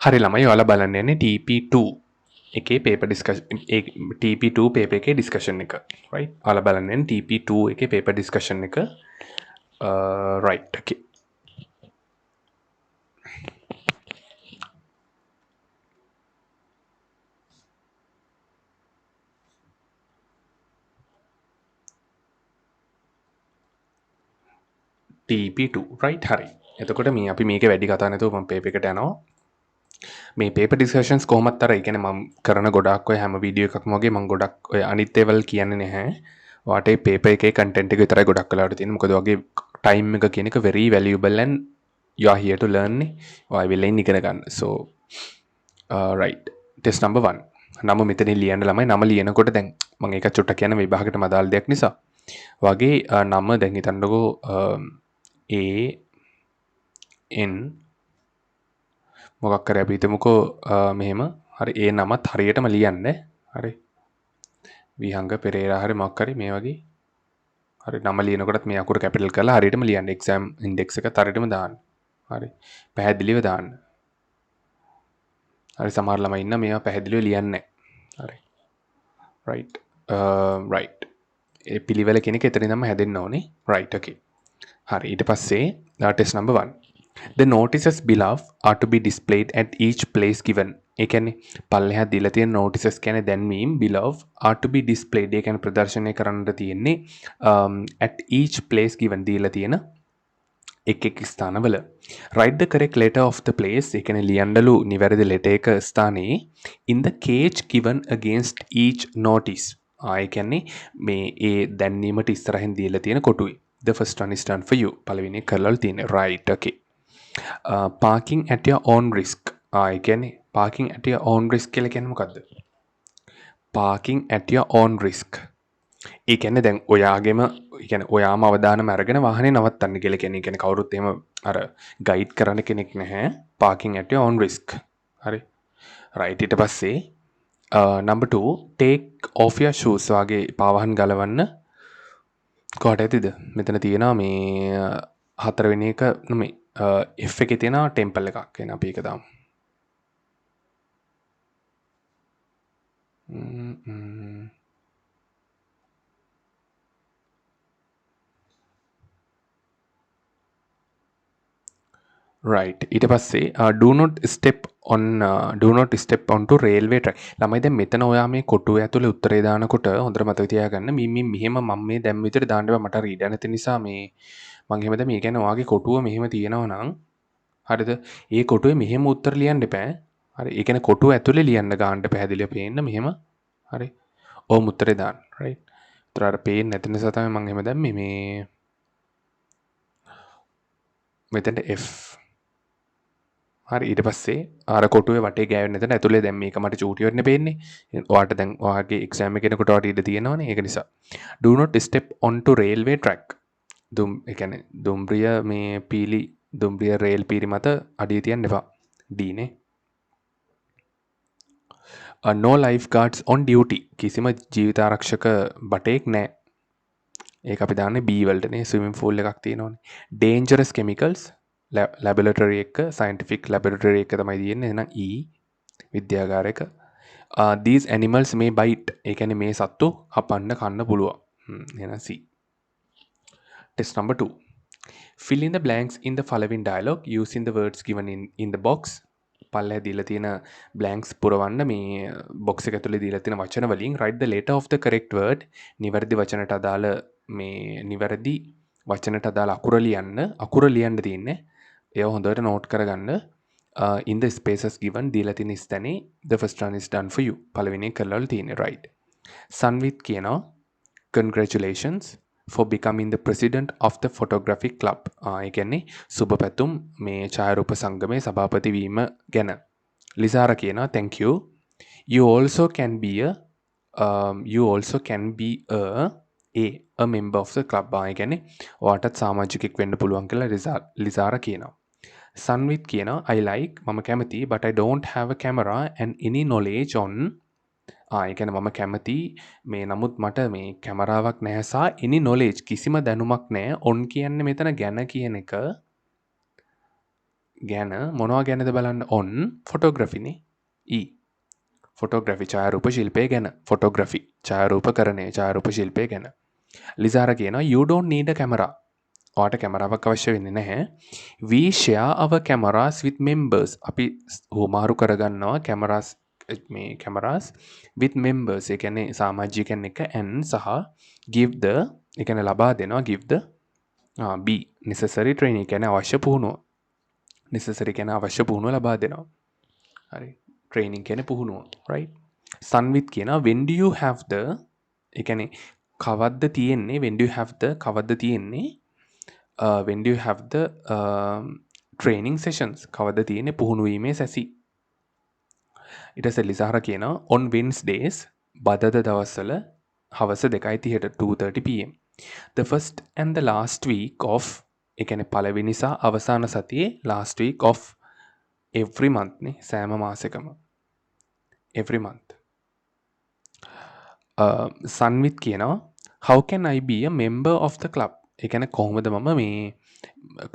හරි ළමයි ඔයාලා බලන්න යන්නේ TP2 එකේ paper discussion TP2 paper එකේ discussion එක right ඔයාලා බලන්න යන්නේ TP2 එකේ paper discussion එක right okay TP2 right හරි එතකොට මේ අපි මේක වැඩි කතා නැතුව මම paper එකට යනවා මේ paper discussions කොහොමත් අර ඒ කියන්නේ මම කරන ගොඩක් ඔය හැම වීඩියෝ එකක්ම වගේ මම ගොඩක් ඔය අනිත් ඒවල් කියන්නේ නැහැ. ඔයාට මේ paper එකේ content එක විතරයි ගොඩක් වෙලාවට තියෙන්නේ. මොකද ඔයගේ time එක කියන එක very valuable and you are here to learn නේ. ඔයා වෙලෙන් ඉගෙන ගන්න. So right. test number 1. නම මෙතනින් ලියන්න ළමයි නම ලියනකොට දැන් මම ඒක චුට්ටක් කියන විභාගයට මදාල් දෙයක් නිසා. වගේ නම දැන් හිතන්නකෝ A N මොකක් කරේ අපි හිතමුකෝ මෙහෙම හරි ඒ නමත් හරියටම ලියන්න හරි විහංග පෙරේරා හරි මොකක් හරි මේ වගේ හරි නම ලියනකොටත් මේ අකුර කැපිටල් කරලා හරියටම ලියන්න එක්සෑම් ඉන්ඩෙක්ස් එකත් හරියටම දාන්න හරි පැහැදිලිව දාන්න හරි සමහර ළමයි ඉන්න මේවා පැහැදිලිව ලියන්නේ හරි right right ඒ පිළිවෙල කෙනෙක් එතනින්ම හැදෙන්න ඕනේ right okay හරි ඊට පස්සේ test number 1 The notices below are to be displayed at each place given. ඒ කියන්නේ පල්ලෙහා දීලා තියෙන notices කියන්නේ දැන්වීම් below are to be displayed. ඒ කියන්නේ ප්‍රදර්ශනය කරන්නට තියෙන්නේ at each place given දීලා තියෙන එක් ස්ථානවල. Write the correct letter of the place. ඒ කියන්නේ ලියන්නලු නිවැරදි letter එක ස්ථානයේ in the cage given against each notice. ඒ කියන්නේ මේ ඒ දැන්වීමට ඉස්සරහින් දීලා තියෙන කොටුයි. The first one is done for you. පළවෙනි එක කරලා තියෙන්නේ. Right. Okay. Parking at your own risk. ඒ කියන්නේ parking at your own risk කියලා කියන්නේ මොකද්ද? Parking at your own risk. ඒ කියන්නේ දැන් ඔයාගේම ඒ කියන්නේ ඔයාම අවදානම අරගෙන වාහනේ නවත්තන්න කියලා කියන්නේ. ඒ කියන්නේ කවුරුත් එහෙම අර ගයිඩ් කරන්න කෙනෙක් නැහැ. Parking at your own risk. හරි. right ඊට පස්සේ number 2 take off your shoes. වාගේ පාවහන් ගලවන්න කොහට ඇතිද? මෙතන තියෙනවා මේ හතරවෙනි එක නෙමෙයි F එකේ තියෙන ටෙම්පල් එකක් එන අපි ඒක දාමු. right ඊට පස්සේ do not step onto railway track. ළමයි දැන් මෙතන ඔයා මේ කොටුව ඇතුලේ උත්තරේ දානකොට හොඳට මතක තියාගන්න මෙහෙම මම මේ දැන් විතර දාන්න බෑ මට රීඩ් නැති නිසා මේ මම එහෙම දැන් මේ කියන්නේ ඔයාගේ කොටුව මෙහෙම තියෙනවා නම් හරිද? ඒ කොටුවේ මෙහෙම උත්තර ලියන්න එපා. හරි. ඒ කියන්නේ කොටුව ඇතුලේ ලියන්න ගන්න පැහැදිලිව පේන්න මෙහෙම. හරි. ඕම උත්තරේ දාන්න. right. උත්තර අර පේන්නේ නැති නිසා තමයි මම එහෙම දැම්මේ මේ මෙතනට F. හරි ඊට පස්සේ අර කොටුවේ වටේ ගෑවෙන්නේ නැතන ඇතුලේ දැන් මේක මට චූටි වෙන්න පේන්නේ. ඔයාට දැන් ඔයාගේ එක්සෑම් එකේ කෙනෙකුට ඔයාට ඉඩ තියෙනවනේ. ඒක නිසා. Do not step onto railway track. ඒ කියන්නේ දුම්රිය මේ පීලි දුම්රිය රේල් පීරි මත අඩිය තියන්න එපා. D නේ. No lifeguards on duty. කිසිම ජීවිත ආරක්ෂක බටෙක් නැහැ. ඒක අපි දාන්නේ B වලටනේ swimming pool එකක් තියෙනවනේ. Dangerous chemicals laboratory එක scientific laboratory එක තමයි තියෙන්නේ. එහෙනම් E විද්‍යාගාරයක. These animals may bite. ඒ කියන්නේ මේ සත්තු හපන්න කන්න පුළුවන්. එහෙනම් C. Test number 2. Fill in the blanks in the following dialogue using the words given in the box. පල්ලෙහා දීලා තියෙන blanks පුරවන්න මේ box එක ඇතුලේ දීලා තියෙන වචන වලින් write the letter of the correct word. නිවැරදි වචනට අදාළ මේ නිවැරදි වචනට අදාළ අකුර ලියන්න තියෙන්නේ. ඒව හොඳට note කරගන්න. In the spaces given දීලා තියෙන ස්ථානේ the first one is done for you. පළවෙනි එක කරලා තියෙන්නේ right. Sanvit කියනවා congratulations for becoming the president of the photographic club. ඒ කියන්නේ සුබ පැතුම් මේ ඡායාරූප සංගමේ සභාපති වීම ගැන. ලිසාරා කියනවා thank you. You also can be a member of the club. ඒ කියන්නේ ඔයාටත් සමාජිකෙක් වෙන්න පුළුවන් කියලා ලිසාරා කියනවා. සංවිත් කියනවා I like මම කැමති but I don't have a camera and any knowledge on ඒ කියන්නේ මම කැමති මේ නමුත් මට මේ කැමරාවක් නැහැ සහ any knowledge කිසිම දැනුමක් නැහැ on කියන්නේ මෙතන ගැන කියන එක ගැන මොනවා ගැනද බලන්න ඔන් ෆොටෝග්‍රෆිනේ E ෆොටෝග්‍රෆි ඡායාරූප ශිල්පය ගැන ෆොටෝග්‍රෆි ඡායාරූපකරණය ඡායාරූප ශිල්පය ගැන ලිසාර කියනවා you don't need a camera ඔයාට කැමරාවක් අවශ්‍ය වෙන්නේ නැහැ we share our cameras with members අපි හුවමාරු කරගන්නවා මේ cameras with members ඒ කියන්නේ සමාජිකයන් එක්ක and සහ give the ඒ කියන්නේ ලබා දෙනවා give the B necessary training කියන්නේ අවශ්‍ය පුහුණුව necessary කියන්නේ අවශ්‍ය පුහුණුව ලබා දෙනවා හරි training කියන්නේ පුහුණුව right සංවිත් කියනවා when do you have the ඒ කියන්නේ කවද්ද තියෙන්නේ when do you have the කවද්ද තියෙන්නේ when do you have the training sessions කවද්ද තියෙන්නේ පුහුණු වීමේ සැසි ඊට පස්සේ ලිසාර කියනවා on Wednesdays බදද දවස්වල හවස 2:30ට 2:30 pm the first and the last week of ඒ කියන්නේ පළවෙනි සහ අවසාන සතියේ last week of every month නේ සෑම මාසෙකම every month සංවිත් කියනවා how can I be a member of the club ඒ කියන්නේ කොහොමද මම මේ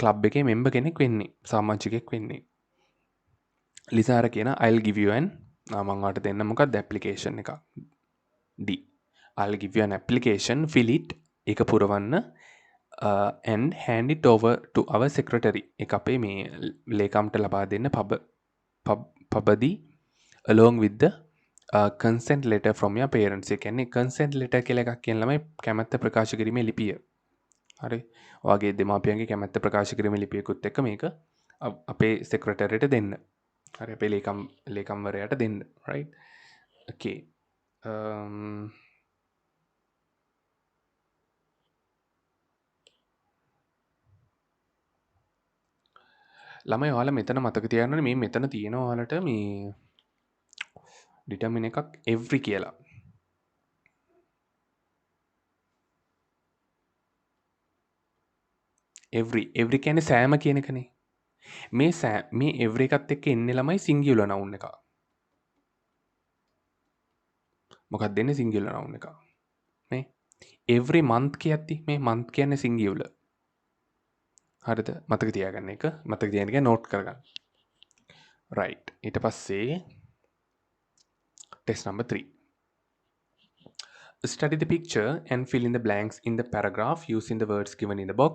ක්ලබ් එකේ මෙම්බර් කෙනෙක් වෙන්නේ සමාජිකයෙක් වෙන්නේ ලිසාර කියනවා I'll give you an මම ඔයාලට දෙන්න මොකක්ද application එකක් D I'll give you an application fill it ඒක පුරවන්න and hand it over to our secretary ඒක අපේ මේ ලේකම්ට ලබා දෙන්න පබදී along with the consent letter from your parents ඒ කියන්නේ consent letter කියලා එකක් කියන ළමයි කැමැත්ත ප්‍රකාශ කිරීමේ ලිපිය හරි ඔයාගේ දෙමාපියන්ගේ කැමැත්ත ප්‍රකාශ කිරීමේ ලිපියකුත් එක්ක මේක අපේ secretaryට දෙන්න හරි අපේ ලේකම්වරයාට දෙන්න right okay ළමයි ඔයාලා මෙතන මතක තියාගන්න ඕනේ මේ මෙතන තියෙනවා ඔයාලට මේ determine එකක් every කියලා every කියන්නේ සෑම කියන එකනේ මේ every එකත් එක්ක එන්නේ ළමයි singular noun එක මොකක්ද දෙන්නේ singular noun එක මේ every month කියද්දි මේ month කියන්නේ singular හරිද මතක තියාගන්න එක මතක තියාගන්න එක note කරගන්න right ඊට පස්සේ test number 3 study the picture and fill in the blanks in the paragraph using the words given in the box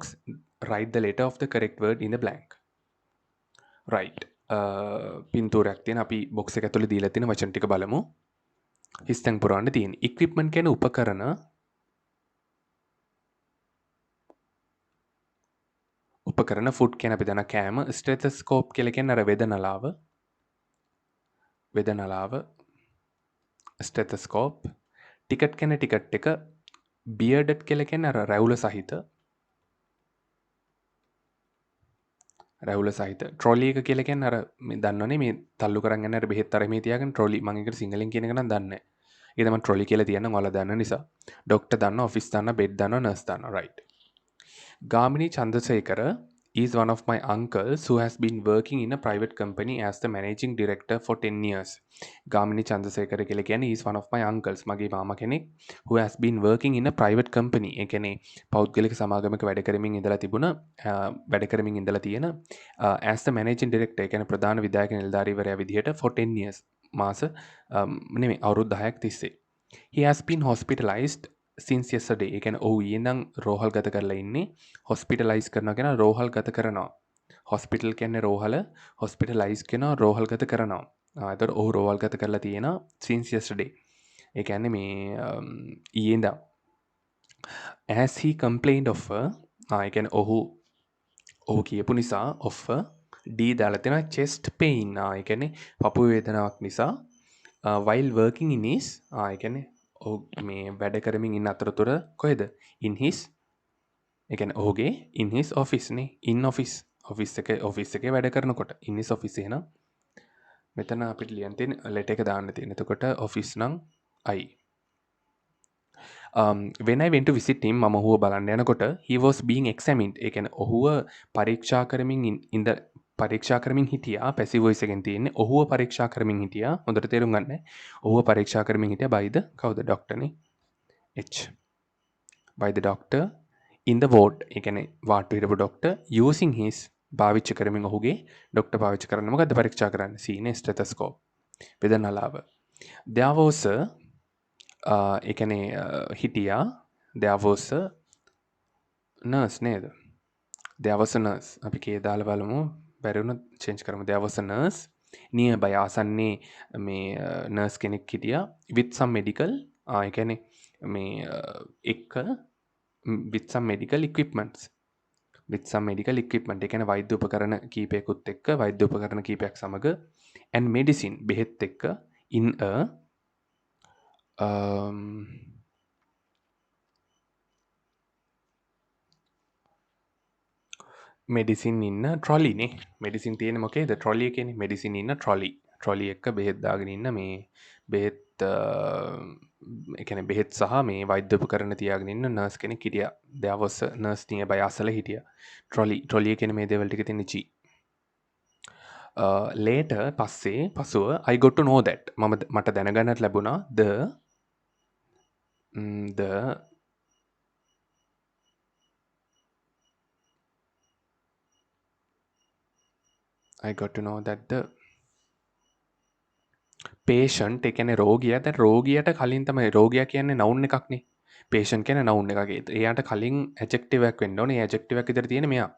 write the letter of the correct word in the blank right පින්තූරයක් තියෙන අපි box එක ඇතුලේ දීලා තියෙන වචන ටික බලමු හිස්තැන් පුරවන්න තියෙන equipment කියන උපකරණ food කියන අපි දන්න කෑම stethoscope කියලා කියන්නේ අර වෙදනලාව stethoscope ticket කියන ටිකට් එක bearded කියලා කියන්නේ අර රැවුල සහිත trolley එක කියලා කියන්නේ අර මේ දන්නවනේ මේ තල්ලු කරන් යන අර බෙහෙත් අර මේ තියාගෙන trolley මම ඒකට සිංහලෙන් කියන එක නම් දන්නේ නැහැ. ඒක තමයි trolley කියලා තියන්න ඔයාලා දන්න නිසා. doctor දන්නවා, office දන්නවා, bed දන්නවා, nurse දන්නවා, right. Gamini Chandrasekhara is one of my uncles who has been working in a private company as the managing director for 10 years. Gamini Chandrasekhara කියලා කියන්නේ is one of my uncles. මගේ මාමා කෙනෙක් who has been working in a private company. ඒ කියන්නේ පෞද්ගලික සමාගමක වැඩ කරමින් ඉඳලා තියෙන as the managing director ඒ කියන්නේ ප්‍රධාන විධායක නිලධාරීවරයා විදිහට for 10 years මාස නෙමෙයි අවුරුදු 10ක් තිස්සේ. He has been hospitalized since yesterday. ඒ කියන්නේ ඔහු ඊයේ නම් රෝහල් ගත කරලා ඉන්නේ. hospitalize කරනවා කියන රෝහල් ගත කරනවා. hospital කියන්නේ රෝහල, hospitalize කියනවා රෝහල් ගත කරනවා. එතකොට ඔහු රෝහල් ගත කරලා තියෙනවා since yesterday. ඒ කියන්නේ මේ ඊයේ ඉඳන්. As he complained of ඒ කියන්නේ ඔහු කියපු නිසා of D දාලා තියෙනවා chest pain. ඒ කියන්නේ පපුව වේදනාවක් නිසා while working in his ඒ කියන්නේ මේ වැඩ කරමින් ඉන්න අතරතුර කොහෙද in his ඒ කියන්නේ ඔහුගේ in his office නේ in office එකේ වැඩ කරනකොට in his office එහෙනම් මෙතන අපිට ලියන්න තියෙන letter එක දාන්න තියෙන. එතකොට office නම් I when I went to visit him මම ඔහුව බලන්න යනකොට he was being examined. ඒ කියන්නේ ඔහුව පරීක්ෂා කරමින් හිටියා. passive voice එකෙන් තියෙන්නේ ඔහුව පරීක්ෂා කරමින් හිටියා. හොඳට තේරුම් ගන්න. ඔහුව පරීක්ෂා කරමින් හිටියා by the කවුද doctor නේ H by the doctor in the ward. ඒ කියන්නේ වාට්ටු හිටපු doctor using his පාවිච්චි කරමින් ඔහුගේ ඩොක්ටර් පාවිච්චි කරන්නේ මොකද්ද පරීක්ෂා කරන්නේ? සීනේ ස්ටෙතස්කෝප්. වේදනාලාව. there was a ඒ කියන්නේ හිටියා there was a nurse නේද? there was a nurse. අපි කේ දාලා බලමු. බැරි වුණොත් change කරමු. there was a nurse nearby ආසන්නේ මේ nurse කෙනෙක් හිටියා with some medical ඒ කියන්නේ මේ එක්ක with some medical equipments with some medical equipment ඒ කියන්නේ වෛද්‍ය උපකරණ කීපයකුත් එක්ක වෛද්‍ය උපකරණ කීපයක් සමග and medicine බෙහෙත් එක්ක in a මෙඩිසින් ඉන්න ට්‍රොලි නේ මෙඩිසින් තියෙන මොකේද ට්‍රොලි එකනේ මෙඩිසින් ඉන්න ට්‍රොලි එක්ක බෙහෙත් දාගෙන ඉන්න මේ බෙහෙත් ඒ කියන්නේ බෙහෙත් සහ මේ වෛද්‍ය උපකරණ තියාගෙන ඉන්න නර්ස් කෙනෙක් හිටියා there was a nurse nearby අසල හිටියා ට්‍රොලි එකේ මේ දේවල් ටික තියෙන G later පසුව I got to know that මට දැනගන්නට ලැබුණා the I got to know that the patient ඒ කියන්නේ රෝගියා දැන් රෝගියට කලින් තමයි රෝගියා කියන්නේ noun එකක්නේ patient කියන්නේ noun එකක් එයාට කලින් adjective එකක් වෙන්න ඕනේ ඒ adjective එක විතර තියෙන්නේ මෙයා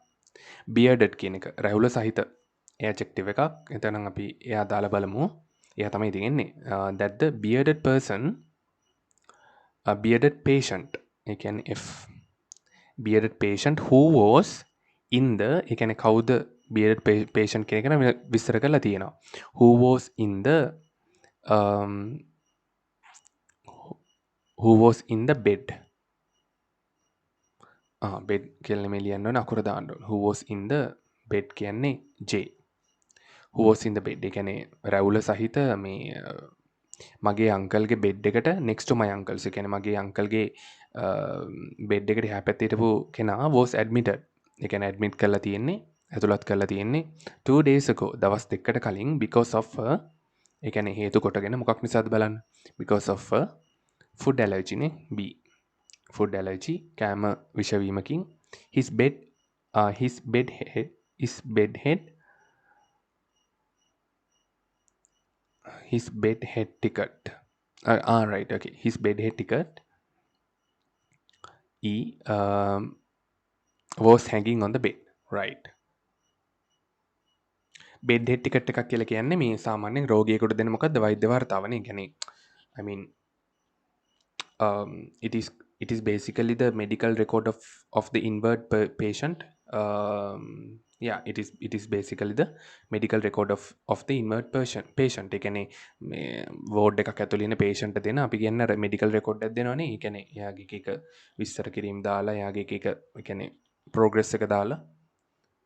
bearded කියන එක රැහුල සහිත ඒ adjective එකක් එතනම් අපි එයා දාලා බලමු එයා තමයි ඉතින් එන්නේ that the bearded person a bearded patient ඒ කියන්නේ F bearded patient who was in the ඒ කියන්නේ කවුද bearded patient කියන එක නම් විස්තර කරලා තියෙනවා who was in the who was in the bed bed කියලා නෙමෙයි ලියන්න ඕනේ අකුර දාන්න ඕනේ who was in the bed කියන්නේ J who was in the bed ඒ කියන්නේ රැවුල සහිත මේ මගේ අංකල්ගේ බෙඩ් එකට next to my uncles ඒ කියන්නේ මගේ අංකල්ගේ බෙඩ් එකට එහා පැත්තේ හිටපු කෙනා was admitted ඒ කියන්නේ admit කරලා තියෙන්නේ ඇතුළත් කරලා තියෙන්නේ 2 days ago දවස් දෙකකට කලින් because of ඒ කියන්නේ හේතු කොටගෙන මොකක් නිසාද බලන්න because of food allergy නේ B food allergy කෑම විෂවීමකින් his bed head ticket right okay his bed head ticket was hanging on the bed right bed head ticket එකක් කියලා කියන්නේ මේ සාමාන්‍යයෙන් රෝගියෙකුට දෙන මොකද්ද වෛද්‍ය වාර්තාවනේ. කියන්නේ I mean it is basically the medical record of the inward patient yeah it is basically the medical record of the inward patient ඒ කියන්නේ මේ වෝඩ් එකක් ඇතුළේ ඉන්න patient දෙන අපි කියන්නේ අර medical record එකක් දෙනවනේ. ඒ කියන්නේ එයාගේ එක විස්තර කිරීම දාලා එයාගේ එක ඒ කියන්නේ progress එක දාලා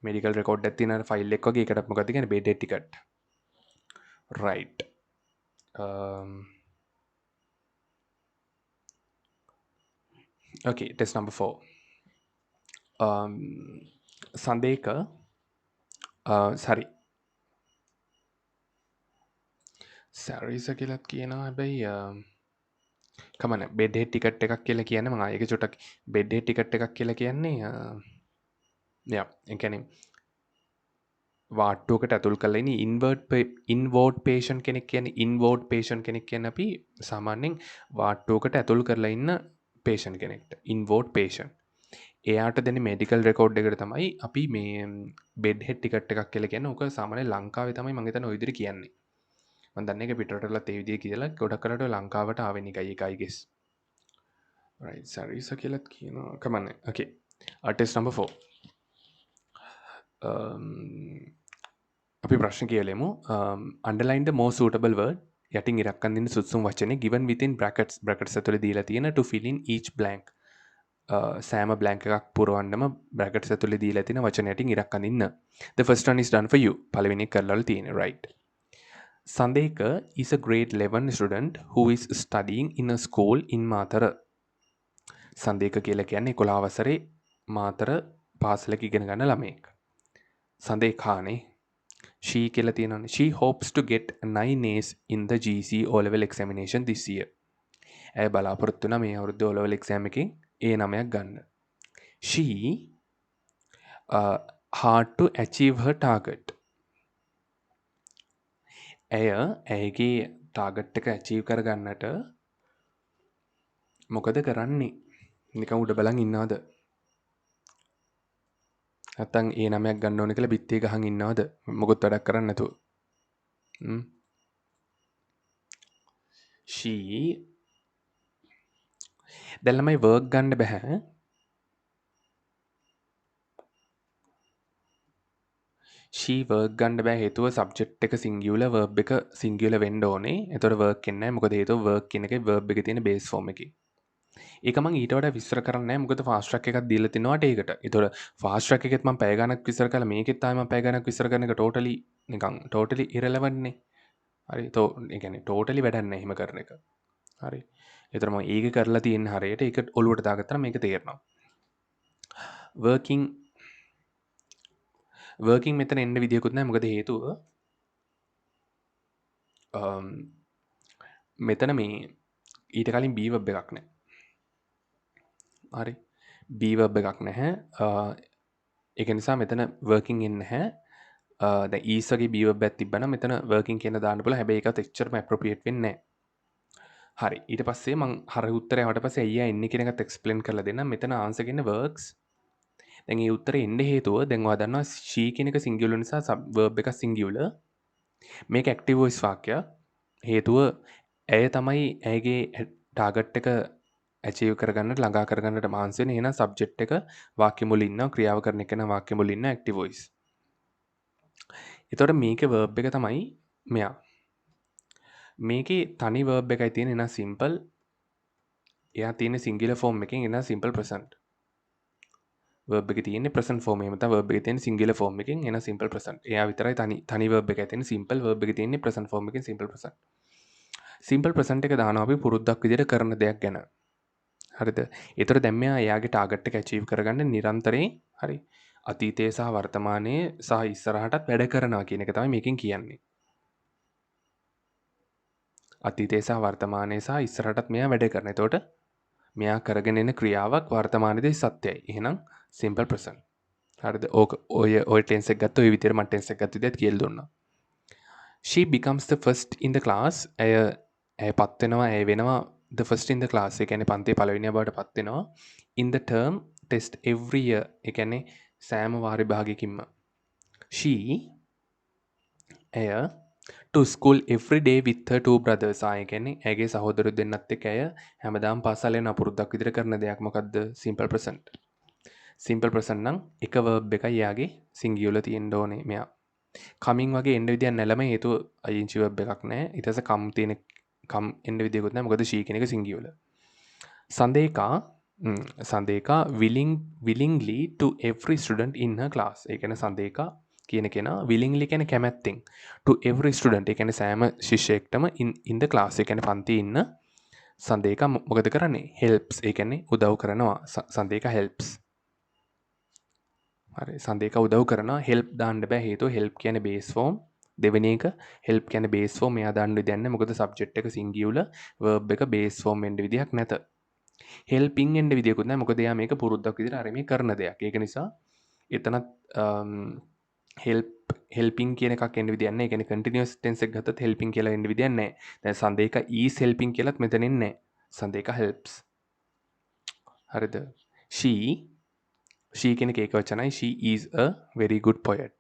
medical record එකක් තියෙන ෆයිල් එක වගේ ඒකට මොකක්ද කියන්නේ bed ticket right okay test number 4 සන්දේක sorry සැරිස කියලත් කියනවා හැබැයි කමන බෙඩ්හෙ ටිකට් එකක් කියලා කියන්න මම ආයෙක චුට්ටක් බෙඩ්හෙ ටිකට් එකක් කියලා කියන්නේ යා ඒ කියන්නේ වාට්ටුවකට ඇතුල් කරලා ඉන්නේ ඉන්වෝඩ් පේෂන්ට් කෙනෙක් කියන්නේ ඉන්වෝඩ් පේෂන්ට් කෙනෙක් කියන්නේ අපි සාමාන්‍යයෙන් වාට්ටුවකට ඇතුල් කරලා ඉන්න පේෂන්ට් කෙනෙක්ට ඉන්වෝඩ් පේෂන්ට් එයාට දෙන මෙඩිකල් රෙකෝඩ් එකට තමයි අපි මේ බෙඩ් හෙඩ් ටිකට් එකක් කියලා කියන්නේ. ඕක සාමාන්‍යයෙන් ලංකාවේ තමයි මම හිතන්නේ ওই විදිහට කියන්නේ. මම දන්නේ ඒක පිටරටලත් ඒ විදිහ කියලා ගොඩක් කරට ලංකාවට ආවෙන එකයි ඒකයි ගෙස්. right saris කියලාත් කියනවා. කමන්නේ. okay. test number 4. අපි ප්‍රශ්න කියලෙමු. underline the most suitable word යටින් ඉරක් අඳින්න සුදුසුම වචනේ given within brackets ඇතුලේ දීලා තියෙන to fill in each blank සෑම බ්ලැන්ක් එකක් පුරවන්නම බ්‍රැකට්ස් ඇතුලේ දීලා තියෙන වචන යටින් ඉරක් අඳින්න. The first one is done for you. පළවෙනි එක කරලා තියෙන්නේ right. Sandeka is a grade 11 student who is studying in a school in Matara. සන්දේක කියලා කියන්නේ 11 වසරේ මාතර පාසලක ඉගෙන ගන්න ළමයෙක්. සන්දේකානේ she කියලා තියෙනවානේ. She hopes to get 9 A's in the GC O level examination this year. ඇය බලාපොරොත්තු වෙනා මේ අවුරුද්දේ O level exam එකෙන් A9ක් ගන්න. She hard to achieve her target. ඇය ඇයගේ ටාගට් එක ඇචීව් කරගන්නට මොකද කරන්නේ? නිකන් උඩ බලන් ඉන්නවද? නැත්තම් ඒ නමයක් ගන්න ඕනේ කියලා බිත්තිය ගහන් ඉන්නවද? මොකොත් වැඩක් කරන්නේ නැතුව. she දැන් ළමයි වර්ක් ගන්න බෑ. she වර්ක් ගන්න බෑ හේතුව සබ්ජෙක්ට් එක සිංගියුලර් verb එක සිංගියුලර් වෙන්න ඕනේ. එතකොට වර්ක් එන්නේ නැහැ. මොකද හේතුව වර්ක් කියන එකේ verb එකේ තියෙන බේස් ෆෝම් එකේ. ඒක මම ඊට වඩා විස්තර කරන්නේ නැහැ. මොකද ෆාස්ට් ට්‍රැක් එකක් දීලා තිනවාට ඒකට. ඒතකොට ෆාස්ට් ට්‍රැක් එකෙත් මම පැය ගණක් විස්තර කළා. මේකෙත් ආයෙ මම පැය ගණක් විස්තර කරන එක ටෝටලි ඉරෙලෙවන්ට් නේ. හරි. ඒ කියන්නේ ටෝටලි වැඩක් නැහැ එහෙම කරන එක. හරි. ඒතර මම ඒක කරලා තියෙන හරියට ඒක ඔලුවට දාගත්තා නම් මේක තේරෙනවා. වර්කින් මෙතන එන්න විදියකුත් නැහැ. මොකද හේතුව මෙතන මේ ඊට කලින් B verb එකක් නැහැ. හරි. B verb එකක් නැහැ. ඒක නිසා මෙතන වර්කින් එන්නේ නැහැ. දැන් is වගේ B verb එකක් තිබ්බනම් මෙතන වර්කින් කියන දාන්න පුළුවන්. හැබැයි ඒකත් එච්චරම ඇප්‍රොප්‍රියේට් වෙන්නේ නැහැ. හරි. ඊට පස්සේ මං හරි උත්තරය ආවට පස්සේ අයියා එන්නේ කියන එකත් එක්ස්ප්ලেইন කරලා දෙන්නම්. මෙතන ආන්සර් කියන්නේ works. දැන් මේ උත්තරේ එන්න හේතුව දැන් ඔයා දන්නවා she කියන එක සිංගියුලර් නිසා verb එක සිංගියුලර්. මේක ඇක්ටිව් වොයිස් වාක්‍යයක්. හේතුව ඇය තමයි ඇයගේ ටාගට් එක ඇචීව් කරගන්නට ළඟා කරගන්නට මහන්සි වෙන. එහෙනම් සබ්ජෙක්ට් එක වාක්‍ය මුල ඉන්නවා. ක්‍රියාව කරන එක නම් වාක්‍ය මුල ඉන්න ඇක්ටිව් වොයිස්. එතකොට මේකේ verb එක තමයි මෙයා. මේකේ තනි verb එකයි තියෙන්නේ. එහෙනම් simple. එයා තියෙන්නේ singular form එකෙන්. එහෙනම් simple present. verb එකේ තියෙන්නේ present form එකේ. මත verb එකේ තියෙන්නේ singular form එකෙන්. එහෙනම් simple present. එයා විතරයි තනි verb එකයි තියෙන්නේ. simple verb එකේ තියෙන්නේ present form එකෙන් simple present. simple present එක දානවා අපි පුරුද්දක් විදිහට කරන දෙයක් ගැන. හරිද? ඒතර දැන් මෙයා එයාගේ ටාගට් එක ඇචීව් කරගන්න නිරන්තරයෙන් හරි අතීතයේ සහ වර්තමානයේ සහ ඉස්සරහටත් වැඩ කරනවා කියන එක තමයි මේකෙන් කියන්නේ. අතීතයේ සහ වර්තමානයේ සහ ඉස්සරහටත් මෙයා වැඩ කරනවා. එතකොට මෙයා කරගෙන එන ක්‍රියාවක් වර්තමානයේදී සත්‍යයි. එහෙනම් simple present. හරිද? ඔය ටෙන්ස් එක ගත්ත ඔය විදිහට මම ටෙන්ස් එක ගත්ත විදිහට කියලා දුන්නා. She becomes the first in the class. ඇය පත් වෙනවා ඇය වෙනවා the first in the class. ඒ කියන්නේ පන්තියේ පළවෙනියා බවට පත් වෙනවා. In the term test every year. ඒ කියන්නේ සෑම වාර විභාගයකින්ම. She ඇය to school every day with her two brothers. ඒ කියන්නේ ඇයගේ සහෝදරයෝ දෙන්නත් එක්ක ඇය හැමදාම පාසල් යන අපුරුද්දක් විදිහට කරන දෙයක් මොකද්ද? simple present. simple present නම් එක verb එකයි එයාගේ singular තියෙන්න ඕනේ මෙයා. කමින් වගේ එන්න විදියක් නැහැ ළමයි. හේතුව ing verb එකක් නැහැ. ඊට පස්සේ come තියෙන come එන්න විදියකුත් නැහැ. මොකද she කියන එක singular. සන්දේකා willingly to every student in her class. ඒ කියන්නේ සන්දේකා කියන කෙනා willingly කියන්නේ කැමැත්තෙන් to every student. ඒ කියන්නේ සෑම ශිෂ්‍යයෙක්ටම in the class. ඒ කියන්නේ පන්තියේ ඉන්න සන්දේකා මොකද කරන්නේ? helps. ඒ කියන්නේ උදව් කරනවා. සන්දේකා helps. හරි සන්දේක උදව් කරනවා. help දාන්න බෑ හේතුව help කියන්නේ base form. දෙවෙනි එක help කියන්නේ base form. එයා දාන්න විදියක් නැහැ. මොකද subject එක singular, verb එක base form වෙන්න විදියක් නැත. helping එන්න විදියකුත් නැහැ. මොකද එයා මේක පුරුද්දක් විදිහට අරගෙන කරන දෙයක්. ඒක නිසා එතනත් helping කියන එකක් එන්න විදියක් නැහැ. ඒ කියන්නේ continuous tense එක ගත්තත් helping කියලා එන්න විදියක් නැහැ. දැන් සන්දේක is helping කියලාත් මෙතන එන්නේ නැහැ. සන්දේක helps. හරිද? she කියන එක ඒක වචනයි. she is a very good poet.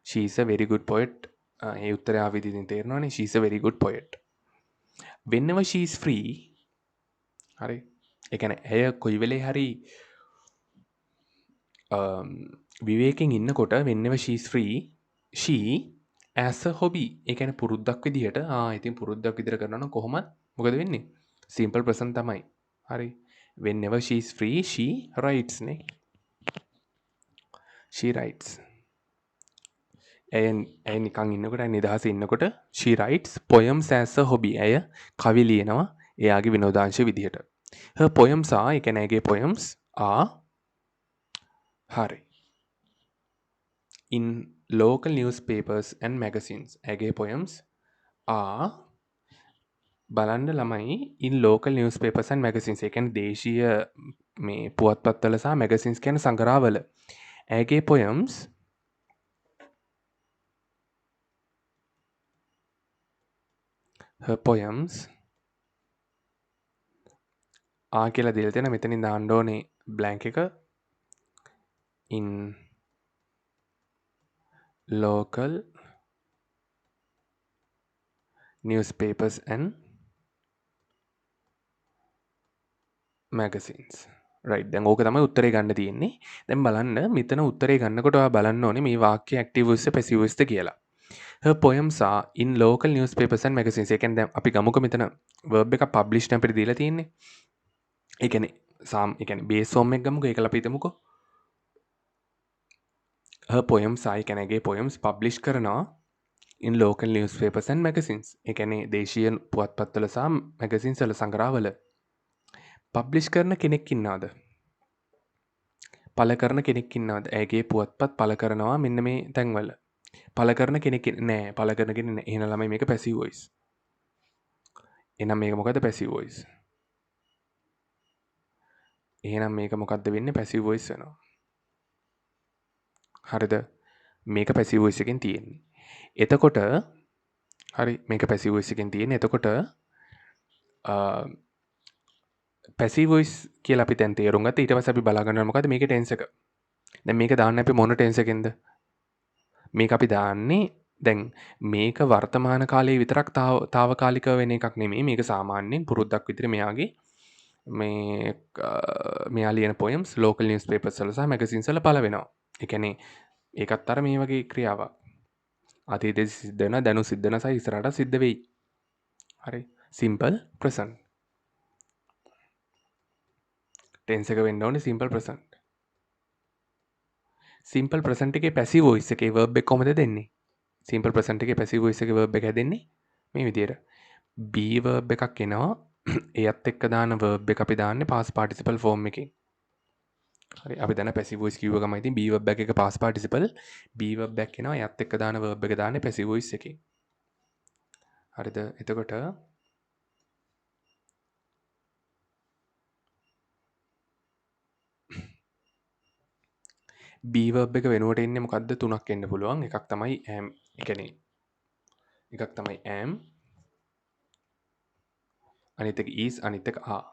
she is a very good poet. ඒ උත්තරය ආව විදිහින් තේරෙනවනේ. she is a very good poet. whenever she is free. හරි. ඒ කියන්නේ ඇය කොයි වෙලේ හරි විවේකයෙන් ඉන්නකොට whenever she is free she as a hobby. ඒ කියන්නේ පුරුද්දක් විදිහට ඉතින් පුරුද්දක් විදිහට කරනවා නම් කොහොමද මොකද වෙන්නේ? simple present තමයි. හරි. whenever she is free she writes නේ. she writes. ඇය නිකන් ඉන්නකොට නිදහසේ ඉන්නකොට she writes poems as a hobby. ඇය කවි ලියනවා එයාගේ විනෝදාංශ විදිහට. her poems are ඒ කියන්නේ ඇගේ poems are හරි in local newspapers and magazines. ඇගේ poems are බලන්න ළමයි in local newspapers and magazines. ඒ කියන්නේ දේශීය මේ පුවත්පත්වල සහ magazines කියන සංග්‍රහවල ඇගේ පොයම්ස් her poems කියලා දීලා තියෙන මෙතනින් දාන්න ඕනේ blank එක in local newspapers and magazines. right දැන් ඕක තමයි උත්තරේ ගන්න තියෙන්නේ. දැන් බලන්න මෙතන උත්තරේ ගන්නකොට ඔයා බලන්න ඕනේ මේ වාක්‍ය active voice passive voice කියලා. her poems are in local newspapers and magazines. ඒ කියන්නේ දැන් අපි ගමුකෝ මෙතන verb එක publish අපිට දීලා තියෙන්නේ. ඒ කියන්නේ ඒ කියන්නේ base form එක ගමුකෝ ඒකලා අපි හිතමුකෝ. her poems are ඒ කියන්නේ ඇගේ poems publish කරනවා in local newspapers and magazines. ඒ කියන්නේ දේශීය පුවත්පත්වල සහ magazines වල සංග්‍රහවල. publish කරන කෙනෙක් ඉන්නවද? පළ කරන කෙනෙක් ඉන්නවද? ඇගේ පුවත්පත් පළ කරනවා මෙන්න මේ තැන්වල. පළ කරන කෙනෙක් නෑ. පළ කරන කෙනෙක් නෑ. එහෙනම් ළමයි මේක passive voice. එහෙනම් මේක මොකද්ද passive voice? එහෙනම් මේක මොකද්ද වෙන්නේ? passive voice වෙනවා. හරිද? මේක passive voice එකෙන් තියෙන්නේ. එතකොට හරි මේක passive voice එකෙන් තියෙන්නේ. එතකොට passive voice කියලා අපි දැන් තේරුම් ගත්තා. ඊට පස්සේ අපි බලා ගන්නවා මොකද්ද මේකේ tense එක. දැන් මේක දාන්න අපි මොන tense එකෙන්ද? මේක අපි දාන්නේ දැන් මේක වර්තමාන කාලයේ විතරක් తాවකාලිකව වෙන එකක් නෙමෙයි. මේක සාමාන්‍යයෙන් පුරුද්දක් විදිහට මෙයාගේ මෙයා ලියන poems local newspapers වල සහ magazines වල පළ වෙනවා. ඒ කියන්නේ ඒකත් අර මේ වගේ ක්‍රියාවක්. අතීතයේ සිද්ධ වෙන දැනු සිද්ධ වෙන සහ ඉස්සරහට සිද්ධ වෙයි. හරි. simple present. tense එක වෙන්න ඕනේ simple present. simple present එකේ passive voice එකේ verb එක කොහමද දෙන්නේ? simple present එකේ passive voice එකේ verb එක හැදෙන්නේ මේ විදිහට. be verb එකක් එනවා. එයත් එක්ක දාන verb එක අපි දාන්නේ past participle form එකෙන්. හරි අපි දැන් passive voice කිව්ව ගමන් ඉතින් be verb එක past participle be verb එකක් එනවා. එයත් එක්ක දාන verb එක දාන්නේ passive voice එකෙන්. හරිද? එතකොට be verb එක වෙනුවට එන්නේ මොකද්ද? තුනක් එන්න පුළුවන්. එකක් තමයි am. ඒ කියන්නේ එකක් තමයි am. අනිත් එක is අනිත් එක are.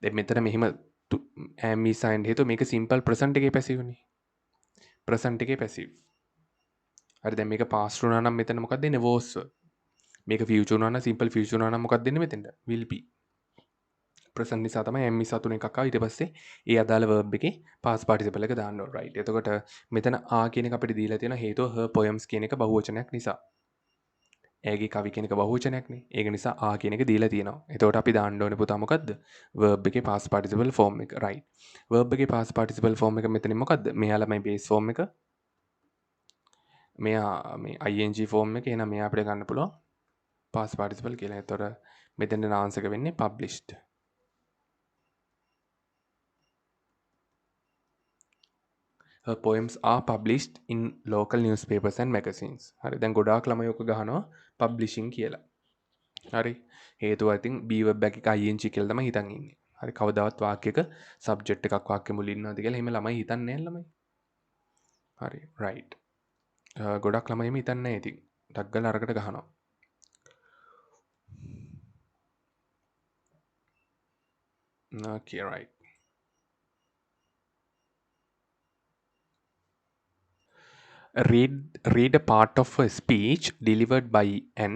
දැන් මෙතන මෙහිම am is and හේතුව මේක simple present එකේ passive නේ. present එකේ passive. හරි දැන් මේක past වුණා නම් මෙතන මොකක්ද දෙන්නේ? was. මේක future වුණා නම් simple future වුණා නම් මොකක්ද දෙන්නේ මෙතෙන්ට? will be. present නිසා තමයි am is තුන එකක් ආවා. ඊට පස්සේ ඒ අදාළ verb එකේ past participle එක දාන්න ඕන. right. එතකොට මෙතන are කියන එක අපිට දීලා තියෙන හේතුව her poems කියන එක බහුවචනයක් නිසා. ඇගේ කවි කියන එක බහුවචනයක්නේ. ඒක නිසා are කියන එක දීලා තියෙනවා. එතකොට අපි දාන්න ඕනේ පුතා මොකද්ද? verb එකේ past participle form එක. right. verb එකේ past participle form එක මෙතනින් මොකද්ද? මෙයා ළමයි base form එක. මෙයා මේ ing form එක. එහෙනම් මෙයා අපිට ගන්න පුළුවන් past participle කියලා. එතකොට මෙතෙන්ට ආන්සර් එක වෙන්නේ published. her poems are published in local newspapers and magazines. හරි දැන් ගොඩාක් ළමයි ඔක ගහනවා publishing කියලා. හරි හේතුව ඉතින් be verb එකක ing කියලා තමයි හිතන් ඉන්නේ. හරි කවදාවත් වාක්‍යයක subject එකක් වාක්‍ය මුල ඉන්නවද කියලා එහෙම ළමයි හිතන්නේ නැහැ ළමයි. හරි right. ගොඩක් ළමයිම හිතන්නේ නැහැ ඉතින්. ටක් ගාලා අරකට ගහනවා. okay right. Read a part of a speech delivered by an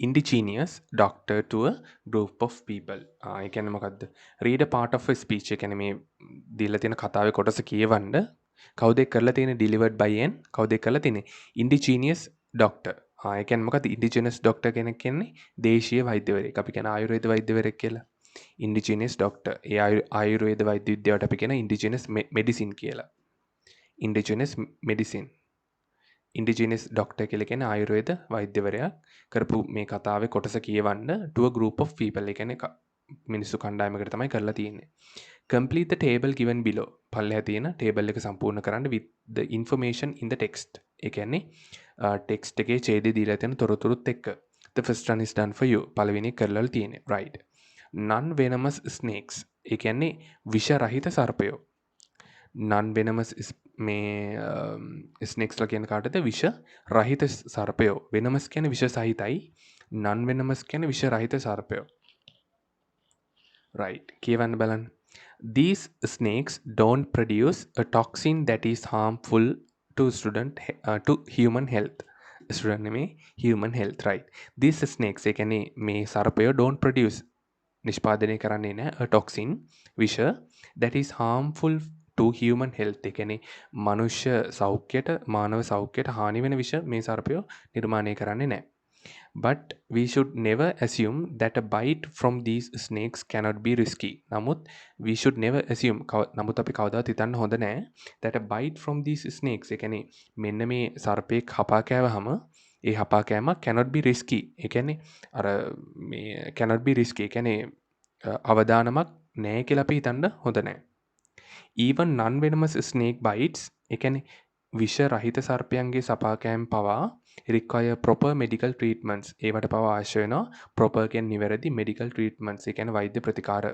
indigenous doctor to a group of people. ඒ කියන්නේ මොකද්ද? read a part of a speech ඒ කියන්නේ මේ දීලා තියෙන කතාවේ කොටස කියවන්න කවුද ඒක කරලා තියෙන්නේ delivered by an කවුද ඒක කරලා තියෙන්නේ indigenous doctor. ඒ කියන්නේ මොකද්ද indigenous doctor කෙනෙක් කියන්නේ දේශීය වෛද්‍යවරයෙක්. අපි කියන ආයුර්වේද වෛද්‍යවරයෙක් කියලා. indigenous doctor. ඒ ආයුර්වේද වෛද්‍ය විද්‍යාවට අපි කියන indigenous medicine කියලා. indigenous medicine. ඉන්ඩිජිනස් ඩොක්ටර් කියලා කියන්නේ ආයුර්වේද වෛද්‍යවරයා කරපු මේ කතාවේ කොටස කියවන්න to a group of people. ඒ කියන්නේ මිනිස්සු කණ්ඩායමකට තමයි කරලා තියෙන්නේ. complete the table given below. පල්ලෙහා තියෙන table එක සම්පූර්ණ කරන්න with the information in the text. ඒ කියන්නේ text එකේ ඡේදය දීලා තියෙන තොරතුරුත් එක්ක. the first one is done for you. පළවෙනි කරලා තියෙන්නේ. right. non venomous snakes. ඒ කියන්නේ විෂ රහිත සර්පයෝ. non venomous මේ ස්නේක්ස්ලා කියන කාටද විෂ රහිත සර්පයෝ. venomous කියන්නේ විෂ සහිතයි. non venomous කියන්නේ විෂ රහිත සර්පයෝ. right. කියවන්න බලන්න. These snakes don't produce a toxin that is harmful to human health. Student නෙමේ human health, right. These snakes ඒ කියන්නේ මේ සර්පයෝ don't produce නිෂ්පාදනය කරන්නේ නැහැ a toxin විෂ that is harmful to human health. ඒ කියන්නේ මනුෂ්‍ය සෞඛ්‍යයට මානව සෞඛ්‍යයට හානි වෙන විෂ මේ සර්පයෝ නිර්මාණය කරන්නේ නැහැ. But we should never assume that a bite from these snakes cannot be risky. නමුත් we should never assume නමුත් අපි කවදාවත් හිතන්න හොඳ නෑ that a bite from these snakes ඒ කියන්නේ මෙන්න මේ සර්පෙක් හපා කෑවහම ඒ හපා කෑම cannot be risky. ඒ කියන්නේ අර මේ cannot be risky. ඒ කියන්නේ අවදානමක් නෑ කියලා අපි හිතන්න හොඳ නෑ. Even non-venomous snake bites ඒ කියන්නේ විෂ රහිත සර්පයන්ගේ සපාකෑම් පවා require proper medical treatments. ඒවට පවා අවශ්‍ය වෙනවා proper කියන්නේ නිවැරදි medical treatments. ඒ කියන්නේ වෛද්‍ය ප්‍රතිකාර.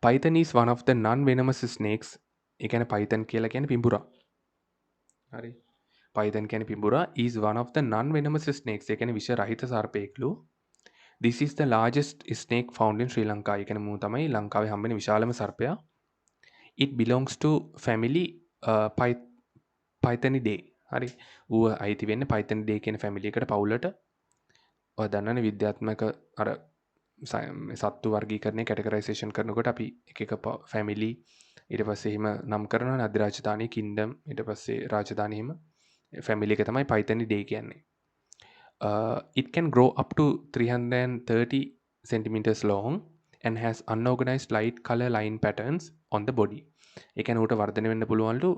Python is one of the non-venomous snakes. ඒ කියන්නේ python කියලා කියන්නේ පිඹුරා. හරි. python කියන්නේ පිඹුරා is one of the non-venomous snakes. ඒ කියන්නේ විෂ රහිත සර්පයෙක්ලු. This is the largest snake found in Sri Lanka. ඒ කියන්නේ මූ තමයි ලංකාවේ හම්බෙන විශාලම සර්පයා. It belongs to family Pythonidae. හරි. ඌව අයිති වෙන්නේ Pythonidae කියන ෆැමිලි එකට පවුලට. ඔය දන්නවනේ විද්‍යාත්මක අර සත්තු වර්ගීකරණය කැටගරයිසේෂන් කරනකොට අපි එක එක ෆැමිලි ඊට පස්සේ එහෙම නම් කරනවනේ අධිරාජධානී කින්ඩම් ඊට පස්සේ රාජධානී එහෙම ෆැමිලි එක තමයි Pythonidae කියන්නේ. It can grow up to 330 centimeters long and has unorganized light color line patterns on the body. ඒ කියන්නේ ඌට වර්ධනය වෙන්න පුළුවන්ලු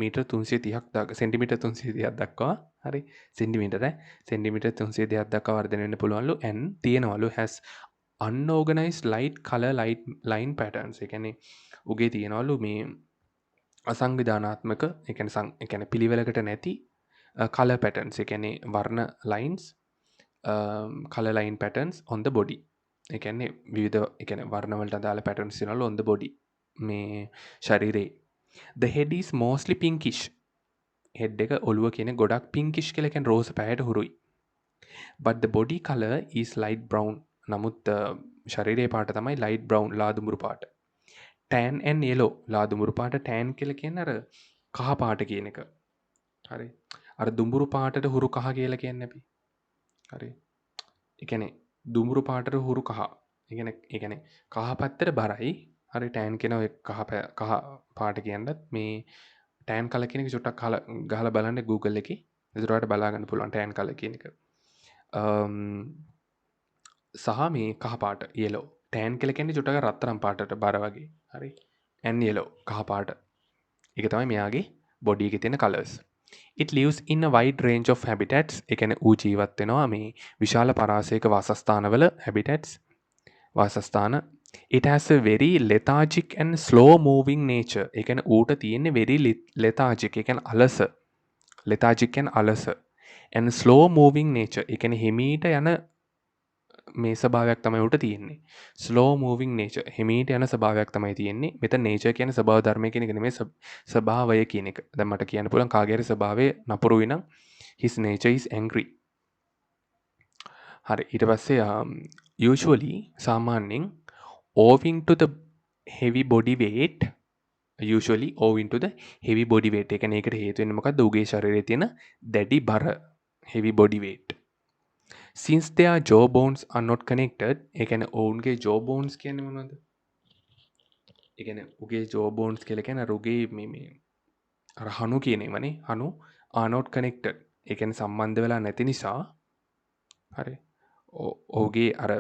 මීටර් 330ක් දක්වා සෙන්ටිමීටර් 330ක් දක්වා හරි සෙන්ටිමීටර සෙන්ටිමීටර් 330ක් දක්වා වර්ධනය වෙන්න පුළුවන්ලු and තියෙනවලු has unorganized light color line patterns. ඒ කියන්නේ උගේ තියෙනවලු මේ අසංවිධානාත්මක ඒ කියන්නේ පිළිවෙලකට නැති color patterns. ඒ කියන්නේ වර්ණ lines color line patterns on the body. ඒ කියන්නේ විවිධ ඒ කියන්නේ වර්ණ වලට අදාළ patterns තියෙනවලු on the body. මේ ශරීරේ. The head is mostly pinkish. head එක ඔළුව කියන්නේ ගොඩක් pinkish කියලා කියන්නේ රෝස පැහැයට හුරුයි. But the body color is light brown. නමුත් ශරීරයේ පාට තමයි light brown ලාදුඹුරු පාට. tan and yellow ලාදුඹුරු පාට tan කියලා කියන්නේ අර කහ පාට කියන එක. හරි. අර දුඹුරු පාටට හුරු කහ කියලා කියන්නේ අපි. හරි. ඒ කියන්නේ දුඹුරු පාටට හුරු කහ. ඒ කියන්නේ කහ පැත්තට බරයි. හරි tan කියන ඔය කහ පාට කියනත් මේ tan color කියන එක චුට්ටක් ගහලා බලන්න Google එකේ. එතකොට ඔයාලට බලා ගන්න පුළුවන් tan color කියන එක. සහ මේ කහ පාට yellow. tan කියලා කියන්නේ චුට්ටක් රත්තරන් පාටට බර වගේ. හරි. and yellow කහ පාට. ඒක තමයි මෙයාගේ body එකේ තියෙන colors. It lives in a wide range of habitats. ඒ කියන්නේ ඌ ජීවත් වෙනවා මේ විශාල පරාසයක වාසස්ථානවල habitats වාසස්ථාන. It has a very lethargic and slow moving nature. ඒ කියන්නේ ඌට තියෙන්නේ very lethargic. ඒ කියන්නේ අලස. lethargic and අලස. and slow moving nature. ඒ කියන්නේ හිමීට යන මේ ස්වභාවයක් තමයි ඌට තියෙන්නේ. slow moving nature. හිමීට යන ස්වභාවයක් තමයි තියෙන්නේ. මෙතන nature කියන්නේ ස්වභාව ධර්මය කියන එක නෙමෙයි ස්වභාවය කියන එක. දැන් මට කියන්න පුළුවන් කාගේ හරි ස්වභාවය නපුරුයි නම් his nature is angry. හරි. ඊට පස්සේ usually සාමාන්‍යයෙන් owing to the heavy body weight ඒ කියන්නේ ඒකට හේතු වෙන්නේ මොකද්ද? උගේ ශරීරයේ තියෙන දැඩි බර heavy body weight. Since their jaw bones are not connected, ඒ කියන්නේ ඔවුන්ගේ jaw bones කියන්නේ මොනවද? ඒ කියන්නේ උගේ jaw bones කියලා කියන්නේ අර උගේ මේ අර හනු කියන ඒවානේ. හනු are not connected. ඒ කියන්නේ සම්බන්ධ වෙලා නැති නිසා හරි. ඔහුගේ අර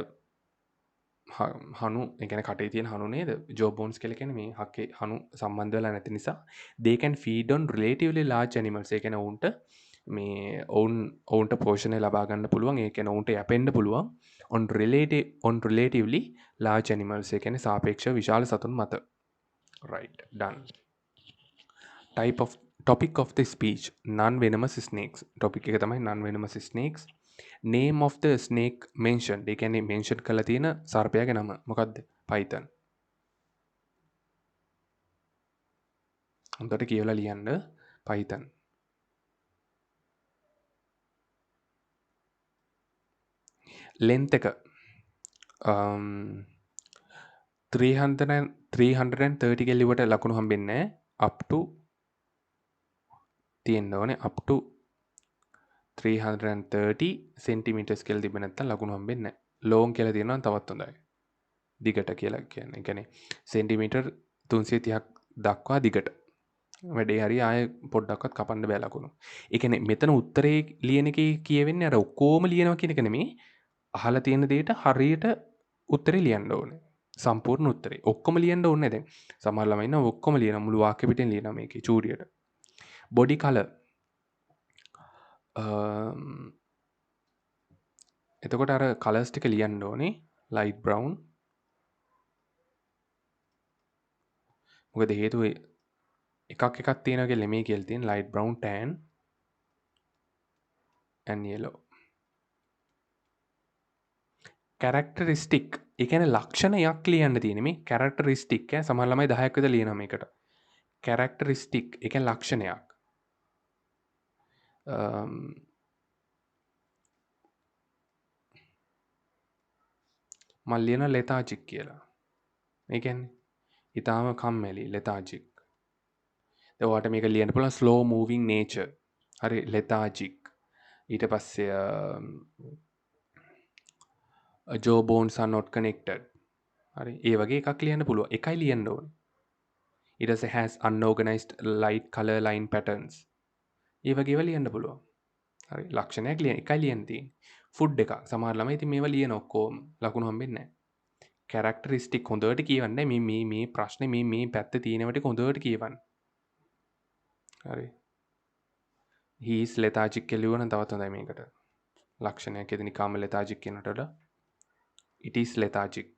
හනු ඒ කියන්නේ කටේ තියෙන හනු නේද? jaw bones කියලා කියන්නේ මේ හකේ හනු සම්බන්ධ වෙලා නැති නිසා they can feed on relatively large animals. ඒ කියන්නේ ඔවුන්ට මේ ඔවුන්ට පෝෂණය ලබා ගන්න පුළුවන්. ඒ කියන්නේ ඔවුන්ට යැපෙන්න පුළුවන් on relatively large animals. ඒ කියන්නේ සාපේක්ෂව විශාල සතුන් මත. right done. topic of the speech non venomous snakes. topic එක තමයි non venomous snakes. name of the snake mentioned. ඒ කියන්නේ mention කරලා තියෙන සර්පයාගේ නම මොකද්ද? python. හොඳට කියවලා ලියන්න Python. length එක 330 කෙල්ලුවට ලකුණු හම්බෙන්නේ up to තියෙන්න ඕනේ up to 330 centimeters කියලා තිබ්බ නැත්නම් ලකුණු හම්බෙන්නේ නැහැ. long කියලා තියෙනවා නම් තවත් හොඳයි. දිගට කියලා කියන්නේ. ඒ කියන්නේ සෙන්ටිමීටර් 330ක් දක්වා දිගට. වැඩේ හරි ආයෙ පොඩ්ඩක්වත් කපන්න බෑ ලකුණු. ඒ කියන්නේ මෙතන උත්තරේ ලියන එකේ කියවෙන්නේ අර ඔක්කොම ලියනවා කියන එක නෙමෙයි. අහලා තියෙන දෙයට හරියට උත්තරේ ලියන්න ඕනේ. සම්පූර්ණ උත්තරේ. ඔක්කොම ලියන්න ඕනේ දැන්. සමහර ළමයි ඉන්නවා ඔක්කොම ලියනවා මුළු වාක්‍ය පිටෙන් ලියනවා මේකේ චූරියට. Body colour. එතකොට අර කලර්ස් ටික ලියන්න ඕනේ. light brown. මොකද හේතුව එකක් තියෙනවා කියලා නෙමෙයි කියලා තියෙන light brown, tan and yellow. characteristic. ඒ කියන්නේ ලක්ෂණයක් ලියන්න තියෙන්නේ මේ characteristic ඈ සමහර ළමයි 10ක් විතර ලියනවා මේකට. characteristic ඒ කියන්නේ ලක්ෂණයක්. මම ලියන lethargic කියලා. ඒ කියන්නේ ඊටාම කම්මැලි lethargic. දැන් ඔයාලට මේක ලියන්න පුළුවන් slow moving nature. හරි lethargic. ඊට පස්සේ jaw bones are not connected. හරි ඒ වගේ එකක් ලියන්න පුළුවන්. එකයි ලියන්න ඕනේ. ඊට පස්සේ has unorganized light color line patterns. ඒ වගේ ඒවා ලියන්න පුළුවන්. හරි ලක්ෂණයක් එකයි ලියන්න තියෙන්නේ. ෆුඩ් එකක්. සමහර ළමයි ඉතින් මේවා ලියන ඔක්කොම ලකුණු හම්බෙන්නේ නැහැ. කැරක්ටරිස්ටික් හොඳට කියවන්න මේ ප්‍රශ්නේ මේ පැත්තේ තියෙනවට හොඳට කියවන්න. හරි. he is lethargic කියලා ලියවන තවත් හොඳයි මේකට. ලක්ෂණයක් එදින නිකාම lethargic කියනට වඩා it is lethargic.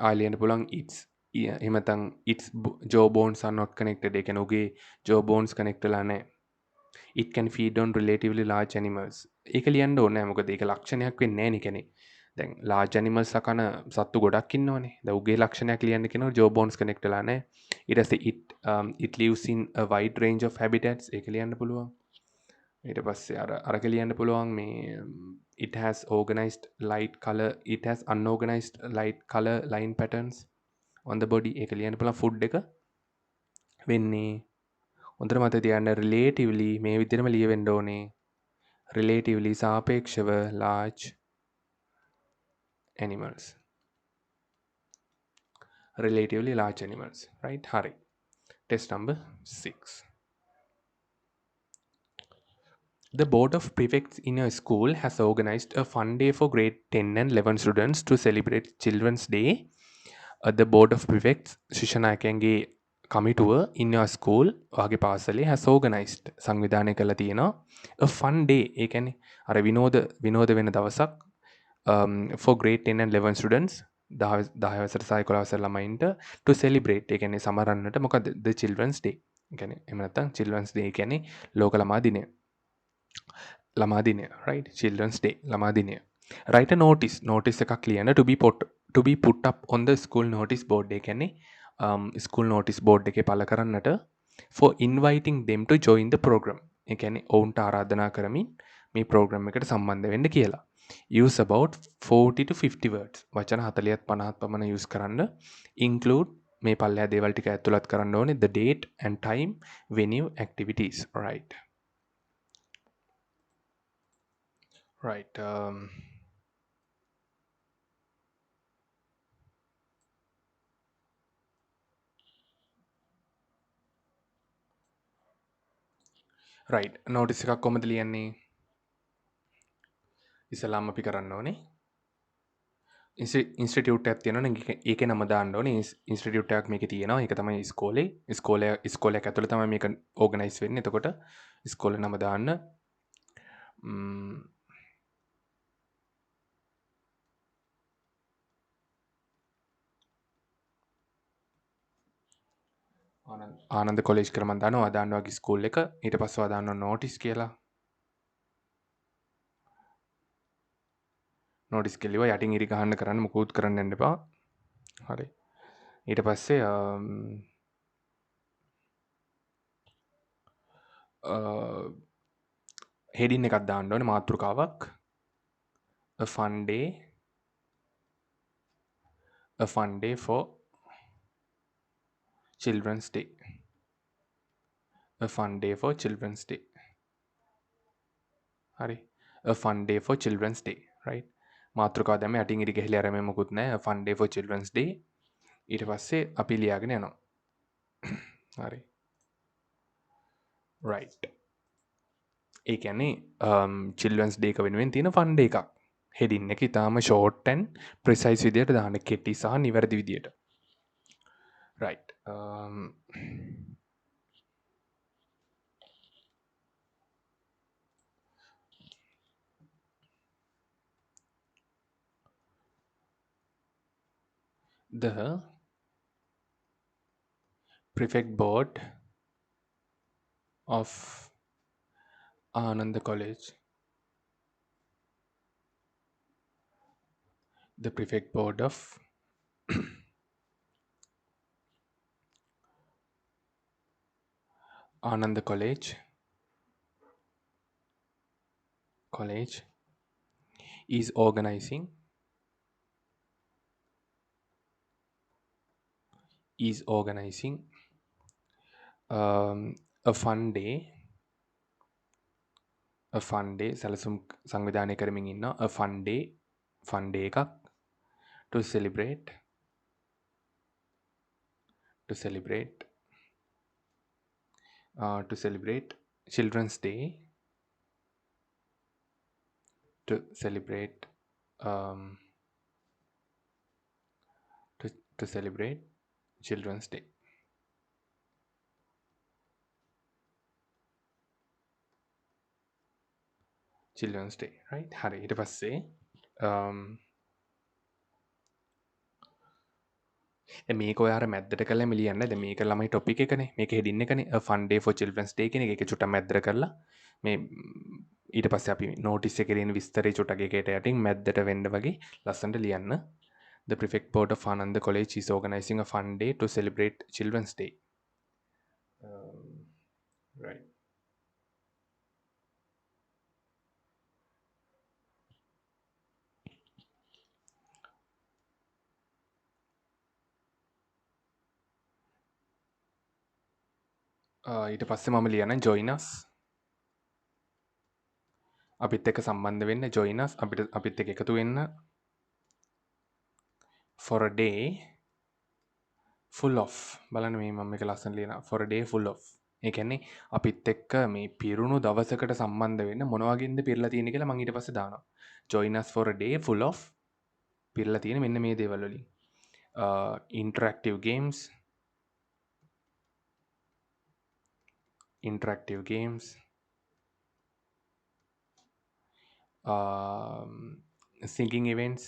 ආලියන්න පුළුවන් it's එහෙම නැත්නම් its jaw bones are not connected. ඒ කියන්නේ ඔහුගේ jaw bones connect වෙලා නැහැ. it can feed on relatively large animals. ඒක ලියන්න ඕනේ නැහැ. මොකද ඒක ලක්ෂණයක් වෙන්නේ නැහැ නේ කියන්නේ. දැන් large animals කන සත්තු ගොඩක් ඉන්නවනේ. දැන් උගේ ලක්ෂණයක් ලියන්න කියනකොට jaw bones connect වෙලා නැහැ. ඊට පස්සේ it lives in a wide range of habitats. ඒක ලියන්න පුළුවන්. ඊට පස්සේ අරක ලියන්න පුළුවන් මේ it has organized light color it has unorganized light color line patterns on the body. ඒක ලියන්න පුළුවන් food එක වෙන්නේ හොඳට මතක තියාගන්න relatively මේ විදිහටම ලියවෙන්න ඕනේ. relatively සාපේක්ෂව large animals. relatively large animals. right? හරි. test number 6. The board of prefects in a school has organized a fun day for grade 10 and 11 students to celebrate Children's Day. The board of prefects ශිෂ්‍යනායකයන්ගේ කමිටුව in your school ඔයාගේ පාසලේ has organized සංවිධානය කරලා තියෙනවා a fun day. ඒ කියන්නේ අර විනෝද වෙන දවසක් for grade 10 and 11 students 10 වසර සහ 11 වසර ළමයින්ට to celebrate. ඒ කියන්නේ සමරන්නට මොකද the Children's Day. ඒ කියන්නේ එහෙම නැත්නම් Children's Day කියන්නේ ලෝක ළමා දිනය. ළමා දිනය right children's day ළමා දිනය. write a notice එකක් ලියන්න to be put up on the school notice board. ඒ කියන්නේ school notice board එකේ පළ කරන්නට for inviting them to join the program. ඒ කියන්නේ ඔවුන්ට ආරාධනා කරමින් මේ program එකට සම්බන්ධ වෙන්න කියලා. use about 40 to 50 words. වචන 40ත් 50ත් පමණ use කරන්න. include මේ පල්ලෙහා දේවල් ටික ඇතුළත් කරන්න ඕනේ the date and time venue activities. right. Right. right. notice එකක් කොහොමද ලියන්නේ? ඉස්සලාම අපි කරන්න ඕනේ. ඉන්ස්ටිටියුට් එකක් තියෙනවනේ ඒකේ නම දාන්න ඕනේ. ඉන්ස්ටිටියුට් එකක් මේකේ තියෙනවා. ඒක තමයි ඉස්කෝලයක් ඇතුළේ තමයි මේක ඕගනයිස් වෙන්නේ. එතකොට ඉස්කෝලේ නම දාන්න. ආනන්ද කොලේජ් කියලා මම දානවා. දාන්න වගේ ස්කූල් එක. ඊට පස්සේ දාන්න නෝටිස් කියලා. නෝටිස් කෙලිවා යටින් ඉරි ගහන්න කරන්න මුකුත් කරන්න යන්න එපා. හරි. ඊට පස්සේ හෙඩින් එකක් දාන්න ඕනේ මාතෘකාවක්. A fun day. A fun day for Children's Day. A fun day for Children's Day. හරි. A fun day for Children's Day. right. මාතෘකාව දැම්ම යටින් ඉරි ගහලා අර මේ මොකුත් නැහැ. A fun day for Children's Day. ඊට පස්සේ අපි ලියාගෙන යනවා. හරි. right. ඒ කියන්නේ Children's Day එක වෙනුවෙන් තියෙන fun day එකක්. heading එක ඊටාම short and precise විදියට දාන්න. කෙටි සහ නිවැරදි විදියට. right. The prefect board of Ananda College. The prefect board of Ananda College is organizing a fun day සැලසුම් සංවිධානය කරමින් ඉන්න a fun day එකක් to celebrate Children's Day to celebrate Children's Day. Children's Day, right? හරි. ඊට පස්සේ මේක ඔයාලා මැද්දට කරලා ලියන්න. දැන් මේක ළමයි ටොපික් එකනේ. මේක හෙඩින් එකනේ. A fun day for Children's Day කියන එක. ඒක චුට්ටක් මැද්දට කරලා මේ ඊට පස්සේ අපි නෝටිස් එකේ තියෙන විස්තරේ චුට්ටක් එකේට යටින් මැද්දට වෙන්න වගේ ලස්සනට ලියන්න. The prefect board of Ananda College is organizing a fun day to celebrate Children's Day. Right. ඊට පස්සේ මම ලියන join us. අපිත් එක්ක සම්බන්ධ වෙන්න join us. අපිත් එක්ක එකතු වෙන්න for a day full of. බලන්න මේ මම මේක ලස්සන ලියනවා. For a day full of. ඒ කියන්නේ අපිත් එක්ක මේ පිරුණු දවසකට සම්බන්ධ වෙන්න මොන වගේද පිරලා තියෙන්නේ කියලා මම ඊට පස්සේ දානවා. join us for a day full of පිරලා තියෙන මෙන්න මේ දේවල් වලින්. interactive games singing events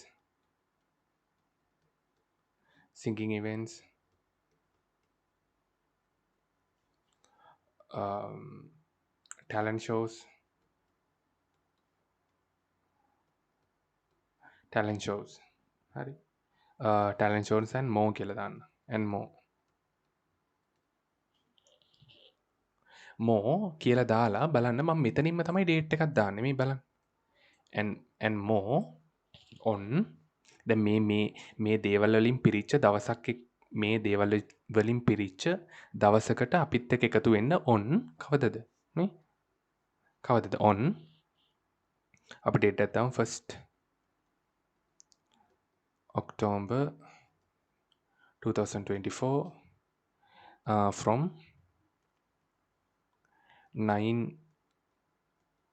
talent shows හරි talent shows and more කියලා දාන්න and more කියලා දාලා බලන්න මම මෙතනින්ම තමයි date එකක් දාන්නේ මේ බලන්න and more on දැන් මේ දේවල් වලින් පිරිච්ච දවසක් මේ දේවල් වලින් පිරිච්ච දවසකට අපිත් එක්ක එකතු වෙන්න on කවදද නේ කවදද on අපි date එක දාමු 1st October 2024 from 9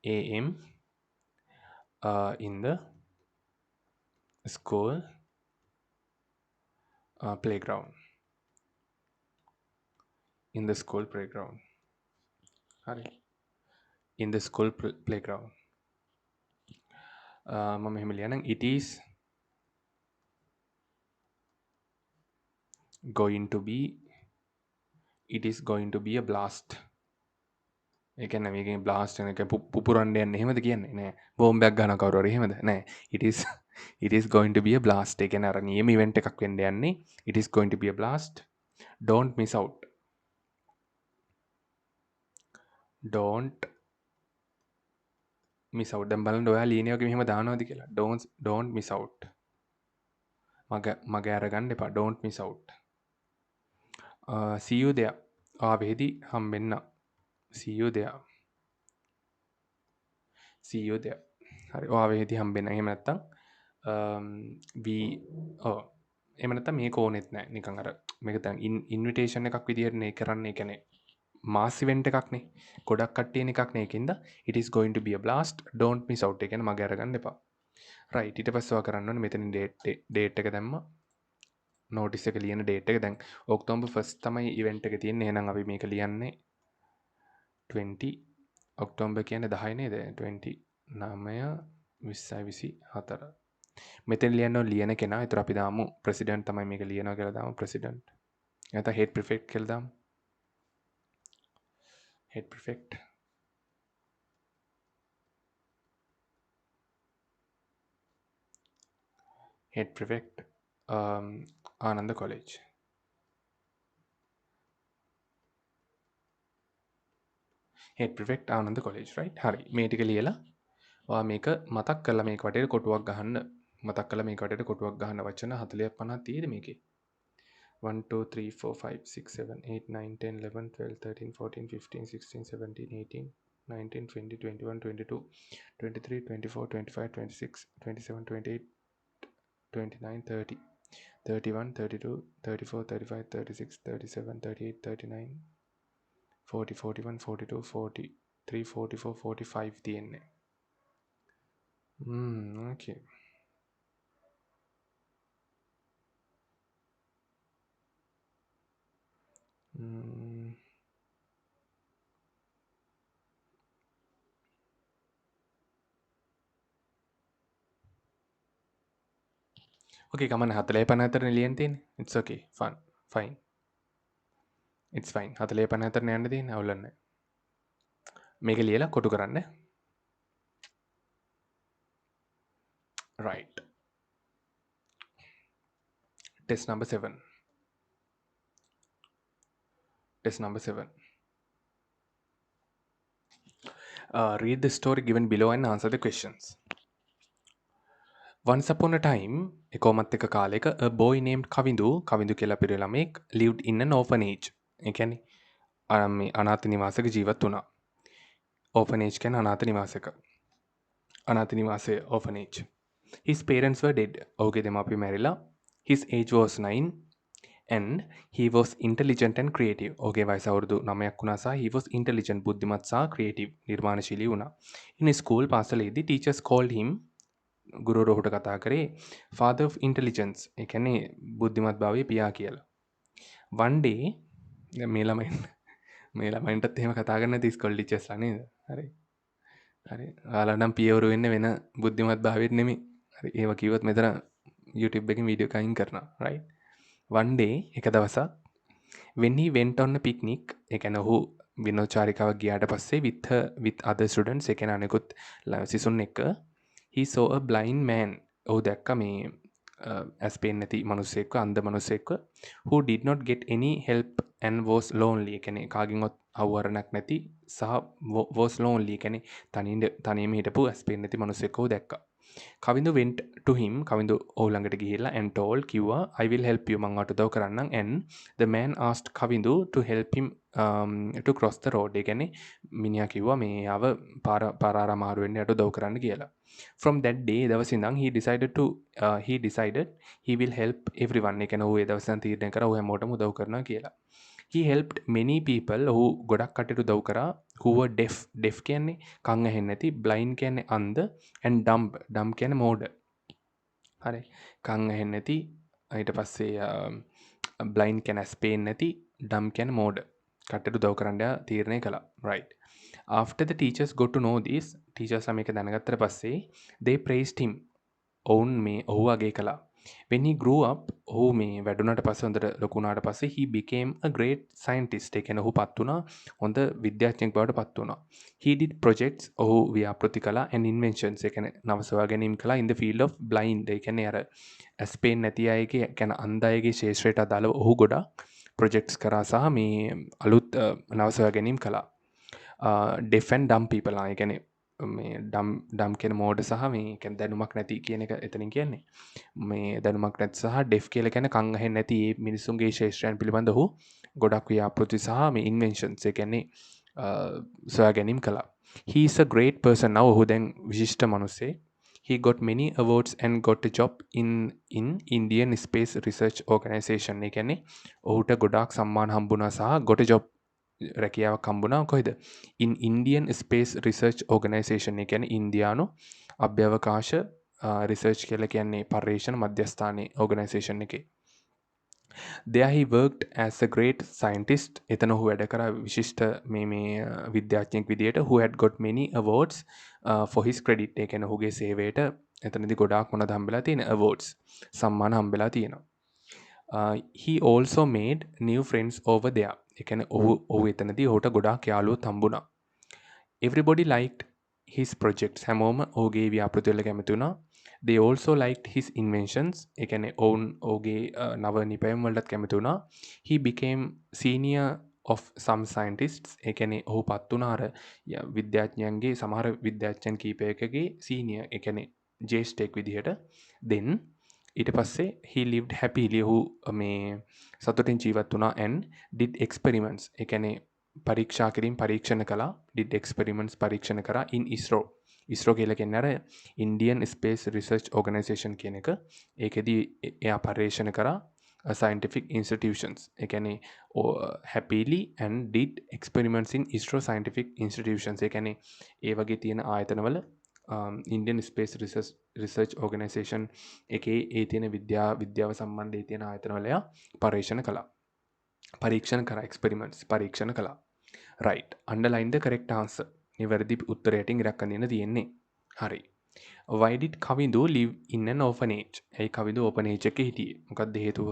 a.m. In the school playground. In the school playground. In the school playground. මම මෙහෙම ලියනම් it is going to be a blast. ඒ කියන්නේ මේකෙන් බ්ලාස්ට් වෙන එක පුපුරන්න යන්නේ එහෙමද කියන්නේ? නෑ. බෝම්බයක් ගහන කවුරු හරි එහෙමද? නෑ. It is it is going to be a blast. ඒ කියන්නේ අර නියම ඉවෙන්ට් එකක් වෙන්න යන්නේ. It is going to be a blast. Don't miss out. Don't miss out. දැන් බලන්න ඔයා ලියන වගේ මෙහෙම දානවාද කියලා. Don't miss out. මග අරගන්න එපා. Don't miss out. See you there. ආවේදී හම්බෙන්න. See you there. See you there. හරි. ආවේදී හම්බෙන්න. එහෙම නැත්තම් we ඔව්. එහෙම නැත්තම් මේක ඕනෙත් නෑ. නිකන් අර මේක දැන් ඉන්විටේෂන් එකක් විදියට නේ කරන්නේ. ඒ කියන්නේ මාස් ඉවෙන්ට් එකක්නේ. ගොඩක් කට්ටියන එකක්නේ. ඒකින්ද it is going to be a blast. Don't miss out. ඒ කියන්නේ මග අරගන්න එපා. right. ඊට පස්සේ ඔයා කරන්න ඕනේ මෙතනින් date එක දැම්මා. notice එක ලියන date එක දැන් ඔක්තෝබර් 1 තමයි ඉවෙන්ට් එක තියෙන්නේ. එහෙනම් අපි මේක ලියන්නේ 20 ඔක්තෝබර් කියන්නේ 10 නේද? 29 20 24. මෙතන ලියන්න ඕන ලියන කෙනා. ඒතර අපි දාමු ප්‍රෙසිඩන්ට් තමයි මේක ලියනවා කියලා දාමු ප්‍රෙසිඩන්ට්. නැත්නම් හෙඩ් ප්‍රිෆෙක්ට් කියලා දාමු. Head prefect. Head prefect Ananda college. Head prefect Ananda college right. හරි. මේ ටික ලියලා ඔයා මේක මතක් කරලා මේක වටේට කොටුවක් ගහන්න. මතක් කරලා මේක වටේට කොටුවක් ගහන්න වචන 40ක් 50ක් තියෙද මේකේ? 1 2 3 4 5 6 7 8 9 10 11 12 13 14 15 16 17 18 19 20 21 22 23 24 25 26 27 28 29 30 31 32 34 35 36 37 38 39 40 41 42 43 44 45 තියෙන්නේ. okay. okay කමන්න 40 54 නේ ලියන්න තියෙන්නේ. it's okay fine. it's fine. 40 54 නේ යන්න තියෙන්නේ. අවුලක් නැහැ. මේක ලියලා කොටු කරන්න. right. test number 7. Test number 7. Read the story given below and answer the questions. Once upon a time, එකෝමත් එක කාලෙක a boy named කවිඳු කියලා පිරිමි ළමෙක් lived in an orphanage. ඒ කියන්නේ මේ අනාථ නිවාසයක ජීවත් වුණා. orphanage කියන්නේ අනාථ නිවාසයක. අනාථ නිවාසයේ orphanage. His parents were dead. ඔහුගේ දෙමාපියෝ මැරිලා. His age was 9 and he was intelligent and creative. ඔහුගේ වයස අවුරුදු 9ක් වුණා සහ he was intelligent බුද්ධිමත් සහ creative නිර්මාණශීලී වුණා. In school පාසලේදී teachers called him ගුරුවරු ඔහුට කතා කරේ father of intelligence. ඒ කියන්නේ බුද්ධිමත් භාවයේ පියා කියලා. one day මේ ළමයින්ටත් එහෙම කතා කරන්න නැති ස්කෝල් ටීචර්ස්ලා නේද? හරි. ඔයාලා නම් පියවරු වෙන්නේ වෙන බුද්ධිමත් භාවයට නෙමෙයි. හරි. ඒව කිව්වොත් මෙතන YouTube එකකින් වීඩියෝ එකක් අයින් කරනවා. right. one day එක දවසක් when he went on a picnic ඒ කියන්නේ ඔහු විනෝදචාරිකාවක් ගියාට පස්සේ with other students ඒ කියන්නේ අනෙකුත් සිසුන් එක්ක he saw a blind man. ඔහු දැක්ක මේ ඇස් පේන්නේ නැති මිනිස්සෙක්ව අන්ධ මිනිස්සෙක්ව who did not get any help and was lonely. ඒ කියන්නේ කාගෙන්වත් අවවරණක් නැති සහ was lonely. ඒ කියන්නේ තනියම හිටපු ඇස් පේන්නේ නැති මිනිස්සෙක්ව ඔහු දැක්කා. කවිඳු went to him. කවිඳු ඔහු ළඟට ගිහිල්ලා and told කිව්වා I will help you. මං ඔයාට උදව් කරන්නම්. and the man asked කවිඳු to help him to cross the road. ඒ කියන්නේ මිනිහා කිව්වා මේ ආව පාර අමාරු වෙන්න යට උදව් කරන්න කියලා. From that day දවසේ ඉඳන් he decided he will help everyone. ඒ කියන්නේ ඔහු ඒ දවසේ ඉඳන් තීරණය කරා ඔහු හැමෝටම උදව් කරනවා කියලා. He helped many people. ඔහු ගොඩක් කටට උදව් කරා who were deaf කියන්නේ කන් ඇහෙන්නේ නැති, blind කියන්නේ අන්ධ and dumb කියන්නේ මෝඩ. හරි. කන් ඇහෙන්නේ නැති ඊට පස්සේ blind කියන්නේ ඇස් පේන්නේ නැති, dumb කියන්නේ මෝඩ. කටට උදව් කරන්න තීරණය කළා. right. After the teachers got to know this, teachers මේක දැනගත්තට පස්සේ they praised him. ඔවුන් මේ ඔහු අගය කළා. when he grew up ඔහු මේ වැඩුණට පස්සේ හොඳට ලොකු වුණාට පස්සේ he became a great scientist. ඒ කියන්නේ ඔහු පත් වුණා හොඳ විද්‍යාඥයෙක් බවට පත් වුණා. He did projects ඔහු ව්‍යාපෘති කළා and inventions ඒ කියන්නේ නව සොයා ගැනීම් කළා in the field of blind. ඒ කියන්නේ අර ඇස් පේන්නේ නැති අයගේ කියන්නේ අන්ධ අයගේ ශාස්ත්‍රයට අදාළව ඔහු ගොඩක් ප්‍රොජෙක්ට්ස් කරා සහ මේ අලුත් නව සොයා ගැනීම් කළා. ඩෙෆ් ඇන්ඩ් ඩම් පීපල් ඒ කියන්නේ මේ ඩම් කියන මෝඩ සහ මේ කියන්නේ දැනුමක් නැති කියන එක එතනින් කියන්නේ. මේ දැනුමක් නැති සහ ඩෙෆ් කියලා කියන්නේ කන් ඇහෙන්නේ නැති ඒ මිනිසුන්ගේ ශාස්ත්‍රයන් පිළිබඳ ඔහු ගොඩක් ව්‍යාපෘති සහ මේ ඉන්වෙන්ෂන්ස් ඒ කියන්නේ සොයා ගැනීම් කළා. He is a great person now. ඔහු දැන් විශිෂ්ට මිනිසෙක්. He got many awards and got a job in Indian Space Research Organization. ඒ කියන්නේ ඔහුට ගොඩාක් සම්මාන හම්බුණා සහ got a job රැකියාවක් හම්බුණා කොහෙද? in Indian Space Research Organization. ඒ කියන්නේ ඉන්දියානු අභ්‍යවකාශ රිසර්ච් කියලා කියන්නේ පර්යේෂණ මධ්‍යස්ථානයේ ඕගනයිසේෂන් එකේ. There he worked as a great scientist. එතන ඔහු වැඩ කරා විශිෂ්ට මේ විද්‍යාඥයෙක් විදියට who had got many awards for his credit. ඒ කියන්නේ ඔහුගේ සේවයට එතනදී ගොඩාක් මොනවද හම්බෙලා තියෙන awards සම්මාන හම්බෙලා තියෙනවා. He also made new friends over there. ඒ කියන්නේ ඔහු එතනදී ඔහුට ගොඩාක් යාළුවෝ හම්බුණා. Everybody liked his projects. හැමෝම ඔහුගේ ව්‍යාපෘති වල කැමති වුණා. They also liked his inventions. ඒ කියන්නේ ඔහුගේ නව නිපැයුම් වලටත් කැමති වුණා. He became senior of some scientists. ඒ කියන්නේ ඔහු පත් වුණා අර විද්‍යාඥයන්ගේ සමහර විද්‍යාඥයන් කීපයකගේ senior. ඒ කියන්නේ ජේෂ්ඨයෙක් විදිහට. Then ඊට පස්සේ he lived happily. ඔහු මේ සතුටින් ජීවත් වුණා and did experiments. ඒ කියන්නේ පරීක්ෂා කිරීම පරීක්ෂණ කළා. did experiments පරීක්ෂණ කරා in ISRO. ISRO කියලා කියන්නේ අර Indian Space Research Organization කියන එක. ඒකෙදී එයා පර්යේෂණ කරා scientific institutions. ඒ කියන්නේ happily and did experiments in ISRO scientific institutions. ඒ කියන්නේ ඒ වගේ තියෙන ආයතනවල Indian Space Research Organization එකේ ඒ තියෙන විද්‍යාව සම්බන්ධ ඒ තියෙන ආයතනවල එයා පර්යේෂණ කළා. පරීක්ෂණ කරා experiments පරීක්ෂණ කළා. right. underline the correct answer. නිවැරදි උත්තරයට ඉරක් අඳින්න තියෙන්නේ. හරි. why did කවිඳු live in an orphanage? ඇයි කවිඳු orphanage එකේ හිටියේ? මොකක්ද හේතුව?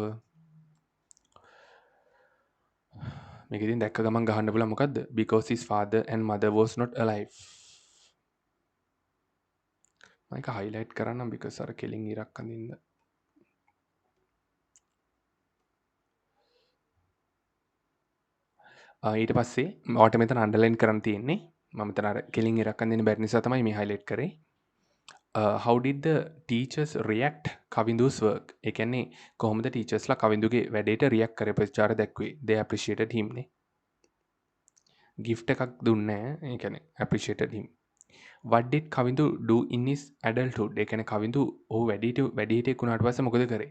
මේක ඉතින් දැක්ක ගමන් ගහන්න පුළුවන් මොකද්ද? because his father and mother was not alive. මම ඒක highlight කරන්නම් because අර කෙලින් ඉරක් අඳින්න. ඊට පස්සේ ඔයාලට මෙතන අන්ඩර්ලයින් කරන්න තියෙන්නේ මම මෙතන අර කෙලින් ඉරක් අඳින්න බැරි නිසා තමයි මේ highlight කරේ. How did the teachers react කවිඳු's work? ඒ කියන්නේ කොහොමද ටීචර්ස්ලා කවිඳුගේ වැඩේට react කරේ ප්‍රතිචාර දැක්ුවේ? They appreciated him නේ. gift එකක් දුන්නේ නැහැ. ඒ කියන්නේ appreciated him. What did කවිඳු do in his adulthood? ඒ කියන්නේ කවිඳු ඔහු වැඩිහිටියෙක් වුණාට පස්සේ මොකද කරේ?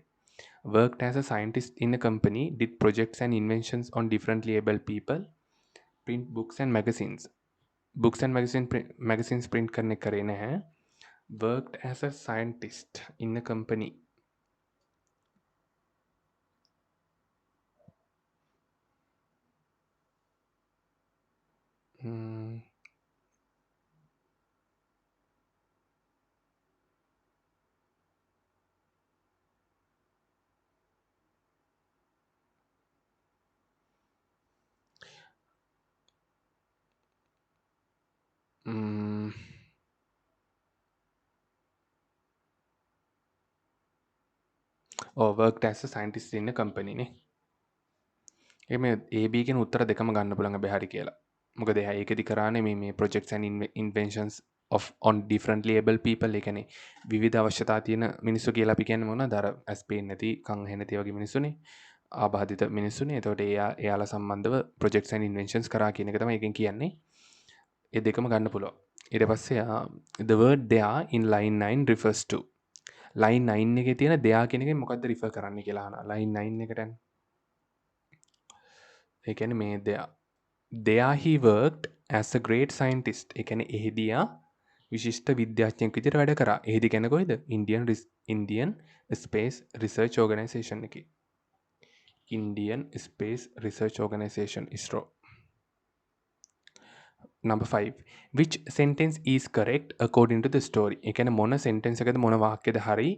Worked as a scientist in a company, did projects and inventions on differently abled people, print books and magazines. Books and magazines print करने करे ने हैं. Worked as a scientist in a company. Or worked as a scientist in a company නේ. මේ AB කියන උත්තර දෙකම ගන්න පුළුවන් හැබැයි හරි කියලා. මොකද එයා ඒකෙදි කරානේ මේ projects and inventions of on differently able people. ඒ කියන්නේ විවිධ අවශ්‍යතා තියෙන මිනිස්සු කියලා අපි කියන්නේ මොනවද? අර ඇස් පේන්නේ නැති, කන් ඇහෙන්නේ නැති වගේ මිනිස්සුනේ. ආබාධිත මිනිස්සුනේ. එතකොට එයාලා සම්බන්ධව projects and inventions කරා කියන එක තමයි එකෙන් කියන්නේ. ඒ දෙකම ගන්න පුළුවන්. ඊට පස්සේ the word there in line 9 refers to. line 9 එකේ තියෙන there කියන එකෙන් මොකද්ද refer කරන්නේ කියලා අහනවා. line 9 එකට යන්න. ඒ කියන්නේ මේ there he worked as a great scientist. ඒ කියන්නේ එහිදී විශිෂ්ට විද්‍යාඥයෙක් විදිහට වැඩ කරා. එහිදී කියන්නේ කොහෙද? Indian Space Research Organization එකේ. Indian Space Research Organization ISRO. Number 5. Which sentence is correct according to the story? ඒ කියන්නේ මොන sentence එකද මොන වාක්‍යද හරි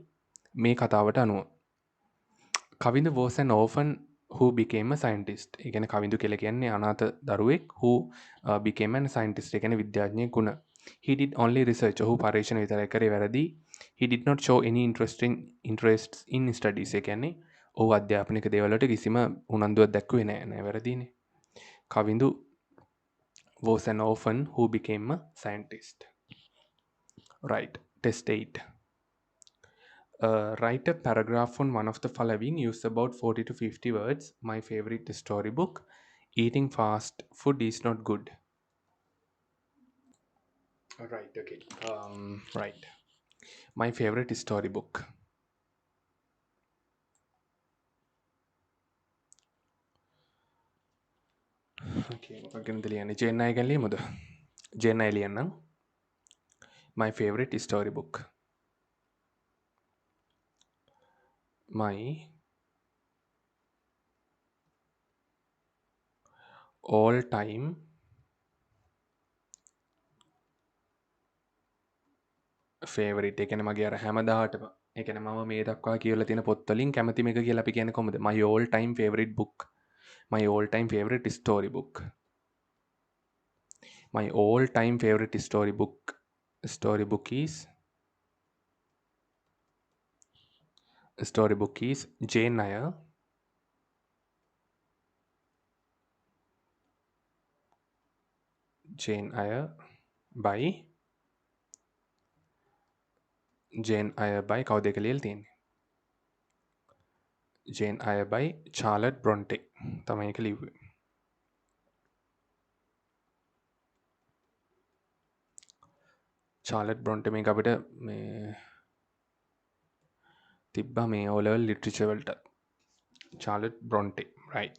මේ කතාවට අනුව. කවිඳු was an orphan who became a scientist. ඒ කියන්නේ කවිඳු කියලා කියන්නේ අනාථ දරුවෙක් who became a scientist. ඒ කියන්නේ විද්‍යාඥයෙක් වුණා. He did only research. ඔහු පරීක්ෂණ විතරයි කරේ වැරදි. He did not show any interests in studies. ඒ කියන්නේ ඔහු අධ්‍යාපනික දේවල් වලට කිසිම උනන්දුවක් දැක්ුවේ නෑ. නෑ වැරදිනේ. කවිඳු was an orphan who became a scientist. Right. Test 8. Write a paragraph on one of the following. Use about 40 to 50 words. My favorite storybook. Eating fast food is not good. Right, okay. Right. My favorite storybook. Okay, මොකක් ගැනද ලියන්නේ? Jane අය ගැන ලියමුද? Jane අය ලියන්නම්. My favorite storybook. My all time favorite. ඒ කියන්නේ මගේ අර හැමදාටම ඒ කියන්නේ මම මේ දක්වා කියලා තියෙන පොත් වලින් කැමතිම එක කියලා අපි කියන්නේ කොහොමද? My all time favorite book. My all time favorite storybook. My all time favorite storybook is Jane Eyre by කවුද ඒක ලියලා තියෙන්නේ? Jane Eyre by Charlotte Bronte තමයි ඒක ලිව්වේ. Charlotte Bronte මේක අපිට මේ තිබ්බා මේ O level literature වලට. Charlotte Bronte, right.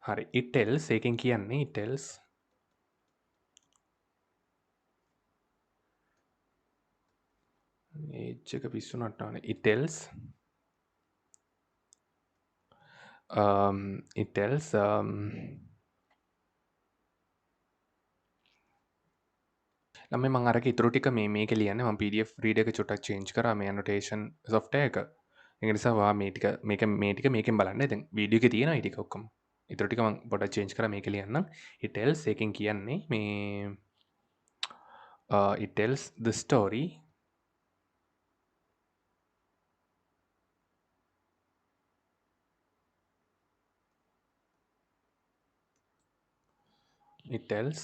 හරි. It tells එකෙන් කියන්නේ it tells age එක පිස්සු නට්ටවනේ. It tells ළමයි මම අරක ඉතුරු ටික මේකේ ලියන්නේ. මම PDF reader එක චුට්ටක් change කරා මේ annotation software එක. ඒක නිසා ඔයා මේ ටික මේකෙන් බලන්න. දැන් වීඩියෝ එකේ තියෙනවා මේ ටික ඔක්කොම. ඉතුරු ටික මම පොඩ්ඩක් change කරා මේකේ ලියන්නම්. It tells එකෙන් කියන්නේ මේ it tells the story it tells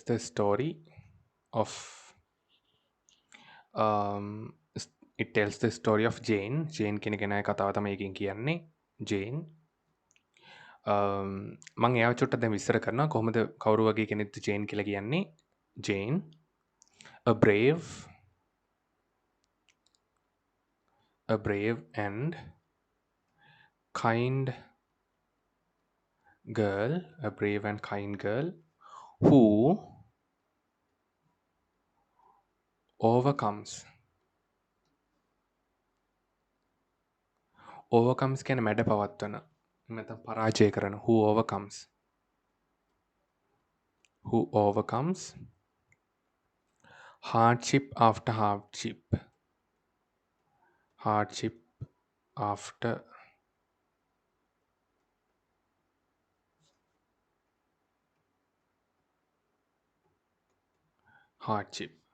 the story of it tells the story of Jane. Jane කියන කෙනාගේ කතාව තමයි එකෙන් කියන්නේ. Jane මම එයාව චුට්ටක් දැන් විස්තර කරනවා කොහොමද කවුරු වගේ කෙනෙක්ද Jane කියලා කියන්නේ. Jane a brave and kind girl, who overcomes කියන මැඩ පවත්වන නැත්නම් පරාජය කරන who overcomes hardship after hardship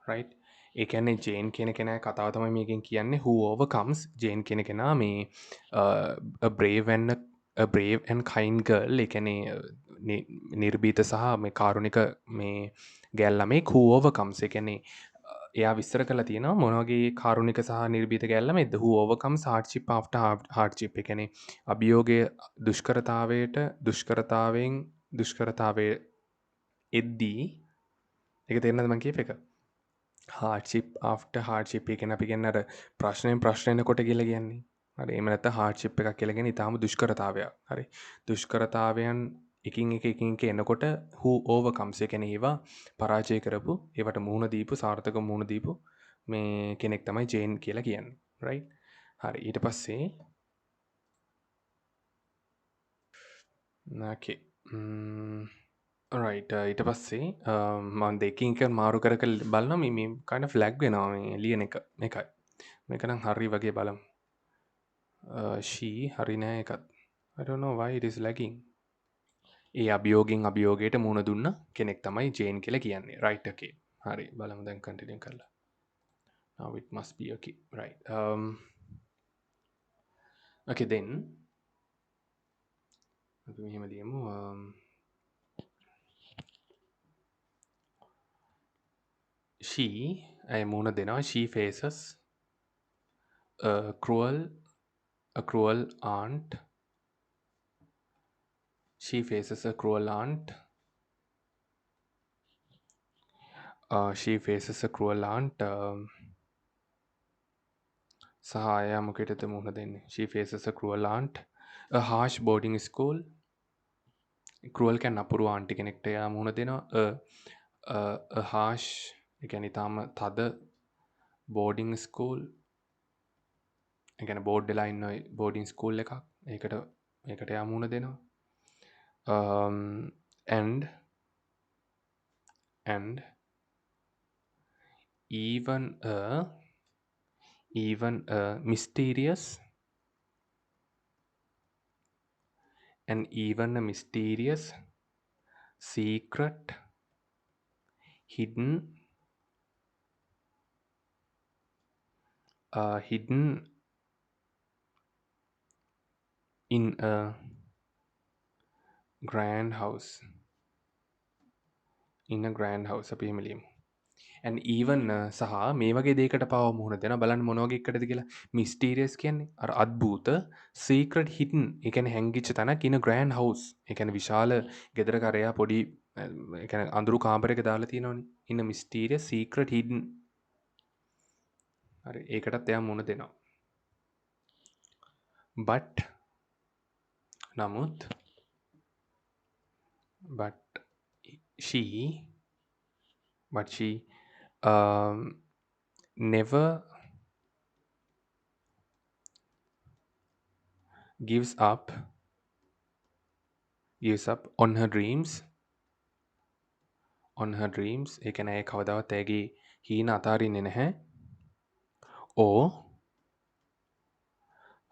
right. ඒ කියන්නේ ජේන් කියන කෙනා කතාව තමයි මේකෙන් කියන්නේ who overcomes. ජේන් කියන කෙනා මේ a brave and kind girl. ඒ කියන්නේ නිර්භීත සහ මේ කාරුණික මේ ගෑල් ළමෙක් who overcomes. ඒ කියන්නේ එයා විස්තර කරලා තියෙනවා මොන වගේ කාරුණික සහ නිර්භීත ගෑල් ළමෙක්ද who overcomes hardship after hardship. ඒ කියන්නේ අභියෝගයේ දුෂ්කරතාවයේ එද්දී ඒක තේරෙනවද මම කියප එක? hardship after hardship එක කියන්නේ අපි කියන්නේ අර ප්‍රශ්නෙන් කොට කියලා කියන්නේ. හරි එහෙම නැත්නම් hardship එකක් කියලා කියන්නේ ඊටාම දුෂ්කරතාවයක්. හරි. දුෂ්කරතාවයන් එකින් එක එනකොට who overcomes ඒ කියන්නේ ඒවා පරාජය කරපු ඒවට මුහුණ දීපු සාර්ථක මුහුණ දීපු මේ කෙනෙක් තමයි ජේන් කියලා කියන්නේ. right? හරි ඊට පස්සේ okay. right ඊට පස්සේ මම දෙකින් එක මාරු කර කර බලනවා මේ kind of lag වෙනවා මේ ලියන එක. මේකයි. මේක නම් හරි වගේ බලමු. she හරි නෑ එකත්. I don't know why it is lagging. ඒ අභියෝගෙන් අභියෝගයට මුහුණ දුන්න කෙනෙක් තමයි ජේන් කියලා කියන්නේ. right okay. හරි බලමු දැන් continue කරලා. now it must be okay. right. okay then අපි මෙහෙම ලියමු. she අය මුහුණ දෙනවා she faces a cruel aunt. She faces a cruel aunt. She faces a cruel aunt. සහ අය මොකටද මුහුණ දෙන්නේ? She faces a cruel aunt. A harsh boarding school. cruel කියන්නේ අපුරු ආන්ටි කෙනෙක්ට එයා මුහුණ දෙනවා. a harsh ඒ කියන්නේ තාම තද boarding school. ඒ කියන්නේ බෝඩ් වෙලා ඉන්න boarding school එකක්. ඒකට එයා මුහුණ දෙනවා. and even a mysterious secret hidden in a grand house අපි එහෙම ලියමු. and even සහ මේ වගේ දෙයකට පව මුහුණ දෙනවා. බලන්න මොන වගේ එකකටද කියලා. mysterious කියන්නේ අර අද්භූත, secret hidden ඒ කියන්නේ හැංගිච්ච තැනක් in a grand house. ඒ කියන්නේ විශාල ගෙදරක අරයා පොඩි ඒ කියන්නේ අඳුරු කාමරයක දාලා තියෙනවනේ. in a mysterious secret hidden. හරි ඒකටත් එයා මුහුණ දෙනවා. නමුත් she never gives up on her dreams. ඒ කියන්නේ ඒ කවදාවත් ඇගේ හීන අතාරින්නේ නැහැ. or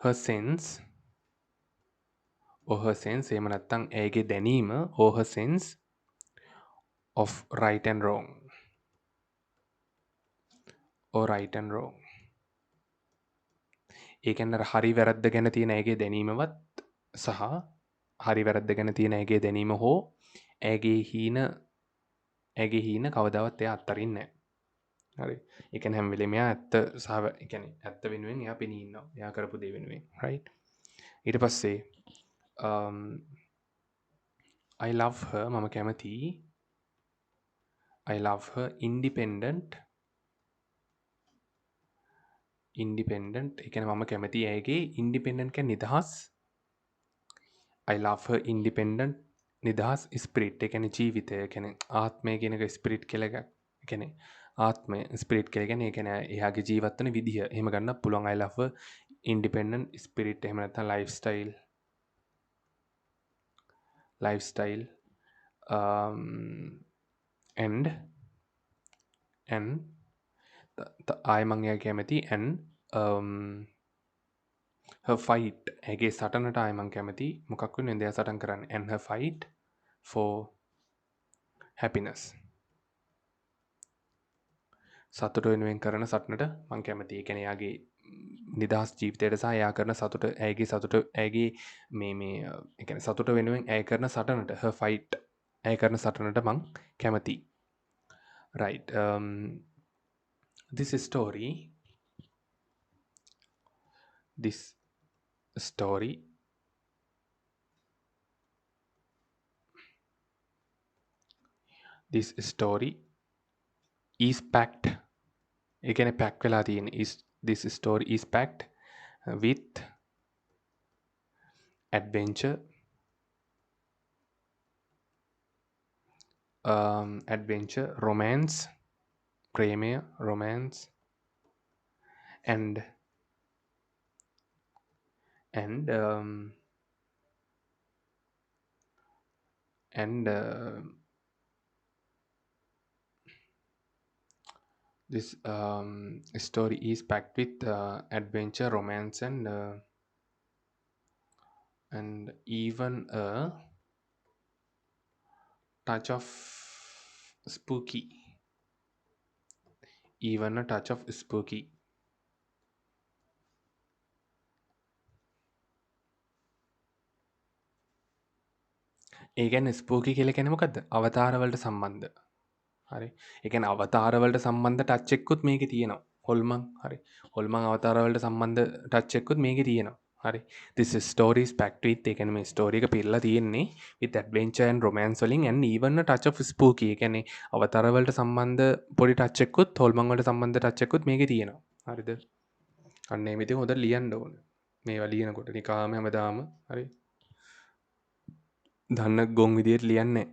her sense එහෙම නැත්නම් ඇගේ දැනීම or her sense of right and wrong. ඒ කියන්නේ හරි වැරද්ද ගැන තියෙන ඇගේ දැනීමවත් සහ හරි වැරද්ද ගැන තියෙන ඇගේ දැනීම හෝ ඇගේ හීන කවදාවත් එයා අත්හරින්නේ නැහැ. හරි. ඒ කියන්නේ හැම වෙලේම එයා ඇත්ත සහ ඒ කියන්නේ ඇත්ත වෙනුවෙන් එයා පෙනී ඉන්නවා. එයා කරපු දේ වෙනුවෙන්. right. ඊට පස්සේ I love her මම කැමතියි. I love her independent ඒ කියන්නේ මම කැමතියි ඇයගේ independent කියන්නේ නිදහස්. I love her independent නිදහස් ස්පිරිට් ඒ කියන්නේ ජීවිතය. ඒ කියන්නේ ආත්මය කියන එක ස්පිරිට් කියලා එකක්. ඒ කියන්නේ ආත්මය ස්පිරිට් කියලා කියන්නේ ඒ කියන්නේ එයාගේ ජීවත් වෙන විදිහ. එහෙම ගන්නත් පුළුවන්. I love her independent spirit එහෙම නැත්නම් lifestyle and ආයෙ මං එයා කැමති and her fight ඇගේ සටනට ආයෙ මං කැමති. මොකක් වෙනුවෙන්ද එයා සටන් කරන්නේ? and her fight for happiness. සතුට වෙනුවෙන් කරන සටනට මං කැමතියි. ඒ කියන්නේ එයාගේ නිදහස් ජීවිතයට සහ එයා කරන සතුට ඇයගේ මේ ඒ කියන්නේ සතුට වෙනුවෙන් ඇය කරන සටනට her fight ඇය කරන සටනට මං කැමතියි. right. this story is packed ඒ කියන්නේ pack වෙලා තියෙන this story is packed with adventure adventure, romance, ප්‍රේමය, romance, and and um, and this story is packed with adventure, romance, and even a touch of spooky. Even a touch of spooky. ඒ කියන්නේ ස්පූකි කියලා කියන්නේ මොකද්ද? අවතාර වලට සම්බන්ධ. හරි. ඒ කියන්නේ අවතාර වලට සම්බන්ධ ටච් එකකුත් මේකේ තියෙනවා. හොල්මන් හරි. හොල්මන් අවතාර වලට සම්බන්ධ ටච් එකකුත් මේකේ තියෙනවා. හරි. This story is packed with ඒ කියන්නේ මේ ස්ටෝරි එක පිරලා තියෙන්නේ with adventure and romance වලින් and even a touch of spooky. ඒ කියන්නේ අවතාර වලට සම්බන්ධ පොඩි ටච් එකකුත් හොල්මන් වලට සම්බන්ධ ටච් එකකුත් මේකේ තියෙනවා. හරිද? අන්න ඒ විදිහ හොඳට ලියන්න ඕනේ. මේවා ලියනකොට නිකාම හැමදාම හරි. දන්න ගොන් විදියට ලියන්නේ නැහැ.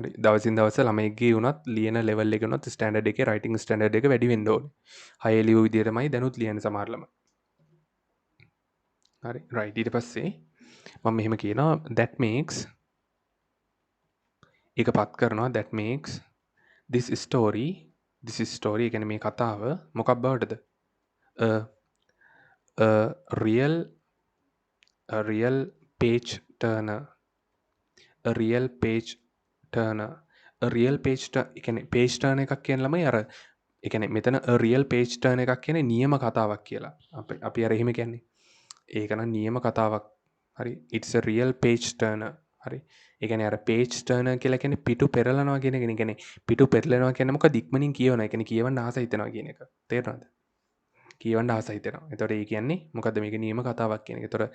හරි. දවසින් දවස ළමයෙක්ගේ වුණත් ලියන ලෙවල් එක වුණත් ස්ටෑන්ඩඩ් එකේ රයිටින් ස්ටෑන්ඩඩ් එක වැඩි වෙන්න ඕනේ. 6 ලියු විදියටමයි දැනුත් ලියන්නේ සමහර ළමයි. හරි. රයිට්. ඊට පස්සේ මම මෙහෙම කියනවා that makes ඒක පත් කරනවා that makes this story ඒ කියන්නේ මේ කතාව මොකක් බවටද? a a real a real page turner a real page turner a real page turner ඒ කියන්නේ page turner එකක් කියන ළමයි අර ඒ කියන්නේ මෙතන a real page turner එකක් කියන්නේ නියම කතාවක් කියලා. අපි අර එහෙම කියන්නේ. ඒක නම් නියම කතාවක්. හරි. it's a real page turner. හරි. ඒ කියන්නේ අර page turner කියලා කියන්නේ පිටු පෙරලනවා කියන එක. ඒ කියන්නේ පිටු පෙරලනවා කියන්නේ මොකද? ඉක්මනින් කියවනවා. ඒ කියන්නේ කියවන්න ආස හිතෙනවා කියන එක. තේරෙනවද? කියවන්න ආස හිතෙනවා. එතකොට ඒ කියන්නේ මොකද්ද මේක නියම කතාවක් කියන එක. එතකොට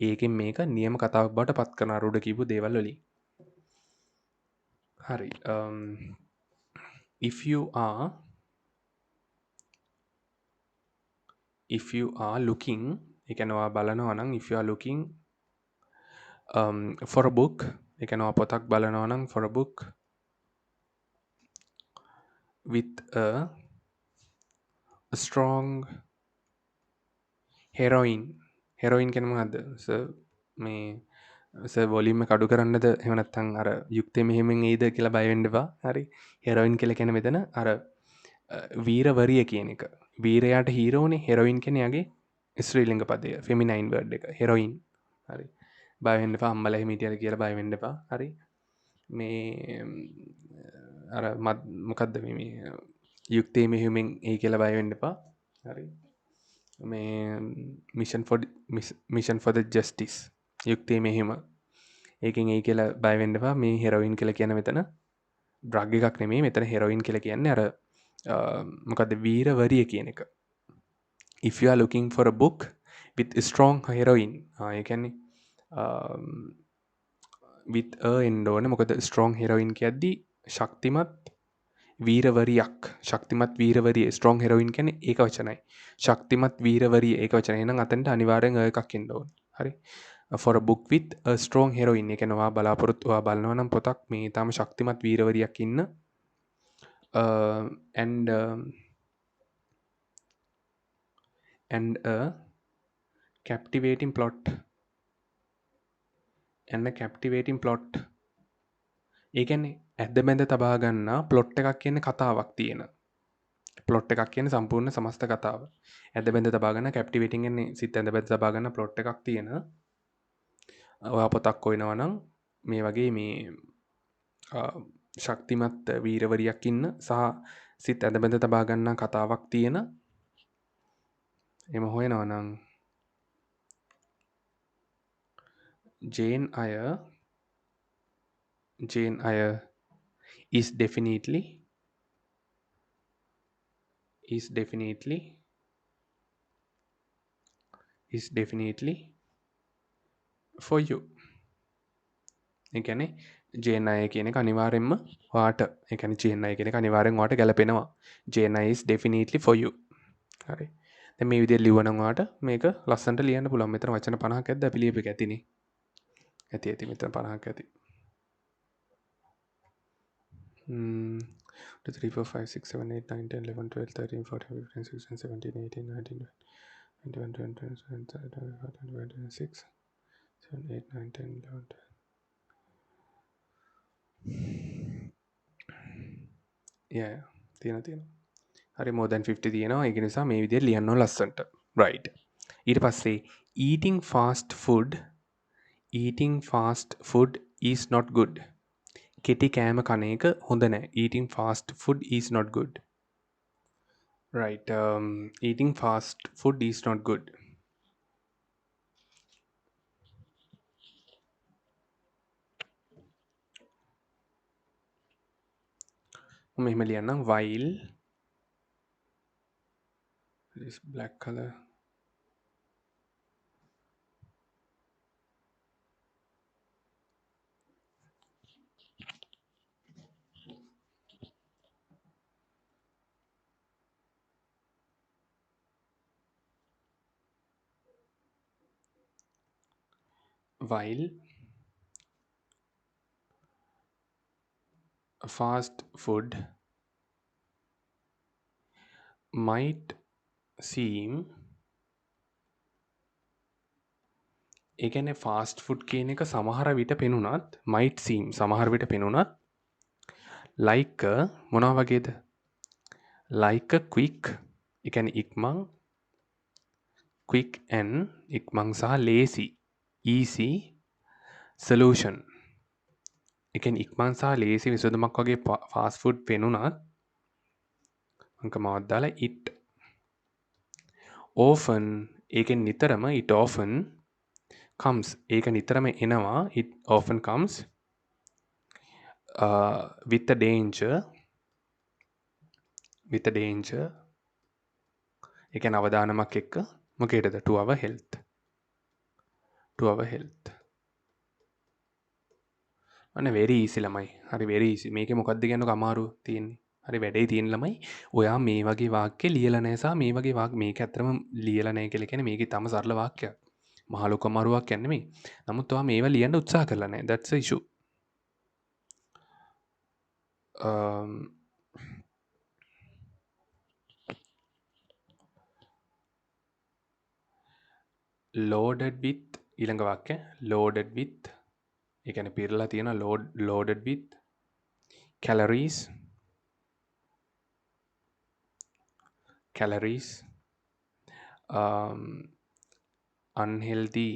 ඒකෙන් මේක නියම කතාවක් බවට පත් කරන අරුඩ කියපු දේවල් වලින්. හරි. if you are looking ඒ කියන්නේ ඔයා බලනවා නම් if you are looking for a book ඒ කියන්නේ ඔයා පොතක් බලනවා නම් for a book with a strong heroine කියන්නේ මොකද්ද? මේ වොලියුම් එක අඩු කරන්නද එහෙම නැත්නම් අර යුක්තේ මෙහෙමින් එයිද කියලා බය වෙන්න එපා. හරි. හෙරොයින් කියලා කියන්නේ මෙතන අර වීරවරිය කියන එක. වීරයාට හීරෝනේ හෙරොයින් කියන්නේ යාගේ ස්ත්‍රී ලිංග පදය. ෆෙමිනයින් වර්ඩ් එක. හෙරොයින්. හරි. බය වෙන්න එපා. අම්මලා එහෙම හිටියද කියලා බය වෙන්න එපා. හරි. මේ අර මොකද්ද මේ යුක්තේ මෙහෙමින් එයි කියලා බය වෙන්න එපා. හරි. මේ මිෂන් ෆොර් ද ජස්ටිස් යුක්තේ මෙහෙම ඒකෙන් ඒ කියලා බය වෙන්න එපා. මේ හෙරොයින් කියලා කියන මෙතන ඩ්‍රග් එකක් නෙමෙයි. මෙතන හෙරොයින් කියලා කියන්නේ අර මොකද්ද වීරවරිය කියන එක. if you are looking for a book with strong heroine ඒ කියන්නේ with a එන්න ඕනේ. මොකද strong heroine කියද්දි ශක්තිමත් වීරවරියක් ශක්තිමත් වීරවරිය ස්ට්‍රෝං හෙරොයින් කියන්නේ ඒක වචනයි. ශක්තිමත් වීරවරිය ඒක වචනයි. එහෙනම් අතෙන්ට අනිවාර්යෙන් එකක් එන්න ඕනේ. හරි. for a book with a strong heroine ඒ කියන්නේ ඔයා ඔයා බලනවා නම් පොතක් මේ ඊටාම ශක්තිමත් වීරවරියක් ඉන්න and a captivating plot ඒ කියන්නේ ඇද්ද බැඳ තබා ගන්නා ප්ලොට් එකක් කියන්නේ කතාවක් තියෙන. ප්ලොට් එකක් කියන්නේ සම්පූර්ණ සමස්ත කතාව. ඇද්ද බැඳ තබා ගන්න කැප්ටිවේටින් කියන්නේ සිත් ඇද්ද බැඳ තබා ගන්න ප්ලොට් එකක් තියෙන. ඔයා පොතක් හොයනවා නම් මේ වගේ මේ ශක්තිමත් වීරවරියක් ඉන්න සහ සිත් ඇඳ බැඳ තබා ගන්නා කතාවක් තියෙන එම හොයනවා නම් Jane Eyre is definitely for you. ඒ කියන්නේ Jane Eyre කියන එක අනිවාර්යෙන්ම ඔයාට ඒ කියන්නේ Jane Eyre කියන එක අනිවාර්යෙන් ඔයාට ගැලපෙනවා. Jane Eyre is definitely for you. හරි. දැන් මේ විදිහට ලියවනම් ඔයාට මේක ලස්සනට ලියන්න පුළුවන්. මෙතන වචන 50ක් ඇද්ද අපි ලියපු එක ඇතිනේ. ඇති මෙතන 50ක් ඇති. Mm, 2, 3, 4, 5, 6, 7, 8, 9, 10, 11, 12, 13, 14, 15, 16, 17, 18, 19, 20, 21, 22, 23, 24, 25, 26, 7, 8, 9, 10, 11, 12. Yeah, තියෙනවා. හරි more than 50 තියෙනවා. ඒක නිසා මේ විදිහට ලියන්න ඕන ලස්සනට. right. ඊට පස්සේ eating fast food is not good. කෙටි කෑම කන එක හොඳ නැහැ. Eating fast food is not good. Right. Eating fast food is not good. මෙහෙම ලියන්නම් while this black color while fast food might seem ඒ කියන්නේ ෆාස්ට් ෆුඩ් කියන එක සමහර විට පෙනුනත් might seem සමහර විට පෙනුනත් like a මොනවා වගේද? like a quick ඒ කියන්නේ ඉක්මන් quick and ඉක්මන් සහ lazy easy solution ඒ කියන්නේ ඉක්මන් සහ lazy විසඳුමක් වගේ ෆාස්ට් ෆුඩ් පෙනුනත් අංකමාවක් දාලා it often ඒකෙන් නිතරම it often comes ඒක නිතරම එනවා it often comes with a danger ඒ කියන්නේ අවදානමක් එක්ක මොකේදද to our health අන්න very easy ළමයි හරි very easy මේකේ මොකක්ද කියන්නකො අමාරු තියෙන්නේ හරි වැඩේ තියෙන ළමයි ඔයා මේ වගේ වාක්‍ය ලියලා නැහැ සහ මේ වගේ වාක්‍ය මේක ඇත්තටම ලියලා නැහැ කියලා කියන්නේ මේකේ තම සරල වාක්‍යයක් මහ ලොකු අමාරු වාක්‍යයක් නෙමෙයි නමුත් ඔයා මේවා ලියන්න උත්සාහ කරලා නැහැ that's the issue loaded with ඊළඟ වාක්‍ය loaded with ඒ කියන්නේ පිරලා තියෙන loaded with calories um, unhealthy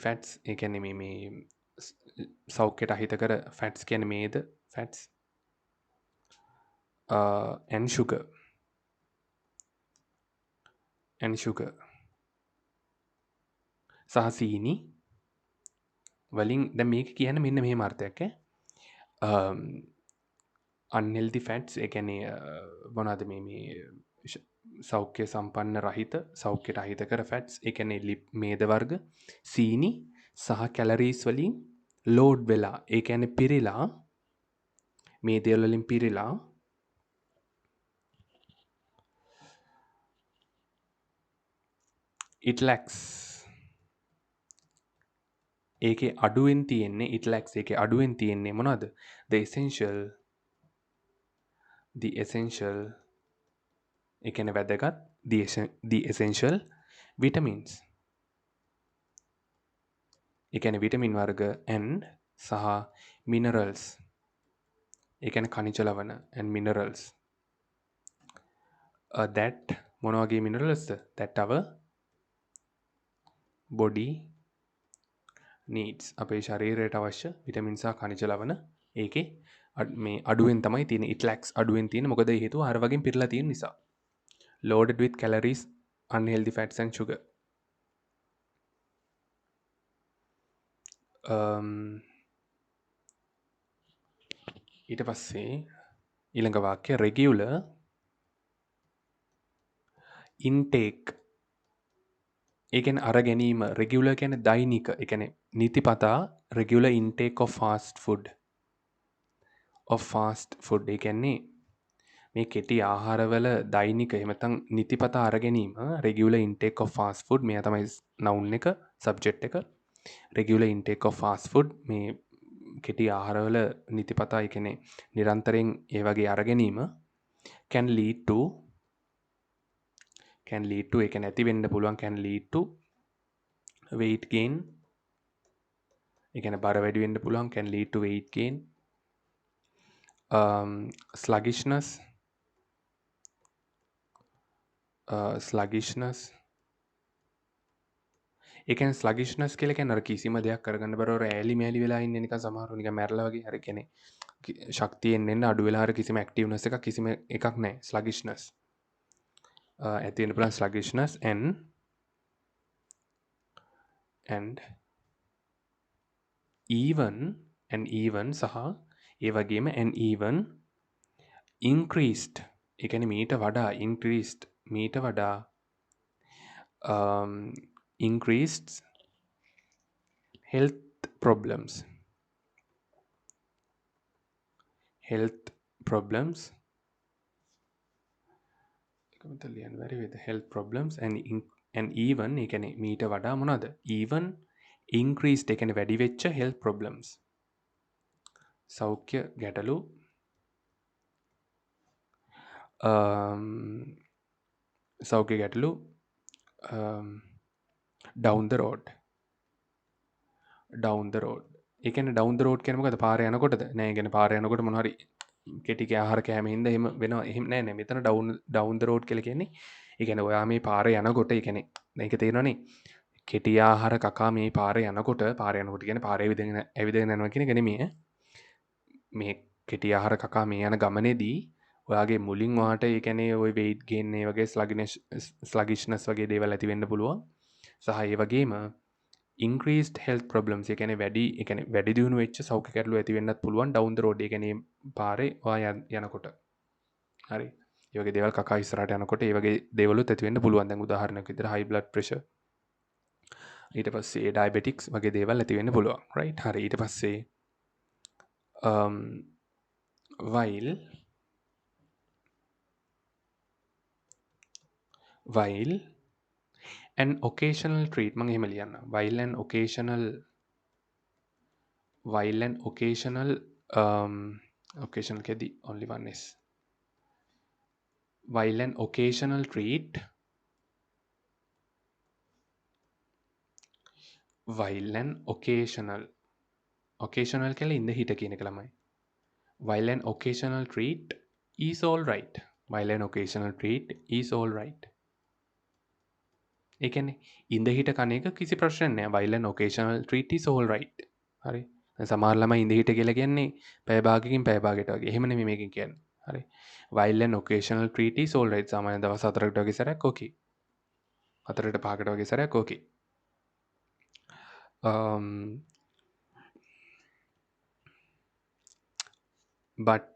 fats ඒ කියන්නේ මේ සෞඛ්‍යයට අහිතකර fats කියන්නේ මේද fats and sugar සහ සීනි වලින් දැන් මේක කියන්නේ මෙන්න මෙහෙම අර්ථයක් unhealthy fats ඒ කියන්නේ මොනවද මේ සෞඛ්‍ය සම්පන්න රහිත සෞඛ්‍යයට අහිතකර ෆැට්ස් ඒ කියන්නේ මේද වර්ග සීනි සහ කැලරීස් වලින් ලෝඩ් වෙලා ඒ කියන්නේ පිරීලා මේ දේවල් වලින් පිරීලා it lacks ඒකේ අඩුවෙන් තියෙන්නේ it lacks ඒකේ අඩුවෙන් තියෙන්නේ මොනවද the essential ඒ කියන්නේ වැදගත් the essential vitamins ඒ කියන්නේ විටමින් වර්ග and සහ minerals ඒ කියන්නේ khනිජ ලවණ and minerals that මොන වගේ mineralsද that our body needs අපේ ශරීරයට අවශ්‍ය විටමින් සහ khනිජ ලවණ ඒකේ මේ අඩුවෙන් තමයි තියෙන්නේ it lacks අඩුවෙන් තියෙන්නේ මොකද හේතුව අර වගේ පිරලා තියෙන නිසා loaded with calories unhealthy fats and sugar ඊට පස්සේ ඊළඟ වාක්‍ය regular intake ඒ කියන්නේ අර ගැනීම regular කියන්නේ දෛනික ඒ කියන්නේ නිතිපතා regular intake of fast food ඒ කියන්නේ මේ කෙටි ආහාරවල දෛනික එහෙම නැත්නම් නිතිපතා අරගැනීම regular intake of fast food මෙයා තමයි noun එක subject එක regular intake of fast food මේ කෙටි ආහාරවල නිතිපතා ඒ කියන්නේ නිරන්තරයෙන් ඒ වගේ අරගැනීම can lead to ඒ කියන්නේ ඇති වෙන්න පුළුවන් can lead to weight gain ඒ කියන්නේ බර වැඩි වෙන්න පුළුවන් can lead to weight gain sluggishness sluggishness ඒ කියන්නේ sluggishness කියලා කියන්නේ අර කිසිම දෙයක් කරගන්න බැරුව රෑලි මෑලි වෙලා ඉන්නේ නිකන් සමහරව නිකන් මැරලා වගේ හරි කියන්නේ ශක්තියෙන් එන්න අඩු වෙලා හරි කිසිම ඇක්ටිව්නස් එකක් කිසිම එකක් නැහැ sluggishness ඇති වෙන්න පුළුවන් sluggishness and even සහ ඒ වගේම and even increased ඒ කියන්නේ මීට වඩා increased මීට වඩා increased health problems එකමත ලියන්න බැරි වේද health problems and even ඒ කියන්නේ මීට වඩා මොනවද even increased ඒ කියන්නේ වැඩි වෙච්ච health problems සෞඛ්‍ය ගැටලු සෞඛ්‍ය ගැටලු down the road ඒ කියන්නේ down the road කියන්නේ මොකද පාරේ යනකොටද නෑ ඒ කියන්නේ පාරේ යනකොට මොන හරි කෙටි ආහාර කෑම හින්දා එහෙම වෙනවා එහෙම නෑ නෑ මෙතන down the road කියලා කියන්නේ ඒ කියන්නේ ඔයා මේ පාරේ යනකොට ඒ කියන්නේ මේක තේරෙනවනේ කෙටි ආහාර කකා මේ පාරේ යනකොට කියන්නේ පාරේ ඇවිදගෙන යනවා කියන එක නෙමෙයි මේ කෙටි ආහාර කකා මේ යන ගමනේදී ඔයාගේ මුලින් ඔයාට ඒ කියන්නේ ওই weight gain ඒ වගේ sluggishness වගේ දේවල් ඇති වෙන්න පුළුවන් සහ ඒ වගේම increased health problems ඒ කියන්නේ වැඩි දියුණු වෙච්ච සෞඛ්‍ය ගැටලු ඇති වෙන්නත් පුළුවන් down the road ඒ කියන්නේ පාරේ ඔයා යනකොට හරි ඒ වගේ දේවල් කකා ඉස්සරහට යනකොට ඒ වගේ දේවලුත් ඇති වෙන්න පුළුවන් දැන් උදාහරණයක් විදිහට high blood pressure ඊට පස්සේ diabetics වගේ දේවල් ඇති වෙන්න පුළුවන් right හරි ඊට පස්සේ while an occasional treat මම එහෙම ලියන්න while an occasional occasional කෙදී only one is while an occasional treat occasional කියලා ඉඳ හිට කියන එක ළමයි while an occasional treat is all right ඒ කියන්නේ ඉඳ හිට කන එක කිසි ප්‍රශ්නයක් නෑ while an occasional treat is all right හරි දැන් සමහර ළමයි ඉඳ හිට කියලා කියන්නේ පැය භාගයකින් පැය භාගයට වගේ එහෙම නෙමෙයි මේකෙන් කියන්නේ හරි while an occasional treat is all right සාමාන්‍ය දවස් 4කට වගේ සැරයක් ඕකේ 4ට 5කට වගේ සැරයක් ඕකේ but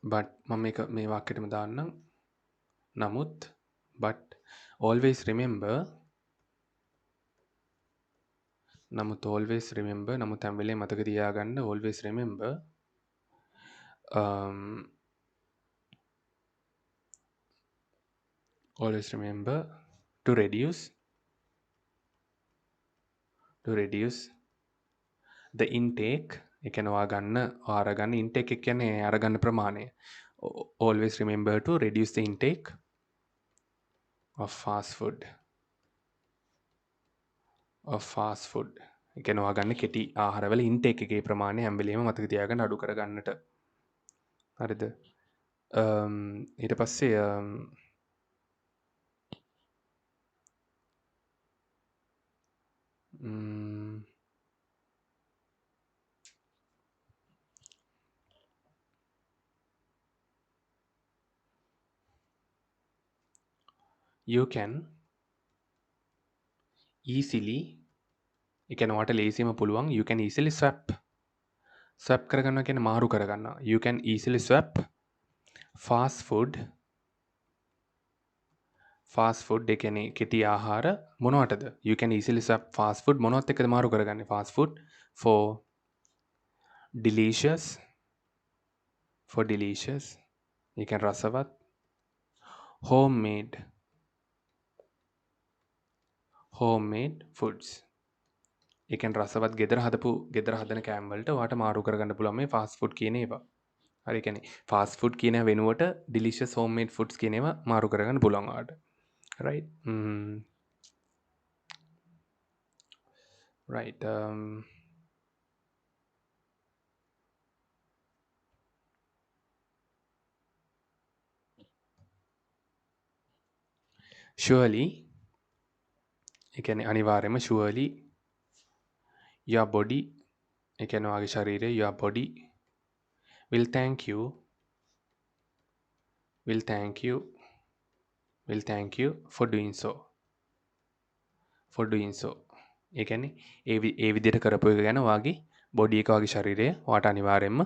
මම මේක මේ වාක්‍යෙටම දාන්නම් නමුත් but always remember නමුත් හැම වෙලේම මතක තියාගන්න always remember to reduce the intake ඒ කියන්නේ අරගන්න intake එක කියන්නේ අරගන්න ප්‍රමාණය always remember to reduce the intake of fast food ඒ කියන්නේ ඔයාගන්න කෙටි ආහාරවල intake එකේ ප්‍රමාණය හැම වෙලේම මතක තියාගන්න අඩු කරගන්නට හරිද ඊට පස්සේ you can easily ඒ කියන්නේ ඔයාට ලේසියම පුළුවන් you can easily swap කරගන්නවා කියන්නේ මාරු කරගන්නවා you can easily swap fast food ඒ කියන්නේ කෙටි ආහාර මොනවටද you can easily swap fast food මොනවත් එක්කද මාරු කරගන්නේ fast food for delicious ඒ කියන්නේ රසවත් homemade foods. ඒ කියන්නේ රසවත් ගෙදර හදන කෑම වලට ඔයාට මාරු කරගන්න පුළුවන් මේ ෆාස්ට් ෆුඩ් කියන ඒවා. හරි. ඒ කියන්නේ ෆාස්ට් ෆුඩ් කියන වෙනුවට ඩිලිෂස් හෝම්මේඩ් ෆුඩ්ස් කියන ඒවා මාරු කරගන්න පුළුවන් ඔයාට. right. right. surely ඒ කියන්නේ අනිවාර්යයෙන්ම surely your body ඒ කියන්නේ ඔයාගේ ශරීරය your body will thank you will thank you will thank you for doing so. for doing so. ඒ කියන්නේ ඒ විදිහට කරපු එක ගැන ඔයාගේ බොඩි එක ඔයාගේ ශරීරය ඔයාට අනිවාර්යයෙන්ම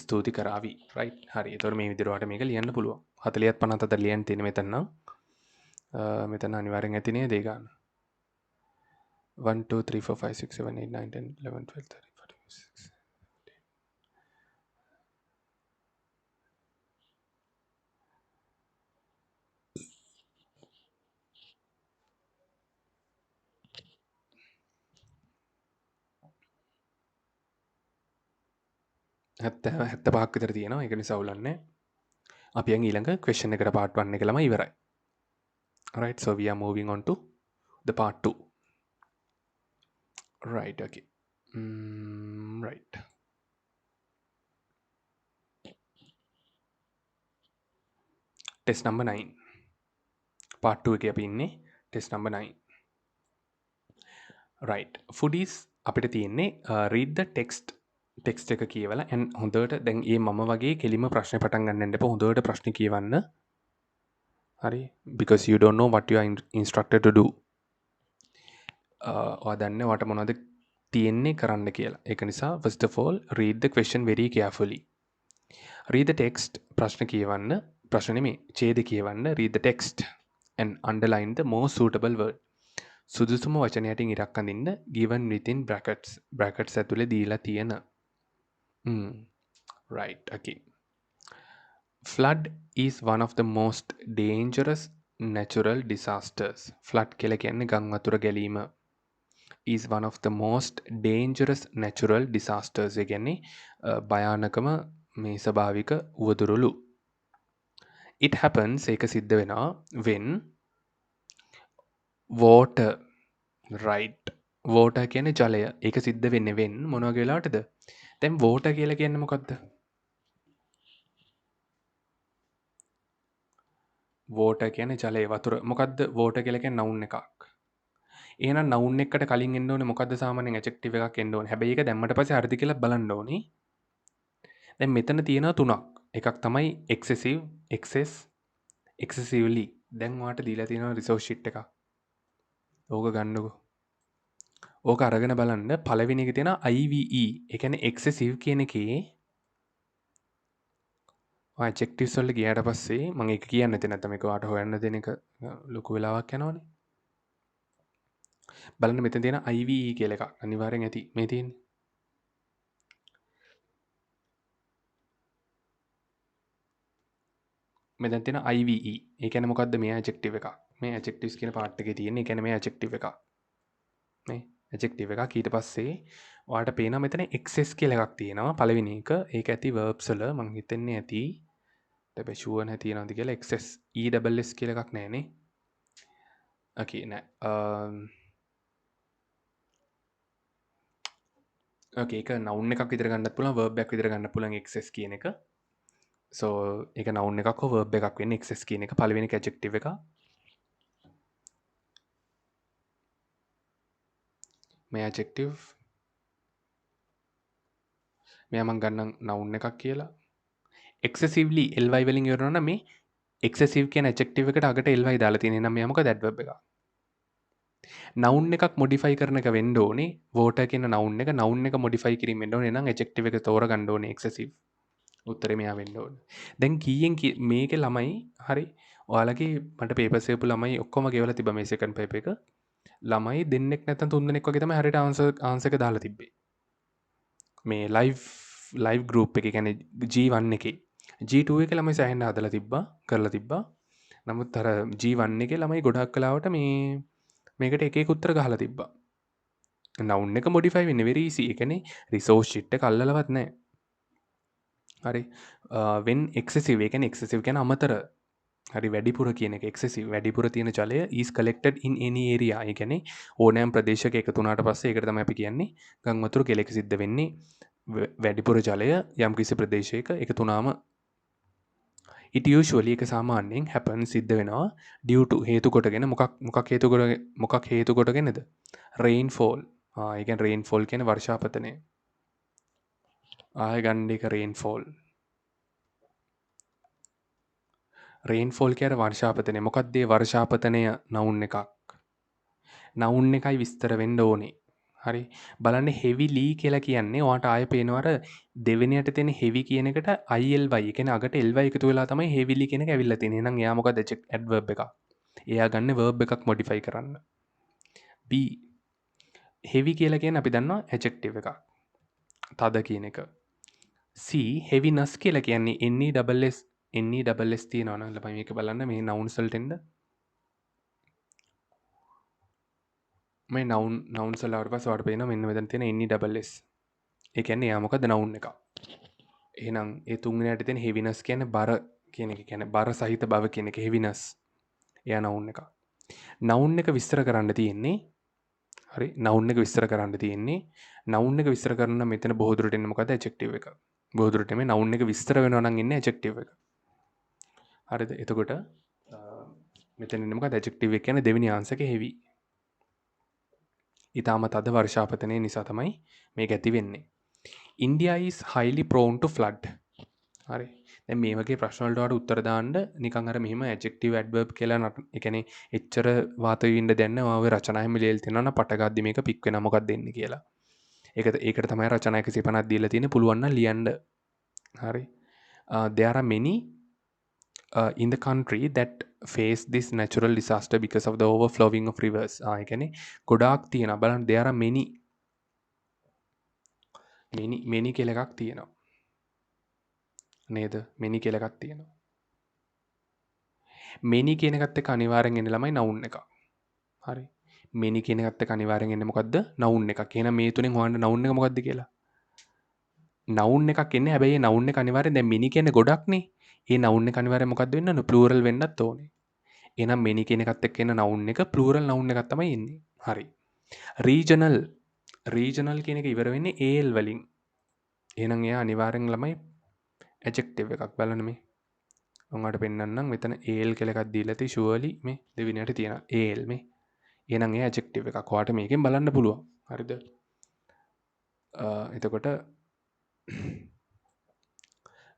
ස්තුති කරાવી. right. හරි. ඒතකොට මේ විදිහට ඔයාට මේක ලියන්න පුළුවන්. 40ත් 50ත් අතර ලියන්න තියෙන මෙතන නම් මෙතන අනිවාර්යෙන් ඇති නේද ඒ ගන්න. 1 2 3 4 5 6 7 8 9 10 11 12 13 14 15 75ක් විතර තියෙනවා. ඒක නිසා උලන්නේ. අපි යන් ඊළඟ question එකට part 1 එක ළමයි ඉවරයි. Alright, so we are moving on to the part 2. Right, okay. Right. Test number 9. Part 2 එකේ අපි ඉන්නේ test number 9. right. foodies අපිට තියෙන්නේ read the text එක කියවලා and හොඳට දැන් මේ මම වගේ කෙලිම ප්‍රශ්න පටන් ගන්න යන්න එපා. හොඳට ප්‍රශ්න කියවන්න. හරි. because you don't know what you are instructed to do. ඔයා දන්නේ ඔයාට මොනවද තියෙන්නේ කරන්න කියලා. ඒක නිසා first of all read the question very carefully. read the text ප්‍රශ්න කියවන්න. ප්‍රශ්න නෙමෙයි ඡේද කියවන්න. read the text and underline the most suitable word. සුදුසුම වචනයටින් ඉරක් අඳින්න given within brackets ඇතුලේ දීලා තියෙන. right. okay. flood is one of the most dangerous natural disasters. flood කියලා කියන්නේ ගම් වතුර ගැලීම. is one of the most dangerous natural disasters. ඒ කියන්නේ භයානකම මේ ස්වභාවික උවදුරුළු. it happens ඒක සිද්ධ වෙනවා when water. right. water කියන්නේ ජලය. ඒක සිද්ධ වෙන්නේ when මොන වගේ වෙලාවටද? දැන් water කියලා කියන්නේ මොකද්ද? water කියන්නේ ජලය වතුර. මොකද්ද water කියලා කියන්නේ noun එකක්. එහෙනම් noun එකට කලින් එන්න ඕනේ මොකද්ද සාමාන්‍යයෙන් adjective එකක් එන්න ඕනේ. හැබැයි ඒක දැම්මට පස්සේ හරිද කියලා බලන්න ඕනේ. දැන් මෙතන තියෙනවා තුනක්. එකක් තමයි excessive, excess, excessively. දැන් ඔයාලට දීලා තියෙනවා resource sheet එකක්. ඕක ගන්නකො. ඕක අරගෙන බලන්න පළවෙනි එකේ තියෙන IVE. ඒ කියන්නේ excessive කියන එකේ adjectives වලට ගියාට පස්සේ මම ඒක කියන්න නැති නැත්නම් මේක ඔයාලට හොයන්න දෙන එක ලොකු වෙලාවක් යනවනේ. බලන්න මෙතන තියෙන IVE කියලා එකක්. අනිවාර්යෙන් ඇති. මේ තියෙන්නේ. මෙතන තියෙන IVE. ඒ කියන්නේ මොකද්ද මේ adjective එකක්. මේ adjectives කියන part එකේ තියෙන්නේ. ඒ කියන්නේ මේ adjective එකක්. මේ adjective එකක් ඊට පස්සේ ඔයාලට පේනවා මෙතන excess කියලා එකක් තියෙනවා. පළවෙනි එක. ඒක ඇති verbs වල මං හිතන්නේ ඇති. හැබැයි sure නැහැ තියෙනවද කියලා excess ESS කියලා එකක් නැහැ නේ. okay නෑ. okay ඒක noun එකක් විතර ගන්නත් පුළුවන් verb එකක් විතර ගන්නත් පුළුවන් excess කියන එක. so ඒක noun එකක් හෝ verb එකක් වෙන්නේ excess කියන එක පළවෙනි එක adjective එක. මේ adjective මෙයා මං ගන්නම් noun එකක් කියලා. excessively ly වලින් ඉවරනවා නම් මේ excessive කියන adjective එකට අගට ly දාලා තියෙන. එහෙනම් මෙයා මොකද adverb එකක්. noun එකක් modify කරන එක වෙන්න ඕනේ. water කියන noun එක modify කිරීම වෙන්න ඕනේ. එහෙනම් adjective එක තෝරගන්න ඕනේ excessive. උත්තරේ මෙයා වෙන්න ඕනේ. දැන් කීයෙන් මේකේ ළමයි හරි ඔයාලගේ මට papers එකපු ළමයි ඔක්කොම ගෙවලා තිබ්බා මේ second paper එක. ළමයි දෙන්නෙක් නැත්නම් තුන් දෙනෙක් වගේ තමයි හරියට answer එක දාලා තිබ්බේ. මේ live group එකේ කියන්නේ G1 එකේ G2 එකේ ළමයි සෑහෙන්න හදලා තිබ්බා, කරලා තිබ්බා. නමුත් අර G1 එකේ ළමයි ගොඩක් කලාවට මේකට එක එක උත්තර ගහලා තිබ්බා. noun එක modify වෙන්නේ very easy. ඒ කියන්නේ resource sheet එක අල්ලලවත් නැහැ. හරි. when excessive, ඒ කියන්නේ excessive කියන්නේ අමතර. හරි, වැඩිපුර කියන එක excessive, වැඩිපුර තියෙන ජලය is collected in any area. ඒ කියන්නේ ඕනෑම ප්‍රදේශයක එකතු වුණාට පස්සේ ඒකට තමයි අපි කියන්නේ ගම් වතුර කෙලෙක සිද්ධ වෙන්නේ. වැඩිපුර ජලය යම්කිසි ප්‍රදේශයක එකතු වුණාම it usually එක සාමාන්‍යයෙන් happen සිද්ධ වෙනවා due to හේතු කොටගෙන මොකක් හේතු කොටගෙනද? rainfall. ඒ කියන්නේ rainfall කියන්නේ වර්ෂාපතනය. ආය ගන්න එක rainfall. රේන්ෆෝල් කියන වර්ෂාපතනය. මොකක්ද මේ වර්ෂාපතනය? noun එකක්. noun එකයි විස්තර වෙන්න ඕනේ. හරි. බලන්න heavily කියලා කියන්නේ ඔයාට ආයෙ පේනවා අර දෙවෙනියට තියෙන heavy කියන එකට ILY කියන්නේ අගට ly එකතු වෙලා තමයි heavily කියන එක ඇවිල්ලා තියෙන්නේ. එහෙනම් එයා මොකද? adverb එකක්. එයා ගන්න verb එකක් modify කරන්න. B heavy කියලා කියන්නේ අපි දන්නවා adjective එකක්. තද කියන එක. C heaviness කියලා කියන්නේ NESS තියෙනවා නම් ළමයි මේක බලන්න මේ nouns වලට එන්න. මේ nouns වල ආවට පස්සේ ඔයාලට පේනවා මෙන්න මෙතන තියෙන NESS. ඒ කියන්නේ එයා මොකද? noun එකක්. එහෙනම් ඒ තුන්වෙනියට තියෙන heaviness කියන්නේ බර කියන එක. කියන්නේ බර සහිත බව කියන එක heaviness. එයා noun එකක්. noun එක විස්තර කරන්න තියෙන්නේ හරි noun එක විස්තර කරන්න තියෙන්නේ noun එක විස්තර කරන නම් මෙතන බොහෝ දුරට එන්නේ මොකද? adjective එක. බොහෝ දුරට මේ noun එක විස්තර වෙනවා නම් ඉන්නේ adjective එක. හරිද? එතකොට මෙතන ඉන්නේ මොකද? adjective එක කියන්නේ දෙවෙනි ආන්සර් එක heavy. ඉතාමත් අද වර්ෂාපතනය නිසා තමයි මේක ඇති වෙන්නේ. India is highly prone to flood. හරි. දැන් මේ වගේ ප්‍රශ්න වලට ඔයාලට උත්තර දාන්න නිකන් අර මෙහිම adjective adverb කියලා ඒ කියන්නේ එච්චර වාත විඳ දැන්න ඔයාගේ රචනාවෙම ලියලා තියෙනවා නම් පට ගද්දි මේක පික් වෙනවා මොකක්ද දෙන්නේ කියලා. ඒකට තමයි රචනා 150ක් දීලා තියෙන්නේ. පුළුවන් නම් ලියන්න. හරි. There are many in the country that face this natural disaster because of the overflowing of rivers. ඒ කියන්නේ ගොඩාක් තියෙනවා. බලන්න there are many කියලා එකක් තියෙනවා. නේද? many කියලා එකක් තියෙනවා. many කියන එකත් එක්ක අනිවාර්යෙන් එන්නේ ළමයි noun එකක්. හරි. many කියන එකත් එක්ක අනිවාර්යෙන් එන්නේ මොකද්ද? noun එකක්. එහෙනම් මේ තුනෙන් හොයන්න noun එක මොකද්ද කියලා. noun එකක් එන්නේ. හැබැයි ඒ noun එක අනිවාර්යෙන් දැන් many කියන්නේ ගොඩක්නේ. ඒ noun එක අනිවාර්යෙන් මොකද්ද වෙන්න ඕනේ? plural වෙන්නත් ඕනේ. එහෙනම් many කියන එකත් එක්ක එන noun එක plural noun එකක් තමයි එන්නේ. හරි. regional කියන එක ඉවර වෙන්නේ al වලින්. එහෙනම් එයා අනිවාර්යෙන් ළමයි adjective එකක්. බලන්න මේ. මම ඔයාලට පෙන්නන්නම්. මෙතන al කියලා එකක් දීලා තියෙයි surely මේ දෙවෙනියට තියෙන al මේ. එහෙනම් ඒ adjective එකක්. ඔයාලට මේකෙන් බලන්න පුළුවන්. හරිද? එතකොට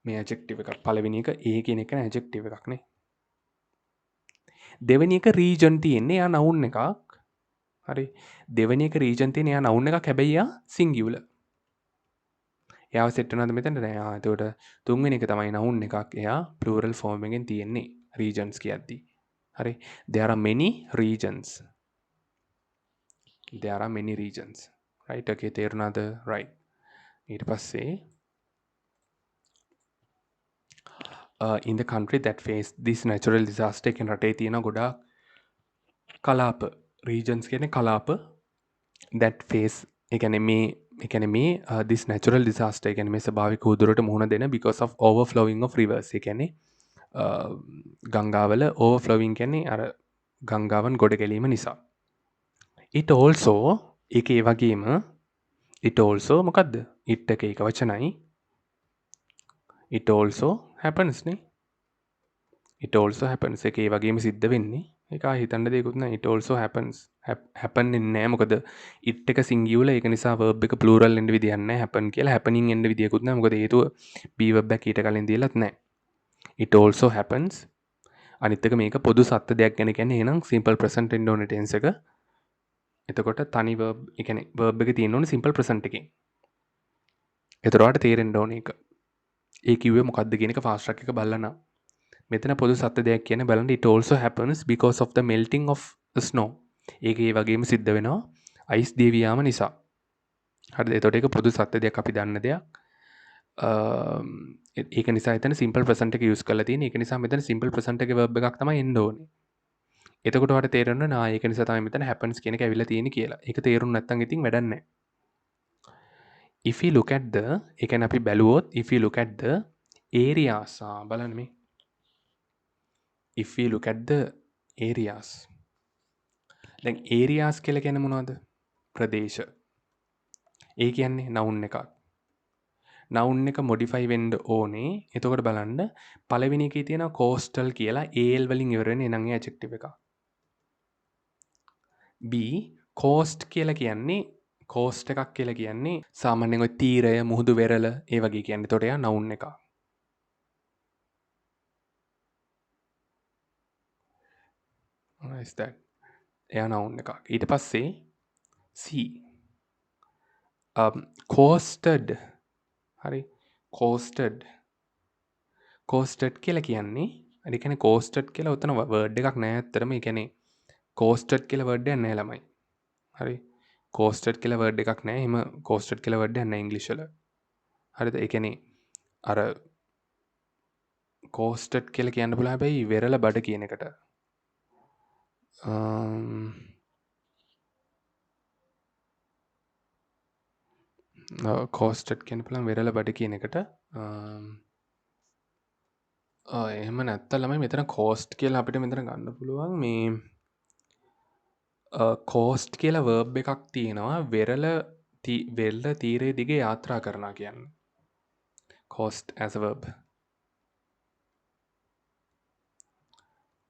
මේ adjective එකක්. පළවෙනි එක a කියන එක adjective එකක් නේ. දෙවෙනි එක region තියෙන්නේ. එයා noun එකක්. හරි. දෙවෙනි එක region තියෙන්නේ. එයා noun එකක්. හැබැයි එයා singular. එයාව සෙට් වෙනවද මෙතනට? නෑ. එතකොට තුන්වෙනි එක තමයි noun එකක්. එයා plural form එකෙන් තියෙන්නේ. regions කියද්දි. හරි. There are many regions. There are many regions. Right. Okay. තේරුණාද? Right. ඊට පස්සේ in the country that face this natural disaster කියන රටේ තියෙන ගොඩාක් කලාප. regions කියන්නේ කලාප that face ඒ කියන්නේ මේ this natural disaster ඒ කියන්නේ මේ ස්වභාවික උදුරට මුහුණ දෙන because of overflowing of rivers. ඒ කියන්නේ ගංගාවල overflowing කියන්නේ අර ගංගාවන් ගොඩ ගැලීම නිසා. it also ඒකේ වගේම it also මොකද්ද? it එක ඒක වචනයි. it also happens නේ. it also happens එක ඒ වගේම සිද්ධ වෙන්නේ. ඒක ආ හිතන්න දෙයක්වත් නැහැ. it also happens. happen වෙන්නේ නැහැ. මොකද it එක singular ඒක නිසා verb එක plural එන්න විදියක් නැහැ. happen කියලා happening එන්න විදියකුත් නැහැ. මොකද හේතුව be verb එක ඊට කලින් දීලත් නැහැ. it also happens. අනිත් එක මේක පොදු සත්‍ය දෙයක් ගැන කියන්නේ එහෙනම් simple present වෙන්න ඕනේ tense එක. එතකොට තනි verb ඒ කියන්නේ verb එක තියෙන්න ඕනේ simple present එකෙන්. ඒතරවට තේරෙන්න ඕනේ ඒක. ඒ කිව්වේ මොකද්ද කියන එක fast track එක බලලා නම්. මෙතන පොදු සත්‍ය දෙයක් කියන්නේ බලන්න it also happens because of the melting of the snow. ඒක ඒ වගේම සිද්ධ වෙනවා ice දිය වියාම නිසා. හරිද? එතකොට ඒක පොදු සත්‍ය දෙයක් අපි දන්න දෙයක්. ඒක නිසා එතන සිම්පල් ප්‍රසන්ට් එක යූස් කරලා තියෙන්නේ. ඒක නිසා මෙතන සිම්පල් ප්‍රසන්ට් එකේ verb එකක් තමයි එන්න ඕනේ. එතකොට ඔයාලට තේරෙන්න ඕන ඒක නිසා තමයි මෙතන happens කියන එක ඇවිල්ලා තියෙන්නේ කියලා. ඒක තේරුම් නැත්නම් ඉතින් වැඩක් නැහැ. If we look at the ඒ කියන්නේ අපි බැලුවොත් if we look at the areas බලන්න මේ. If we look at the areas. දැන් areas කියලා කියන්නේ මොනවද? ප්‍රදේශ. ඒ කියන්නේ noun එකක්. noun එක modify වෙන්න ඕනේ. එතකොට බලන්න පළවෙනි එකේ තියෙනවා coastal කියලා al වලින් ඉවර වෙන එනං ඒ adjective එකක්. B coast කියලා කියන්නේ coast එකක් කියලා කියන්නේ සාමාන්‍යයෙන් ඔය තීරය, මුහුදු වෙරළ ඒ වගේ කියන්නේ. එතකොට එයා noun එකක්. What is that? එයා noun එකක්. ඊට පස්සේ C coasted හරි coasted කියලා කියන්නේ ඒ කියන්නේ coasted කියලා උතන word එකක් නෑ ඇත්තටම. ඒ කියන්නේ coasted කියලා word එකක් නෑ ළමයි. හරි coasted කියලා word එකක් නෑ. එහෙම coasted කියලා word එකක් නෑ ඉංග්‍රීසි වල. හරිද? ඒ කියන්නේ අර coasted කියලා කියන්න පුළුවන් හැබැයි වෙරළ බඩ කියන එකට. coasted කියන්න පුළුවන් වෙරළ බඩ කියන එකට. එහෙම නැත්තම් ළමයි මෙතන coast කියලා අපිට මෙතන ගන්න පුළුවන් මේ coast කියලා verb එකක් තියෙනවා වෙරළ තීරයේ දිගේ යාත්‍රා කරනවා කියන්නේ. coast as a verb.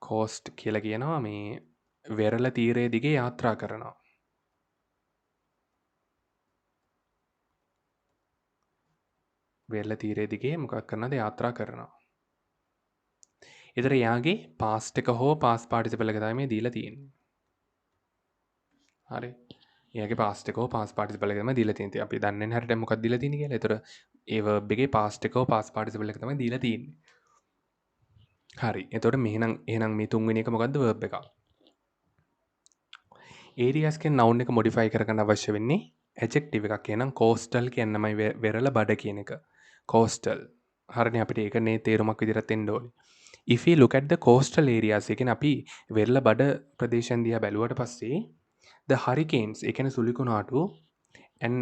coast කියලා කියනවා මේ වෙරළ තීරයේ දිගේ යාත්‍රා කරනවා. වෙරළ තීරයේ දිගේ මොකක් කරනවද යාත්‍රා කරනවා. ඒතර යාගේ past එක හෝ past participle එක තමයි මේ දීලා තියෙන්නේ. හරි. එයාගේ past එක හෝ past participle එක තමයි දීලා තියෙන්නේ. අපි දන්නේ නැහැ හරියට මොකක්ද දීලා තියෙන්නේ කියලා. ඒතර ඒ verb එකේ past එක හෝ past participle එක තමයි දීලා තියෙන්නේ. හරි. එතකොට එහෙනම් මේ තුන්වෙනි එක මොකද්ද verb එකක්. areas කියන noun එක modify කරගන්න අවශ්‍ය වෙන්නේ adjective එකක්. එහෙනම් coastal කියන්නමයි වෙරළ බඩ කියන එක. coastal. හරිනේ අපිට ඒකනේ තේරුමක් විදිහට එන්න ඕනේ. If we look at the coastal areas ඒ කියන්නේ අපි වෙරළ බඩ ප්‍රදේශයන් දිහා බැලුවට පස්සේ the hurricanes ඒ කියන්නේ සුලිකුණාටු and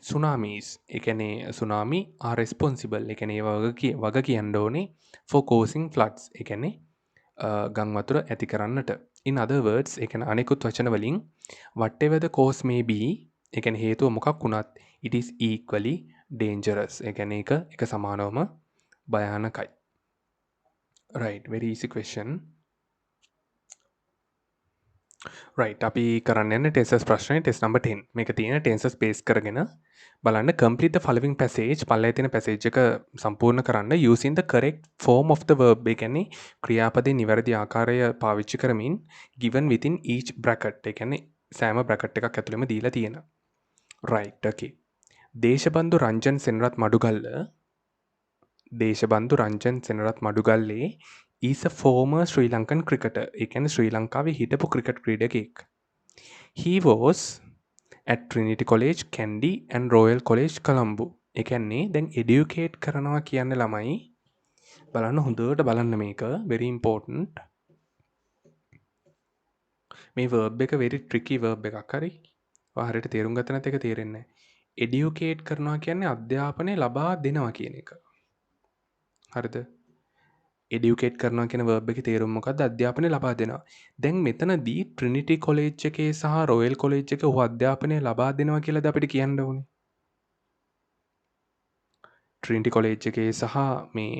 tsunamis ඒ කියන්නේ tsunami are responsible ඒ කියන්නේ ඒවා වග කියන්න ඕනේ for causing floods ඒ කියන්නේ ගම් වතුර ඇති කරන්නට. In other words ඒ කියන්නේ අනෙකුත් වචන වලින් whatever the cause may be ඒ කියන්නේ හේතුව මොකක් වුණත් it is equally dangerous ඒ කියන්නේ ඒක සමානවම භයානකයි. Right, very easy question. Right, අපි කරන්න යන්නේ tenses ප්‍රශ්නේ test number 10. මේක තියෙන tenses base කරගෙන බලන්න complete the following passage පල්ලේ තියෙන passage එක සම්පූර්ණ කරන්න using the correct form of the verb. ඒ කියන්නේ ක්‍රියාපදේ නිවැරදි ආකාරය පාවිච්චි කරමින් given within each bracket. ඒ කියන්නේ සෑම bracket එකක් ඇතුළෙම දීලා තියෙනවා. Right, okay. Deshabandu Ranjan Senarath Madugalle is a former Sri Lankan cricketer. ඒ කියන්නේ ශ්‍රී ලංකාවේ හිටපු cricket ක්‍රීඩකයෙක්. He was at Trinity College, Kandy and Royal College, Colombo. ඒ කියන්නේ දැන් educate කරනවා කියන්නේ ළමයි බලන්න හොඳට බලන්න මේක very important. මේ verb එක very tricky verb එකක් හරි. ඔයා හරියට තේරුම් ගත්ත නැත්නම් ඒක තේරෙන්නේ නැහැ. educate කරනවා කියන්නේ අධ්‍යාපනය ලබා දෙනවා කියන එක. හරිද? educate කරනවා කියන verb එකේ තේරුම මොකක්ද? අධ්‍යාපනය ලබා දෙනවා. දැන් මෙතනදී Trinity College එකේ සහ Royal College එකේ ඔහු අධ්‍යාපනය ලබා දෙනවා කියලාද අපිට කියන්න ඕනේ? Trinity College එකේ සහ මේ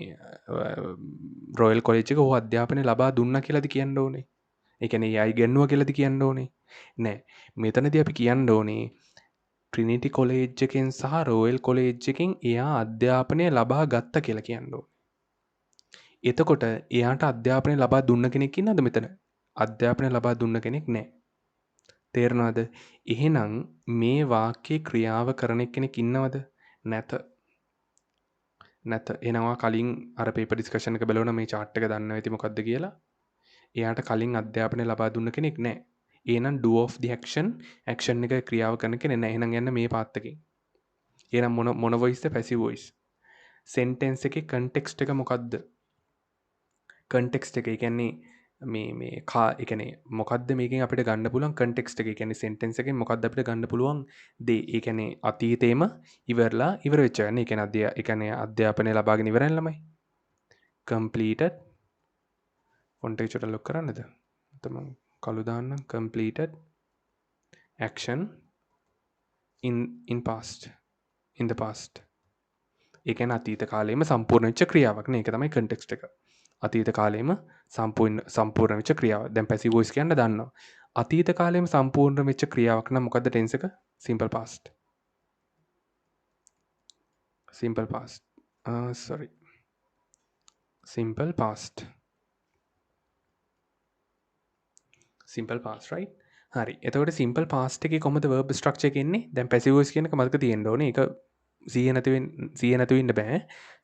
Royal College එකේ ඔහු අධ්‍යාපනය ලබා දුන්නා කියලාද කියන්න ඕනේ? ඒ කියන්නේ එයා ඉගෙනුවා කියලාද කියන්න ඕනේ? නෑ. මෙතනදී අපි කියන්න ඕනේ Trinity College එකෙන් සහ Royal College එකෙන් එයා අධ්‍යාපනය ලබා ගත්තා කියලා කියන්න ඕනේ. එතකොට එයාට අධ්‍යාපනය ලබා දුන්න කෙනෙක් ඉන්නවද මෙතන? අධ්‍යාපනය ලබා දුන්න කෙනෙක් නැහැ. තේරෙනවද? එහෙනම් මේ වාක්‍යයේ ක්‍රියාව කරන කෙනෙක් ඉන්නවද? නැත. එහෙනම් කලින් අර පේපර් ඩිස්කෂන් එක බලවන මේ chart එක දන්නවා ඇති මොකද්ද කියලා. එයාට කලින් අධ්‍යාපනය ලබා දුන්න කෙනෙක් නැහැ. එහෙනම් do of the action එක ක්‍රියාව කරන කෙනෙක් නැහැ. එහෙනම් යන්න මේ පාත් එකෙන්. එහෙනම් මොන voice ද? passive voice. sentence එකේ context එක මොකද්ද? context එක ඒ කියන්නේ මේ ඒ කියන්නේ මොකද්ද මේකෙන් අපිට ගන්න පුළුවන් context එක. ඒ කියන්නේ sentence එකෙන් මොකද්ද අපිට ගන්න පුළුවන් දේ. ඒ කියන්නේ අතීතේම ඉවරලා ඉවර වෙච්ච ගන්න. ඒ කියන්නේ ඒ කියන්නේ අධ්‍යාපනය ලබාගෙන ඉවරයි ළමයි. completed ෆොන්ට් එක චුට්ටක් ලොක් කරන්නද? මම කළු දාන්නම්. completed action in past in the past. ඒ කියන්නේ අතීත කාලයේම සම්පූර්ණ වෙච්ච ක්‍රියාවක් නේ. ඒක තමයි context එක. අතීත කාලයේම සම්පූර්ණ වෙච්ච ක්‍රියාවක්. දැන් passive voice කියන්න දන්නවා. අතීත කාලයේම සම්පූර්ණ වෙච්ච ක්‍රියාවක් නම් මොකද්ද tense එක? simple past. simple past. sorry. simple past. simple past right? හරි. එතකොට simple past එකේ කොහොමද verb structure එක එන්නේ? දැන් passive voice කියන එක මතක තියෙන්න ඕනේ. ඒක සිහිය නැතුව ඉන්න බෑ.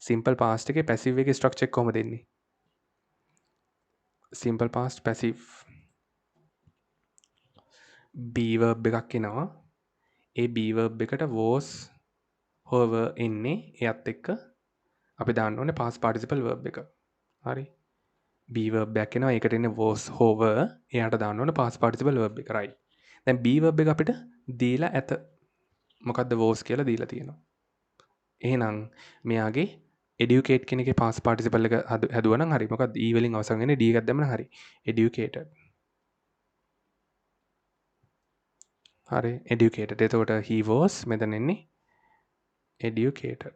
simple past එකේ passive එකේ structure එක කොහොමද එන්නේ? simple past passive be verb එකක් එනවා. ඒ be verb එකට was hover එන්නේ. එයත් එක්ක අපි දාන්න ඕනේ past participle verb එක. හරි. be verb එකක් එනවා. ඒකට එන්නේ was hover. එයාට දාන්න ඕනේ past participle verb එක. right. දැන් be verb එක අපිට දීලා ඇත. මොකද්ද was කියලා දීලා තියෙනවා. එහෙනම් මෙයාගේ educate කියන එකේ past participle එක හැදුවා නම් හරි. මොකද්ද e වලින් අවසන් වෙන්නේ d එකක් දැම්මම හරි. educated. හරි. educated. එතකොට he was මෙතන එන්නේ educated.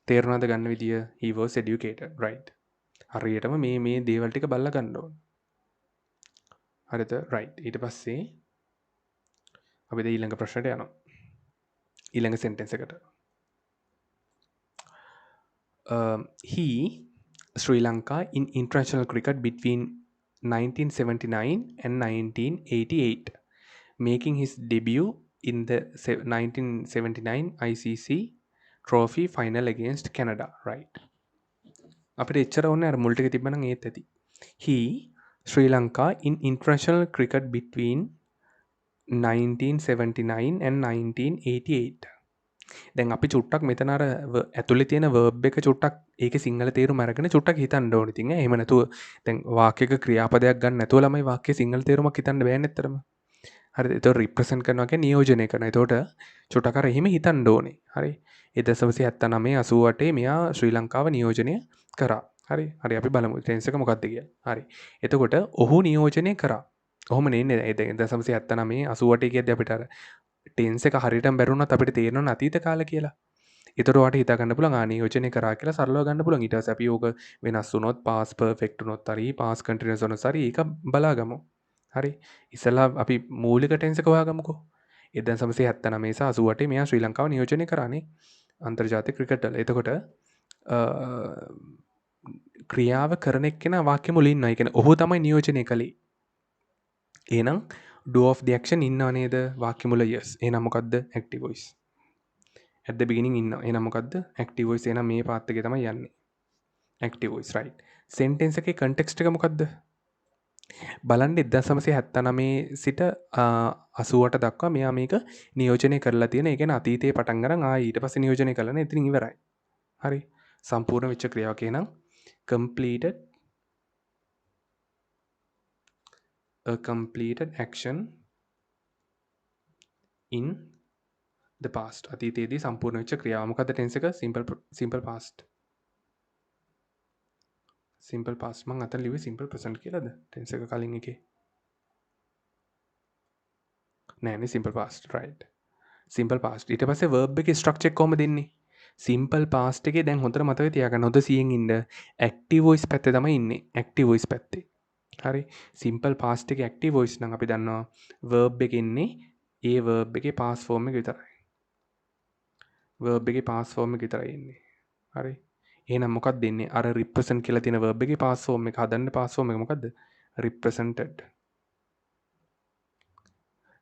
තේරුණාද ගන්න විදිය? he was educated. right. හරියටම මේ දේවල් ටික බලලා ගන්න ඕන. හරිද? right. ඊට පස්සේ අපි දැන් ඊළඟ ප්‍රශ්නට යනවා. ඊළඟ sentence එකට. He Sri Lanka in international cricket between 1979 and 1988, making his debut in the 1979 ICC trophy final against Canada. Right. අපිට එච්චර ඕනේ අර මුල් ටික තිබ්බනම් ඒත් ඇති. He Sri Lanka in international cricket between 1979 and 1988. දැන් අපි චුට්ටක් මෙතන අර ඇතුලේ තියෙන verb එක චුට්ටක් ඒකේ සිංහල තේරුම අරගෙන චුට්ටක් හිතන්න ඕනේ. ඉතින් එහෙම නැතුව දැන් වාක්‍යයක ක්‍රියාපදයක් ගන්න නැතුව ළමයි වාක්‍යයේ සිංහල තේරුමක් හිතන්න බෑනේ ඇත්තටම. හරිද? ඒතකොට represent කරනවා කියන්නේ නියෝජනය කරනවා. ඒතකොට චුට්ටක් අර එහෙම හිතන්න ඕනේ. හරි. 1979 88 මෙයා ශ්‍රී ලංකාව නියෝජනය කරා. හරි. හරි අපි බලමු tense එක මොකක්ද කියලා. හරි. එතකොට ඔහු නියෝජනය කරා. ඔහොම නෙන්නේ 1979 88 කියද්දී අපිට අර ටෙන්ස් එක හරියටම බැරුණත් අපිට තේරෙනවා අතීත කාල කියලා. ඒතර ඔයාලට හිතා ගන්න පුළුවන් නියෝජනය කරා කියලා සරලව ගන්න පුළුවන්. ඊට පස්සේ අපි ඕක වෙනස් වුණොත් past perfect වුණොත් හරි past continuous වුණොත් හරි ඒක බලාගමු. හරි. ඉස්සලා අපි මූලික ටෙන්ස් එක හොයාගමුකෝ. 1979 සහ 88 මෙයා ශ්‍රී ලංකාව නියෝජනය කරානේ අන්තර්ජාතික ක්‍රිකට් වල. එතකොට ක්‍රියාව කරන එක්කෙනා වාක්‍ය මුල ඉන්නවා. ඒ කියන්නේ ඔහු තමයි නියෝජනය කළේ. එහෙනම් do of the action ඉන්නව නේද? වාක්‍ය මුල yes. එහෙනම් මොකද්ද? active voice. at the beginning ඉන්නවා. එහෙනම් මොකද්ද? active voice. එහෙනම් මේ පාත් එකේ තමයි යන්නේ. active voice right. sentence එකේ context එක මොකද්ද? බලන්න 1979 සිට 88 දක්වා මෙයා මේක නියෝජනය කරලා තියෙන. ඒ කියන්නේ අතීතයේ පටන් අරන් ඊට පස්සේ නියෝජනය කළා නේ. ඉතින් ඉවරයි. හරි. සම්පූර්ණ වෙච්ච ක්‍රියාවක් එහෙනම් completed a completed action in the past. අතීතයේදී සම්පූර්ණ වෙච්ච ක්‍රියාව. මොකද්ද tense එක? simple past. simple past මං අතන ලිව්වේ simple present කියලාද? tense එක කලින් එකේ. නෑනේ simple past right. simple past. ඊට පස්සේ verb එකේ structure එක කොහොමද එන්නේ? simple past එකේ දැන් හොඳට මතක තියාගන්න. හොඳ සියෙන් ඉන්න. active voice පැත්තේ තමයි ඉන්නේ. active voice පැත්තේ. හරි. simple past එකේ active voice නම් අපි දන්නවා verb එක ඉන්නේ ඒ verb එකේ past form එක විතරයි. verb එකේ past form එක විතරයි ඉන්නේ. හරි. එහෙනම් මොකක්ද දෙන්නේ? අර represent කියලා තියෙන verb එකේ past form එක හදන්න past form එක මොකද්ද? represented.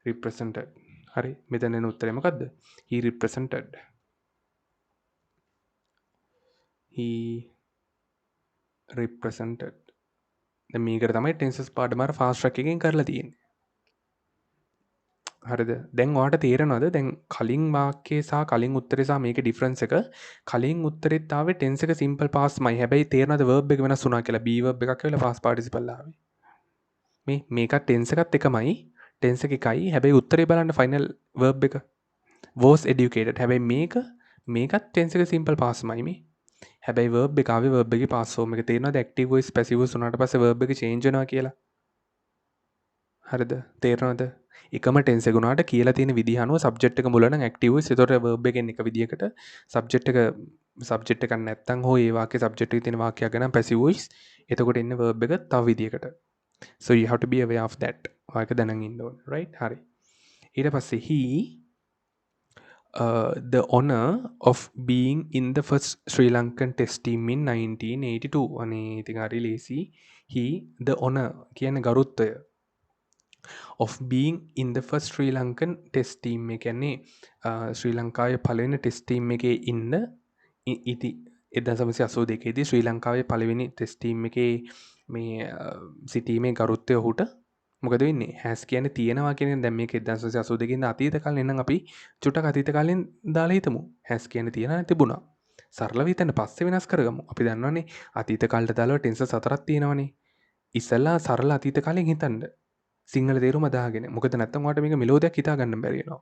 represented. හරි. මෙතන එන උත්තරේ මොකද්ද? he represented. he represented. දැන් මේකට තමයි tenses පාඩම අර fast track එකෙන් කරලා තියෙන්නේ. හරිද? දැන් ඔයාට තේරෙනවද දැන් කලින් වාක්‍යය සහ කලින් උත්තරේ සහ මේකේ ඩිෆරන්ස් එක? කලින් උත්තරෙත් ආවේ ටෙන්ස් එක සිම්පල් පාස්ට්මයි. හැබැයි තේරෙනවද verb එක වෙනස් වුණා කියලා? be verb එකක් වෙලා past participle ආවේ. මේකත් ටෙන්ස් එකත් එකමයි. ටෙන්ස් එක එකයි. හැබැයි උත්තරේ බලන්න ෆයිනල් verb එක was educated. හැබැයි මේකත් ටෙන්ස් එක සිම්පල් පාස්ට්මයි මේ. හැබැයි verb එක ආවේ verb එකේ past form එක. තේරෙනවද active voice passive voice උනාට පස්සේ verb එක change වෙනවා කියලා? හරිද? තේරෙනවද? එකම ටෙන්ස් එක උනාට කියලා තියෙන විදිහ අනුව සබ්ජෙක්ට් එක මුල නම් ඇක්ටිව් වොයිස්. ඒතකොට verb එකෙන් එක විදියකට සබ්ජෙක්ට් එකක් නැත්තම් හෝ ඒ වාක්‍යයේ සබ්ජෙක්ට් එකේ තියෙන වාක්‍යයක් ගනම් පැසිව් වොයිස්. එතකොට එන්නේ verb එක තව විදියකට. So you have to be aware of that. ඔයක දැනන් ඉන්න ඕනේ. right? හරි. ඊට පස්සේ he the honor of being in the first Sri Lankan test team in 1982. අනේ ඉතින් හරි ලේසි. he the honor කියන්නේ ගරුත්වය of being in the first Sri Lankan test team එක කියන්නේ ශ්‍රී ලංකාවේ පළවෙනි ටෙස්ට් ටීම් එකේ ඉන්න ඉති 1982 දී ශ්‍රී ලංකාවේ පළවෙනි ටෙස්ට් ටීම් එකේ මේ සිටීමේ ගරුත්වය ඔහුට මොකද වෙන්නේ හැස් කියන්නේ තියෙනවා කියන්නේ දැන් මේක 1982 ඉඳන් අතීත කාලේ නම් අපි චුට්ටක් අතීත කාලෙන් දාලා හිතමු හැස් කියන්නේ තියෙනවා තිබුණා සරලව හිතන්න පස්සේ වෙනස් කරගමු අපි දන්නවනේ අතීත කාලයට දාලා ටෙන්ස් හතරක් තියෙනවනේ ඉස්සලා සරල අතීත කාලෙන් හිතන්න සිංහල තේරුම දාගෙන මොකද නැත්තම් ඔයාලට මේක මෙලෝඩියක් හිතා ගන්න බැරි වෙනවා.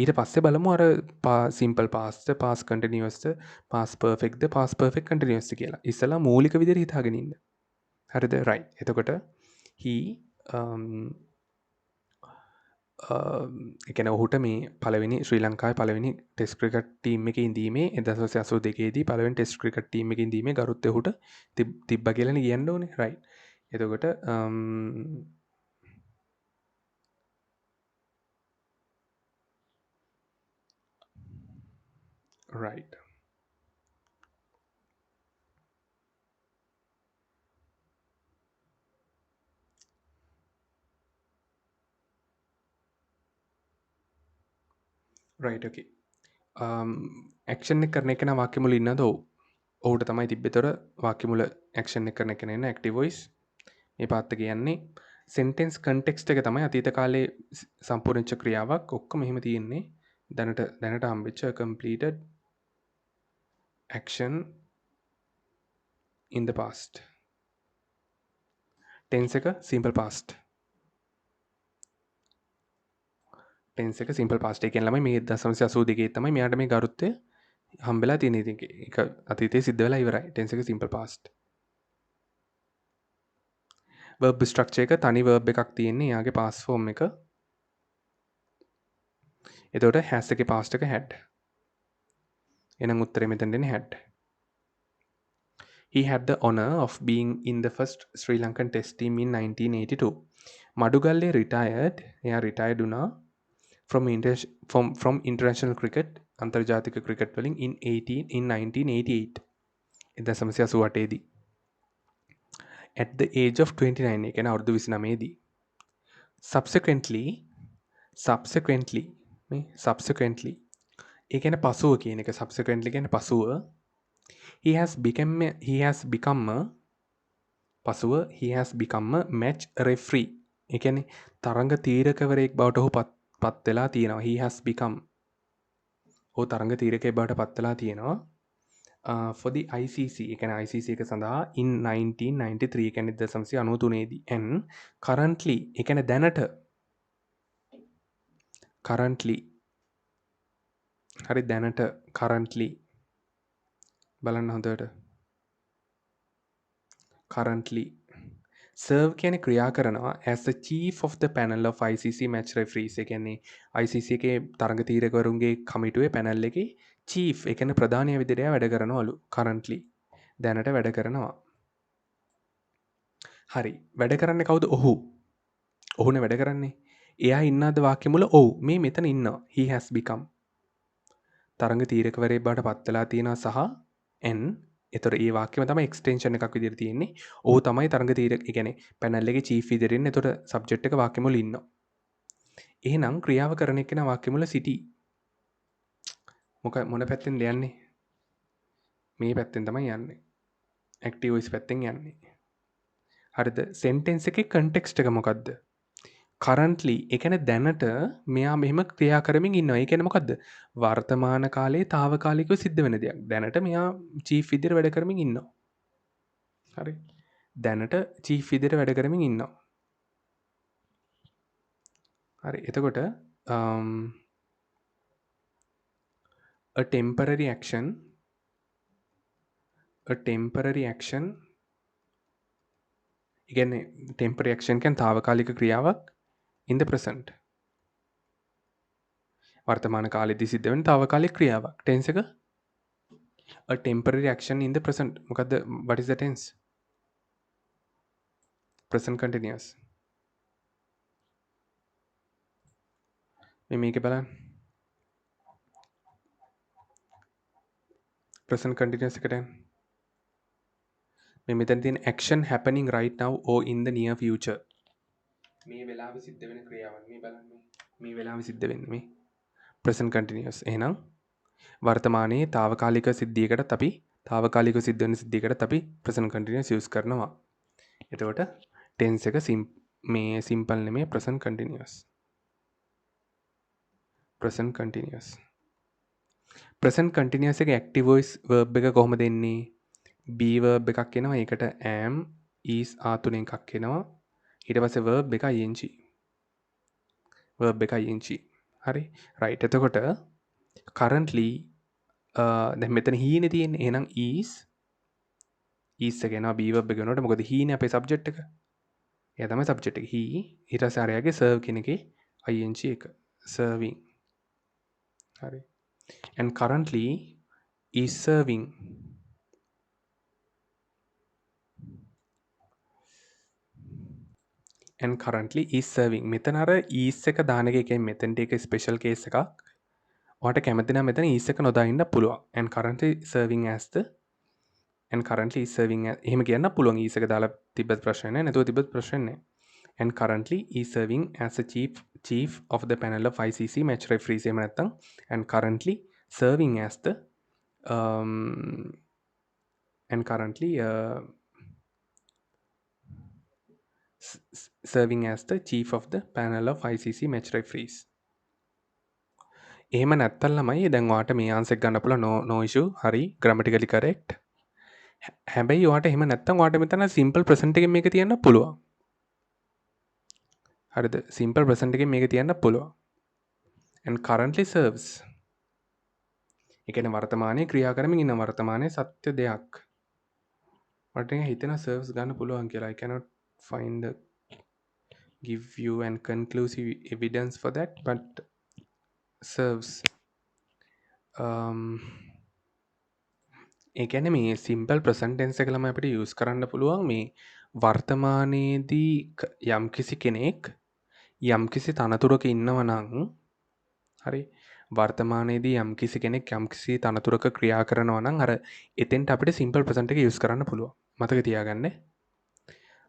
ඊට පස්සේ බලමු අර සිම්පල් පාස්ට් පාස් කන්ටිනියස්ද පාස් පර්ෆෙක්ට්ද පාස් පර්ෆෙක්ට් කන්ටිනියස්ද කියලා. ඉස්සලා මූලික විදිහට හිතාගෙන ඉන්න. හරිද? රයිට්. එතකොට he ඒ කියන්නේ ඔහුට මේ පළවෙනි ශ්‍රී ලංකාවේ පළවෙනි ටෙස්ට් ක්‍රිකට් ටීම් එකේ ඉඳීමේ 1982 දී පළවෙනි ටෙස්ට් ක්‍රිකට් ටීම් එකේ ඉඳීමේ ගරුත්වය ඔහුට තිබ්බා කියලානේ කියන්න ඕනේ. රයිට්. එතකොට right. රයිට් ඕකේ. ඇක්ෂන් එක කරන එකන වාක්‍ය මුල ඉන්නද? ඔව්. ඔහුට තමයි තිබ්බේ. ඒතර වාක්‍ය මුල ඇක්ෂන් එක කරන කෙනා ඉන්න ඇක්ටිව් වොයිස්. මේ පාත් එක කියන්නේ සෙන්ටෙන්ස් කන්ටෙක්ස්ට් එක තමයි අතීත කාලේ සම්පූර්ණ වෙච්ච ක්‍රියාවක් ඔක්කොම එහෙම තියෙන්නේ. දැනට හම්බෙච්ච completed action in the past. Tense එක simple past. ටෙන්ස් එක සිම්පල් පාස්ට් එකෙන් ළමයි මේ 1982 තමයි මෙයාට මේ ගරුත්වය හම්බෙලා තියෙන ඉතින් ඒක අතීතයේ සිද්ධ වෙලා ඉවරයි ටෙන්ස් එක සිම්පල් පාස්ට් verb structure එක තනි verb එකක් තියෙන්නේ එයාගේ past form එක එතකොට has එකේ past එක had එහෙනම් උත්තරේ මෙතන දෙන්නේ had he had the honor of being in the first Sri Lankan test team in 1982 Madugalle retired එයා retired වුණා from international cricket අන්තර්ජාතික ක්‍රිකට් වලින් in 1988 1988 දී at the age of 29 ඒ කියන්නේ අවුරුදු 29 දී subsequently ඒ කියන්නේ පසුව කියන එක subsequently කියන්නේ පසුව he has become a match referee ඒ කියන්නේ තරඟ තීරකවරයෙක් බවට ඔහු පත් වෙලා තියෙනවා he has become ඔහු තරඟ තීරකයෙක් බවට පත් වෙලා තියෙනවා for the ICC ඒ කියන්නේ ICC එක සඳහා in 1993 ඒ කියන්නේ 1993 දී and currently ඒ කියන්නේ දැනට හරි දැනට currently බලන්න හොඳට currently serve කියන්නේ ක්‍රියා කරනවා as the chief of the panel of ICC match referees ඒ කියන්නේ ICC එකේ තරඟ තීරකවරුන්ගේ කමිටුවේ පැනල් එකේ chief ඒ කියන්නේ ප්‍රධානියා විදිහට වැඩ කරනවලු currently දැනට වැඩ කරනවා හරි වැඩ කරන්නේ කවුද ඔහුනේ වැඩ කරන්නේ එයා ඉන්නද වාක්‍ය මුල ඔව් මේ මෙතන ඉන්නවා he has become තරඟ තීරකවරයෙක් බවට පත් වෙලා තියෙනවා සහ n එතකොට මේ වාක්‍යෙම තමයි එක්ස්ටෙන්ෂන් එකක් විදිහට තියෙන්නේ. ඔහු තමයි තරඟ තීරක ඒ කියන්නේ පැනල් එකේ චීෆ් විදිහට ඉන්නේ. එතකොට සබ්ජෙක්ට් එක වාක්‍ය මුල ඉන්නවා. එහෙනම් ක්‍රියාව කරන එක්කෙනා වාක්‍ය මුල සිටි. මොන පැත්තෙන්ද යන්නේ? මේ පැත්තෙන් තමයි යන්නේ. ඇක්ටිව් වොයිස් පැත්තෙන් යන්නේ. හරිද? සෙන්ටෙන්ස් එකේ කන්ටෙක්ස්ට් එක මොකද්ද? කරන්ට්ලි ඒ කියන්නේ දැනට මෙයා මෙහෙම ක්‍රියා කරමින් ඉන්නවා. ඒ කියන්නේ මොකද්ද? වර්තමාන කාලයේ తాවකාලිකව සිද්ධ වෙන දෙයක්. දැනට මෙයා චීෆ් විදිහට වැඩ කරමින් ඉන්නවා. හරි. දැනට චීෆ් විදිහට වැඩ කරමින් ඉන්නවා. හරි. එතකොට a temporary action ඒ කියන්නේ temporary action කියන්නේ తాවකාලික ක්‍රියාවක් in the present. වර්තමාන කාලෙදී සිද්ධ වෙන తాවකාලික ක්‍රියාවක්. tense එක a temporary action in the present. මොකද්ද? What is the tense? Present continuous. මේ මේකේ බලන්න. present continuous එකට යන්න. මේ මෙතන තියෙන action happening right now or in the near future. මේ වෙලාවේ සිද්ධ වෙන ක්‍රියාවක් මේ බලන්න මේ. මේ වෙලාවේ සිද්ධ වෙන්නේ මේ present continuous. එහෙනම් වර්තමානයේ తాවකාලික සිද්ධියකටත් අපි తాවකාලිකව සිද්ධ වෙන සිද්ධියකටත් අපි present continuous use කරනවා. එතකොට tense එක මේ simple නෙමෙයි present continuous. present continuous. present continuous එකේ active voice verb එක කොහොමද එන්නේ? be verb එකක් එනවා. ඒකට am is are තුනෙන් එකක් එනවා. ඊට පස්සේ verb එක ing. verb එක ing. හරි. right. එතකොට currently දැන් මෙතන he නේ තියෙන්නේ. එහෙනම් is එක එනවා be verb එක වෙනකොට. මොකද he නේ අපේ subject එක. එයා තමයි subject එක. he ඊට පස්සේ අරයාගේ serve කියන එකේ ing එක. serving. හරි. and currently is serving. and currently is serving. මෙතන අර is එක දාන එක කියන්නේ මෙතනට එක ස්පෙෂල් කේස් එකක්. ඔයාලට කැමති නම් මෙතන is එක නොදා ඉන්න පුළුවන්. and currently serving as the and currently is serving as එහෙම කියන්න පුළුවන්. is එක දාලා තිබ්බත් ප්‍රශ්න නැහැ. නැතුව තිබ්බත් ප්‍රශ්න නැහැ. and currently is serving as a chief of the panel of ICC match referees. එහෙම නැත්නම් and currently serving as the and currently serving as the chief of the panel of ICC match referees. එහෙම නැත්තම් ළමයි දැන් ඔයාට මේ answer එක ගන්න පුළුවන් no issue. හරි. grammatically correct. හැබැයි ඔයාට එහෙම නැත්තම් ඔයාට මෙතන simple present එකෙන් මේක තියන්න පුළුවන්. හරිද? simple present එකෙන් මේක තියන්න පුළුවන්. and currently serves. ඒ කියන්නේ වර්තමානයේ ක්‍රියා කරමින් ඉන්න වර්තමානයේ සත්‍ය දෙයක්. මට හිතෙන serves ගන්න පුළුවන් කියලා. I cannot find the give you an conclusive evidence for that, but serves ඒ කියන්නේ මේ simple present tense එක ළමයි අපිට use කරන්න පුළුවන් මේ වර්තමානයේදී යම්කිසි කෙනෙක් යම්කිසි තනතුරක ඉන්නවා නම් හරි වර්තමානයේදී යම්කිසි කෙනෙක් යම්කිසි තනතුරක ක්‍රියා කරනවා නම් අර එතෙන්ට අපිට simple present එක use කරන්න පුළුවන්. මතක තියාගන්න.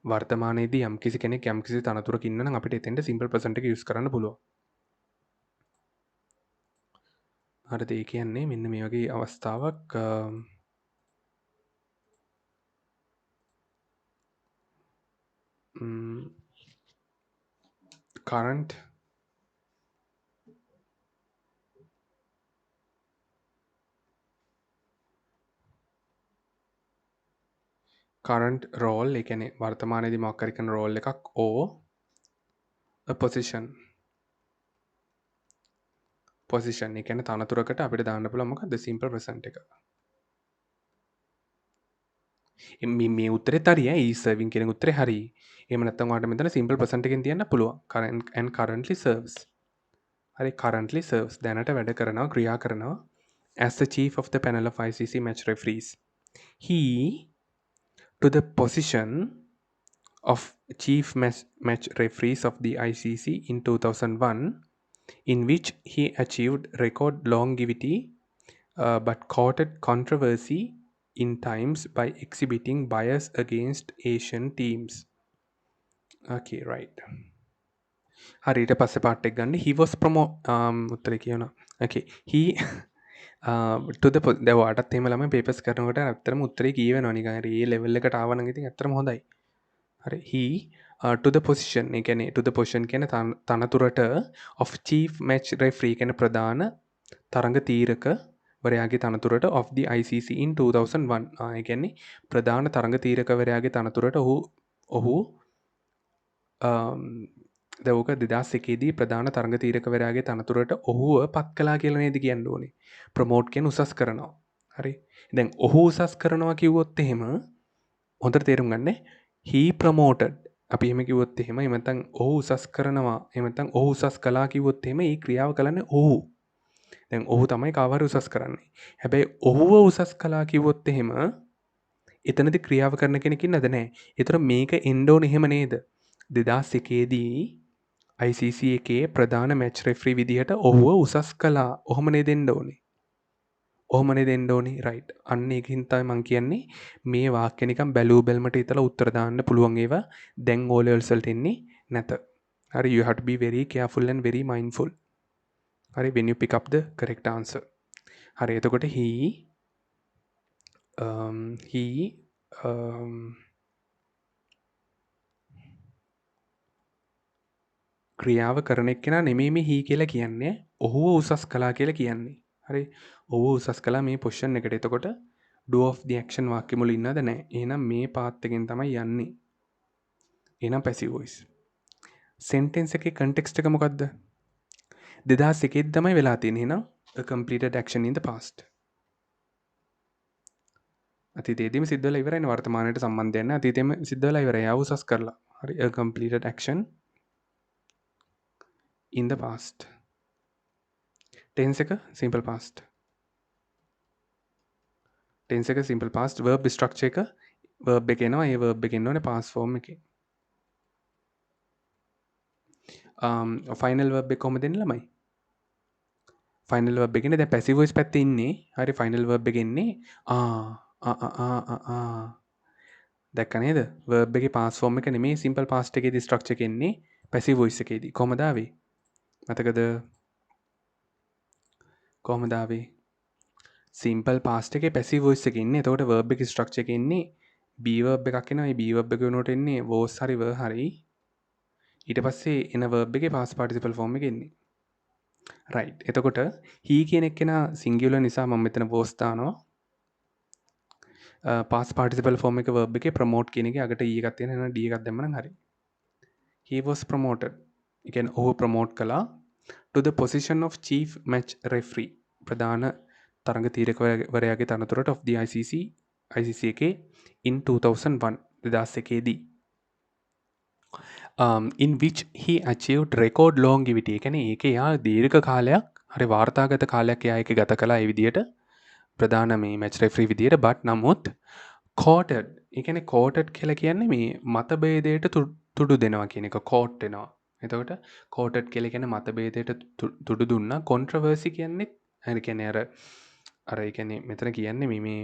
වර්තමානයේදී යම්කිසි කෙනෙක් යම්කිසි තනතුරක ඉන්න නම් අපිට එතෙන්ට simple present එක use කරන්න පුළුවන්. හරිද? ඒ කියන්නේ මෙන්න මේ වගේ අවස්ථාවක් current role ඒ කියන්නේ වර්තමානයේදී මොකක් හරි කරන role එකක් or a position ඒ කියන්නේ තනතුරකට අපිට දාන්න පුළුවන් මොකද්ද simple present එක. මේ උත්තරෙත් හරි ඈ is serving කියන උත්තරේ හරි. එහෙම නැත්නම් ඔයාලට මෙතන simple present එකෙන් තියන්න පුළුවන්. and currently serves. හරි currently serves දැනට වැඩ කරනවා ක්‍රියා කරනවා as the chief of the panel of ICC match referees. He to the position of chief match referees of the ICC in 2001 in which he achieved record longevity but courted controversy in times by exhibiting bias against Asian teams. Okay, right. හරි ඊට පස්සේ part එක ගන්න he was උත්තරේ කියනවා. Okay, he to the දැන් ඔයාටත් එහෙම ළමයි පේපර්ස් කරනකොට ඇත්තටම උත්තරේ කියවෙනවා නිකන් හරි ඒ ලෙවල් එකට ආව නම් ඉතින් ඇත්තටම හොඳයි. හරි he to the position ඒ කියන්නේ to the position කියන තනතුරට of chief match referee කියන ප්‍රධාන තරඟ තීරකවරයාගේ තනතුරට of the ICC in 2001 ඒ කියන්නේ ප්‍රධාන තරඟ තීරකවරයාගේ තනතුරට ඔහු දවක 2001 දී ප්‍රධාන තරඟ තීරකවරයාගේ තනතුරට ඔහුව පත් කළා කියලා නේද කියන්න ඕනේ. ප්‍රොමෝට් කියන උසස් කරනවා. හරි. දැන් ඔහු උසස් කරනවා කිව්වොත් එහෙම හොඳට තේරුම් ගන්න. he promoted අපි එහෙම කිව්වොත් එහෙම නැත්නම් ඔහු උසස් කරනවා එහෙම නැත්නම් ඔහු උසස් කළා කිව්වොත් එහෙම ඒ ක්‍රියාව කරන්නේ ඔහු. දැන් ඔහු තමයි කාව හරි උසස් කරන්නේ. හැබැයි ඔහුව උසස් කළා කිව්වොත් එහෙම එතනදී ක්‍රියාව කරන කෙනෙක් ඉන්නද නැහැ. ඒතර මේක එන්න ඕනේ එහෙම නේද? 2001 දී ICC එකේ ප්‍රධාන මැච් රෙෆරි විදිහට ඔහුව උසස් කළා. ඔහොම නේද එන්න ඕනේ. ඔහොමනේ දෙන්න ඕනි රයිට්. අන්න ඒකින් තමයි මං කියන්නේ මේ වාක්‍ය නිකන් බැලූ බැලමට හිතලා උත්තර දාන්න පුළුවන් ඒවා දැන් O levels වලට එන්නේ නැත. හරි you have to be very careful and very mindful. හරි when you pick up the correct answer. හරි එතකොට he ක්‍රියාව කරන එක්කෙනා නෙමෙයි මේ he කියලා කියන්නේ. ඔහුව උසස් කළා කියලා කියන්නේ. හරි ඔහු උසස් කළා මේ පොසිෂන් එකට. එතකොට do of the action වාක්‍ය මුල ඉන්නද නැහැ. එහෙනම් මේ පාත් එකෙන් තමයි යන්නේ. එහෙනම් passive voice. sentence එකේ context එක මොකද්ද? 2001 දී තමයි වෙලා තියෙන්නේ. එහෙනම් a completed action in the past. අතීතයේදීම සිද්ධ වෙලා ඉවරයිනේ. වර්තමානයට සම්බන්ධයක් නැහැ. අතීතයේම සිද්ධ වෙලා ඉවරයි. ආව උසස් කරලා. හරි a completed action in the past. tense එක simple past. tense එක simple past. verb structure එක verb එක එනවා. ඒ verb එක එන්න ඕනේ past form එකේ. final verb එක කොහොමද එන්නේ ළමයි? final verb එකනේ දැන් passive voice පැත්තේ ඉන්නේ. හරි final verb එක එන්නේ දැක්ක නේද? verb එකේ past form එක නෙමෙයි simple past එකේදී structure එක එන්නේ passive voice එකේදී. කොහමද ආවේ? මතකද? කොහමද ආවේ? simple past එකේ passive voice එක ඉන්නේ. එතකොට verb එකේ structure එක ඉන්නේ be verb එකක් එනවා. මේ be verb එක වෙනුවට එන්නේ was හරි were හරි. ඊට පස්සේ එන verb එකේ past participle form එක එන්නේ. right. එතකොට he කියන එක්කෙනා singular නිසා මම මෙතන was දානවා. past participle form එක verb එකේ promote කියන එකේ අගට e එකක් තියෙන. එහෙනම් d එකක් දැම්මම හරි. he was promoted. ඒ කියන්නේ ඔහු promote කළා to the position of chief match referee. ප්‍රධාන තරඟ තීරකවරයාගේ තනතුරට of the ICC එකේ in 2001 2001 දී. in which he achieved record longevity. ඒ කියන්නේ ඒකේ යා දීර්ඝ කාලයක් හරි වාර්තාගත කාලයක් එයා ඒකේ ගත කළා ඒ විදියට ප්‍රධාන මේ මැච් රෙෆරි විදියට but නමුත් quoted ඒ කියන්නේ quoted කියලා කියන්නේ මේ මතභේදයට තුඩු දෙනවා කියන එක quote වෙනවා. එතකොට quoted කියලා කියන්නේ මතභේදයට තුඩු දුන්නා. controversy කියන්නේ හරි කියන්නේ අර ඒ කියන්නේ මෙතන කියන්නේ මේ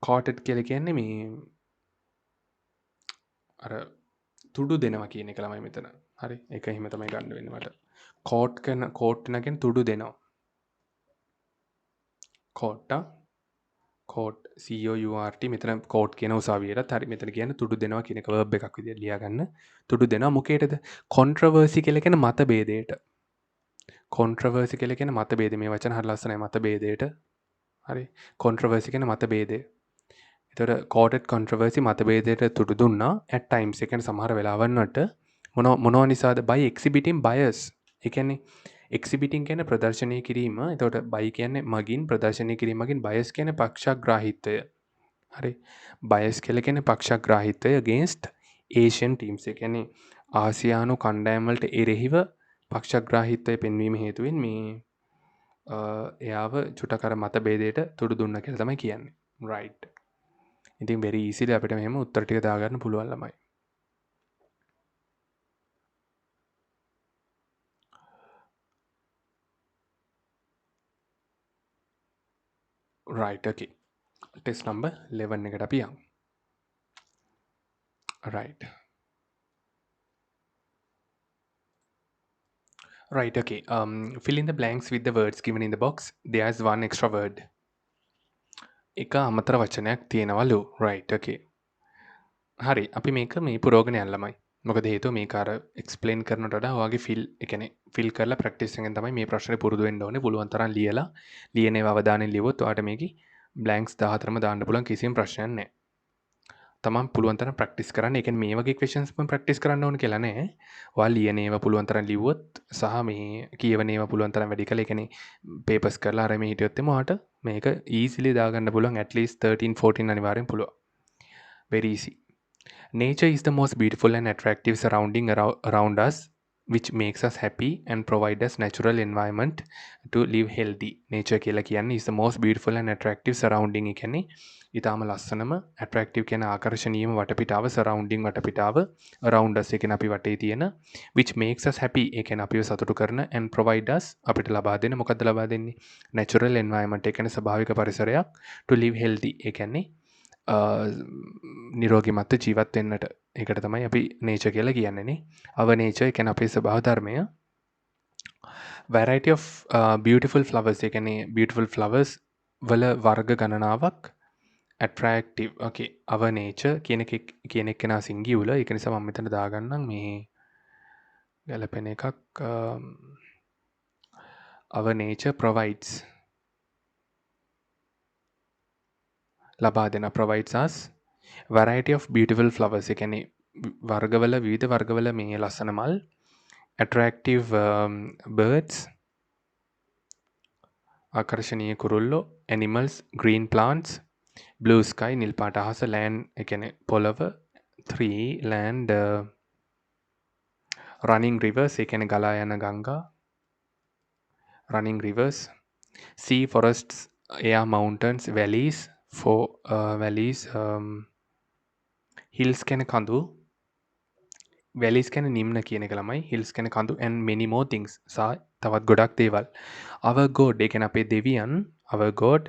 quoted කියලා කියන්නේ මේ අර තුඩු දෙනවා කියන එක ළමයි මෙතන. හරි. ඒක එහෙම තමයි ගන්න වෙන්නේ මට. quote වෙන කියන්නේ තුඩු දෙනවා. quote COURT මෙතන quote කියන උසාවියටත් හරි මෙතන කියන්නේ තුඩු දෙනවා කියන එක verb එකක් විදිහට ලියා ගන්න. තුඩු දෙනවා මොකේද? controversy කියලා කියන මතභේදයට. controversy කියලා කියන මතභේද. මේ වචන හරි ලස්සනයි මතභේදයට. හරි. controversy කියන මතභේදය. ඒතර quoted controversy මතභේදයට තුඩු දුන්නා at times. ඒ කියන්නේ සමහර වෙලාවන් වලට මොනවා නිසාද? by exhibiting bias. ඒ කියන්නේ exhibiting කියන්නේ ප්‍රදර්ශනය කිරීම. එතකොට by කියන්නේ මගින් ප්‍රදර්ශනය කිරීම මගින් bias කියන්නේ පක්ෂග්‍රාහීත්වය. හරි. bias කියලා කියන්නේ පක්ෂග්‍රාහීත්වය against Asian teams. ඒ කියන්නේ ආසියානු කණ්ඩායම් වලට එරෙහිව පක්ෂග්‍රාහීත්වය පෙන්වීම හේතුවෙන් මේ එයාව චුට්ටක් අර මතභේදයට තුඩු දුන්නා කියලා තමයි කියන්නේ. right. ඉතින් very easily අපිට මෙහෙම උත්තර ටික දාගන්න පුළුවන් ළමයි. right okay. test number 11 එකට අපි යමු. right. right okay. fill in the blanks with the words given in the box. There's one extra word. එක අමතර වචනයක් තියෙනවලු. right okay. හරි අපි මේක මේ පුරෝගණ යන්නමයි. මොකද හේතුව මේක අර එක්ස්ප්ලেইন කරනට වඩා ඔයාගේ ඒ කියන්නේ ෆිල් කරලා ප්‍රැක්ටිස් එකෙන් තමයි මේ ප්‍රශ්නේ පුරුදු වෙන්න ඕනේ. පුළුවන් තරම් ලියලා ලියන ඒවා අවධානයෙන් ලියුවොත් ඔයාට මේකේ බ්ලැන්ක්ස් 14ම දාන්න පුළුවන් කිසිම ප්‍රශ්නයක් නැහැ. තමන් පුළුවන් තරම් ප්‍රැක්ටිස් කරන්න. ඒ කියන්නේ මේ වගේ ක්වෙස්චන්ස් මම ප්‍රැක්ටිස් කරන්න ඕන කියලා නෑ. ඔයා ලියන ඒවා පුළුවන් තරම් ලිව්වොත් සහ මේ කියවන ඒවා පුළුවන් තරම් වැඩි කළා. ඒ කියන්නේ පේපර්ස් කරලා අර මේ හිටියොත් එම ඔයාට මේක ඊසිලි දාගන්න පුළුවන්. at least 13 14 අනිවාර්යෙන් පුළුවන්. very easy. Nature is the most beautiful and attractive surrounding around us, which makes us happy and provide us natural environment to live healthy. Nature කියලා කියන්නේ is the most beautiful and attractive surrounding. ඒ කියන්නේ ඊටාම ලස්සනම attractive කියන ආකර්ෂණීයම වටපිටාව surrounding වටපිටාව around us ඒ කියන්නේ අපි වටේ තියෙන which makes us happy ඒ කියන්නේ අපිව සතුටු කරන and provide us අපිට ලබා දෙන මොකද්ද ලබා දෙන්නේ natural environment ඒ කියන්නේ ස්වභාවික පරිසරයක් to live healthy ඒ කියන්නේ නිරෝගිමත්ව ජීවත් වෙන්නට. ඒකට තමයි අපි nature කියලා කියන්නේනේ. our nature කියන්නේ අපේ ස්වභාව ධර්මය. variety of beautiful flowers ඒ කියන්නේ beautiful flowers වල වර්ග ගණනාවක් attractive. okay our nature කියන එක නා singular. ඒක නිසා මම මෙතන දාගන්නම් මේ ගැලපෙන එකක් our nature provides ලබා දෙන provides us variety of beautiful flowers. ඒ කියන්නේ වර්ගවල විවිධ වර්ගවල මේ ලස්සන මල් attractive birds ආකර්ශනීය කුරුල්ලෝ animals green plants blue sky නිල් පාට අහස land ඒ කියන්නේ පොළව 3 land running rivers ඒ කියන්නේ ගලා යන ගංගා running rivers sea forests air mountains valleys for valleys hills කියන්නේ කඳු වැලිස් කියන්නේ නිම්න කියන එක ළමයි හිල්ස් කියන්නේ කඳු and many more things සහ තවත් ගොඩක් දේවල් our god ඒ කියන්නේ අපේ දෙවියන් our god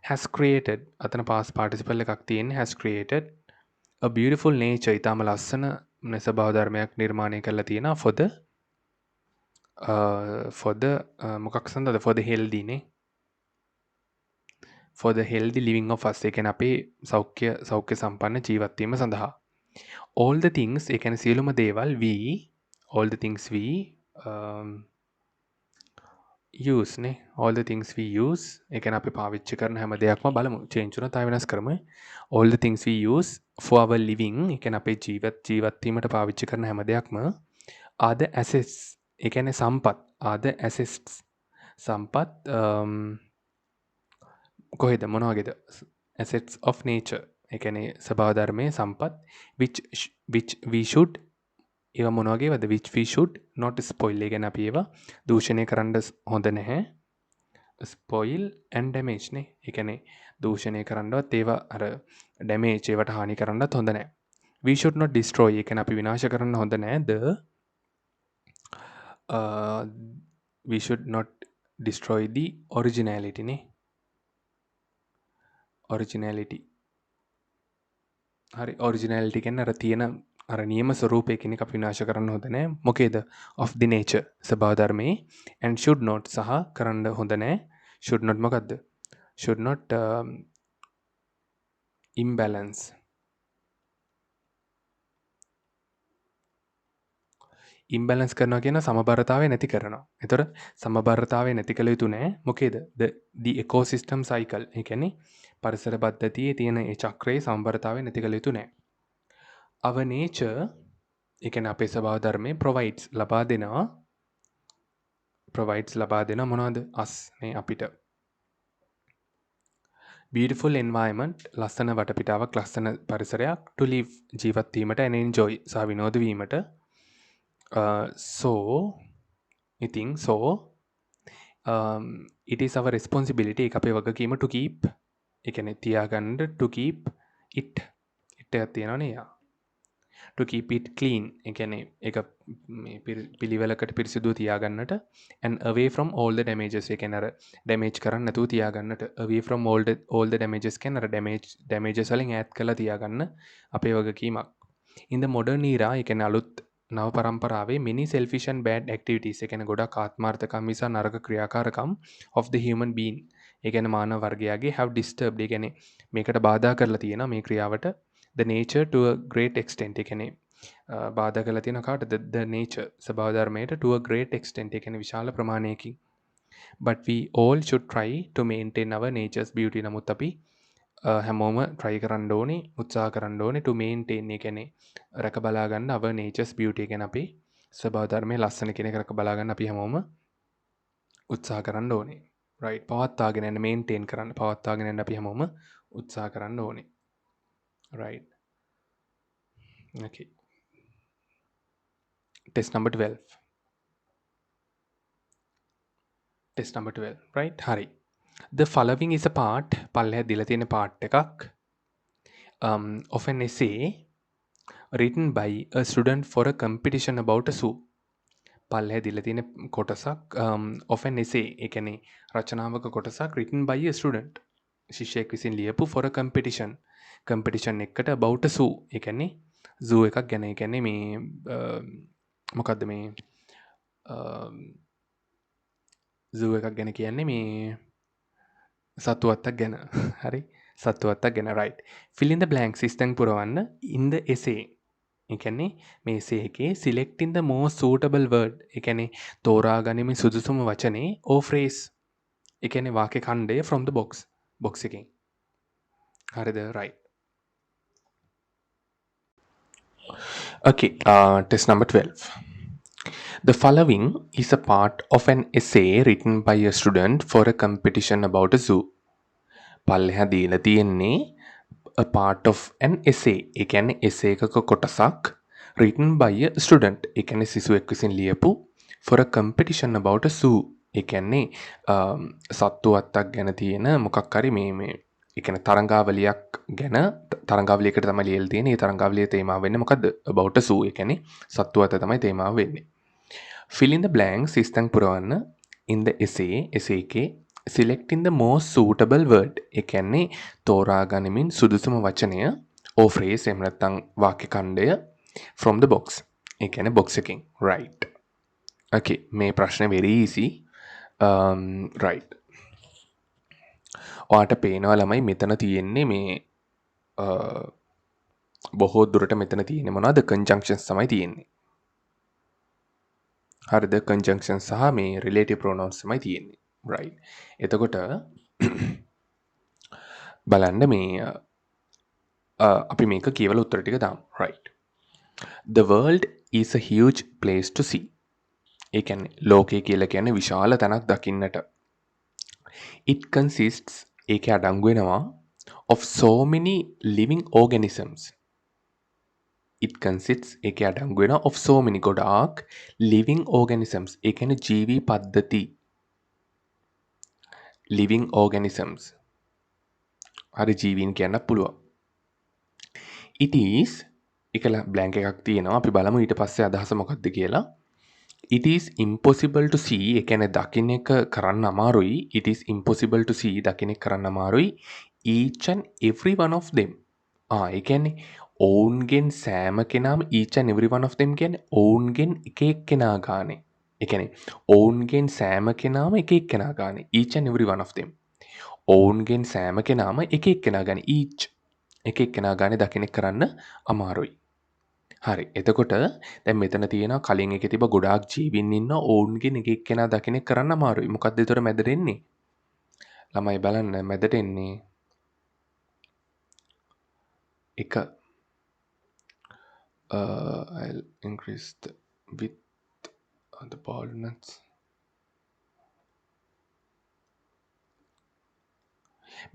has created අතන past participle එකක් තියෙන්නේ has created a beautiful nature ඊටම ලස්සන ස්වභාව ධර්මයක් නිර්මාණය කරලා තියෙනවා for the මොකක් සඳහාද for the healthy නේ for the healthy living of us ඒ කියන්නේ අපේ සෞඛ්‍ය සම්පන්න ජීවත් වීම සඳහා all the things ඒ කියන්නේ සියලුම දේවල් all the things we use නේ all the things we use ඒ කියන්නේ අපි පාවිච්චි කරන හැම දෙයක්ම බලමු change වුණා තව වෙනස් කරමු all the things we use for our living ඒ කියන්නේ අපේ ජීවත් වීමට පාවිච්චි කරන හැම දෙයක්ම are the assets ඒ කියන්නේ සම්පත් are the assets සම්පත් කොහෙද මොන වගේද assets of nature ඒ කියන්නේ ස්වභාව ධර්මයේ සම්පත් which we should ඒවා මොන වගේවද which we should not spoil ඒ කියන්නේ අපි ඒවා දූෂණය කරන්න හොඳ නැහැ spoil and damage නේ ඒ කියන්නේ දූෂණය කරන්නවත් ඒවා අර damage ඒවට හානි කරන්නත් හොඳ නැහැ we should not destroy ඒ කියන්නේ අපි විනාශ කරන්න හොඳ නැහැ we should not destroy the originality නේ originality හරි originality කියන්නේ අර තියෙන අර නියම ස්වරූපය කියන එක අපි විනාශ කරන්න හොඳ නැහැ. මොකේද? of the nature ස්වභාව ධර්මයේ and should not සහ කරන්න හොඳ නැහැ. should not මොකද්ද? should not imbalance imbalance කරනවා කියන සමබරතාවය නැති කරනවා. ඒතර සමබරතාවය නැති කළ යුතු නැහැ. මොකේද? the ecosystem cycle. ඒ කියන්නේ පරිසර පද්ධතියේ තියෙන ඒ චක්‍රයේ සමබරතාවය නැති කළ යුතු නැහැ. our nature ඒ කියන්නේ අපේ ස්වභාව ධර්මයේ provides ලබා දෙනවා මොනවද us මේ අපිට beautiful environment ලස්සන වටපිටාවක් ලස්සන පරිසරයක් to live ජීවත් වීමට and enjoy සහ විනෝද වීමට so it is our responsibility ඒක අපේ වගකීම to keep ඒ කියන්නේ තියාගන්න to keep it එකක් තියෙනවනේ යා to keep it clean ඒ කියන්නේ ඒක මේ පිළිවෙලකට පිරිසිදු තියාගන්නට and away from all the damages ඒ කියන්නේ අර damage කරන්න නැතුව තියාගන්නට away from all the damages කියන්නේ අර damages වලින් ඈත් කරලා තියාගන්න අපේ වගකීමක් in the modern era ඒ කියන්නේ අලුත් නව පරම්පරාවේ many selfish and bad activities ඒ කියන්නේ ගොඩක් ආත්මාර්ථකම් නිසා නරක ක්‍රියාකාරකම් of the human being ඒ කියන්නේ මානව වර්ගයාගේ have disturbed ඒ කියන්නේ මේකට බාධා කරලා තියෙනවා මේ ක්‍රියාවට the nature to a great extent. ඒ කියන්නේ බාධා කරලා තියෙන කාටද? the nature ස්වභාව ධර්මයට to a great extent. ඒ කියන්නේ විශාල ප්‍රමාණයකින්. but we all should try to maintain our nature's beauty. නමුත් අපි හැමෝම try කරන්න ඕනේ, උත්සාහ කරන්න ඕනේ to maintain. ඒ කියන්නේ රැක බලා ගන්න our nature's beauty. ඒ කියන්නේ අපේ ස්වභාව ධර්මයේ ලස්සන කියන එක රැක බලා ගන්න අපි හැමෝම උත්සාහ කරන්න ඕනේ. right. පවත්වාගෙන යන්න, maintain කරන්න, පවත්වාගෙන යන්න අපි හැමෝම උත්සාහ කරන්න ඕනේ. right. okay. test number 12. test number 12. right. හරි. the following is a part, පල්ලෙහා දීලා තියෙන part එකක් of an essay written by a student for a competition about a zoo. පල්ලෙහා දීලා තියෙන කොටසක් of an essay, ඒ කියන්නේ රචනාවක කොටසක් written by a student, ශිෂ්‍යයෙක් විසින් ලියපු for a competition එකකට about a zoo. ඒ කියන්නේ zoo එකක් ගැන. ඒ කියන්නේ මේ මොකද්ද මේ zoo එකක් ගැන කියන්නේ මේ සත්තු වත්තක් ගැන. හරි. සත්තු වත්තක් ගැන. right. fill in the blanks, ඉස්තැන් පුරවන්න in the essay. ඒ කියන්නේ මේ essay එකේ selecting the most suitable word. ඒ කියන්නේ තෝරා ගනිමින් සුදුසුම වචනේ or phrase. ඒ කියන්නේ වාක්‍ය ඛණ්ඩය from the box එකෙන්. හරිද? right. okay. test number 12. The following is a part of an essay written by a student for a competition about a zoo. පල්ලෙහා දීලා තියෙන්නේ a part of an essay. ඒ කියන්නේ essay එකක කොටසක් written by a student. ඒ කියන්නේ සිසුවෙක් විසින් ලියපු for a competition about a zoo. ඒ කියන්නේ සත්තු වත්තක් ගැන තියෙන මොකක් හරි මේ ඒ කියන්නේ තරංගාවලියක් ගැන, තරංගාවලියකට තමයි ලියලා තියෙන්නේ. ඒ තරංගාවලියේ තේමාව වෙන්නේ මොකද්ද? about a zoo. ඒ කියන්නේ සත්තු වත්ත තමයි තේමාව වෙන්නේ. fill in the blanks, ඉස්තැන් පුරවන්න in the essay එකේ selecting the most suitable word. ඒ කියන්නේ තෝරා ගනිමින් සුදුසුම වචනය or phrase, එහෙම නැත්නම් වාක්‍ය ඛණ්ඩය from the box. ඒ කියන්නේ box එකෙන්. right. okay. මේ ප්‍රශ්නේ very easy. right. ඔයාට පේනවා ළමයි මෙතන තියෙන්නේ මේ බොහෝ දුරට මෙතන තියෙන්නේ මොනවද? conjunctions තමයි තියෙන්නේ. හරිද? conjunctions සහ මේ relative pronouns තමයි තියෙන්නේ. right. එතකොට බලන්න මේ අපි මේක කියවලා උත්තර ටික දාමු. right. the world is a huge place to see. ඒ කියන්නේ ලෝකය කියලා කියන්නේ විශාල තැනක් දකින්නට. it consists, ඒකේ අඩංගු වෙනවා of so many living organisms. it consists, ඒකේ අඩංගු වෙනවා of so many, ගොඩාක් living organisms. ඒ කියන්නේ ජීවි පද්ධති. living organisms. හරි, ජීවීන් කියන්න පුළුවන්. it is, එකලා බ්ලැන්ක් එකක් තියෙනවා. අපි බලමු ඊට පස්සේ අදහස මොකක්ද කියලා. it is impossible to see, ඒ කියන්නේ දකින්න එක කරන්න අමාරුයි. it is impossible to see, දකින්න එක කරන්න අමාරුයි. each and every one of them. ඒ කියන්නේ ඔවුන්ගෙන් සෑම කෙනාම, each and every one of them කියන්නේ ඔවුන්ගෙන් එක එක්කෙනා ගානේ. ඒ කියන්නේ ඔවුන්ගෙන් සෑම කෙනාම එක එක්කෙනා ගානේ. each and every one of them. ඔවුන්ගෙන් සෑම කෙනාම එක එක්කෙනා ගානේ. each, එක එක්කෙනා ගානේ දකින්න කරන්න අමාරුයි. හරි. එතකොට දැන් මෙතන තියෙනවා කලින් එකේ තිබ්බ ගොඩාක් ජීවීන් ඉන්න ඔවුන්ගෙන් එක එක්කෙනා දකින්න කරන්න අමාරුයි. මොකද්ද ඒතර මැදට එන්නේ? ළමයි බලන්න මැදට එන්නේ එක I'll increase the width on the boldness.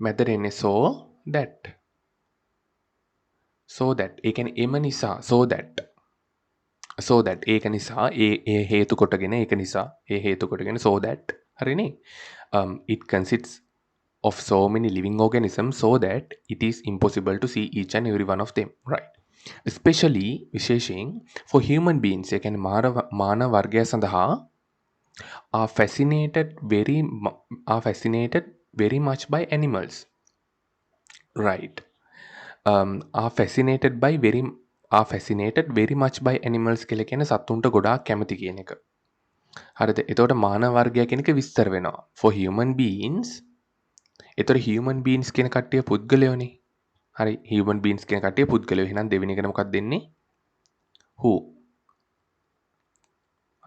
මැදට එන්නේ so that. ඒ කියන්නේ එම නිසා, so that ඒක නිසා, ඒ හේතු කොටගෙන, ඒක නිසා, ඒ හේතු කොටගෙන so that. හරිනේ? it consists of so many living organisms so that it is impossible to see each and every one of them. right. especially, විශේෂයෙන් for human beings, ඒ කියන්නේ මානව වර්ගය සඳහා are fascinated very much by animals. right. are fascinated very much by animals කියලා කියන්නේ සතුන්ට ගොඩාක් කැමති කියන එක. හරිද? එතකොට මානව වර්ගය කියන එක විස්තර වෙනවා. for human beings. එතකොට human beings කියන කට්ටිය පුද්ගලයෝනේ. හරි human beings කියන කට්ටිය පුද්ගලයෝ. එහෙනම් දෙවෙනි එකට මොකක්ද දෙන්නේ? who.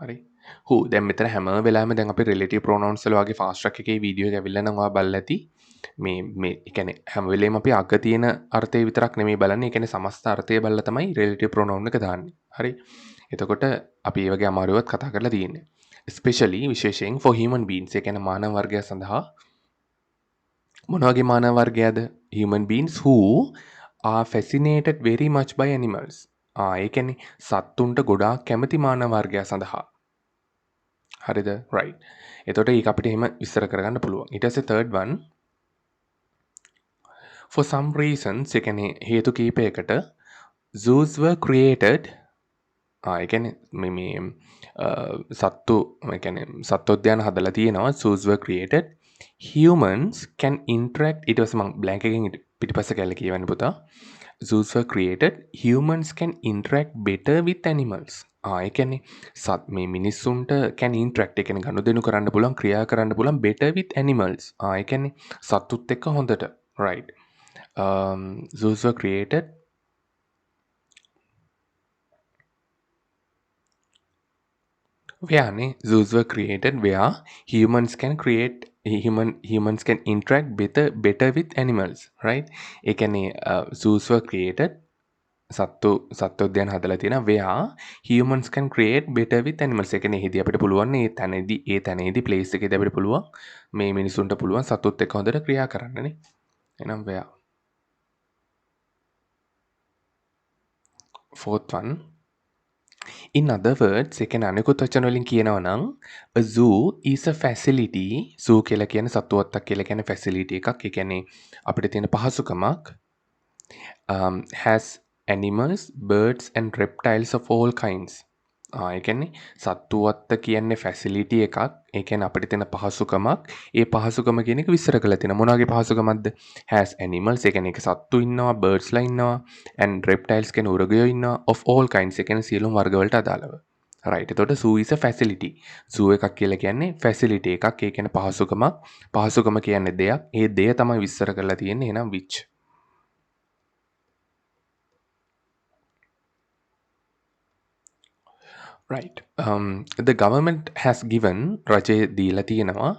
හරි. who. දැන් මෙතන හැම වෙලාවෙම දැන් අපි relative pronouns වල වගේ fast track එකේ වීඩියෝ එක ඇවිල්ලා නම් ඔයා බලලා ඇති. මේ ඒ කියන්නේ හැම වෙලේම අපි අග තියෙන අර්ථය විතරක් නෙමෙයි බලන්නේ. ඒ කියන්නේ සමස්ත අර්ථය බලලා තමයි relative pronoun එක දාන්නේ. හරි. එතකොට අපි ඒ වගේ අමාරුවක් කතා කරලා තියෙන්නේ. especially විශේෂයෙන් for human beings. ඒ කියන්නේ මානව වර්ගය සඳහා මොන වගේ මානව වර්ගයද? human beings who are fascinated very much by animals. ඒ කියන්නේ සත්තුන්ට ගොඩාක් කැමති මානව වර්ගයා සඳහා. හරිද? right. එතකොට ඒක අපිට එහෙම විස්තර කරගන්න පුළුවන්. ඊට පස්සේ third one for some reasons ඒ කියන්නේ හේතු කීපයකට zoos were created. ඒ කියන්නේ මේ සත්තු ඒ කියන්නේ සත්වෝද්‍යාන හදලා තියෙනවා. zoos were created. Humans can interact. ඊට පස්සේ මම blank එකෙන් පිටිපස්ස කැල්ල කියවන්න පුතා. zoos were created. Humans can interact better with animals. ඒ කියන්නේ මේ මිනිස්සුන්ට can interact ඒ කියන්නේ ගනුදෙනු කරන්න පුළුවන්, ක්‍රියා කරන්න පුළුවන් better with animals. ඒ කියන්නේ සතුත් එක්ක හොඳට. right. zoos were created. Where zoos were created where humans can interact better with animals, right? ඒ කියන්නේ zoos were created සත්වෝද්‍යාන හදලා තියෙනවා where humans can create better with animals. ඒ කියන්නේ එහිදී අපිට පුළුවන් ඒ තැනේදී place එකේදී අපිට පුළුවන් මේ මිනිසුන්ට පුළුවන් සතුත් එක්ක හොඳට ක්‍රියා කරන්න නේ. එහෙනම් where. fourth one. In other words, ඒ කියන්නේ අනිකුත් වචන වලින් කියනවා නම් a zoo is a facility. zoo කියලා කියන්නේ සතුවත්තක් කියලා කියන්නේ facility එකක්. ඒ කියන්නේ අපිට තියෙන පහසුකමක් has animals, birds and reptiles of all kinds. ඒ කියන්නේ සතුවත්ත කියන්නේ facility එකක්. ඒ කියන්නේ අපිට තියෙන පහසුකමක්. ඒ පහසුකම කියන එක විස්තර කරලා තියෙනවා. මොන වගේ පහසුකමක්ද? has animals ඒ කියන්නේ ඒක සත්තු ඉන්නවා, birds ලා ඉන්නවා and reptiles කියන උරගයෝ ඉන්නවා of all kinds ඒ කියන්නේ සියලුම වර්ග වලට අදාළව. right. එතකොට zoo is a facility. zoo එකක් කියලා කියන්නේ facility එකක්. ඒ කියන්නේ පහසුකමක්. පහසුකම කියන්නේ දෙයක්. ඒ දෙය තමයි විස්තර කරලා තියෙන්නේ. එහෙනම් which. right. The government has given රජය දීලා තියෙනවා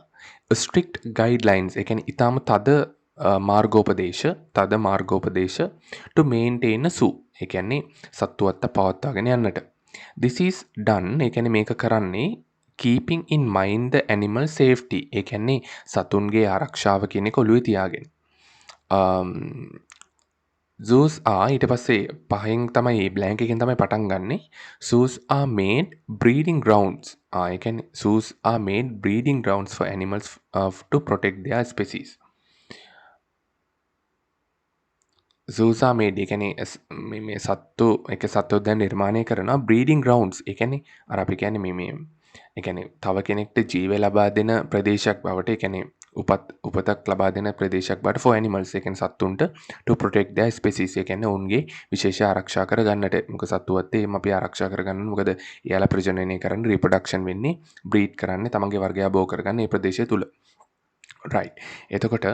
strict guidelines. ඒ කියන්නේ ඊටාම තද මාර්ගෝපදේශ to maintain a zoo. ඒ කියන්නේ සත්තුවත්ත පවත්වාගෙන යන්නට. This is done. ඒ කියන්නේ මේක කරන්නේ keeping in mind the animal safety. ඒ කියන්නේ සතුන්ගේ ආරක්ෂාව කියන එක ඔළුවේ තියාගෙන. zoos are ඊට පස්සේ පහෙන් තමයි මේ blank එකෙන් තමයි පටන් ගන්නෙ. zoos are made breeding grounds. ඒ කියන්නේ zoos are made breeding grounds for animals to protect their species. zoos are made ඒ කියන්නේ මේ සත්තු සත්වෝද්‍යාන නිර්මාණය කරනවා breeding grounds. ඒ කියන්නේ අර අපි කියන්නේ මේ ඒ කියන්නේ තව කෙනෙක්ට ජීවය ලබා දෙන ප්‍රදේශයක් බවට ඒ කියන්නේ උපතක් ලබා දෙන ප්‍රදේශයක් බවට for animals ඒ කියන්නේ සත්තුන්ට to protect their species ඒ කියන්නේ ඔවුන්ගේ විශේෂ ආරක්ෂා කර ගන්නට. මොකද සත්තුවත් එහෙම අපි ආරක්ෂා කර ගන්න. මොකද එයාලා ප්‍රජනනය කරන්නේ reproduction වෙන්නේ breed කරන්නේ තමන්ගේ වර්ගය බෝ කරගන්න මේ ප්‍රදේශය තුල. right. එතකොට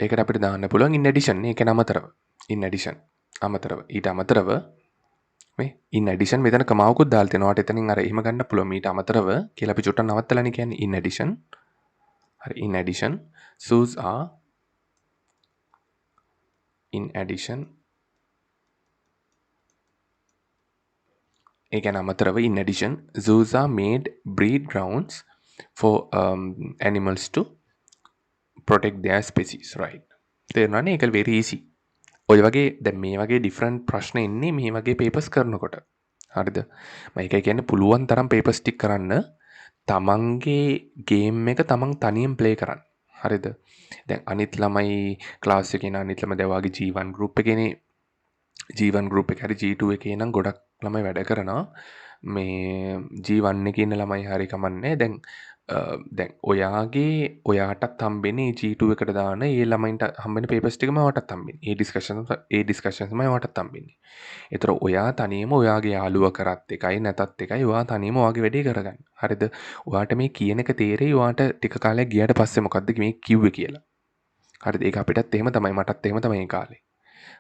ඒකට අපිට දාන්න පුළුවන් in addition. ඒ කියන්නේ අමතරව. in addition. අමතරව. ඊට අමතරව මේ in addition මෙතන කමාවකුත් දාලා තියෙනවා. ඔයාට එතනින් අර එහෙම ගන්න පුළුවන්. ඊට අමතරව කියලා අපි චුට්ටක් නවත්තලානේ කියන්නේ in addition. හරි in addition zoos are in addition ඒ කියන්නේ අමතරව in addition zoos are made breed grounds for animals to protect their species. right. තේරුණානේ? ඒක very easy. ඔය වගේ දැන් මේ වගේ ඩිෆරන්ට් ප්‍රශ්න එන්නේ මේ වගේ පේපර්ස් කරනකොට. හරිද? මම ඒකයි කියන්නේ පුළුවන් තරම් පේපර්ස් ටික් කරන්න තමන්ගේ ගේම් එක තමන් තනියෙන් ප්ලේ කරන්න. හරිද? දැන් අනිත් ළමයි ක්ලාස් එකේ ඉන්න අනිත් ළමයි දැන් වාගේ G1 group එකේනේ G1 group එක හරි G2 එකේ නම් ගොඩක් ළමයි වැඩ කරනවා. මේ G1 එකේ ඉන්න ළමයි හරි කමන්නේ. දැන් ඔයාටත් හම්බෙන්නේ G2 එකට දාන ඒ ළමයින්ට හම්බෙන පේපර්ස් ටිකම ඔයාටත් හම්බෙන්නේ. ඒ ඩිස්කෂන් තමයි ඔයාටත් හම්බෙන්නේ. ඒතර ඔයා තනියම ඔයාගේ යාළුවා කරත් එකයි නැතත් එකයි ඔයා තනියම ඔයාගේ වැඩේ කරගන්න. හරිද? ඔයාට මේ කියන එක තේරෙයි ඔයාට ටික කාලයක් ගියාට පස්සේ මොකද්ද මේ කිව්වේ කියලා. හරිද? ඒක අපිටත් එහෙම තමයි මටත් එහෙම තමයි ඒ කාලේ.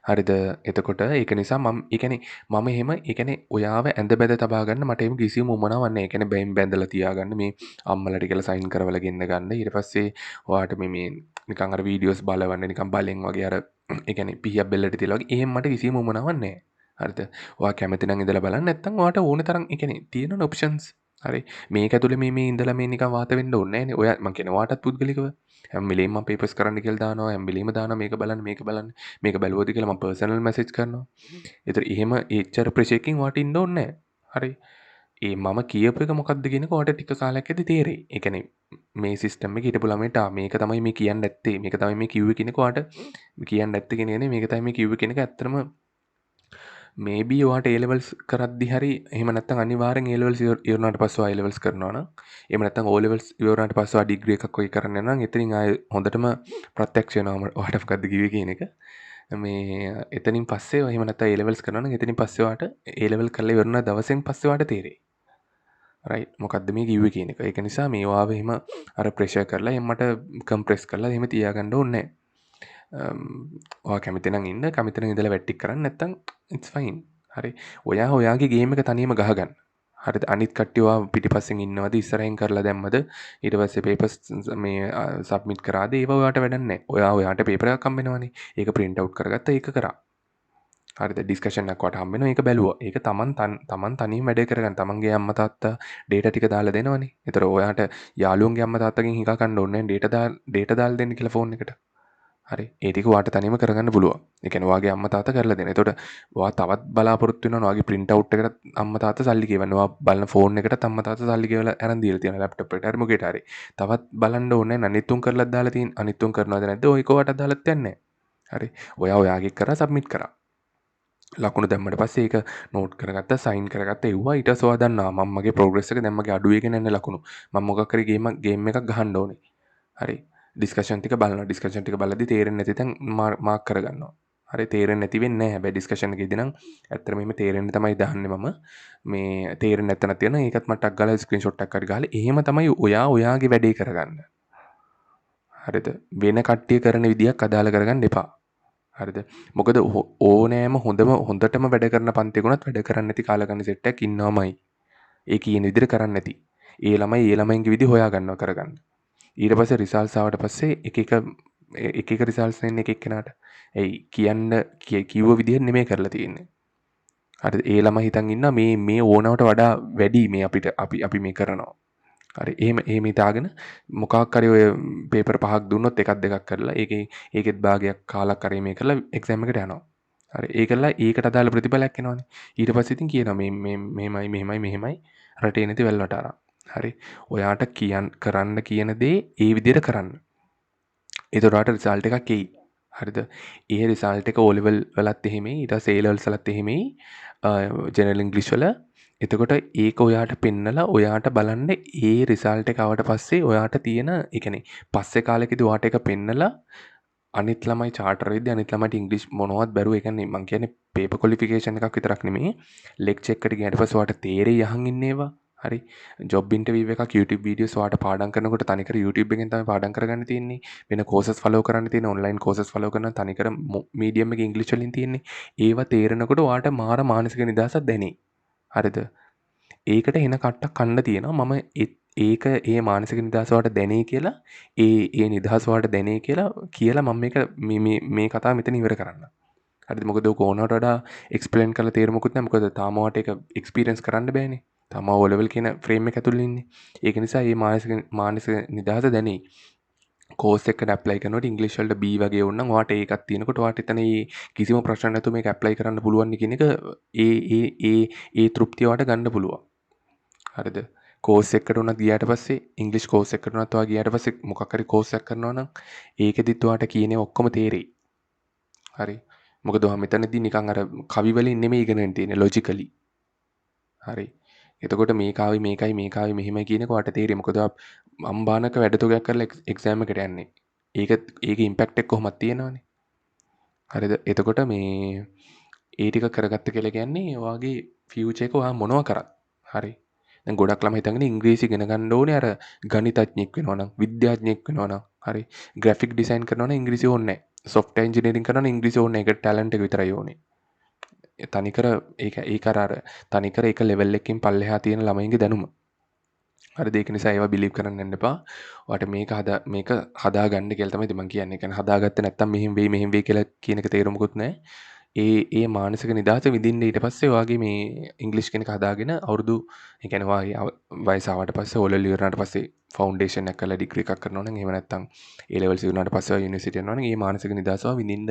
හරිද? එතකොට ඒක නිසා ඒ කියන්නේ මම එහෙම ඒ කියන්නේ ඔයාව ඇඳ බැඳ තබා ගන්න මට එහෙම කිසිම උවමනාවක් නැහැ. ඒ කියන්නේ බැයින් බැඳලා තියාගන්න මේ අම්මලාට කියලා සයින් කරවලා ගෙන්න ගන්න. ඊට පස්සේ ඔයාට මේ නිකන් අර වීඩියෝස් බලවන්න නිකන් බලෙන් වගේ අර ඒ කියන්නේ පිහියක් බෙල්ලට තියලා වගේ එහෙම මට කිසිම උවමනාවක් නැහැ. හරිද? ඔයා කැමති නම් ඉඳලා බලන්න. නැත්නම් ඔයාට ඕන තරම් ඒ කියන්නේ තියෙනවනේ ඔප්ෂන්ස්. හරි. මේක ඇතුලේ මේ ඉඳලා මේ නිකන් වාත වෙන්න ඕනේ නැහැනේ. ඔයා මං කියන්නේ ඔයාටත් පුද්ගලිකව හැම වෙලේම මම පේපර්ස් කරන්න කියලා දානවා. හැම වෙලේම දානවා මේක බලන්න මේක බලන්න. මේක බැලුවද කියලා මම පර්සනල් මැසේජ් කරනවා. ඒතර එහෙම එච්චර ප්‍රෙෂරකින් ඔයාට ඉන්න ඕනේ නැහැ. හරි. ඒ මම කියපු එක මොකක්ද කියන එක ඔයාලට ටික කාලයක් ඇද්දි තේරෙයි. ඒ කියන්නේ මේ සිස්ටම් එකේ හිටපු ළමයට මේක තමයි මේ කියන්න ඇත්තේ. මේක තමයි මේ කිව්වේ කියන එක ඔයාට කියන්න ඇත්තේ කියන එක නේ මේක තමයි මේ කිව්වේ කියන එක ඇත්තටම මේබී ඔයාට A levels කරද්දි හරි එහෙම නැත්නම් අනිවාර්යෙන් A levels ඉවරනාට පස්සේ ඔයා A levels කරනවා නම් එහෙම නැත්නම් O levels ඉවරනාට පස්සේ ඔයා ඩිග්‍රී එකක් ඔය කරන්න යනවා නම් එතනින් ආයේ හොඳටම ප්‍රත්‍යක්ෂ වෙනවා ඔයාට මොකද්ද කිව්වේ කියන එක. මේ එතනින් පස්සේ එහෙම නැත්නම් A levels කරනවා නම් එතනින් පස්සේ ඔයාට A level කරලා ඉවරන දවසෙන් පස්සේ ඔයාට තේරෙයි. රයිට් මොකද්ද මේ කිව්වේ කියන එක. ඒක නිසා මේ ඔයාව එහෙම අර ප්‍රෙෂර් කරලා එහෙම මට කම්ප්‍රෙස් කරලා එහෙම තියාගන්න ඕනේ නැහැ. ඔයා කැමති නම් ඉන්න කැමති නම් ඉඳලා වැට්ටික් කරන්න නැත්නම් it's fine. හරි. ඔයා ඔයාගේ ගේම් එක තනියම ගහගන්න. හරිද? අනිත් කට්ටිය ඔයා පිටිපස්සෙන් ඉන්නවද ඉස්සරහින් කරලා දැම්මද ඊට පස්සේ පේපර්ස් මේ සබ්මිට් කරාද ඒව ඔයාට වැඩක් නැහැ. ඔයාට පේපර් එකක් හම්බෙනවනේ. ඒක print out කරගත්තා ඒක කරා. හරිද? ඩිස්කෂන් එකක් වට හම්බෙනවා ඒක බැලුවා. ඒක තමන් තනියම වැඩේ කරගන්න. තමන්ගේ අම්මා තාත්තා ඩේටා ටික දාලා දෙනවනේ. ඒතර ඔයාට යාළුවන්ගේ අම්මා තාත්තගෙන් හිඟා ගන්න ඕනේ නැහැ. ඩේටා දාලා දෙන්න කියලා ෆෝන් එකට. හරි. ඒ ටික ඔයාට තනියම කරගන්න පුළුවන්. ඒ කියන්නේ ඔයාගේ අම්මා තාත්තා කරලා දෙන. එතකොට ඔයා තවත් බලාපොරොත්තු වෙනවා ඔයාගේ print out එකට අම්මා තාත්තා සල්ලි ගෙවන්න. ඔයා බලන ෆෝන් එකටත් අම්මා තාත්තා සල්ලි ගෙවලා අරන් දීලා තියෙනවා ලැප්ටොප් එකට හරි මොකේට හරි. තවත් බලන්න ඕනේ නැහැ. අනිත් උන් කරලා දාලා තියෙන. අනිත් උන් කරනවද නැද්ද? ඔය කොහටද දාලා තියන්නේ. හරි. ඔයා ඔයාගේ කරා සබ්මිට් කරා. ලකුණු දැම්මට පස්සේ ඒක නෝට් කරගත්තා සයින් කරගත්තා එව්වා ඊට පස්සේ ඔයා දන්නවා මම මගේ ප්‍රෝග්‍රස් එක දැන් මගේ අඩු වෙගෙන යන ලකුණු මම මොකක් හරි ගේම් එකක් ගහන්න ඕනේ. හරි. ඩිස්කෂන් ටික බලනවා. ඩිස්කෂන් ටික බලද්දි තේරෙන්නේ නැති තැන් මාක් කරගන්නවා. හරි තේරෙන්නේ නැති වෙන්නේ නැහැ. හැබැයි ඩිස්කෂන් එකේදී නම් ඇත්තටම එහෙම තේරෙන්න තමයි දාන්නේ මම. මේ තේරෙන්නේ නැත්නම් තියෙන ඒකත් මට ටක් ගාලා ස්ක්‍රීන්ෂොට් එකක් හරි ගහලා එහෙම තමයි ඔයා ඔයාගේ වැඩේ කරගන්න. හරිද? වෙන කට්ටිය කරන විදියක් අදාළ කරගන්න එපා. හරිද? මොකද ඕනෑම හොඳටම වැඩ කරන පන්තියකුණත් වැඩ කරන්නේ නැති කාලකන්ණි සෙට් එකක් ඉන්නවමයි. ඒ කියන විදිහට කරන්නේ නැති. ඒ ළමයින්ගේ විදි හොයා ගන්නවා කරගන්න. ඊට පස්සේ රිසල්ට්ස් ආවට පස්සේ එක රිසල්ට්ස් එන්නේ එක එක්කෙනාට. එයි කියන්න කිව්ව විදිහට නෙමෙයි කරලා තියෙන්නේ. හරිද? ඒ ළමයි හිතන් ඉන්නවා මේ ඕනවට වඩා වැඩි මේ අපි මේ කරනවා. හරි එහෙම හිතාගෙන මොකක් හරි ඔය පේපර් පහක් දුන්නොත් එකක් දෙකක් කරලා ඒකෙත් භාගයක් කාලක් හරි මේ කරලා එක්සෑම් එකට යනවා. හරි ඒකලා ඒකට අදාළ ප්‍රතිඵලයක් එනවනේ. ඊට පස්සේ ඉතින් කියනවා මෙහෙමයි රටේ නැති වැල්වට අරන්. හරි. ඔයාට කරන්න කියන දේ ඒ විදිහට කරන්න. එතකොට ඔයාට රිසල්ට් එකක් එයි. හරිද? ඒ රිසල්ට් එක O level වලත් එහෙමයි ඊට පස්සේ A levels වලත් එහෙමයි. ජෙනරල් ඉංග්‍රීසි වල එතකොට ඒක ඔයාට පෙන්නලා ඔයාට බලන්න ඒ රිසල්ට් එක ආවට පස්සේ ඔයාට තියෙන ඒ කියන්නේ පස්සේ කාලෙකදී ඔයාට ඒක පෙන්නලා අනිත් ළමයි චාටර් වෙද්දී අනිත් ළමයිට ඉංග්‍රීසි මොනවත් බැරුව ඒ කියන්නේ මං කියන්නේ පේපර් ක්වොලිෆිකේෂන් එකක් විතරක් නෙමෙයි ලෙක්චර් එකකට ගියාට පස්සේ ඔයාට තේරෙයි අහන් ඉන්නේවා හරි ජොබ් ඉන්ටර්විව් එකක් YouTube වීඩියෝස් ඔයාට පාඩම් කරනකොට තනිකර YouTube එකෙන් තමයි පාඩම් කරගන්න තියෙන්නේ වෙන කෝසස් ෆලෝ කරන්න තියෙන ඔන්ලයින් කෝසස් ෆලෝ කරන තනිකර මීඩියම් එකේ ඉංග්‍රීසි වලින් තියෙන්නේ ඒවා තේරෙනකොට ඔයාට මාර මානසික නිදහසක් දැනේ හරිද ඒකට එන කට්ටක් කන්න තියෙනවා මම ඒක ඒ මානසික නිදහස ඔයාලට දැනේ කියලා ඒ නිදහස ඔයාලට දැනේ කියලා මම මේ කතාව මෙතන ඉවර කරන්න. හරිද? මොකද ඔක ඕනකට වඩා එක්ස්ප්ලেইন කරලා තේරුමකුත් නැහැ. මොකද තාම ඔයාලට ඒක එක්ස්පීරියන්ස් කරන්න බෑනේ. තාම O level කියන ෆ්‍රේම් එක ඇතුළේ ඉන්නේ. ඒක නිසා මේ මානසික නිදහස දැනේ. කෝස් එකට ඇප්ලයි කරනකොට ඉංග්‍රීසි වලට B වගේ වුණනම් ඔයාට ඒකක් තියෙනකොට ඔයාට එතන කිසිම ප්‍රශ්න නැතුව මේක ඇප්ලයි කරන්න පුළුවන් කියන එක ඒ තෘප්තිය ඔයාට ගන්න පුළුවන්. හරිද? කෝස් එකකට උනත් ගියාට පස්සේ ඉංග්‍රීසි කෝස් එකකට උනත් ඔයා ගියාට පස්සේ මොකක් හරි කෝස් එකක් කරනවා නම් ඒකෙදිත් ඔයාට කියන්නේ ඔක්කොම තේරෙයි. හරි. මොකද ඔයා මෙතනදී නිකන් අර කවි වලින් නෙමෙයි ඉගෙනගෙන තියෙන්නේ ලොජිකලි. හරි. එතකොට මේකයි මෙහෙමයි කියන එක ඔයාට තේරෙයි. මොකද ඔයා අම්බානක වැඩතොගයක් කරලා එක්සෑම් එකට යන්නේ. ඒකේ ඉම්පැක්ට් එක කොහොමද තියෙනවනේ. හරිද? එතකොට මේ ඒ ටික කරගත්ත කියලා කියන්නේ ඔයාගේ ෆියුචර් එක ඔයා මොනවා කරත්. හරි. දැන් ගොඩක් ළමයි හිතන්නේ ඉංග්‍රීසි ඉගෙන ගන්න ඕනේ අර ගණිතඥයෙක් වෙනවා නම් විද්‍යාඥයෙක් වෙනවා නම් හරි. ග්‍රැෆික් ඩිසයින් කරනවා නම් ඉංග්‍රීසි ඕනේ නැහැ. සොෆ්ට්වෙයාර් ඉංජිනේරින් කරනවා නම් ඉංග්‍රීසි ඕනේ නැහැ. ඒක ටැලන්ට් එක විතරයි ඕනේ. තනිකර ඒක අර තනිකර එක ලෙවල් එකකින් පල්ලෙහා තියෙන ළමයින්ගේ දැනුම. හරිද? ඒක නිසා ඒවා බිලීව් කරන්න යන්න එපා. ඔයාලට මේක හදාගන්න කියලා තමයි ඉතින් මම කියන්නේ. ඒ කියන්නේ හදාගත්තේ නැත්තම් මෙහෙම වෙයි කියලා කියන එක තේරුමකුත් නැහැ. ඒ මානසික නිදහස විඳින්න ඊට පස්සේ ඔයාගේ මේ ඉංග්‍රීසි කෙනෙක් හදාගෙන අවුරුදු ඒ කියන්නේ ඔයාගේ වයස ආවට පස්සේ O level ඉවර වුණාට පස්සේ ෆවුන්ඩේෂන් එකක් කරලා ඩිග්‍රී එකක් කරනවා නම් එහෙම නැත්තම් A levels ඉවර වුණාට පස්සේ ඔයා යුනිවර්සිටි යනවා නම් මේ මානසික නිදහස ඔයා විඳින්න.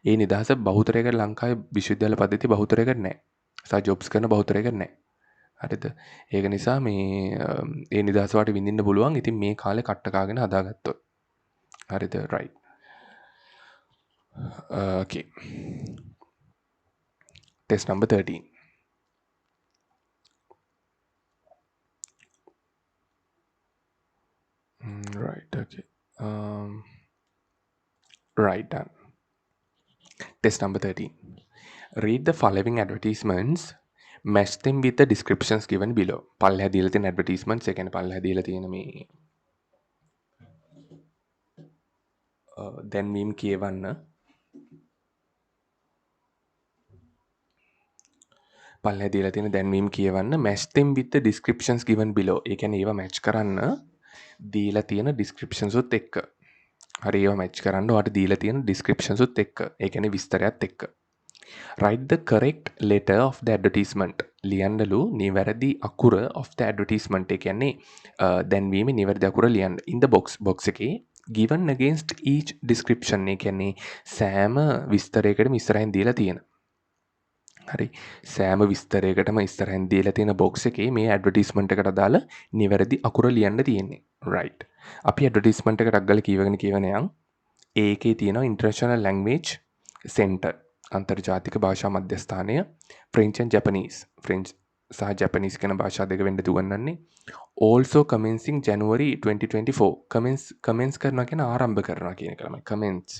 ඒ නිදහස බහුතරයකට ලංකාවේ විශ්වවිද්‍යාල පද්ධතිය බහුතරයකට නැහැ. සහ ජොබ්ස් කරන බහුතරයකට නැහැ. හරිද? ඒක නිසා ඒ නිදහස ඔයාලට විඳින්න පුළුවන්. ඉතින් මේ කාලේ කට්ට කාගෙන හදාගත්තොත්. හරිද? right. Okay. Test number 13. Right. Okay. Right. Done. Test number 13. Read the following advertisements. Match them with the descriptions given below. පල්ලෙහා දීලා තියෙන advertisements ඒ කියන්නේ පල්ලෙහා දීලා තියෙන මේ දැන්වීම් කියවන්න. පල්ලෙහා දීලා තියෙන දැන්වීම් කියවන්න. Match them with the descriptions given below. ඒ කියන්නේ ඒවා match කරන්න දීලා තියෙන descriptions උත් එක්ක. හරි ඒවා match කරන්න ඔයාලට දීලා තියෙන descriptions උත් එක්ක. ඒ කියන්නේ විස්තරයත් එක්ක. Write the correct letter of the advertisement. ලියන්නලු නිවැරදි අකුර of the advertisement. ඒ කියන්නේ දැන්වීමේ නිවැරදි අකුර ලියන්න. In the box එකේ given against each description. ඒ කියන්නේ සෑම විස්තරයකටම ඉස්සරහින් දීලා තියෙන. හරි. සෑම විස්තරයකටම ඉස්සරහින් දීලා තියෙන box එකේ මේ advertisement එකට අදාළ නිවැරදි අකුර ලියන්න තියෙන්නේ. right. අපි advertisement එකට අග්ගල කියවගෙන යන්. ඒකේ තියෙනවා International Language Center. අන්තර්ජාතික භාෂා මධ්‍යස්ථානය French and Japanese. French සහ Japanese කියන භාෂා දෙක වෙන්න උගන්වන්නේ. Also commencing January 2024. commence කරනවා කියන ආරම්භ කරනවා කියන එක තමයි. commence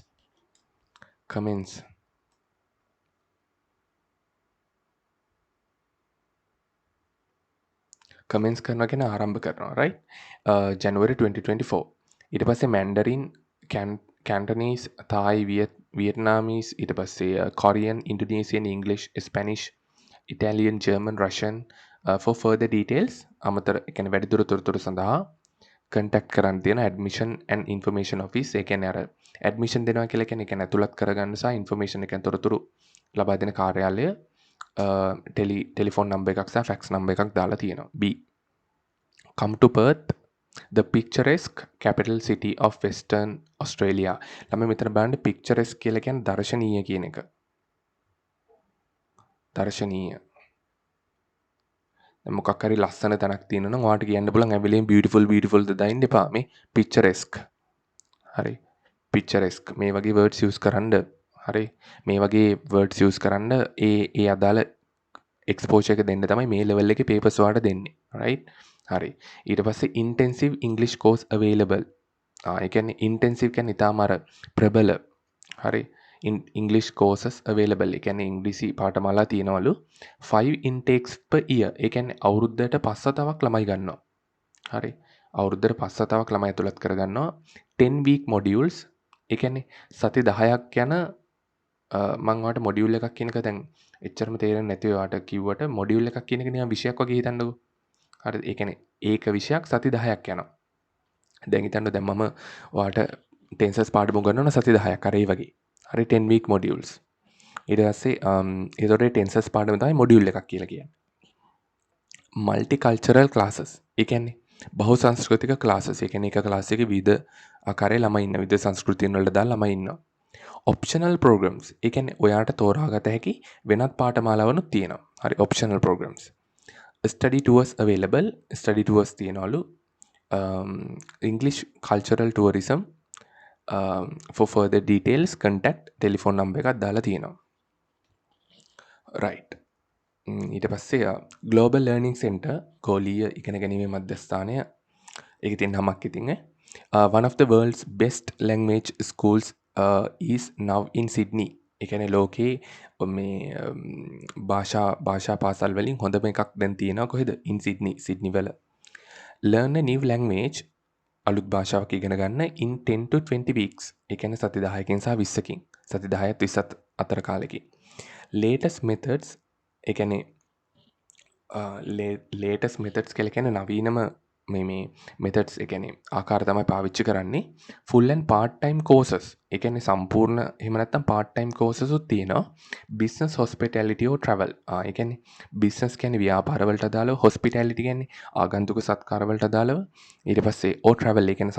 කරනවා කියන ආරම්භ කරනවා. right. January 2024. ඊට පස්සේ Mandarin, Cantonese, Thai, Vietnamese, ඊට පස්සේ Korean, Indonesian, English, Spanish, Italian, German, Russian. For further details අමතර ඒ කියන්නේ වැඩිදුර තොරතුරු සඳහා contact කරන්න තියෙන admission and information office. ඒ කියන්නේ අර admission දෙනවා කියලා කියන්නේ ඒක ඇතුළත් කරගන්න සහ information එක තොරතුරු ලබා දෙන කාර්යාලය ටෙලිෆෝන් නම්බර් එකක් සහ ෆැක්ස් නම්බර් එකක් දාලා තියෙනවා. B. Come to Perth, the picturesque capital city of Western Australia. ළමයි මෙතන බලන්න picturesque කියලා කියන්නේ දර්ශනීය කියන එක. දර්ශනීය. දැන් මොකක් හරි ලස්සන තැනක් තියෙනවා නම් ඔයාලට කියන්න පුළුවන් ඇවිලෙන් beautiful දාන්න එපා. මේ picturesque. හරි. picturesque මේ වගේ words use කරන්න. හරි. මේ වගේ words use කරන්න ඒ අදාළ exposure එක දෙන්න තමයි මේ level එකේ papers ඔයාලට දෙන්නේ. right. හරි. ඊට පස්සේ intensive English course available. ඒ කියන්නේ intensive කියන්නේ ඊටාම අර ප්‍රබල. හරි. English courses available. ඒ කියන්නේ ඉංග්‍රීසි පාඨමාලා තියෙනවලු 5 intakes per year. ඒ කියන්නේ අවුරුද්දට 5 සතාවක් ළමයි ගන්නවා. හරි. අවුරුද්දට 5 සතාවක් ළමයි ඇතුළත් කරගන්නවා. 10 week modules. ඒ කියන්නේ සති 10ක් යන මම ඔයාලට මොඩියුල් එකක් කියන එක දැන් එච්චරම තේරෙන්නේ නැති ඔයාලට කිව්වට මොඩියුල් එකක් කියන එක නිකන් විෂයක් වගේ හිතන්නකෝ. හරිද? ඒ කියන්නේ ඒක විෂයක් සති 10ක් යනවා. දැන් හිතන්න දැන් මම ඔයාලට ටෙන්සර්ස් පාඩම උගන්වනවා සති 10ක් අර ඒ වගේ. හරි 10 week modules. ඊට පස්සේ ඒතකොට ටෙන්සර්ස් පාඩම තමයි මොඩියුල් එකක් කියලා කියන්නේ. multicultural classes. ඒ කියන්නේ බහුසංස්කෘතික classes. ඒ කියන්නේ එක ක්ලාස් එකේ විවිධ ආකාරයේ ළමයි ඉන්න විවිධ සංස්කෘතියන් වලට දාලා ළමයි ඉන්නවා. optional programs. ඒ කියන්නේ ඔයාට තෝරාගත හැකි වෙනත් පාඨමාලාවනුත් තියෙනවා. හරි optional programs. study tours available. study tours තියනවලු. English cultural tourism. For further details contact telephone number එකක් දාලා තියෙනවා. right. ඊට පස්සේ global learning center ගෝලීය ඉගෙන ගැනීමේ මධ්‍යස්ථානය. ඒකේ තියෙන නමක් ඉතින් one of the world's best language schools is now in Sydney. ඒ කියන්නේ ලෝකේ මේ භාෂා පාසල් වලින් හොඳම එකක් දැන් තියෙනවා කොහෙද? in Sydney. සිඩ්නි වල. learn a new language අලුත් භාෂාවක් ඉගෙන ගන්න in 10 to 20 weeks. ඒ කියන්නේ සති 10කින් සහ 20කින්. සති 10ත් 20ත් අතර කාලෙකින්. latest methods ඒ කියන්නේ latest methods කියලා කියන්නේ නවීනම මේ methods ඒ කියන්නේ ආකාර තමයි පාවිච්චි කරන්නේ full and part time courses. ඒ කියන්නේ සම්පූර්ණ එහෙම නැත්නම් part time courses උත් තියෙනවා. business hospitality or travel. ඒ කියන්නේ business කියන්නේ ව්‍යාපාර වලට අදාළව, hospitality කියන්නේ ආගන්තුක සත්කාර වලට අදාළව, ඊට පස්සේ or travel ඒ කියන්නේ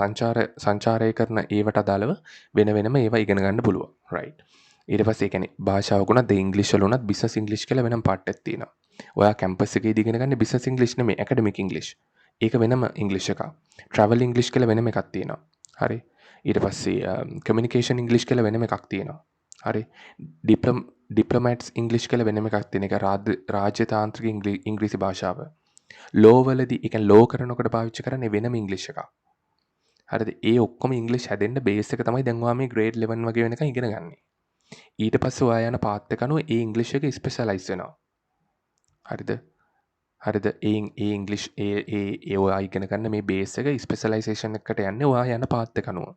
සංචාරය කරන ඒවට අදාළව වෙන වෙනම ඒවා ඉගෙන ගන්න පුළුවන්. right. ඊට පස්සේ ඒ කියන්නේ භාෂාවක උනත් ඉංග්‍රීසි වල උනත් business english කියලා වෙනම part එකක් තියෙනවා. ඔයා කැම්පස් එකේදී ඉගෙන ගන්න business english නෙමෙයි academic english. ඒක වෙනම ඉංග්‍රීසි එකක්. travel english කියලා වෙනම එකක් තියෙනවා. හරි. ඊට පස්සේ communication english කියලා වෙනම එකක් තියෙනවා. හරි. diplomats english කියලා වෙනම එකක් තියෙන එක රාජ්‍ය තාන්ත්‍රික ඉංග්‍රීසි භාෂාව. law වලදී ඒ කියන්නේ law කරනකොට පාවිච්චි කරන්නේ වෙනම ඉංග්‍රීසි එකක්. හරිද? ඒ ඔක්කොම ඉංග්‍රීසි හැදෙන්න බේස් එක තමයි දැන් ඔයා මේ grade 11 වගේ වෙනකන් ඉගෙන ගන්න. ඊට පස්සේ ඔයා යන පාත් එක අනුව ඒ ඉංග්‍රීසි එක ස්පෙෂලායිස් වෙනවා. හරිද? හරිද? ඒ ඉංග්‍රීසි ඒ ඔයා ඉගෙන ගන්න මේ බේස් එක ස්පෙෂලයිසේෂන් එකකට යන්නේ ඔයා යන පාත් එක අනුව.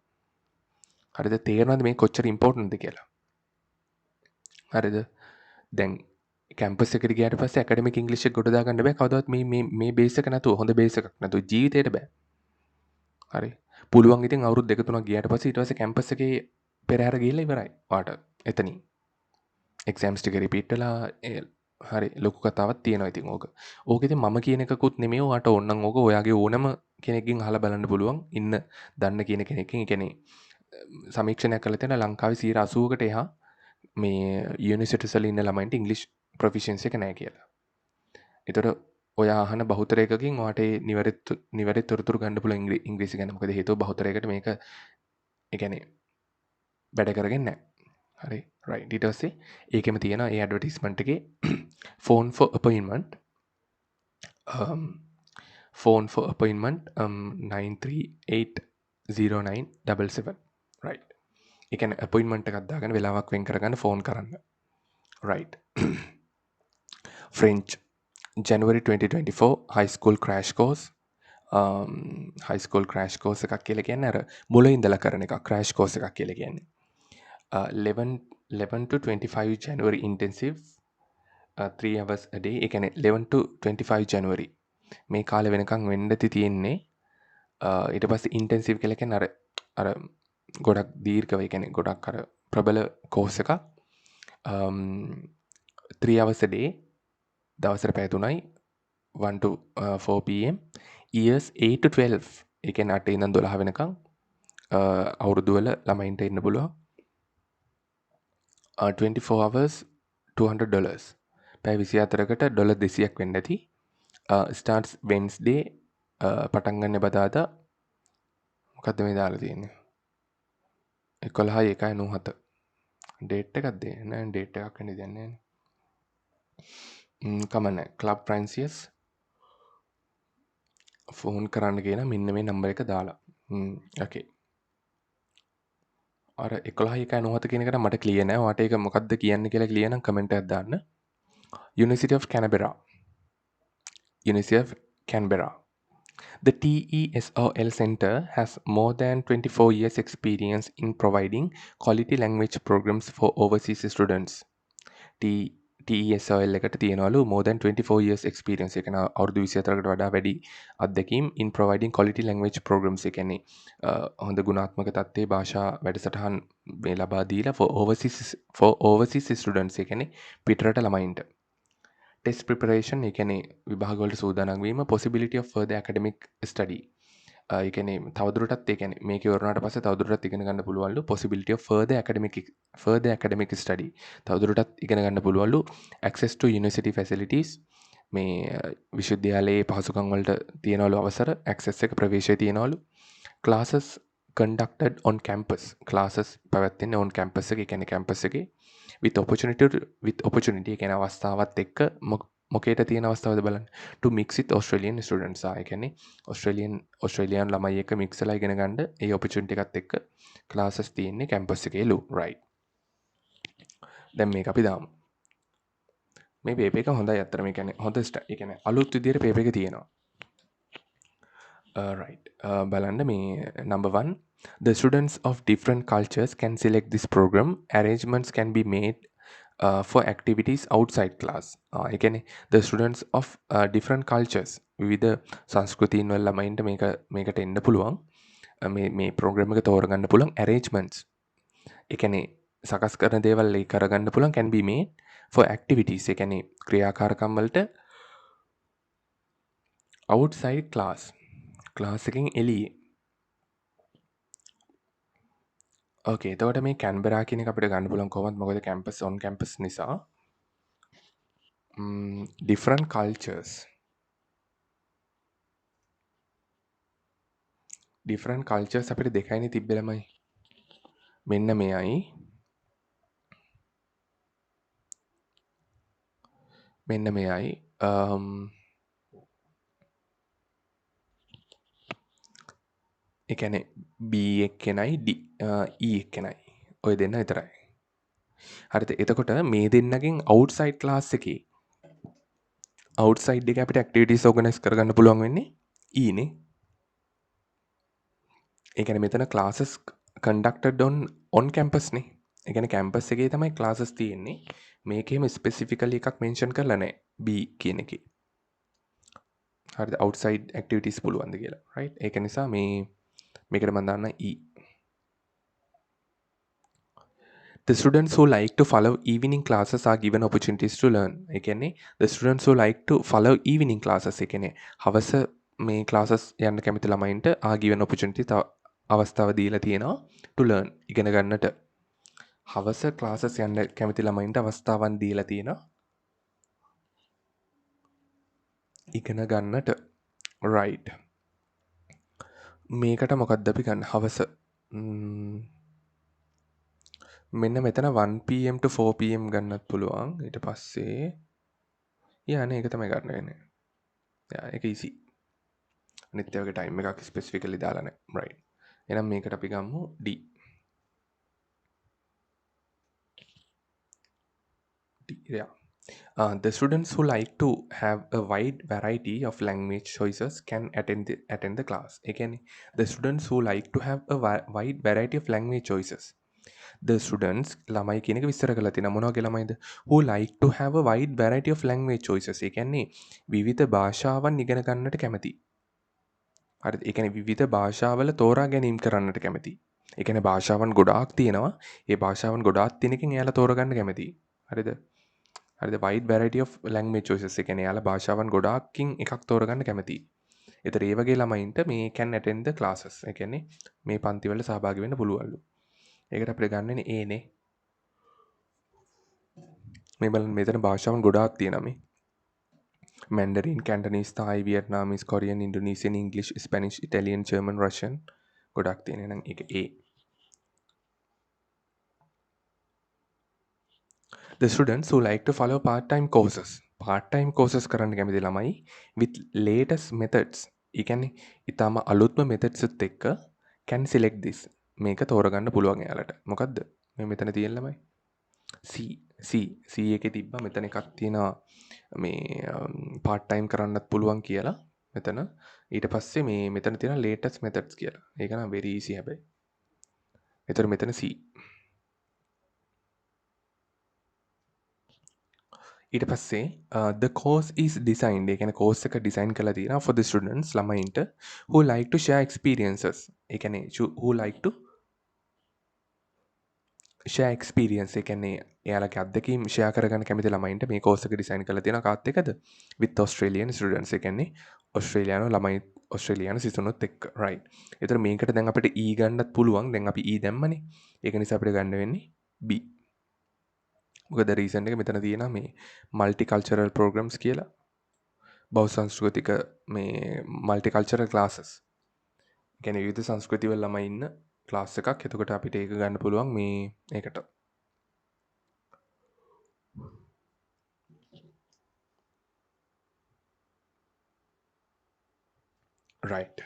හරිද? තේරෙනවද මේ කොච්චර ඉම්පෝටන්ට්ද කියලා? හරිද? දැන් කැම්පස් එකට ගියාට පස්සේ ඇකඩමික් ඉංග්‍රීසි එක ගොඩ දාගන්න බෑ කවදාවත් මේ බේස් එක නැතුව හොඳ බේස් එකක් නැතුව ජීවිතේට බෑ. හරි. පුළුවන් ඉතින් අවුරුදු 2-3ක් ගියාට පස්සේ ඊට පස්සේ කැම්පස් එකේ පෙරහැර ගිහිල්ලා ඉවරයි. වාට එතනින්. එක්සෑම්ස් ටික රිපීට් වෙලා හරි ලොකු කතාවක් තියෙනවා ඉතින් ඕක. ඕක ඉතින් මම කියන එකකුත් නෙමෙයි ඔයාට ඕනනම් ඕක ඔයාගේ ඕනම කෙනෙක්ගෙන් අහලා බලන්න පුළුවන්. ඉන්න දන්න කියන කෙනෙක්ගෙන්. ඒ කියන්නේ සමීක්ෂණයක් කරලා තියෙනවා ලංකාවේ 80%කට එහා මේ යුනිවර්සිටිස් වල ඉන්න ළමයින්ට ඉංග්‍රීසි ප්‍රොෆිෂියන්සි එක නැහැ කියලා. ඒතර ඔයා අහන බහුතරයකකින් ඔයාට ඒ නිවැරදි තොරතුරු ගන්න පුළුවන් ඉංග්‍රීසි ගැන. මොකද හේතුව බහුතරයකට මේක ඒ කියන්නේ වැඩ කරගෙන නැහැ. හරි right ඊට පස්සේ ඒකෙම තියෙනවා ඒ ඇඩ්වර්ටයිස්මන්ට් එකේ phone for appointment phone for appointment 9380977 right ඒ කියන්නේ appointment එකක් දාගෙන වෙලාවක් වෙන් කරගන්න ෆෝන් කරන්න right French January 2024 high school crash course high school crash course එකක් කියලා කියන්නේ අර මුල ඉඳලා කරන එක crash course එකක් කියලා කියන්නේ 11 to 25 January intensive 3 hours a day. ඒ කියන්නේ 11 to 25 January මේ කාලේ වෙනකන් වෙන්නති තියෙන්නේ. ඊට පස්සේ intensive කියලා කියන්නේ අර ගොඩක් දීර්ඝව ඒ කියන්නේ ගොඩක් අර ප්‍රබල course එකක්. 3 hours a day දවසට පැය 3යි 1 to 4 pm years 8 to 12 ඒ කියන්නේ 8 ඉඳන් 12 වෙනකන් අවුරුදු වල ළමයින්ට ඉන්න පුළුවන්. 24 hours $200 පැය 24කට ඩොලර් 200ක් වෙන්න ඇති. starts Wednesday පටන් ගන්න බදාදා මොකද්ද මේ දාලා තියෙන්නේ 11/1/97 ඩේට් එකක් දෙන්නේ නෑ ඩේට් එකක් වෙන්නේ දෙන්නේ නෑනේ කමන්නේ ක්ලබ් ෆ්‍රැන්සියස් ෆෝන් කරන්න කියන මෙන්න මේ නම්බර් එක දාලා ඕකේ අර 11/1/97 කියන එකට මට ක්ලියර් නෑ ඔයාට ඒක මොකද්ද කියන්නේ කියලා ක්ලියර් නම් කමෙන්ට් එකක් දාන්න University of Canberra. The TESOL Center has more than 24 years experience in providing quality language programs for overseas students. TESOL එකට තියෙනවලු more than 24 years experience එක න අවුරුදු 24කට වඩා වැඩි අත්දැකීම් in providing quality language programs ඒ කියන්නේ හොඳ ගුණාත්මක තත්ත්වයේ භාෂා වැඩසටහන් මේ ලබා දීලා for overseas students ඒ කියන්නේ පිටරට ළමයින්ට ටෙස්ට් ප්‍රිපරේෂන් ඒ කියන්නේ විභාග වලට සූදානම් වීම possibility of further academic study ඒ කියන්නේ තවදුරටත් ඒ කියන්නේ මේක ඉවරනාට පස්සේ තවදුරටත් ඉගෙන ගන්න පුළුවන්ලු possibility of further academic study තවදුරටත් ඉගෙන ගන්න පුළුවන්ලු access to university facilities මේ විශ්වවිද්‍යාලයේ පහසුකම් වලට තියනවලු අවසර access එක ප්‍රවේශය තියනවලු classes conducted on campus classes පැවැත්වෙන්නේ on campus එකේ කියන්නේ campus එකේ with opportunity කියන අවස්ථාවත් එක්ක මොකේට තියෙන අවස්ථාවද බලන්න to mix with Australian students ඒ කියන්නේ Australian ළමයි එක්ක mix වෙලා ඉගෙන ගන්න ඒ opportunity එකත් එක්ක classes තියෙන්නේ campus එකේලු right දැන් මේක අපි දාමු මේ paper එක හොඳයි අත්තර මේ කියන්නේ හොඳ ඒ කියන්නේ අලුත් විදියට paper එක තියෙනවා Right. Balanda me number one. The students of different cultures can select this program. Arrangements can be made for activities outside class. Again, the students of different cultures විවිධ සංස්කෘතින් වල ළමයින්ට මේකට එන්න පුළුවන්. මේ ප්‍රෝග්‍රෑම් එක තෝරගන්න පුළුවන් arrangements. ඒ කියන්නේ සකස් කරන දේවල් ඒ කරගන්න පුළුවන් can be made for activities. ඒ කියන්නේ ක්‍රියාකාරකම් වලට outside class. ක්ලාස් එකෙන් එළියේ. ඕකේ. එතකොට මේ කැන්බරා කියන එක අපිට ගන්න පුළුවන් කොහොමද? මොකද කැම්පස් ඔන් කැම්පස් නිසා. different cultures. different cultures අපිට දෙකයිනේ තිබ්බේ ළමයි. මෙන්න මෙයයි. මෙන්න මෙයයි. ඒ කියන්නේ B එක්කෙනයි E එක්කෙනයි. ඔය දෙන්න විතරයි. හරිද? එතකොට මේ දෙන්නගෙන් outside class එකේ outside එකේ අපිට activities organize කරගන්න පුළුවන් වෙන්නේ E නේ. ඒ කියන්නේ මෙතන classes conducted on campus නේ. ඒ කියන්නේ campus එකේ තමයි classes තියෙන්නේ. මේකේම specifically එකක් mention කරලා නැහැ. B කියන එකේ. හරිද? outside activities පුළුවන්ද කියලා. right? ඒක නිසා මේකට මම දාන්න E. The students who like to follow evening classes are given opportunities to learn. ඒ කියන්නේ the students who like to follow evening classes ඒ කියන්නේ හවස මේ classes යන්න කැමති ළමයින්ට are given opportunity අවස්ථාව දීලා තියෙනවා to learn ඉගෙන ගන්නට. හවස classes යන්න කැමති ළමයින්ට අවස්ථාවන් දීලා තියෙනවා ඉගෙන ගන්නට. right. මේකට මොකක්ද අපි ගන්න හවස මෙන්න මෙතන 1 pm to 4 pm ගන්නත් පුළුවන්. ඊට පස්සේ නේ ඒක තමයි ගන්න වෙන්නේ. ඒක easy. අනිත් ඒවාගේ ටයිම් එකක් ස්පෙસિෆිකලි දාලා නැහැ. right. එහෙනම් මේකට අපි ගමු D. Yeah. The students who like to have a wide variety of language choices can attend the class. ඒ කියන්නේ the students who like to have a wide variety of language choices. The students ළමයි කියන එක විස්තර කරලා තියෙනවා මොනවගේ ළමයිද? Who like to have a wide variety of language choices. ඒ කියන්නේ විවිධ භාෂාවන් ඉගෙන ගන්නට කැමති. හරිද? ඒ කියන්නේ විවිධ භාෂාවල තෝරා ගැනීම කරන්නට කැමති. ඒ කියන්නේ භාෂාවන් ගොඩාක් තියෙනවා. ඒ භාෂාවන් ගොඩාක් තියෙන එකෙන් එයාලා තෝරගන්න කැමති. හරිද? හරිද? wide variety of language choices. ඒ කියන්නේ එයාලා භාෂාවන් ගොඩාක්කින් එකක් තෝරගන්න කැමති. ඒතර ඒ වගේ ළමයින්ට මේ can attend the classes. ඒ කියන්නේ මේ පන්ති වලට සහභාගී වෙන්න පුළුවන්ලු. ඒකට අපිට ගන්න වෙන්නේ A නේ. මේ බලන්න මෙතන භාෂාවන් ගොඩාක් තියෙනවා මේ. Mandarin, Cantonese, Thai, Vietnamese, Korean, Indonesian, English, Spanish, Italian, German, Russian ගොඩක් තියෙන නම් ඒක A. The students who like to follow part-time courses. part-time courses කරන්න කැමති ළමයි with latest methods. ඒ කියන්නේ ඊටම අලුත්ම methods උත් එක්ක can select this. මේක තෝරගන්න පුළුවන් එයාලට. මොකද්ද? මේ මෙතන තියෙන ළමයි. C එකේ තිබ්බා මෙතන එකක් තියෙනවා මේ part-time කරන්නත් පුළුවන් කියලා. මෙතන ඊට පස්සේ මේ මෙතන තියෙන latest methods කියලා. ඒක නම් very easy හැබැයි. ඒතර මෙතන C. ඊට පස්සේ the course is designed. ඒ කියන්නේ course එක design කරලා තියෙනවා for the students ළමයින්ට who like to share experiences. ඒ කියන්නේ who like to share experience. ඒ කියන්නේ එයාලගේ අත්දැකීම් share කරගන්න කැමති ළමයින්ට මේ course එක design කරලා තියෙනවා කාත් එක්කද? with Australian students. ඒ කියන්නේ ඔස්ට්‍රේලියානු ළමයි ඔස්ට්‍රේලියානු සිසුනුත් එක්ක. right. ඒතර මේකට දැන් අපිට E ගන්නත් පුළුවන්. දැන් අපි E දැම්මනේ. ඒක නිසා අපිට ගන්න වෙන්නේ B. මොකද රීසන් එක මෙතන තියෙනවා මේ මල්ටිකල්චරල් ප්‍රෝග්‍රම්ස් කියලා බෞද්ධ මේ මල්ටිකල්චරල් ක්ලාසස්. ඒ කියන්නේ විවිධ සංස්කෘති වල ළමයි ඉන්න ක්ලාස් එකක්. එතකොට අපිට ඒක ගන්න පුළුවන් මේ ඒකට. right.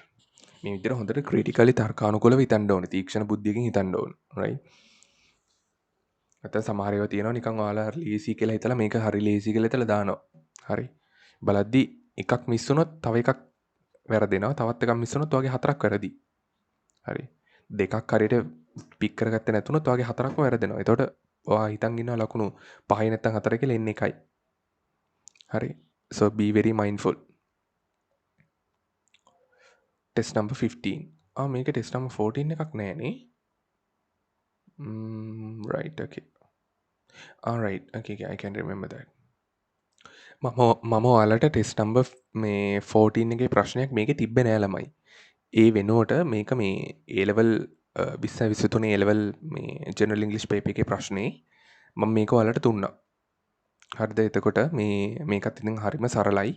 මේ විදිහට හොඳට ක්‍රිටිකලි තර්කානුකූලව හිතන්න ඕනේ. තීක්ෂණ බුද්ධියකින් හිතන්න ඕනේ. right. නැත්නම් සමහර ඒවා තියෙනවා නිකන් ඔයාලා ලේසි කියලා හිතලා මේක හරි ලේසි කියලා හිතලා දානවා. හරි. බලද්දි එකක් මිස් වුණොත් තව එකක් වැරදිනවා. තවත් එකක් මිස් වුණොත් ඔයාගේ 4ක් වැරදි. හරි. දෙකක් හරියට පික් කරගත්තේ නැතුනොත් ඔයාගේ 4ක්ම වැරදෙනවා. එතකොට ඔයා හිතන් ඉන්නවා ලකුණු 5යි නැත්නම් 4 කියලා එන්නේ 1යි. හරි. So be very mindful. Test number 15. මේක test number 14 එකක් නෑනේ. Right, okay. Alright, okay, I can remember that. මම ඔයාලට ටෙස්ට් නම්බර් මේ 14 එකේ ප්‍රශ්නයක් මේකේ තිබ්බේ නෑ ළමයි. ඒ වෙනුවට මේක මේ A level 2023 A level මේ ජෙනරල් ඉංග්ලිෂ් පේපර් එකේ ප්‍රශ්නේ මම මේක ඔයාලට දුන්නා. හරිද? එතකොට මේකත් ඉතින් හරිම සරලයි.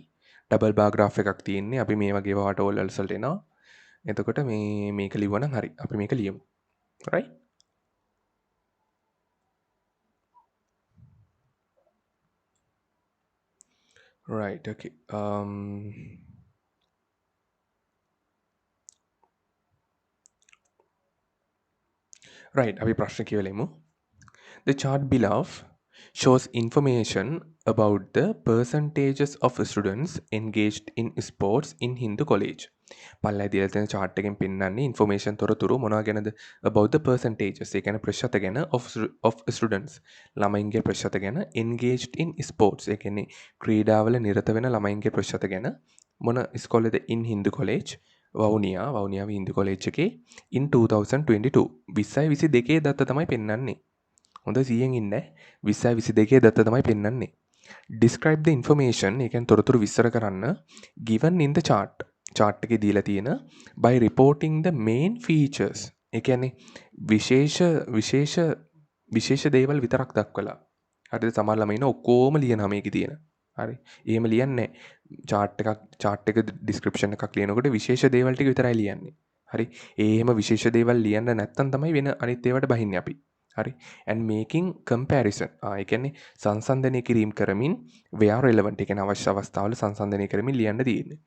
ඩබල් බාර් ග්‍රාෆ් එකක් තියෙන්නේ. අපි මේ වගේ වාට ඕල් වලට එනවා. එතකොට මේක ලිව්වනම් හරි. අපි මේක ලියමු. right? Right, okay. Right, අපි ප්‍රශ්න කියවලෙමු. The chart below shows information about the percentages of students engaged in sports in Hindu college. පල්ලයි දීලා තියෙන chart එකෙන් පෙන්වන්නේ information තොරතුරු මොනවා ගැනද about the percentages. ඒ කියන්නේ ප්‍රතිශත ගැන of students. ළමයින්ගේ ප්‍රතිශත ගැන engaged in sports. ඒ කියන්නේ ක්‍රීඩාවල නිරත වෙන ළමයින්ගේ ප්‍රතිශත ගැන මොන ඉස්කෝලේද in Hindu college Vavuniya Hindu college එකේ in 2022 2022 දත්ත තමයි පෙන්වන්නේ. හොඳ 100න් ඉන්න 2022 දත්ත තමයි පෙන්වන්නේ. Describe the information ඒ කියන්නේ තොරතුරු විස්තර කරන්න given in the chart. chart එකේ දීලා තියෙන by reporting the main features. ඒ කියන්නේ විශේෂ දේවල් විතරක් දක්වලා. හරිද? සමහර ළමයි ඉන්න ඔක්කොම ලියනවා මේකේ තියෙන. හරි. එහෙම ලියන්නේ නැහැ. chart එක description එකක් ලියනකොට විශේෂ දේවල් ටික විතරයි ලියන්නේ. හරි. එහෙම විශේෂ දේවල් ලියන්න නැත්නම් තමයි වෙන අනිත් ඒවාට බහින්නේ අපි. හරි. and making comparison. ඒ කියන්නේ සංසන්දනය කිරීම කරමින් where relevant. ඒ කියන්නේ අවශ්‍ය අවස්ථාවල සංසන්දනය කරමින් ලියන්න තියෙන්නේ.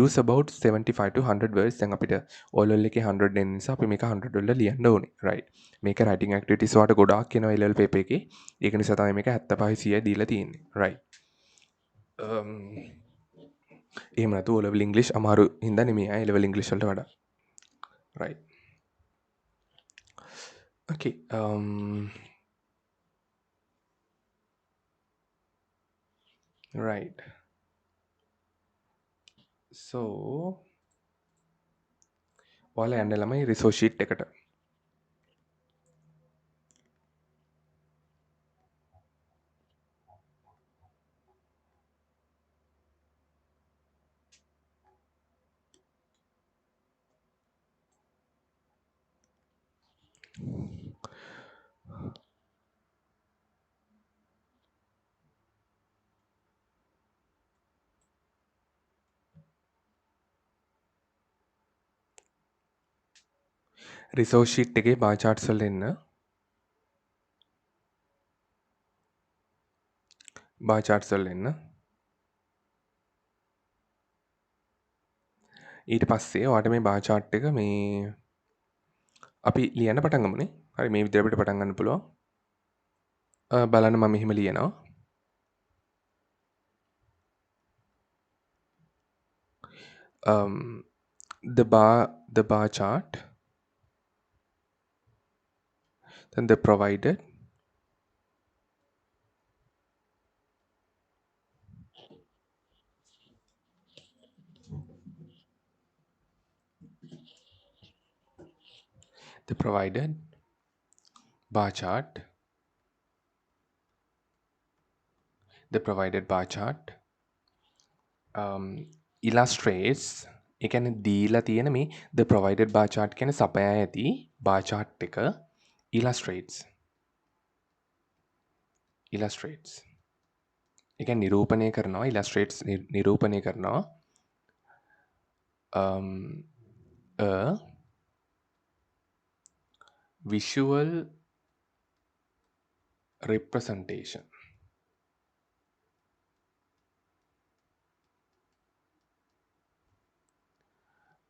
use about 75 to 100 words. දැන් අපිට O level එකේ 100 එන නිසා අපි මේක 100 වලට ලියන්න ඕනේ. right. මේක writing activities වලට ගොඩාක් එනවා A level paper එකේ. ඒක නිසා තමයි මේක 75 100 දීලා තියෙන්නේ. right. එහෙම නැතු O level English අමාරු හින්දා නෙමෙයි A level English වලට වඩා. right. okay. right. so ඔයාලා යන්න ළමයි රිසෝස් ෂීට් එකට. රිසෝස් ෂීට් එකේ බාර් චාර්ට්ස් වල එන්න. බාර් චාර්ට්ස් වල එන්න. ඊට පස්සේ ඔයාලට මේ බාර් චාර්ට් එක මේ අපි ලියන්න පටන් ගමුනේ. හරි මේ විදිහට අපිට පටන් ගන්න පුළුවන්. බලන්න මම මෙහෙම ලියනවා. The bar chart, then the provided, bar chart, the provided bar chart illustrates. ඒ කියන්නේ දීලා තියෙන මේ the provided bar chart කියන්නේ සපයා ඇති bar chart එක illustrates. ඒ කියන්නේ නිරූපණය කරනවා illustrates නිරූපණය කරනවා a visual representation.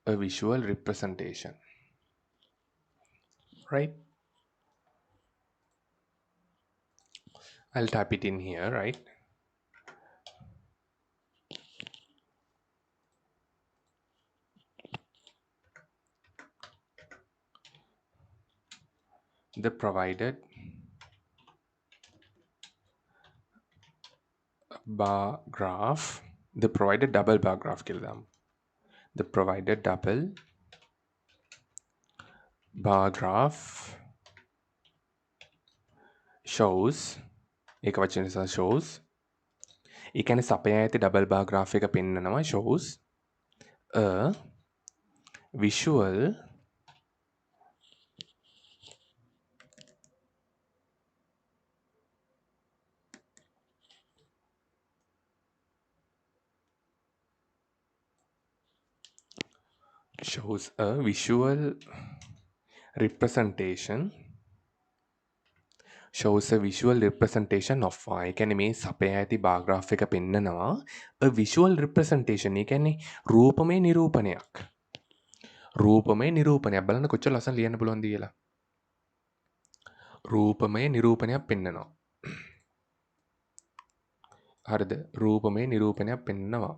A visual representation. Right? I'll type it in here, right? the provided bar graph, the provided double bar graph කියලා දාමු. The provided double bar graph shows ඒක වචන නිසා shows ඒ කියන්නේ සපයා ඇති double bar graph එක පෙන්නනවා shows a visual representation shows a visual representation of ඒ කියන්නේ මේ සපයා ඇති bar graph එක පෙන්නනවා a visual representation ඒ කියන්නේ රූපමය නිරූපණයක් බලන්න කොච්චර ලස්සන ලියන්න පුළුවන්ද කියලා රූපමය නිරූපණයක් පෙන්නනවා හරිද රූපමය නිරූපණයක් පෙන්නනවා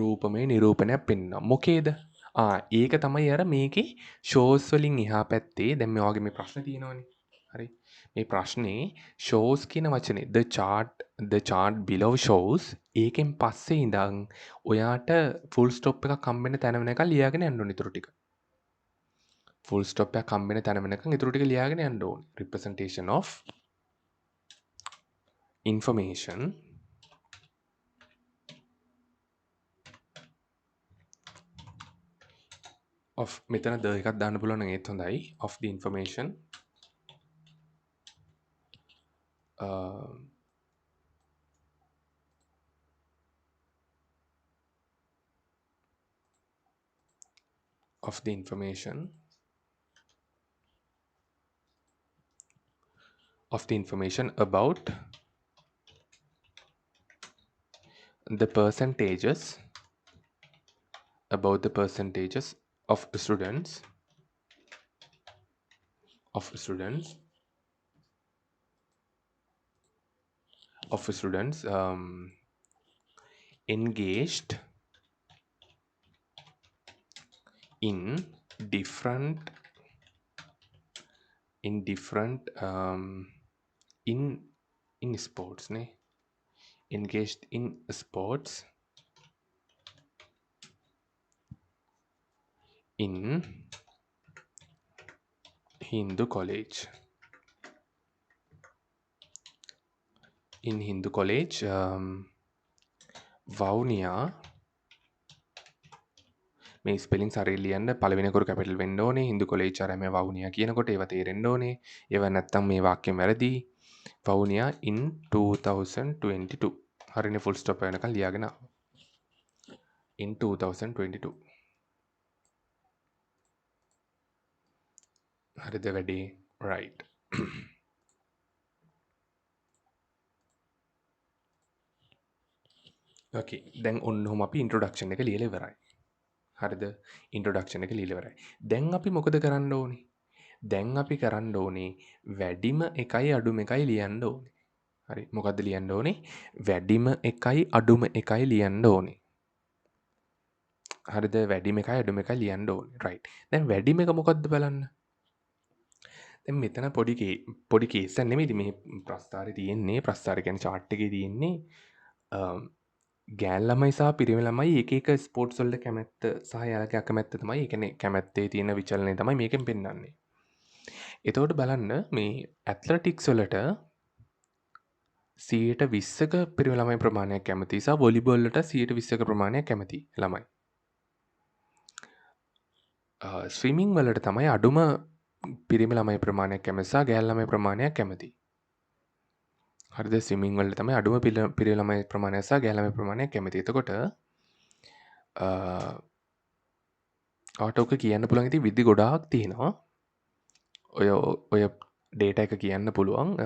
රූපමය නිරූපණයක් පෙන්නනවා මොකේද ඒක තමයි අර මේකේ ෂෝස් වලින් එහා පැත්තේ දැන් මේ වගේ මේ ප්‍රශ්න තියෙනවනේ හරි මේ ප්‍රශ්නේ shows කියන වචනේ the chart below shows ඒකෙන් පස්සේ ඉඳන් ඔයාට full stop එකක් හම්බෙන්න තැන වෙනකන් ලියාගෙන යන්න ඕනේ ඊටු ටික full stop එකක් හම්බෙන්න තැන වෙනකන් ඊටු ටික ලියාගෙන යන්න ඕනේ representation of information of මෙතන the එකක් දාන්න පුළුවන් නම් ඒත් හොඳයි of the information of the information about the percentages of students engaged in different in sports ne engaged in sports in Hindu college වවුනියා මේ ස්පෙලිං හරියට ලියන්න පළවෙනි අකුර කැපිටල් වෙන්න ඕනේ හින්දු කොලේජ් ආරම වවුනියා කියනකොට ඒව තේරෙන්න ඕනේ ඒව නැත්තම් මේ වාක්‍යෙම වැරදි වවුනියා in 2022 හරිනේ full stop වෙනකන් ලියාගෙන in 2022 හරිද වැඩේ right okay දැන් ඔන්නෝම අපි introduction එක ලියලා ඉවරයි හරිද ඉන්ට්‍රොඩක්ෂන් එක ලියලා ඉවරයි. දැන් අපි මොකද කරන්න ඕනේ? දැන් අපි කරන්න ඕනේ වැඩිම එකයි අඩුම එකයි ලියන්න ඕනේ. හරි. මොකද්ද ලියන්න ඕනේ? වැඩිම එකයි අඩුම එකයි ලියන්න ඕනේ. හරිද? වැඩිම එකයි අඩුම එකයි ලියන්න ඕනේ. right. දැන් වැඩිම එක මොකද්ද බලන්න. දැන් මෙතන පොඩි කේස් එකක් නෙමෙයි මේ ප්‍රස්තාරේ තියෙන්නේ. ප්‍රස්තාරේ කියන්නේ chart එකේ තියෙන්නේ ගෑන් ළමයි සහ පිරිමි ළමයි එක එක ස්පෝර්ට්ස් වලට කැමැත්ත සහ එයාලගේ අකමැත්ත තමයි ඒ කියන්නේ කැමැත්තේ තියෙන විචලනය තමයි මේකෙන් පෙන්වන්නේ. එතකොට බලන්න මේ ඇත්ලටික්ස් වලට 120ක පිරිමි ළමයි ප්‍රමාණයක් කැමති සහ වොලිබෝල් වලට 120ක ප්‍රමාණයක් කැමති ළමයි. ස්විමින් වලට තමයි අඩුම පිරිමි ළමයි ප්‍රමාණයක් කැමති සහ ගෑන් ළමයි ප්‍රමාණයක් කැමති. හරිද ස්විමින් වලට තමයි අඩුම පිරිමි ළමයි ප්‍රමාණයක් සහ ගෑන් ළමයි ප්‍රමාණයක් කැමති. එතකොට ඔක කියන්න පුළුවන් ඉතින් විදි ගොඩාක් තියෙනවා. ඔය ඩේටා එක කියන්න පුළුවන්.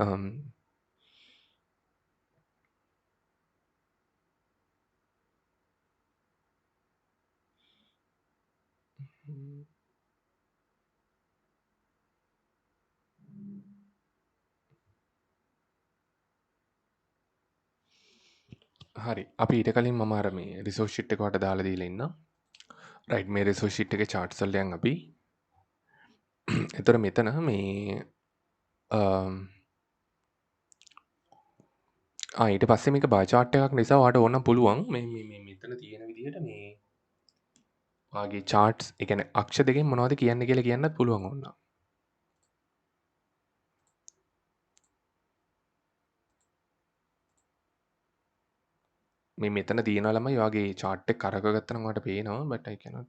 හරි අපි ඊට කලින් මම අර මේ රිසෝස් ෂීට් එක ඔයාලට දාලා දීලා ඉන්නම්. රයිට් මේ රිසෝස් ෂීට් එකේ charts වලට යන් අපි. එතකොට මෙතන මේ ඊට පස්සේ මේක බාර් chart එකක් නිසා ඔයාලට ඕනනම් පුළුවන් මේ මෙතන තියෙන විදිහට මේ ඔයාගේ charts ඒ කියන්නේ අක්ෂ දෙකෙන් මොනවද කියන්නේ කියලා කියන්නත් පුළුවන් ඕනනම්. මේ මෙතන තියෙනවා ළමයි ඔයාගේ chart එක කරකවගත්තා නම් ඔයාලට පේනවා but I cannot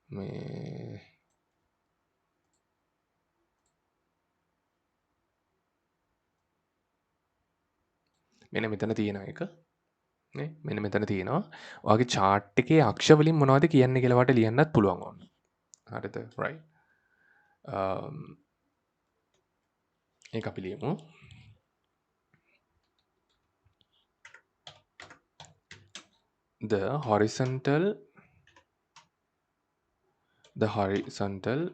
මේ මෙන්න මෙතන තියෙන එක නේ මෙන්න මෙතන තියෙනවා ඔයාගේ chart එකේ අක්ෂ වලින් මොනවද කියන්නේ කියලා ඔයාලට ලියන්නත් පුළුවන් ඕන. හරිද? right. ඒක අපි ලියමු. the horizontal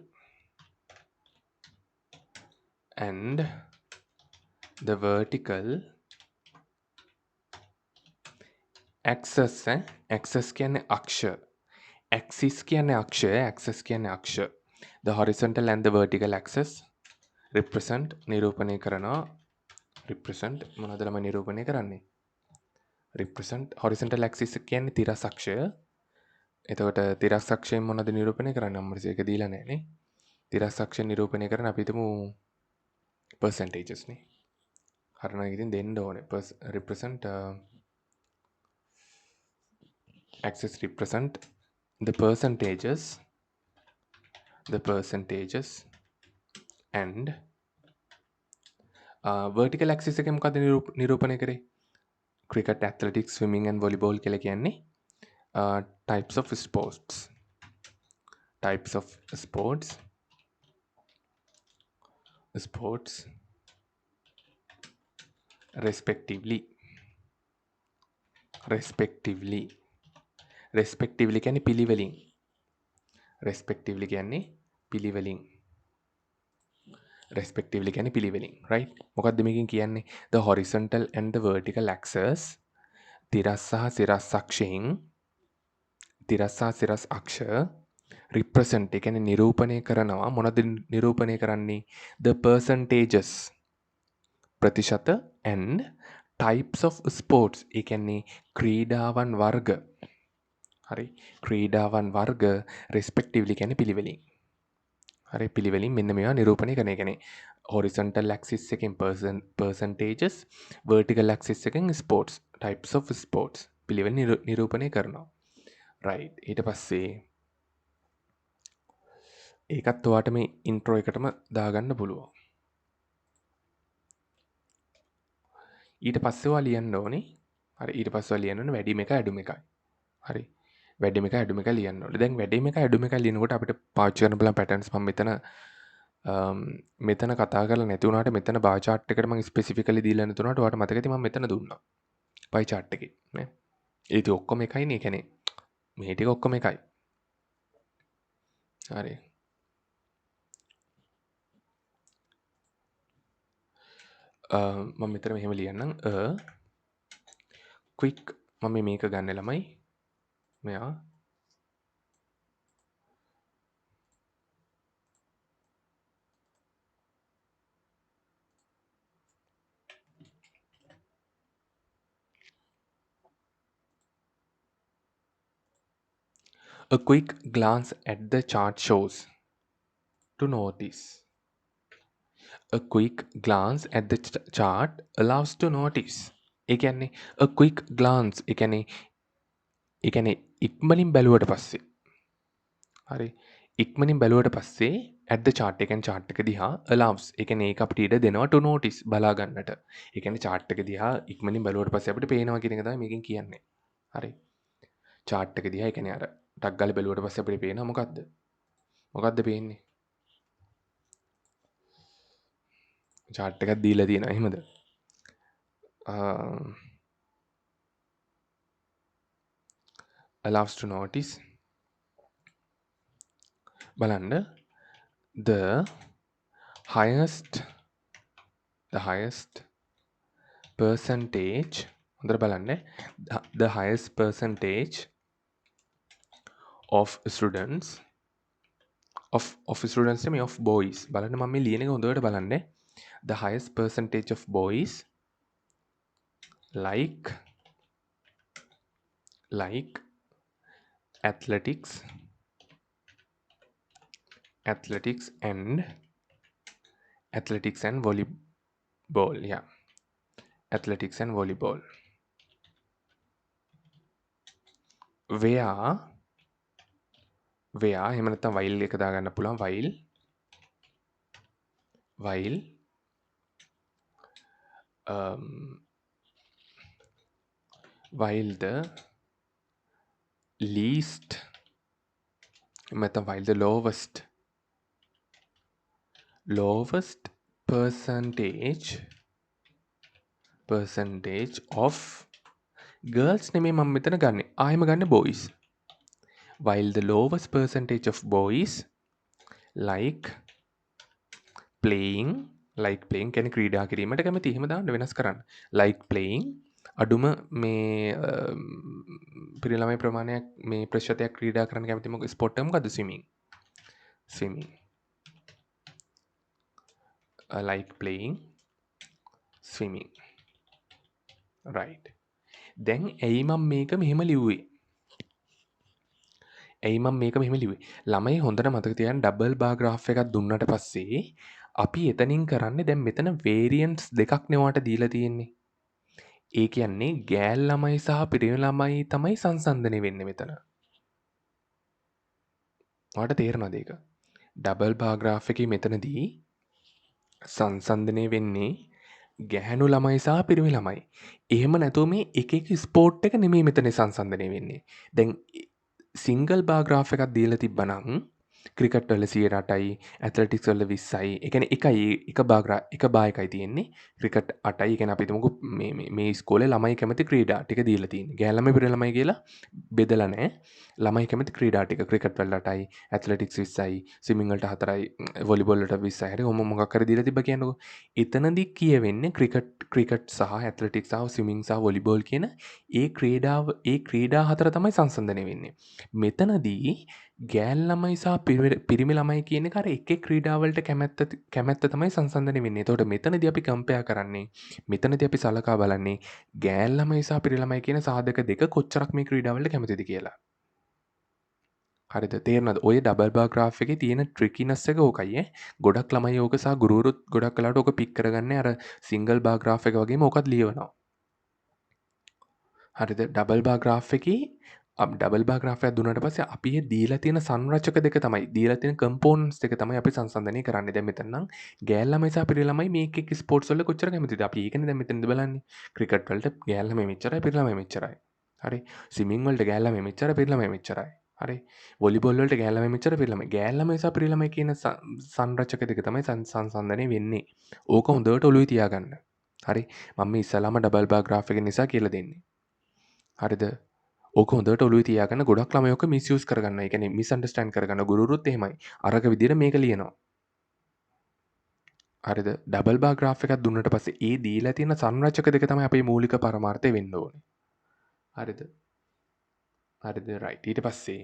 and the vertical axis axis කියන්නේ අක්ෂ axis කියන්නේ අක්ෂය axis කියන්නේ අක්ෂ the horizontal and the vertical axis represent නිරූපණය කරනවා represent මොනවද ළමයි නිරූපණය කරන්නේ represent horizontal axis කියන්නේ තිරස් අක්ෂය එතකොට තිරස් අක්ෂයෙන් මොනවද නිරූපණය කරන්නේ අම්මරස ඒක දීලා නැහැ නේ තිරස් අක්ෂය නිරූපණය කරන අපි හිතමු percentages නේ හරිනම් ඉතින් දෙන්න ඕනේ represent axis represent the percentages and vertical axis එකේ මොකද නිරූපණය කරේ cricket athletics swimming and volleyball කියලා කියන්නේ types of sports respectively කියන්නේ පිළිවෙලින් respectively කියන්නේ පිළිවෙලින් right මොකක්ද මේකෙන් කියන්නේ the horizontal and the vertical axis තිරස් සහ සිරස් අක්ෂ represent ඒ කියන්නේ නිරූපණය කරනවා මොනවද නිරූපණය කරන්නේ the percentages ප්‍රතිශත and types of sports ඒ කියන්නේ ක්‍රීඩාවන් වර්ග හරි ක්‍රීඩාවන් වර්ග respectively කියන්නේ පිළිවෙලින් හරි පිළිවෙලින් මෙන්න මේවා නිරූපණය කරන එක කියන්නේ horizontal axis එකෙන් percentages vertical axis එකෙන් sports types of sports පිළිවෙල නිරූපණය කරනවා right ඊට පස්සේ ඒකත් ඔයාට මේ intro එකටම දාගන්න පුළුවන් ඊට පස්සේ ඔයා ලියන්න ඕනේ හරි ඊට පස්සේ ඔයා ලියන්න ඕනේ වැඩිම එක අඩුම එකයි හරි වැඩිම එක අඩුම එක ලියන්න ඕනේ දැන් වැඩිම එක අඩුම එක ලියනකොට අපිට පාවිච්චි කරන්න බලන්න පැටර්න්ස් මම මෙතන කතා කරලා නැති වුණාට මෙතන බාර් chart එකට මම ස්පෙસિෆිකලි දීලා නැතුණාට ඔයාලට මතක ඇති මම මෙතන දුන්නා pie chart එකේ නේ ඒ ඉතින් ඔක්කොම එකයිනේ ඒ කියන්නේ මේ ටික ඔක්කොම එකයි හරි මම මෙතන මෙහෙම ලියන්නම් quick මම මේක ගන්න ළමයි මෙයා a quick glance at the chart shows to notice a quick glance at the chart allows to notice ඒ කියන්නේ a quick glance ඒ කියන්නේ ඉක්මනින් බැලුවට පස්සේ හරි ඉක්මනින් බැලුවට පස්සේ at the chart එක කියන්නේ chart එක දිහා allows ඒ කියන්නේ ඒක අපිට ඉඩ දෙනවා to notice බලා ගන්නට ඒ කියන්නේ chart එක දිහා ඉක්මනින් බැලුවට පස්සේ අපිට පේනවා කියන එක තමයි මේකෙන් කියන්නේ හරි chart එක දිහා ඒ කියන්නේ අර ටක් ගාලා බැලුවට පස්සේ අපිට පේනවා මොකද්ද පේන්නේ chart එකක් දීලා තියෙනවා එහෙමද allows to notice බලන්න the highest percentage හොඳට බලන්න the highest percentage of students of students නෙමෙයි of boys. බලන්න මම මේ ලියන එක හොඳට බලන්න. The highest percentage of boys like athletics and volleyball. Yeah, athletics and volleyball. Where එහෙම නැත්නම් while එක දාගන්න පුළුවන්. while the least එහෙම නැත්නම් while the lowest percentage of girls නෙමෙයි මම මෙතන ගන්නෙ. ආයෙම ගන්න boys. While the lowest percentage of boys like playing කියන්නේ ක්‍රීඩා කිරීමට කැමති. එහෙම දාන්න වෙනස් කරන්න. like playing අඩුම මේ පිරිළමයි ප්‍රමාණයක් මේ ප්‍රතිශතයක් ක්‍රීඩා කරන්න කැමති මොකද ස්පෝර්ට් එක මොකද්ද? swimming. like playing swimming. right. දැන් ඇයි මම මේක මෙහෙම ලිව්වේ? ළමයි හොඳට මතක තියාගන්න ඩබල් බාර් ග්‍රාෆ් එකක් දුන්නට පස්සේ අපි එතනින් කරන්නේ දැන් මෙතන වේරියන්ට්ස් දෙකක් නෙවාට දීලා තියෙන්නේ. ඒ කියන්නේ ගෑල් ළමයි සහ පිරිමි ළමයි තමයි සංසන්දනය වෙන්නේ මෙතන. ඔයාලට තේරෙනවද ඒක? ඩබල් බාර් ග්‍රාෆ් එකේ මෙතනදී සංසන්දනය වෙන්නේ ගැහැණු ළමයි සහ පිරිමි ළමයි. එහෙම නැතුව මේ එක ස්පෝර්ට් එක නෙමෙයි මෙතන සංසන්දනය වෙන්නේ. දැන් සිංගල් බාර් ග්‍රාෆ් එකක් දීලා තිබ්බනම් ක්‍රිකට් වල 108යි, ඇත්ලටික්ස් වල 20යි. ඒ කියන්නේ එක බාර් එකයි තියෙන්නේ. ක්‍රිකට් 8යි. ඒ කියන්නේ අපි හිතමුකෝ මේ ඉස්කෝලේ ළමයි කැමති ක්‍රීඩා ටික දීලා තියෙන්නේ. ගැහැණු ළමයි පිරිමි ළමයි කියලා බෙදලා නැහැ. ළමයි කැමති ක්‍රීඩා ටික ක්‍රිකට් වල 8යි, ඇත්ලටික්ස් 20යි, ස්විමින් වලට 4යි, වොලිබෝල් වලට 20යි. හරි ඔහොම මොකක් හරි දීලා තිබ්බ කියන්නකෝ. එතනදී කියවෙන්නේ ක්‍රිකට් සහ ඇත්ලටික්ස් සහ ස්විමින් සහ වොලිබෝල් කියන ඒ ක්‍රීඩා හතර තමයි සංසන්දනය වෙන්නේ. මෙතනදී ගෑල් ළමයි සහ පිරිමි ළමයි කියන එක අර එක ක්‍රීඩාවලට කැමැත්ත තමයි සංසන්දනය වෙන්නේ. එතකොට මෙතනදී අපි කම්පෙයාර් කරන්නේ මෙතනදී අපි සලකා බලන්නේ ගෑල් ළමයි සහ පිරිමි ළමයි කියන සාධක දෙක කොච්චරක් මේ ක්‍රීඩාවලට කැමතිද කියලා. හරිද? තේරෙනවද? ඔය ඩබල් බාර් ග්‍රාෆ් එකේ තියෙන ට්‍රිකිනස් එක ඕකයි ඈ. ගොඩක් ළමයි ඕක සහ ගුරුවරුත් ගොඩක් වෙලාවට ඕක පික් කරගන්නේ අර සිංගල් බාර් ග්‍රාෆ් එක වගේම ඕකත් ලියවනවා. හරිද? ඩබල් බාර් ග්‍රාෆ් එකේ ඩබල් බාර් ග්‍රාෆ් එකක් දුන්නාට පස්සේ අපි මේ දීලා තියෙන සංරචක දෙක තමයි දීලා තියෙන කම්පෝනන්ට්ස් දෙක තමයි අපි සංසන්දනය කරන්නේ. දැන් මෙතන නම් ගෑල් ළමයි සහ පිරිමි ළමයි මේ එක ස්පෝර්ට්ස් වල කොච්චර කැමතිද? අපි ඒකනේ දැන් මෙතනද බලන්නේ. ක්‍රිකට් වලට ගෑල් ළමයි මෙච්චරයි පිරිමි ළමයි මෙච්චරයි. හරි. ස්විමින් වලට ගෑල් ළමයි මෙච්චරයි පිරිමි ළමයි මෙච්චරයි. හරි. වොලිබෝල් වලට ගෑල් ළමයි මෙච්චර පිරිමි ළමයි. ගෑල් ළමයි සහ පිරිමි ළමයි කියන සංරචක දෙක තමයි සංසන්දනය වෙන්නේ. ඕක හොඳට ඔළුවේ තියාගන්න. හරි. මම මේ ඉස්සලාම ඩබල් බාර් ග්‍රාෆ් එක නිසා කියලා දෙන්නේ. හරිද? ඕක හොඳට ඔළුවේ තියාගන්න. ගොඩක් ළමයි ඕක මිස්යූස් කරගන්නවා. ඒ කියන්නේ මිස්අන්ඩර්ස්ටෑන්ඩ් කරගන්න. ගුරුවරුත් එහෙමයි. අරක විදිහට මේක ලියනවා. හරිද? ඩබල් බාර් ග්‍රාෆ් එකක් දුන්නට පස්සේ ඒ දීලා තියෙන සංරචක දෙක තමයි අපේ මූලික පරමාර්ථය වෙන්න ඕනේ. හරිද? රයිට්. ඊට පස්සේ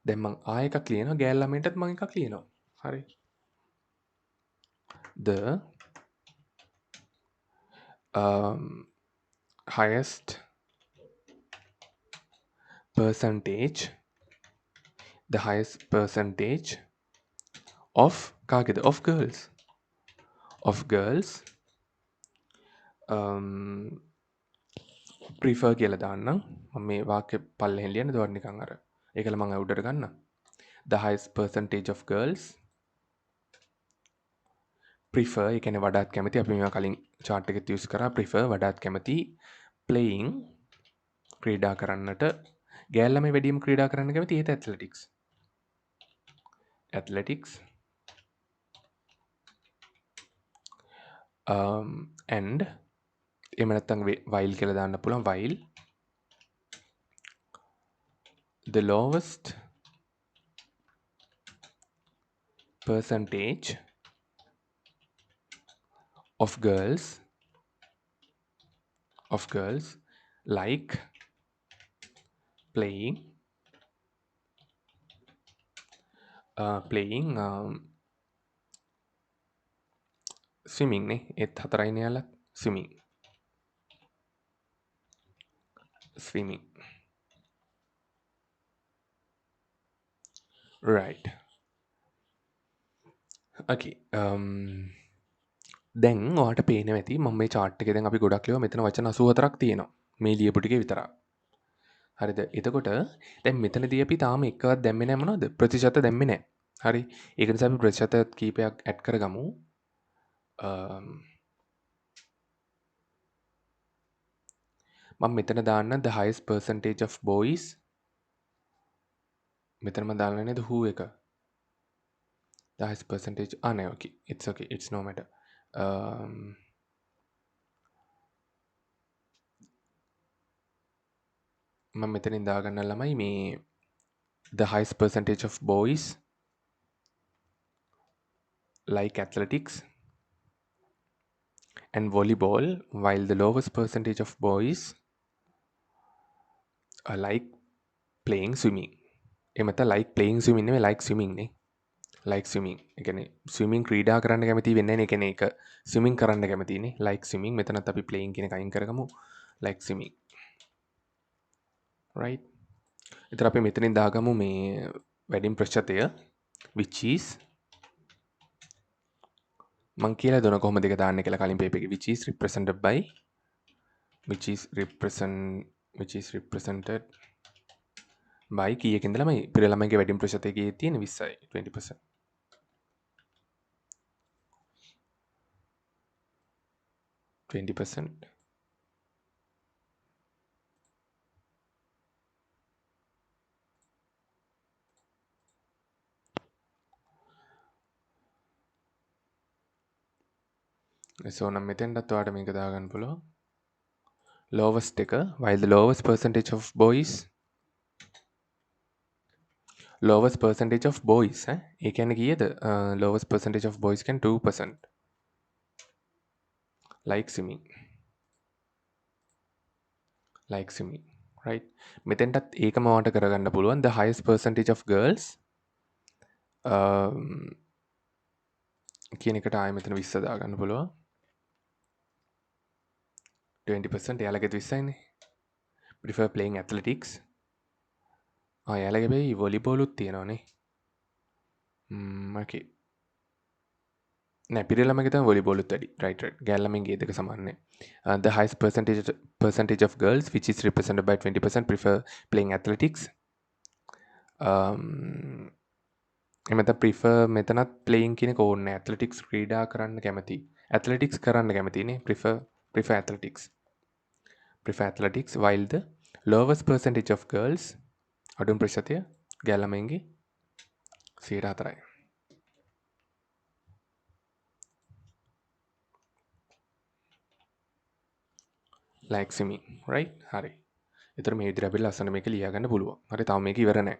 දැන් මං ආයෙ එකක් ලියනවා. ගෑල් ළමයින්ටත් මං එකක් ලියනවා. හරි. The highest percentage of කාගේද? of girls prefer කියලා දාන්නම්. මම මේ වාක්‍ය පල්ලෙහෙන් ලියන්න දවල් නිකන් අර ඒකල මම උඩට ගන්න. The highest percentage of girls prefer ඒ කියන්නේ වඩාත් කැමති. අපි මේවා කලින් chart එකෙත් use කරා. prefer වඩාත් කැමති playing ක්‍රීඩා කරන්නට. ගෑල් ළමයි වැඩිම ක්‍රීඩා කරන්න කැමති ඒත් athletics and එහෙම නැත්නම් while කියලා දාන්න පුළුවන්. while the lowest percentage of girls like playing playing swimming නේ. ඒත් 4යිනේ යාළුවා. swimming. swimming. right. okay. දැන් ඔයාට පේනවා ඇති මම මේ chart එකේ දැන් අපි ගොඩක් ලියුවා මෙතන වචන 84ක් තියෙනවා. මේ ලියපු ටිකේ විතරක්. හරිද? එතකොට දැන් මෙතනදී අපි තාම එකවත් දැම්මේ නැහැ මොනවද? ප්‍රතිශත දැම්මේ නැහැ. හරි. ඒක නිසා අපි ප්‍රතිශත කීපයක් ඇඩ් කරගමු. මම මෙතන දාන්න the highest percentage of boys. මෙතන මම දාලා නේද who එක. the highest percentage නෑ okay. it's okay. it's no matter. මම මෙතනින් දාගන්න ළමයි මේ the highest percentage of boys like athletics and volleyball while the lowest percentage of boys like playing swimming. එමත like playing swimming නෙවෙයි like swimming නේ. like swimming. ඒ කියන්නේ swimming ක්‍රීඩා කරන්න කැමති වෙන්නේ නැහැ නේ. ඒ කියන්නේ ඒක swimming කරන්න කැමතිනේ. like swimming මෙතනත් අපි playing කියන එක අයින් කරගමු. like swimming. right. එතන අපි මෙතනින් දාගමු මේ වැඩිම ප්‍රතිශතය which is මං කියලා දුන කොහොමද ඒක දාන්නේ කියලා කලින් පේපර් එකේ which is represented by which is represented by කීයකින්ද ළමයි පිර ළමයිගේ වැඩිම ප්‍රතිශතය කීයේ තියෙන 20යි 20%. so නම් මෙතෙන්ටත් ඔයාලට මේක දාගන්න පුළුවන්. lowest එක while the lowest percentage of boys ඒ කියන්නේ කීයද lowest percentage of boys can 2% like swimming right. මෙතෙන්ටත් ඒකම ඔයාලට කරගන්න පුළුවන් the highest percentage of girls කියන එකට ආයෙ මෙතන 20 දාගන්න පුළුවන් 20% එයාලගේ 20යිනේ prefer playing athletics එයාලගේ බයි volleyball උත් තියෙනවානේ okay නෑ පිර ළමයිගේ තමයි volleyball උත් වැඩි right ගෑල් ළමයින්ගේ දෙක සමාන නෑ the highest percentage of girls which is represented by 20% prefer playing athletics එමෙත prefer මෙතනත් playing කියන එක ඕනේ නෑ athletics ක්‍රීඩා කරන්න කැමති athletics කරන්න කැමතිනේ prefer athletics while the lowest percentage of girls අඩුම ප්‍රතිශතය ගෑල් ළමයින්ගේ 4%යි like swimming right හරි. ඒතර මේ විදිහට අපි ලස්සන මේක ලියා ගන්න පුළුවන්. හරි තාම මේක ඉවර නැහැ.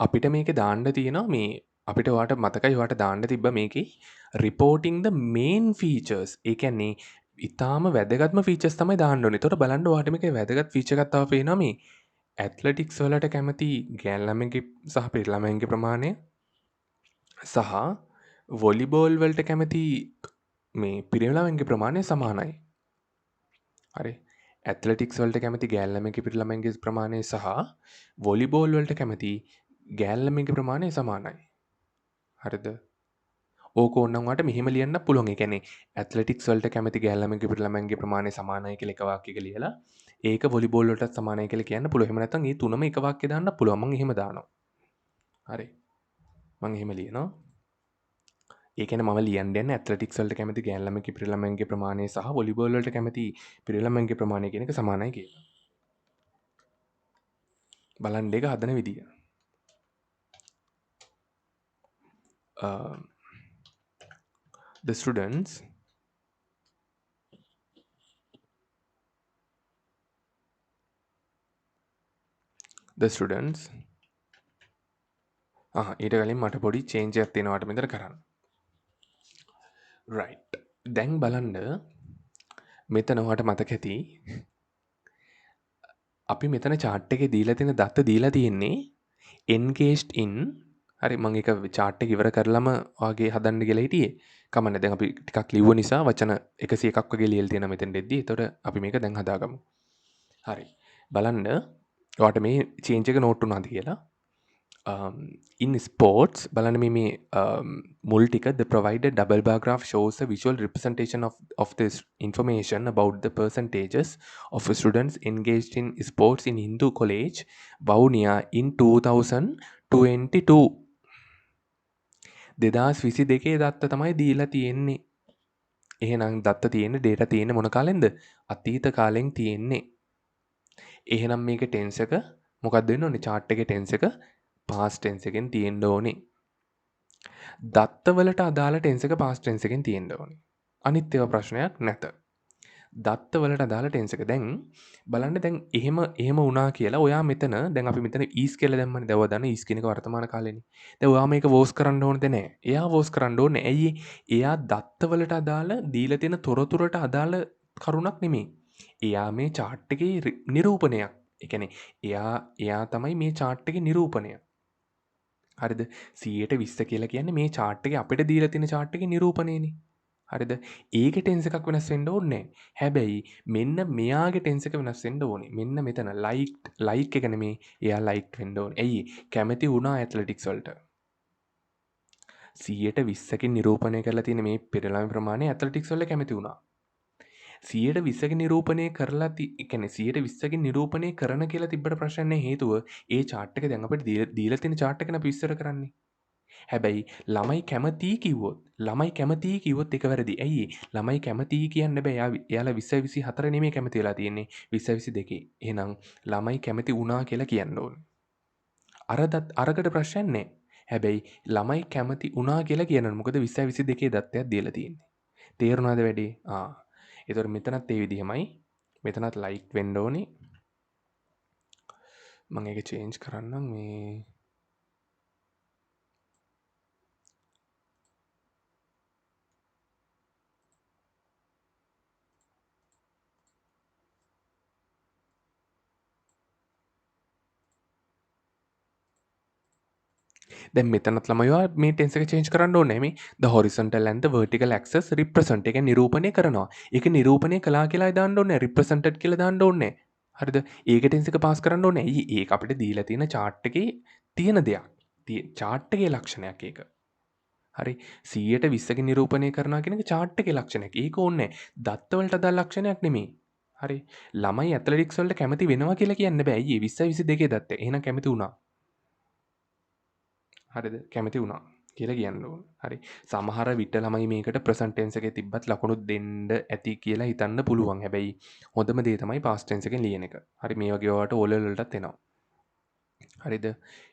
අපිට මේකේ දාන්න තියෙනවා මේ අපිට ඔයාට මතකයි ඔයාට දාන්න තිබ්බ මේකේ reporting the main features. ඒ කියන්නේ ඊටාම වැදගත්ම features තමයි දාන්න ඕනේ. ඒතකොට බලන්න ඔයාට මේකේ වැදගත් feature එකක් තව පේනවා මේ athletics වලට කැමති ගෑල් ළමයින්ගේ සහ පිරි ළමයින්ගේ ප්‍රමාණය සහ volleyball වලට කැමති මේ පිරි ළමයින්ගේ ප්‍රමාණය සමානයි. හරි ඇත්ලටික්ස් වලට කැමති ගෑල් ළමයින්ගේ පිරි ළමයින්ගේ ප්‍රමාණය සහ වොලිබෝල් වලට කැමති ගෑල් ළමයින්ගේ ප්‍රමාණය සමානයි. හරිද? ඕක ඕනනම් ඔයාලට මෙහෙම ලියන්න පුළුවන්. ඒ කියන්නේ ඇත්ලටික්ස් වලට කැමති ගෑල් ළමයින්ගේ පිරි ළමයින්ගේ ප්‍රමාණය සමානයි කියලා එක වාක්‍යයක ලියලා ඒක වොලිබෝල් වලටත් සමානයි කියලා කියන්න පුළුවන්. එහෙම නැත්නම් මේ තුනම එක වාක්‍යයක් දාන්න පුළුවන්. මම එහෙම දානවා. හරි. මම එහෙම ලියනවා. ඒ කියන්නේ මම ලියන්න යන්නේ ඇත්ලටික්ස් වලට කැමති ගෑල් ළමයින්ගේ පිරි ළමයින්ගේ ප්‍රමාණය සහ වොලිබෝල් වලට කැමති පිරි ළමයින්ගේ ප්‍රමාණය කියන එක සමානයි කියලා. බලන්න ඒක හදන විදිය. The students ඊට කලින් මට පොඩි චේන්ජ් එකක් තියෙනවා මට මෙතන කරන්න. right. දැන් බලන්න මෙතන ඔයාලට මතක ඇති අපි මෙතන chart එකේ දීලා තියෙන දත්ත දීලා තියෙන්නේ engaged in හරි මම ඒක chart එක ඉවර කරලම ඔයාගේ හදන්න කියලා හිටියේ. කමන්නේ දැන් අපි ටිකක් ලිව්ව නිසා වචන 101ක් වගේ ලියලා තියෙනවා මෙතෙන් දෙද්දි. එතකොට අපි මේක දැන් හදාගමු. හරි. බලන්න ඔයාට මේ change එක note වුණාද කියලා. In sports බලන්න මේ මුල් ටික the provided double bar graph shows a visual representation of this information about the percentages of students engaged in sports in Hindu college Vaunia in 2022 2022 දත්ත තමයි දීලා තියෙන්නේ. එහෙනම් දත්ත තියෙන්නේ data තියෙන්නේ මොන කාලෙන්ද? අතීත කාලෙන් තියෙන්නේ. එහෙනම් මේකේ tense එක මොකක්ද වෙන්න ඕනේ? chart එකේ tense එක past tense එකෙන් තියෙන්න ඕනේ. දත්තවලට අදාළ ටෙන්ස් එක past tense එකෙන් තියෙන්න ඕනේ. අනිත් ඒවා ප්‍රශ්නයක් නැත. දත්තවලට අදාළ ටෙන්ස් එක. දැන් බලන්න දැන් එහෙම වුණා කියලා ඔයා මෙතන දැන් අපි මෙතන is කියලා දැම්මනේ. දැන් ඔයා දන්න is කියන එක වර්තමාන කාලෙනේ. දැන් ඔයා මේක වෝස් කරන්න ඕනද නැහැ. එයා වෝස් කරන්න ඕනේ. ඇයි? එයා දත්තවලට අදාළ දීලා තියෙන තොරතුරට අදාළ කරුණක් නෙමෙයි. එයා මේ chart එකේ නිරූපණයක්. ඒ කියන්නේ එයා තමයි මේ chart එකේ නිරූපණය. හරිද 120 කියලා කියන්නේ මේ chart එකේ අපිට දීලා තියෙන chart එකේ නිරූපණයනේ. හරිද? ඒකේ tense එකක් වෙනස් වෙන්න ඕනේ නැහැ. හැබැයි මෙන්න මෙයාගේ tense එක වෙනස් වෙන්න ඕනේ. මෙන්න මෙතන like එක නෙමේ එයා liked වෙන්න ඕනේ. ඇයි? කැමති වුණා ඇත්ලටික්ස් වලට. 120කින් නිරූපණය කරලා තියෙන මේ පෙරළම ප්‍රමාණය ඇත්ලටික්ස් වල කැමති වුණා. 120කින් නිරූපණය කරලා කියන්නේ 120කින් නිරූපණය කරන කියලා තිබ්බට ප්‍රශ්න නැහැ හේතුව ඒ chart එක දැන් අපිට දීලා තියෙන chart එක අපි විස්තර කරන්නේ. හැබැයි ළමයි කැමතියි කිව්වොත් ඒක වැරදි. ඇයි? ළමයි කැමතියි කියන්න බෑ. එයාලා 20 24 නෙමෙයි කැමති වෙලා තියෙන්නේ. 20 22. එහෙනම් ළමයි කැමති වුණා කියලා කියන්න ඕනේ. අරකට ප්‍රශ්නයක් නැහැ. හැබැයි ළමයි කැමති වුණා කියලා කියන්න ඕනේ. මොකද 20 22 දත්තයක් දීලා තියෙන්නේ. තේරුණාද වැඩි? ඒතකොට මෙතනත් ඒ විදිහමයි. මෙතනත් ලයික් වෙන්න ඕනේ. මම ඒක චේන්ජ් කරන්නම් මේ දැන් මෙතනත් ළමයි ඔයා මේ ටෙන්ස් එක චේන්ජ් කරන්න ඕනේ මේ the horizontal and the vertical axis represent එක නිරූපණය කරනවා. ඒක නිරූපණය කළා කියලා දාන්න ඕනේ. represented කියලා දාන්න ඕනේ. හරිද? ඒක ටෙන්ස් එක පාස් කරන්න ඕනේ. ඇයි? ඒක අපිට දීලා තියෙන chart එකේ තියෙන දෙයක්. chart එකේ ලක්ෂණයක් ඒක. හරි 120කින් නිරූපණය කරනවා කියන එක chart එකේ ලක්ෂණයක්. ඒක ඕනේ දත්ත වලට අදාළ ලක්ෂණයක් නෙමෙයි. හරි ළමයි ඇත්ලටික්ස් වලට කැමති වෙනවා කියලා කියන්න බෑ. අයියේ 20 22 දත්ත. එහෙනම් කැමති වුණා. හරිද කැමති වුණා කියලා කියන්න ඕන. හරි. සමහර විට ළමයි මේකට present tense එකේ තිබ්බත් ලකුණු දෙන්න ඇති කියලා හිතන්න පුළුවන්. හැබැයි හොඳම දේ තමයි past tense එකෙන් ලියන එක. හරි මේ වගේ ඔයාලට O level වලටත් එනවා. හරිද?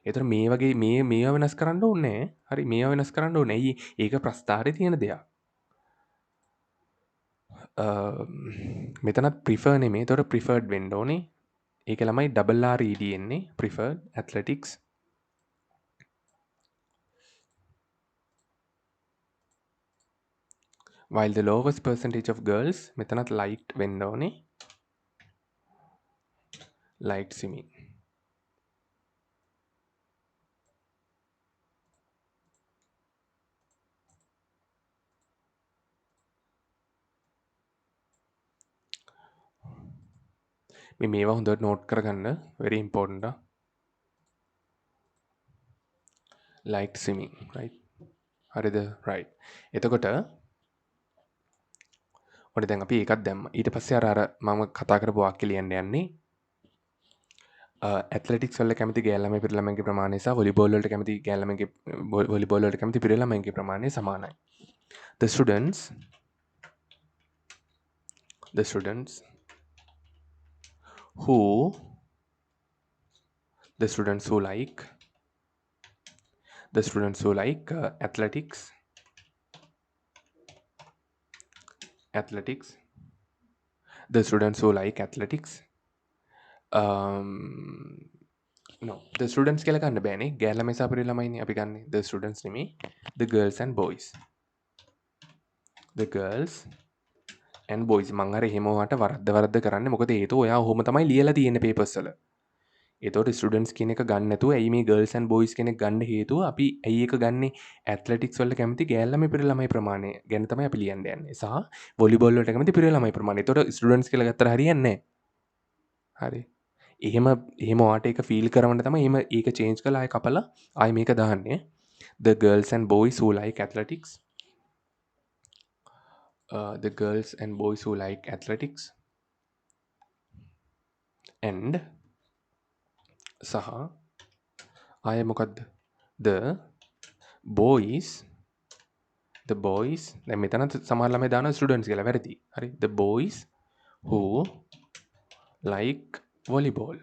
ඒතර මේ වගේ මේවා වෙනස් කරන්න ඕනේ නැහැ. හරි මේවා වෙනස් කරන්න ඕනේ. ඇයි? ඒක ප්‍රස්තාරේ තියෙන දෙයක්. මෙතනත් prefer නෙමෙයි. ඒතර preferred වෙන්න ඕනේ. ඒක ළමයි double R ED එන්නේ preferred athletics while the lowest percentage of girls මෙතනත් liked වෙන්න ඕනේ liked swimming මේවා හොඳට නෝට් කරගන්න very important liked swimming right හරිද right එතකොට ඔන්න දැන් අපි ඒකත් දැම්මා ඊට පස්සේ අර මම කතා කරපු වාක්‍ය ලියන්න යන්නේ ඇත්ලටික්ස් වල කැමති ගෑල් ළමයි පිරිමි ළමයින්ගේ ප්‍රමාණය සහ වොලිබෝල් වලට කැමති ගෑල් ළමයින්ගේ වොලිබෝල් වලට කැමති පිරිමි ළමයින්ගේ ප්‍රමාණය සමානයි. The students who the students who like athletics the students who like athletics no the students කියලා ගන්න බෑනේ ගෑල් ළමයි සහ පිරිමි ළමයිනේ අපි ගන්නේ the students නෙමෙයි the girls and boys මං අර එහෙම වට වරද්ද කරන්නේ මොකද හේතුව ඔයා ඔහොම තමයි ලියලා තියෙන්නේ papers වල එතකොට ස්ටුඩන්ට්ස් කියන එක ගන්න නැතුව ඇයි මේ ගර්ල්ස් ඇන්ඩ් බොයිස් කෙනෙක් ගන්න හේතුව අපි ඇයි ඒක ගන්නේ ඇත්ලටික්ස් වලට කැමති ගෑල් ළමයි පිරිමි ළමයි ප්‍රමාණය ගැන තමයි අපි ලියන්න යන්නේ සහ වොලිබෝල් වලට කැමති පිරිමි ළමයි ප්‍රමාණය. එතකොට ස්ටුඩන්ට්ස් කියලා ගත්තට හරියන්නේ නැහැ. හරි. එහෙම ඔයාට ඒක ෆීල් කරවන්න තමයි එහෙම ඒක චේන්ජ් කරලා ආයෙ කපලා ආයෙ මේක දාන්නේ. The girls and boys who like athletics. The girls and boys who like athletics and සහ ආයෙ මොකද්ද? The boys දැන් මෙතන සමහර ළමයි දානවා ස්ටුඩන්ට්ස් කියලා වැරදි. හරි. The boys who like volleyball.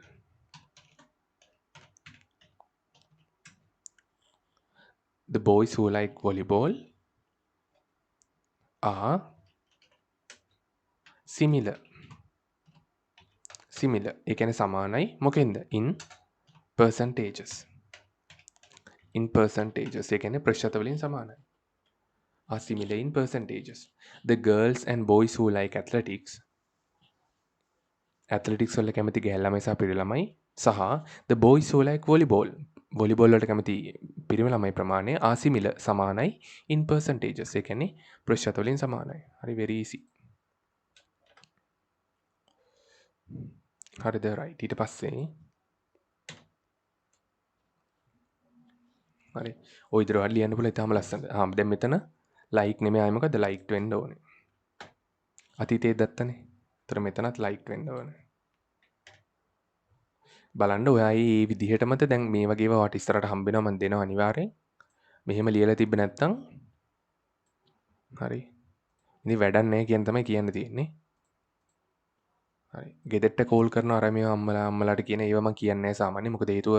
The boys who like volleyball are similar. ඒ කියන්නේ සමානයි මොකෙන්ද? In percentages. In percentages. ඒ කියන්නේ ප්‍රතිශත වලින් සමානයි. Are similar in percentages. The girls and boys who like athletics වල කැමති ගැහැණු ළමයි සහ පිරිමි ළමයි සහ the boys who like volleyball වලට කැමති පිරිමි ළමයි ප්‍රමාණය are similar සමානයි in percentages. ඒ කියන්නේ ප්‍රතිශත වලින් සමානයි. හරි very easy. හරිද right. ඊට පස්සේ හරි ඔය විදිහට ඔයාලා ලියන්න පුළුවන් ඉතාලම ලස්සනට. දැන් මෙතන like නෙමෙයි ආයෙ මොකද්ද liked වෙන්න ඕනේ. අතීතයේ දත්තනේ. ඒතර මෙතනත් liked වෙන්න ඕනේ. බලන්න ඔයා මේ විදිහටමද දැන් මේ වගේ ඒවා ඔයාට ඉස්සරහට හම්බ වෙනවා මම දෙනවා අනිවාර්යෙන්. මෙහෙම ලියලා තිබ්බ නැත්තම් හරි. ඉතින් වැඩක් නැහැ කියන තමයි කියන්න තියෙන්නේ. හරි. ගෙදරට කෝල් කරනවා අර මේවා අම්මලාට කියන ඒවා මම කියන්නේ නැහැ සාමාන්‍යයෙන්. මොකද හේතුව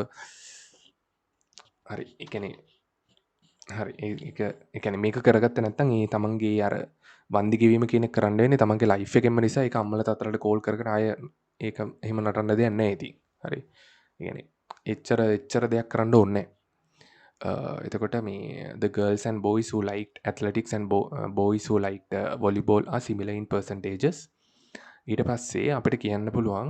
හරි. ඒ කියන්නේ හරි ඒක මේක කරගත්ත නැත්නම් ඒ තමන්ගේ අර වන්දි ගෙවීම කියන එක කරන්න වෙන්නේ තමන්ගේ ලයිෆ් එකෙන්ම නිසා ඒක අම්මලා තාත්තලාට කෝල් කර කර ආය ඒක එහෙම නටන්න දෙයක් නැහැ ඉතින්. හරි. ඒ කියන්නේ එච්චර දෙයක් කරන්න ඕනේ නැහැ. එතකොට මේ the girls and boys who liked athletics and boys who liked volleyball are similar in percentages. ඊට පස්සේ අපිට කියන්න පුළුවන්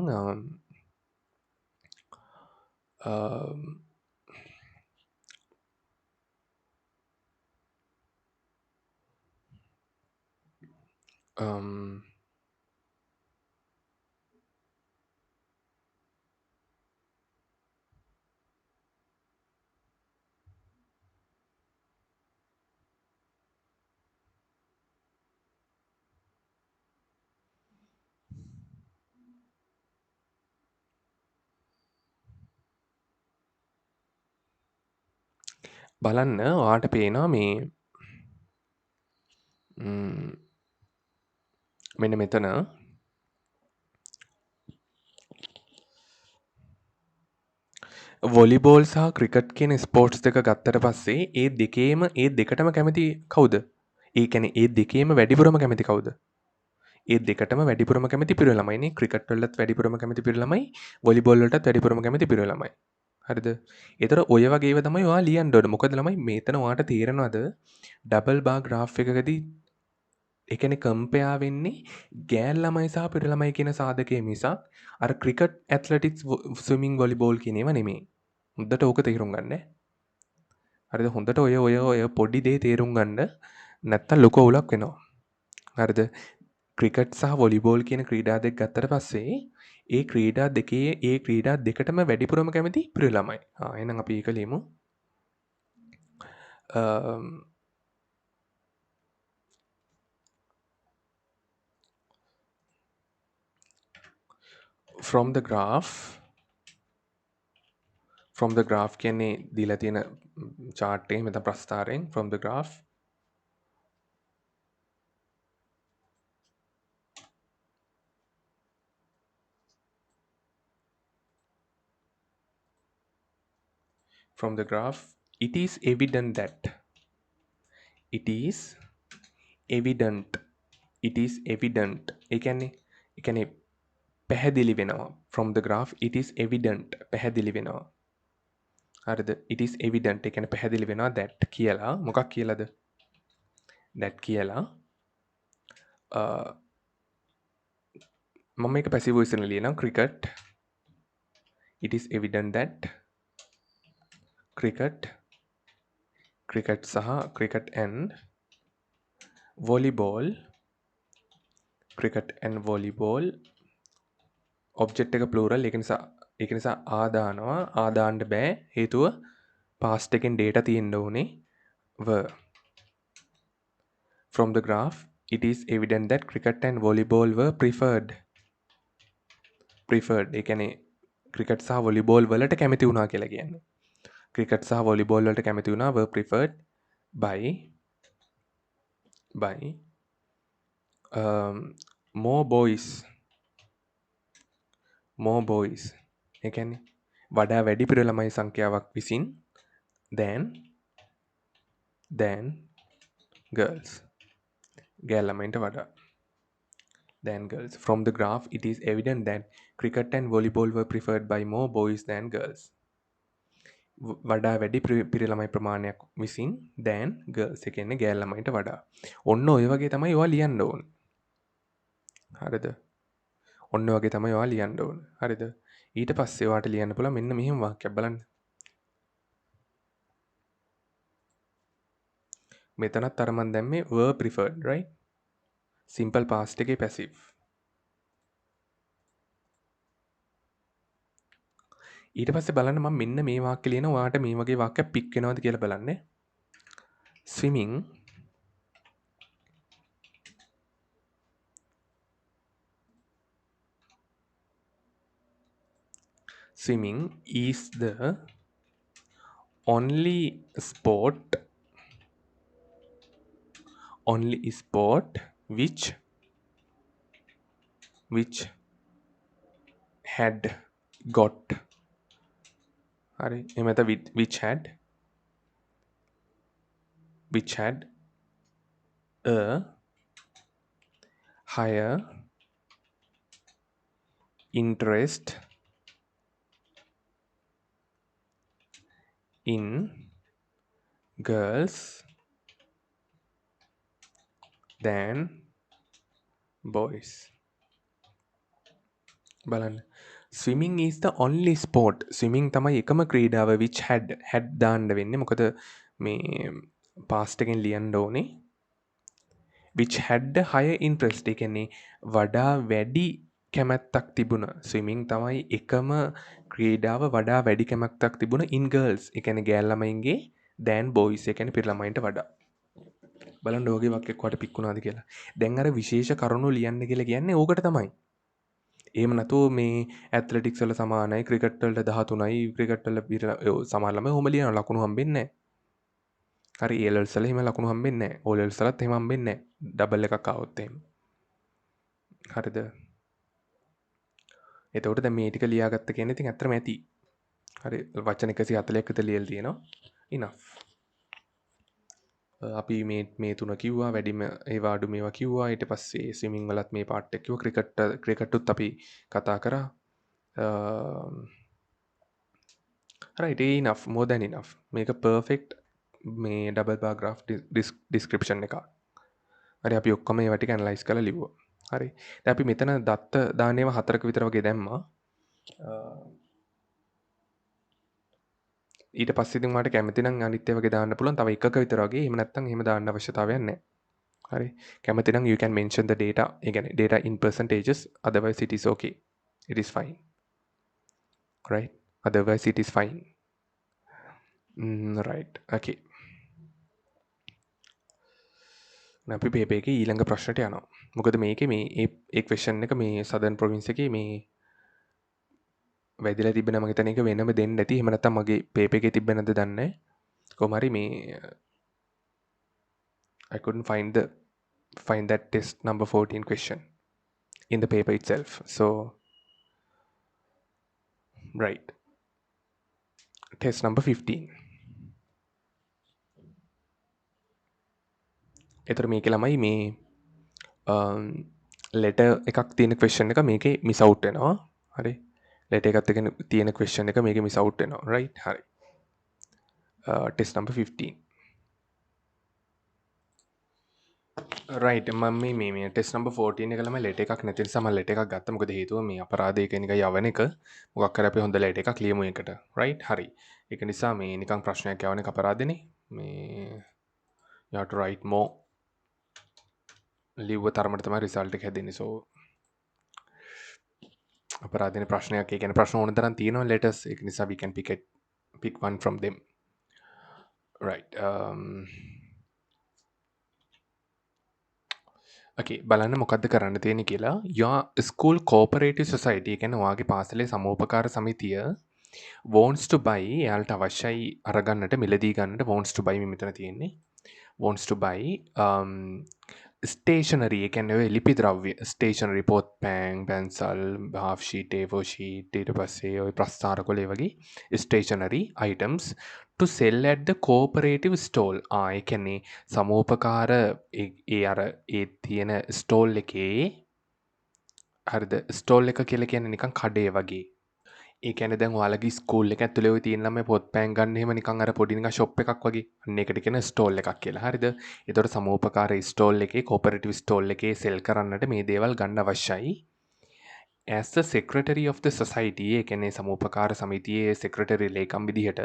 බලන්න ඔයාට පේනවා මේ මෙන්න මෙතන වොලිබෝල් සහ ක්‍රිකට් කියන ස්පෝර්ට්ස් දෙක ගත්තට පස්සේ ඒ දෙකටම කැමති කවුද? ඒ කියන්නේ ඒ දෙකේම වැඩිපුරම කැමති කවුද? ඒ දෙකටම වැඩිපුරම කැමති පිරිමි ළමයිනේ. ක්‍රිකට් වලටත් වැඩිපුරම කැමති පිරිමි ළමයි, වොලිබෝල් වලටත් වැඩිපුරම කැමති පිරිමි ළමයි. හරිද? ඒතර ඔය වගේ ඒවා තමයි ඔයා ලියන්න ඕනේ. මොකද ළමයි මෙතන ඔයාට තේරෙනවද? ඩබල් බාර් ග්‍රාෆ් එකකදී ඒ කියන්නේ කම්පෙයාර් වෙන්නේ ගෑල් ළමයි සහ පිරිමි ළමයි කියන සාධකයේ මිසක් අර ක්‍රිකට්, ඇත්ලටික්ස්, ස්විමින්, වොලිබෝල් කියන ඒවා නෙමෙයි. හොඳට ඕක තේරුම් ගන්න. හරිද? හොඳට ඔය පොඩි දේ තේරුම් ගන්න. නැත්තම් ලොකු අවුලක් වෙනවා. හරිද? ක්‍රිකට් සහ වොලිබෝල් කියන ක්‍රීඩා දෙක ගත්තට පස්සේ ඒ ක්‍රීඩා දෙකටම වැඩිපුරම කැමති පිරිමි ළමයි. එහෙනම් අපි ඒක ලියමු. from the graph කියන්නේ දීලා තියෙන chart එකේ මෙතන ප්‍රස්ථාරයෙන් from the graph it is evident that ඒ කියන්නේ පැහැදිලි වෙනවා. from the graph it is evident පැහැදිලි වෙනවා. හරිද? it is evident ඒ කියන්නේ පැහැදිලි වෙනවා that කියලා මොකක් කියලාද? that කියලා මම මේක පැසිව් වොයිස් එකෙන් ලියනවා cricket it is evident that cricket cricket and volleyball object එක ප්ලූරල් ඒක නිසා ආදාන්න බෑ හේතුව පාස්ට් එකෙන් ඩේටා තියෙන්න ඕනේ were. From the graph it is evident that cricket and volleyball were preferred. ඒ කියන්නේ ක්‍රිකට් සහ වොලිබෝල් වලට කැමති වුණා කියලා කියන්නේ. ක්‍රිකට් සහ වොලිබෝල් වලට කැමති වුණා were preferred by more boys. ඒ කියන්නේ වඩා වැඩිපුර ළමයි සංඛ්‍යාවක් විසින් than girls. ගෑල් ළමයින්ට වඩා than girls. From the graph it is evident that cricket and volleyball were preferred by more boys than girls. වඩා වැඩි පිරි ළමයි ප්‍රමාණයක් විසින් than girls. ඒ කියන්නේ ගෑල් ළමයින්ට වඩා. ඔන්න ඔය වගේ තමයි ඔයා ලියන්න ඕනේ. හරිද? ඔන්න වගේ තමයි ඔයා ලියන්න ඕන. හරිද? ඊට පස්සේ ඔයාට ලියන්න පුළුවන් මෙන්න මෙහෙම වාක්‍යයක් බලන්න. මෙතනත් අර මන් දැම්මේ were preferred, right? simple past එකේ passive. ඊට පස්සේ බලන්න මම මෙන්න මේ වාක්‍ය ලියන ඔයාට මේ වගේ වාක්‍යයක් පික් වෙනවද කියලා බලන්න. Swimming is the only sport which had got හරි එමෙත which had a higher interest in girls than boys. බලන්න swimming is the only sport. swimming තමයි එකම ක්‍රීඩාව which had දාන්න වෙන්නේ. මොකද මේ past එකෙන් ලියන්න ඕනේ which had a higher interest. ඒ කියන්නේ වඩා වැඩි කැමැත්තක් තිබුණ. swimming තමයි එකම ක්‍රීඩාව වඩා වැඩි කැමැත්තක් තිබුණ in girls. ඒ කියන්නේ ගෑල් ළමයින්ගේ than boys. ඒ කියන්නේ පිරි ළමයින්ට වඩා. බලන්න ඔයගේ වාක්‍යයක් වට පික් වුණාද කියලා. දැන් අර විශේෂ කරුණු ලියන්න කියලා කියන්නේ ඕකට තමයි. එහෙම නැතුව මේ ඇත්ලටික්ස් වල සමානයි ක්‍රිකට් වලට 13යි ක්‍රිකට් වල සමහර ළමයි ඔහොම ලියන ලකුණු හම්බෙන්නේ නැහැ. හරි A levels වල එහෙම ලකුණු හම්බෙන්නේ නැහැ. O levels වලත් එහෙම හම්බෙන්නේ නැහැ. ඩබල් එකක් ආවොත් එහෙම. හරිද? එතකොට දැන් මේ ටික ලියාගත්ත කියන්නේ ඉතින් ඇත්තටම ඇති. හරි වචන 140ක් විතර ලියලා තියෙනවා. enough. අපි මේ තුන කිව්වා වැඩිම ඒවා අඩු මේවා කිව්වා ඊට පස්සේ ස්විමින් වලත් මේ පාර්ට් එක කිව්වා ක්‍රිකට්ටුත් අපි කතා කරා right enough more than enough මේක perfect මේ double bar graph description එක හරි අපි ඔක්කොම ඒවා ටික ඇනලයිස් කරලා ලිව්වා හරි දැන් අපි මෙතන දත්ත දාන ඒවා 4ක විතර වගේ දැම්මා ඊට පස්සේ ඉතින් ඔයාලට කැමති නම් අනිත් ඒවා වගේ දාන්න පුළුවන් තව එකක විතර වගේ එහෙම නැත්නම් එහෙම දාන්න අවශ්‍යතාවයක් නැහැ හරි කැමති නම් you can mention the data ඒ කියන්නේ data in percentages otherwise it is okay it is fine right otherwise it is fine right okay අපි පේපර් එකේ ඊළඟ ප්‍රශ්නට යනවා මොකද මේකේ මේ ඒ ක්වෙස්චන් එක මේ සදර්න් ප්‍රොවින්ස් එකේ මේ වැදිලා තිබෙන මම හිතන එක වෙනම දෙන්න ඇති එහෙම නැත්නම් මගේ පේපර් එකේ තිබ්බ නැද්ද දන්නේ නැහැ කොහොම හරි මේ I couldn't find that test number 14 question in the paper itself. So, right. Test number 15. එතකොට මේකේ ළමයි මේ letter එකක් තියෙන question එක මේකේ miss out වෙනවා. හරි. letter එකත් එක්ක තියෙන question එක මේකේ miss out වෙනවා. right? හරි. Test number 15. රයිට් මම මේ ටෙස් නම්බර් 14 එක ළමයි ලෙටර් එකක් නැති නිසා මම ලෙටර් එකක් ගත්තා. මොකද හේතුව මේ අපරාධය කියන එක යවන එක මොකක් හරි අපි හොඳ ලෙටර් එකක් ලියමු එකට. රයිට් හරි. ඒක නිසා මේ නිකන් ප්‍රශ්නයක් යවන එක අපරාධනේ. මේ you have to write more ලිව්ව තරමට තමයි රිසල්ට් එක හැදෙන්නේ. so අපරාධනේ ප්‍රශ්නයක්. ඒ කියන්නේ ප්‍රශ්න ඕන තරම් තියෙනවා letters. ඒක නිසා we can pick one from them. right. Okay, බලන්න මොකක්ද කරන්න තියෙන්නේ කියලා. your school cooperative society කියන්නේ ඔයාගේ පාසලේ සමූපකාර සමිතිය wants to buy එයාලට අවශ්‍යයි අරගන්නට මිලදී ගන්නට wants to buy මේ මෙතන තියෙන්නේ. wants to buy ස්ටේෂනරි ඒ කියන්නේ ඔය ලිපි ද්‍රව්‍ය ස්ටේෂනරි පොත් පෑන් pencil half sheet A4 sheet ඊට පස්සේ ඔය ප්‍රස්ථාරකොළ ඒ වගේ stationery items to sell at the cooperative stall ඒ කියන්නේ සමූපකාර ඒ අර ඒ තියෙන ස්ටෝල් එකේ හරිද ස්ටෝල් එක කියලා කියන්නේ නිකන් කඩේ වගේ ඒ කියන්නේ දැන් ඔයාලගේ ස්කූල් එක ඇතුලේ ඔය තියෙන ළමයි පොත් පෑන් ගන්න එහෙම නිකන් අර පොඩි නිකන් ෂොප් එකක් වගේ. අන්න ඒකට කියන ස්ටෝල් එකක් කියලා. හරිද? ඒතකොට සමූපකාර ස්ටෝල් එකේ කෝපරේටිව් ස්ටෝල් එකේ සෙල් කරන්නට මේ දේවල් ගන්න අවශ්‍යයි. as the secretary of the society ඒ කියන්නේ සමූපකාර සමිතියේ secretary ලේකම් විදිහට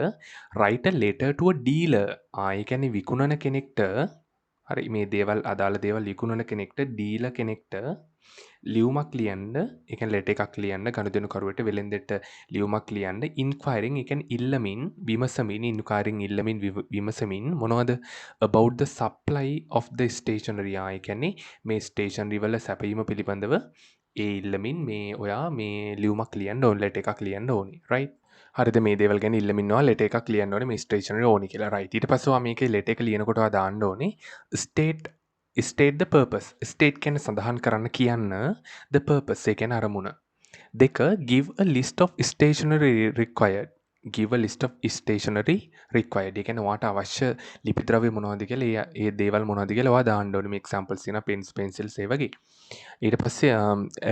write a letter to a dealer. ඒ කියන්නේ විකුණන කෙනෙක්ට හරි මේ දේවල් අදාළ දේවල් විකුණන කෙනෙක්ට ඩීලර් කෙනෙක්ට ලියුමක් ලියන්න ඒ කියන්නේ ලෙටර් එකක් ලියන්න ගනුදෙනුකරුවට වෙළෙන්දට ලියුමක් ලියන්න ඉන්ක්වයරින් ඒ කියන්නේ ඉල්ලමින් විමසමින් ඉන්ක්වයරින් ඉල්ලමින් විමසමින් මොනවද about the supply of the stationery ඒ කියන්නේ මේ ස්ටේෂනරි වල සැපයීම පිළිබඳව ඒ ඉල්ලමින් මේ ඔයා මේ ලියුමක් ලියන්න ඕන ලෙටර් එකක් ලියන්න ඕනේ right හරිද මේ දේවල් ගැන ඉල්ලමින් ඔයා ලෙටර් එකක් ලියන්න ඕනේ මේ ස්ටේෂනරි ඕනේ කියලා right ඊට පස්සේ ඔයා මේකේ ලෙටර් එක ලියනකොට ඔයා දාන්න ඕනේ state the purpose state කියන්නේ සඳහන් කරන්න කියන්න the purpose ඒ කියන්නේ අරමුණ දෙක give a list of stationery required give a list of stationery required ඒ කියන්නේ ඔයාට අවශ්‍ය ලිපි ද්‍රව්‍ය මොනවද කියලා ඒ දේවල් මොනවද කියලා ඔයා දාන්න ඕනේ මේ examples තියෙනවා pens pencils ඒ වගේ ඊට පස්සේ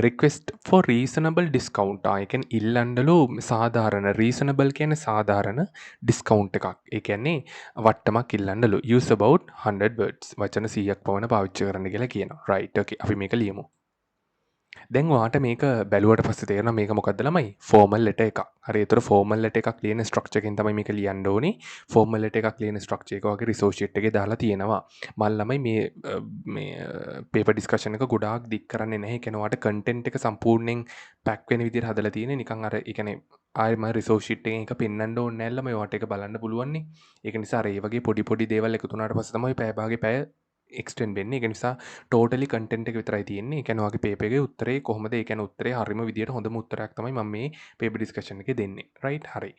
රික්වෙස්ට් for reasonable discount ඒ කියන්නේ ඉල්ලන්නලු සාධාරණ reasonable කියන්නේ සාධාරණ discount එකක්. ඒ කියන්නේ වට්ටමක් ඉල්ලන්නලු use about 100 words වචන 100ක් පමණ පාවිච්චි කරන්න කියලා කියනවා. right okay අපි මේක ලියමු. දැන් ඔයාට මේක බැලුවට පස්සේ තේරෙනවා මේක මොකක්ද ළමයි ෆෝමල් ලෙටර් එකක්. හරි ඒතර ෆෝමල් ලෙටර් එකක් ලියන ස්ට්‍රක්චර් එකෙන් තමයි මේක ලියන්න ඕනේ. ෆෝමල් ලෙටර් එකක් ලියන ස්ට්‍රක්චර් එක වගේ රිසෝස් ෂීට් එකේ දාලා තියෙනවා. මම ළමයි මේ පේපර් ඩිස්කෂන් එක ගොඩාක් දික් කරන්නේ නැහැ. ඒ කියන්නේ ඔයාට කන්ටෙන්ට් එක සම්පූර්ණයෙන් පැක් වෙන විදිහට හදලා තියෙන්නේ. නිකන් අර ඒ කියන්නේ ආයෙ මම රිසෝස් ෂීට් එකෙන් එක පෙන්වන්න ඕනේ නැහැ ළමයි. ඔයාට ඒක බලන්න පුළුවන් නේ. ඒක නිසා අර ඒ වගේ පොඩි පොඩි දේවල් එකතු වුණාට පස්සේ තමයි පැය භාගේ පැය එක්ස්ටෙන්ඩ් වෙන්නේ. ඒක නිසා ටෝටලි කන්ටෙන්ට් එක විතරයි තියෙන්නේ. ඒ කියන්නේ ඔයාගේ පේපර් එකේ උත්තරේ කොහොමද? ඒ කියන්නේ උත්තරේ හරිම විදියට හොඳම උත්තරයක් තමයි මම මේ පේපර් ඩිස්කෂන් එකේ දෙන්නේ. රයිට්? හරි.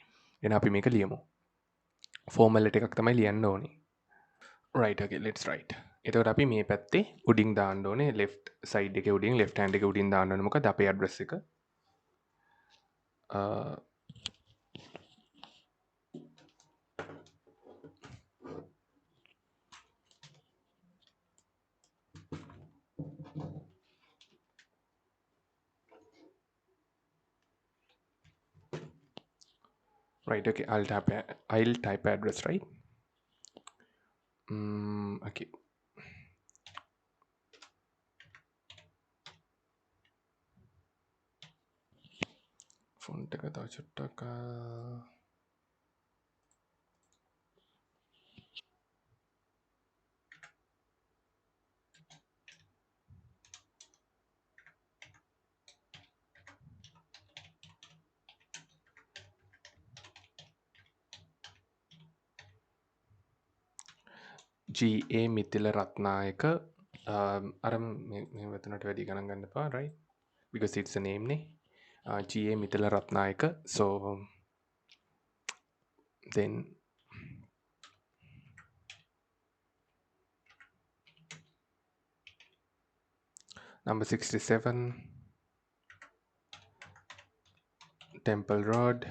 එහෙනම් අපි මේක ලියමු. ෆෝමල් එකක් තමයි ලියන්න ඕනේ. right okay let's write එතකොට අපි මේ පැත්තේ උඩින් දාන්න ඕනේ left side එකේ උඩින් left hand එකේ උඩින් දාන්න ඕනේ මොකද අපේ address එක right okay I'll type address right okay font එක තව චුට්ටක් GA මිතිල රත්නායක අර මේ මෙතනට වැඩි ගණන් ගන්න එපා right because it's a name නේ GA මිතිල Ratnayake so then number 67 Temple Road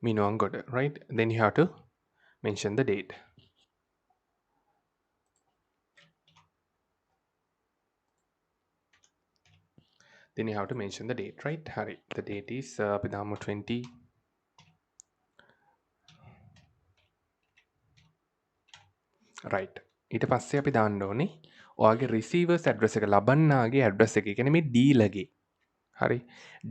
Minuangoda right then you have to mention the date then you have to mention the date right hari the date is අපි දාමු 20 right. ඊට පස්සේ අපි දාන්න ඕනේ ඔයාගේ රිසීවර්ස් address එක ලබන්නාගේ address එක. ඒ කියන්නේ මේ ඩීලගේ. හරි.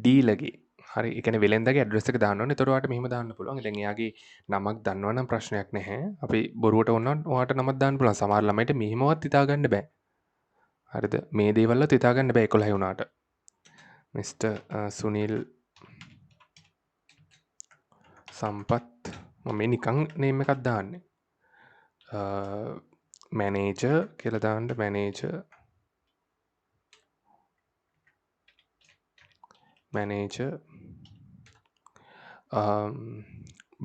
ඩීලගේ. හරි. ඒ කියන්නේ වෙලෙන්දගේ ඇඩ්‍රස් එක දාන්න ඕනේ. ඒතකොට ඔයාට මෙහෙම දාන්න පුළුවන්. දැන් එයාගේ නමක් දන්නවනම් ප්‍රශ්නයක් නැහැ. අපි බොරුවට වුණත් ඔයාට නමක් දාන්න පුළුවන්. සමහර ළමයිට මෙහෙමවත් හිතා ගන්න බෑ. හරිද? මේ දේවල්වත් හිතා ගන්න බෑ 11 වුණාට. මිස්ටර් සුනිල් සම්පත් මම මේ නිකන් නේම් එකක් දාන්නේ. මැනේජර් කියලා දාන්න මැනේජර්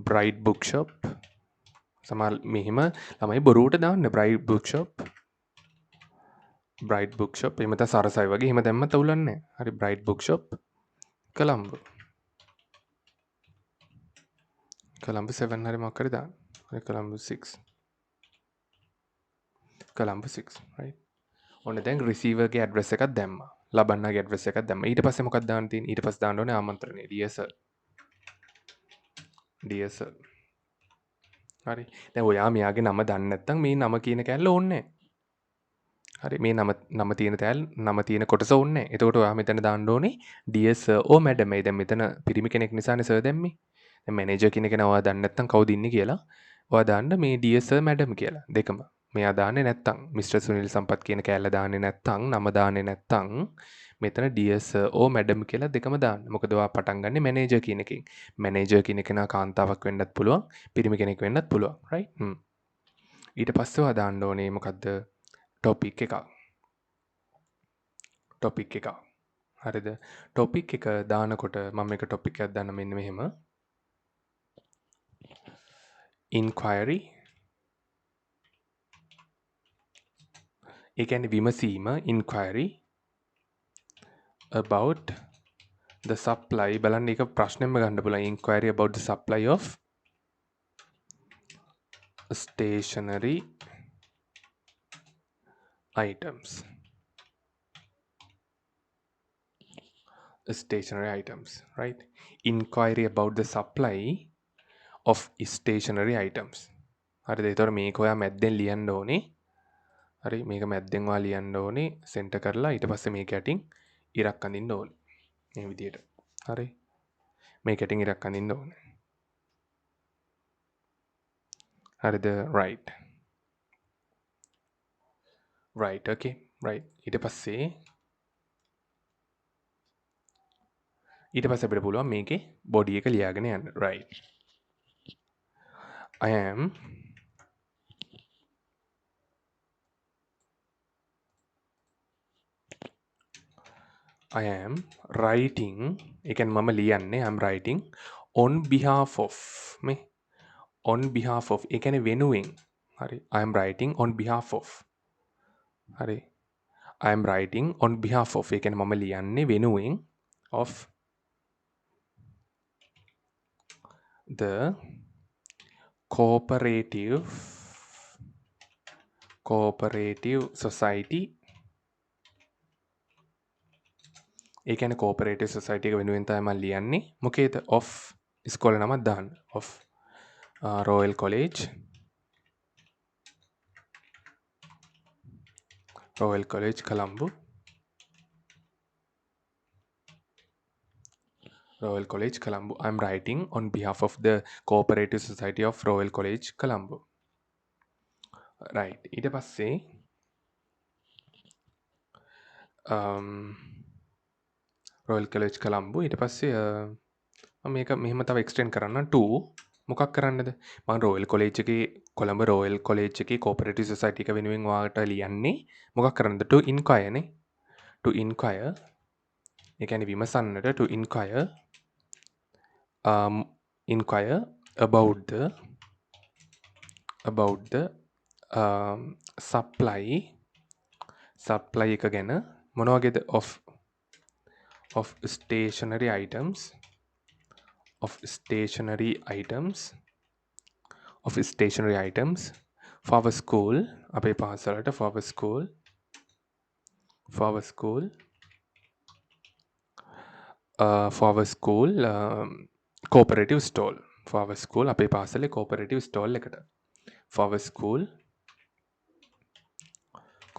බ්‍රයිට් බුක්ෂොප් සමහර මෙහෙම ළමයි බොරුවට දාන්න බ්‍රයිට් බුක්ෂොප් එහෙම නැත්නම් සරසයි වගේ එහෙම දැම්මත් අවුලක් නැහැ. හරි බ්‍රයිට් බුක්ෂොප් කොළඹ 7 හරි මොකක් හරි දාන්න. හරි කොළඹ 6 right. ඔන්න දැන් රිසීවර්ගේ ඇඩ්‍රස් එකක් දැම්මා. ලබන්නාගේ ඇඩ්‍රස් එකක් දැම්මා. ඊට පස්සේ මොකක්ද දාන්න තියෙන්නේ? ඊට පස්සේ දාන්න ඕනේ ආමන්ත්‍රණය. dear sir. හරි. දැන් ඔයා මෙයාගේ නම දන්නේ නැත්නම් මේ නම කියන කැල්ල ඕනේ නැහැ. හරි මේ නම තියෙන කොටස ඕනේ නැහැ. එතකොට ඔයා මෙතන දාන්න ඕනේ dear sir or madam. දැන් මෙතන පිරිමි කෙනෙක් නිසානේ sir දැම්මේ. දැන් මැනේජර් කියන කෙනා ඔයා දන්නේ නැත්නම් කවුද ඉන්නේ කියලා ඔයා දාන්න මේ dear sir madam කියලා. දෙකම. මෙයා දාන්නේ නැත්නම් මිස්ටර් සුනිල් සම්පත් කියන කෑල්ල දාන්නේ නැත්නම් නම දාන්නේ නැත්නම් මෙතන dear sir or madam කියලා දෙකම දාන්න. මොකද ඔයා පටන් ගන්නෙ මැනේජර් කියන එකෙන්. මැනේජර් කියන කෙනා කාන්තාවක් වෙන්නත් පුළුවන්, පිරිමි කෙනෙක් වෙන්නත් පුළුවන්. right? ඊට පස්සේ ඔයා දාන්න ඕනේ මොකද්ද? topic එකක්. හරිද? topic එක දානකොට මම එක topic එකක් දාන්න මෙන්න මෙහෙම. inquiry ඒ කියන්නේ විමසීම inquiry about the supply බලන්න ඒක ප්‍රශ්නෙම ගන්න පුළුවන් inquiry about the supply of stationery items right. Inquiry about the supply of stationery items. හරිද? ඒතකොට මේක ඔයා මැද්දෙන් ලියන්න ඕනේ. හරි මේක මැද්දෙන් ඔයා ලියන්න ඕනේ සෙන්ටර් කරලා ඊට පස්සේ මේක යටින් ඉරක් අඳින්න ඕනේ. මේ විදියට. හරි. මේක යටින් ඉරක් අඳින්න ඕනේ. හරිද? right. okay. right. ඊට පස්සේ අපිට පුළුවන් මේකේ බොඩි එක ලියාගෙන යන්න. right. I am writing ඒ කියන්නේ මම ලියන්නේ I'm writing on behalf of මේ on behalf of ඒ කියන්නේ වෙනුවෙන්. හරි. I am writing on behalf of. හරි. I am writing on behalf of ඒ කියන්නේ මම ලියන්නේ වෙනුවෙන් of the cooperative society. ඒ කියන්නේ cooperative society එක වෙනුවෙන් තමයි මම ලියන්නේ. මොකේද? of ඉස්කෝලේ නමක් දාන්න. of Royal College Colombo. Royal College Colombo. I'm writing on behalf of the Cooperative Society of Royal College Colombo. right. ඊට පස්සේ Royal College Colombo ඊට පස්සේ මම මේක මෙහෙම තව එක්ස්ටෙන්ඩ් කරන්න to මොකක් කරන්නද? මම Royal College එකේ කොළඹ Royal College එකේ Cooperative Society එක වෙනුවෙන් ඔයාලට ලියන්නේ මොකක් කරන්නද? to inquire නේ. to inquire ඒ කියන්නේ විමසන්නට to inquire about the supply එක ගැන මොන වගේද of stationery items for our school අපේ පාසලට for our school cooperative stall. for our school අපේ පාසලේ cooperative stall එකට for our school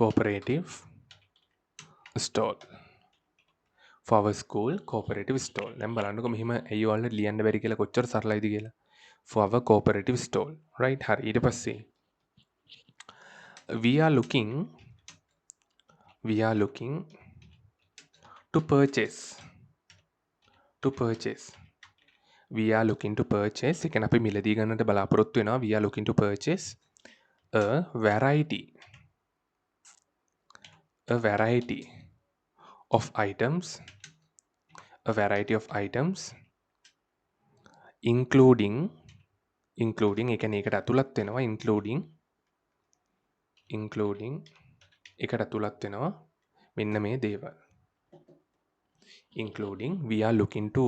cooperative stall. For our school cooperative stall. දැන් බලන්නකො මෙහිම ඇයි ඔයාලට ලියන්න බැරි කියලා කොච්චර සරලයිද කියලා. For our cooperative stall. Right? හරි. ඊට පස්සේ we are looking to purchase. We are looking to purchase. ඒ කියන්නේ අපි මිලදී ගන්නට බලාපොරොත්තු වෙනවා. We are looking to purchase a variety of items, including ඒ කියන්නේ ඒකට ඇතුළත් වෙනවා including ඒකට ඇතුළත් වෙනවා මෙන්න මේ දේවල්. including we are looking to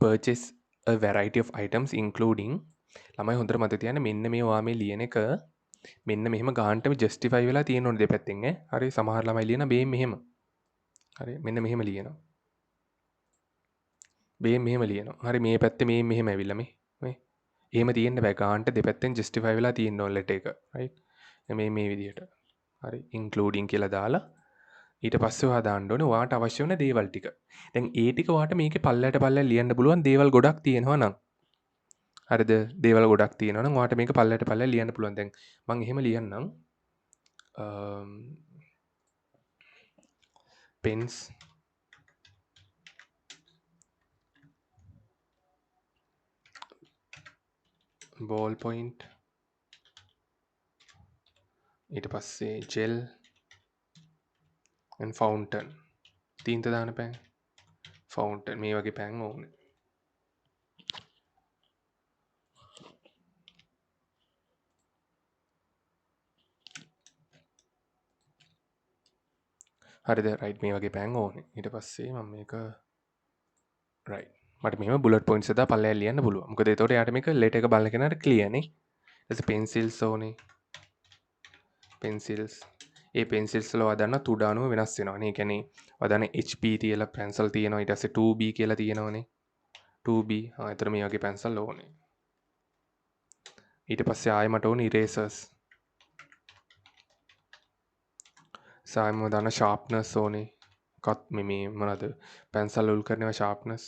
purchase a variety of items including ළමයි හොඳට මතක තියාගන්න මෙන්න මේ ඔයා මේ ලියන එක මෙන්න මෙහෙම ගානටම ජස්ටිෆයි වෙලා තියෙන්න ඕනේ දෙපැත්තෙන් ඈ. හරි සමහර ළමයි ලියන මේ මෙහෙම. හරි මෙන්න මෙහෙම ලියනවා. මේ මෙහෙම ලියනවා. හරි මේ පැත්තේ මේ මෙහෙම ඇවිල්ලා මේ. එහෙම තියෙන්න බෑ. ගානට දෙපැත්තෙන් ජස්ටිෆයි වෙලා තියෙන්න ඕනේ ලෙටර් එක. රයිට්. මේ විදිහට. හරි including කියලා දාලා ඊට පස්සේ ඔයා දාන්න ඕනේ ඔයාට අවශ්‍ය වෙන දේවල් ටික. දැන් ඒ ටික ඔයාට මේකේ පල්ලයට ලියන්න පුළුවන් දේවල් ගොඩක් තියෙනවා නම්. හරිද? දේවල් ගොඩක් තියෙනවා නම් ඔයාට මේක පල්ලයට ලියන්න පුළුවන්. දැන් මම එහෙම ලියන්නම්. pens ball point ඊට පස්සේ gel and fountain තීන්ත දාන පෑන් fountain මේ වගේ පෑන් ඕනේ. හරිද? රයිට් මේ වගේ පෑන් ඕනේ. ඊට පස්සේ මම මේක රයිට් මට මෙහෙම බුලට් පොයින්ට්ස් දාලා පල්ලෙහාට ලියන්න පුළුවන්. මොකද එතකොට යාට මේක ලෙටර් එක බලන කෙනාට ක්ලියර් නේ. ඊට පස්සේ pencils ඕනේ. pencils ඒ pencils වල ඔයා දන්න තුඩ අණුව වෙනස් වෙනවා නේ. ඒ කියන්නේ ඔයා දන්න HP තියලා pencil තියෙනවා. ඊට පස්සේ 2B කියලා තියෙනවනේ. 2B එතන මේ වගේ pencil ඕනේ. ඊට පස්සේ ආයෙ මට ඕනේ erasers. සායම දාන sharpness ඕනේ. මේ මොනවද? pencil උල් කරනවා sharpness.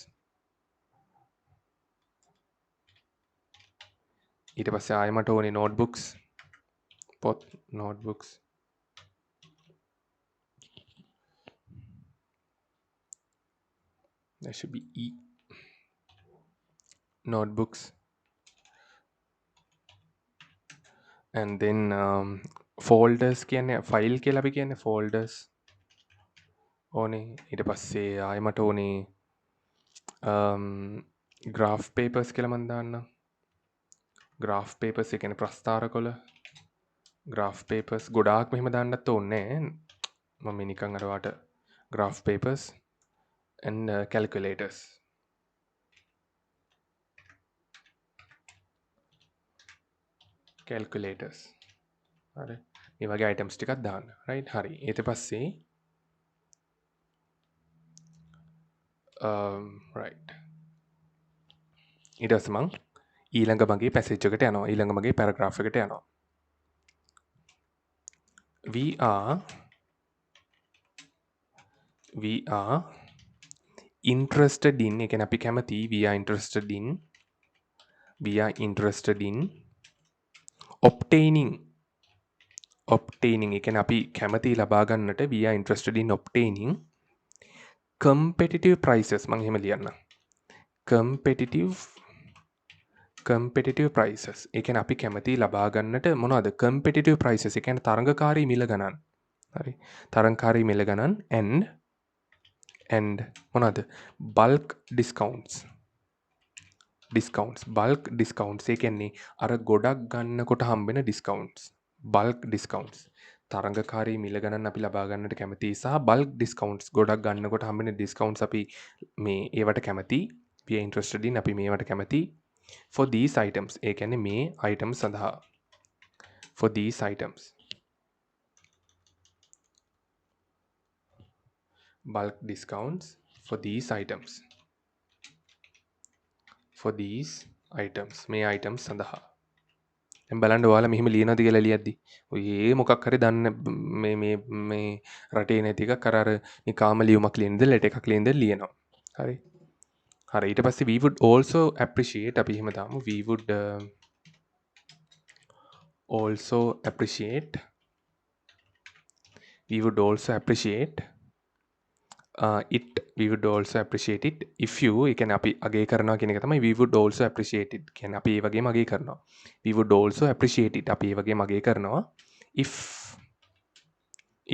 ඊට පස්සේ ආයෙ මට ඕනේ notebooks. notebooks. That should be E. Notebooks. And then folders කියන්නේ file කියලා අපි කියන්නේ folders. ඕනේ. ඊට පස්සේ ආයෙ මට ඕනේ graph papers කියලා මම දාන්නම්. graph papers ඒ කියන්නේ ප්‍රස්ථාරකොළ. graph papers ගොඩාක් මෙහෙම දාන්නත් ඕනේ නෑ. මම නිකන් අර වාට graph papers and calculators. හරි. මේ වගේ items ටිකක් දාන්න. right? හරි. ඊට පස්සේ right. ඊට පස්සේ මං ඊළඟ මගේ passage එකට යනවා. ඊළඟ මගේ paragraph එකට යනවා. We are interested in ඒ කියන්නේ අපි කැමති we are interested in obtaining ඒ කියන්නේ අපි කැමති ලබා ගන්නට we are interested in obtaining competitive prices මම එහෙම ලියන්නම්. competitive prices ඒ කියන්නේ අපි කැමති ලබා ගන්නට මොනවද competitive prices ඒ කියන්නේ තරඟකාරී මිල ගණන්. හරි. තරඟකාරී මිල ගණන් and මොනවද bulk discounts bulk discounts ඒ කියන්නේ අර ගොඩක් ගන්නකොට හම්බෙන discounts bulk discounts තරඟකාරී මිල ගණන් අපි ලබා ගන්නට කැමති සහ bulk discounts ගොඩක් ගන්නකොට හම්බෙන discounts අපි මේ ඒවට කැමති we are interested in අපි මේවට කැමති for these items ඒ කියන්නේ මේ items සඳහා for these items bulk discounts for these items මේ items සඳහා දැන් බලන්න ඔයාලා මෙහෙම ලියනවද කියලා ලියද්දි. ඔය ඒ මොකක් හරි දන්න මේ රටේ නැති එකක් අර නිකාම ලියුමක් ලියනද ලෙටර් එකක් ලියනද ලියනවා. හරි. හරි ඊට පස්සේ we would also appreciate අපි එහෙම දාමු we would also appreciate we would also appreciate it we would also appreciate it if you ඒ කියන්නේ අපි අගය කරනවා කියන එක තමයි we would also appreciate it කියන්නේ අපි ඒ වගේම අගය කරනවා we would also appreciate it අපි ඒ වගේම අගය කරනවා if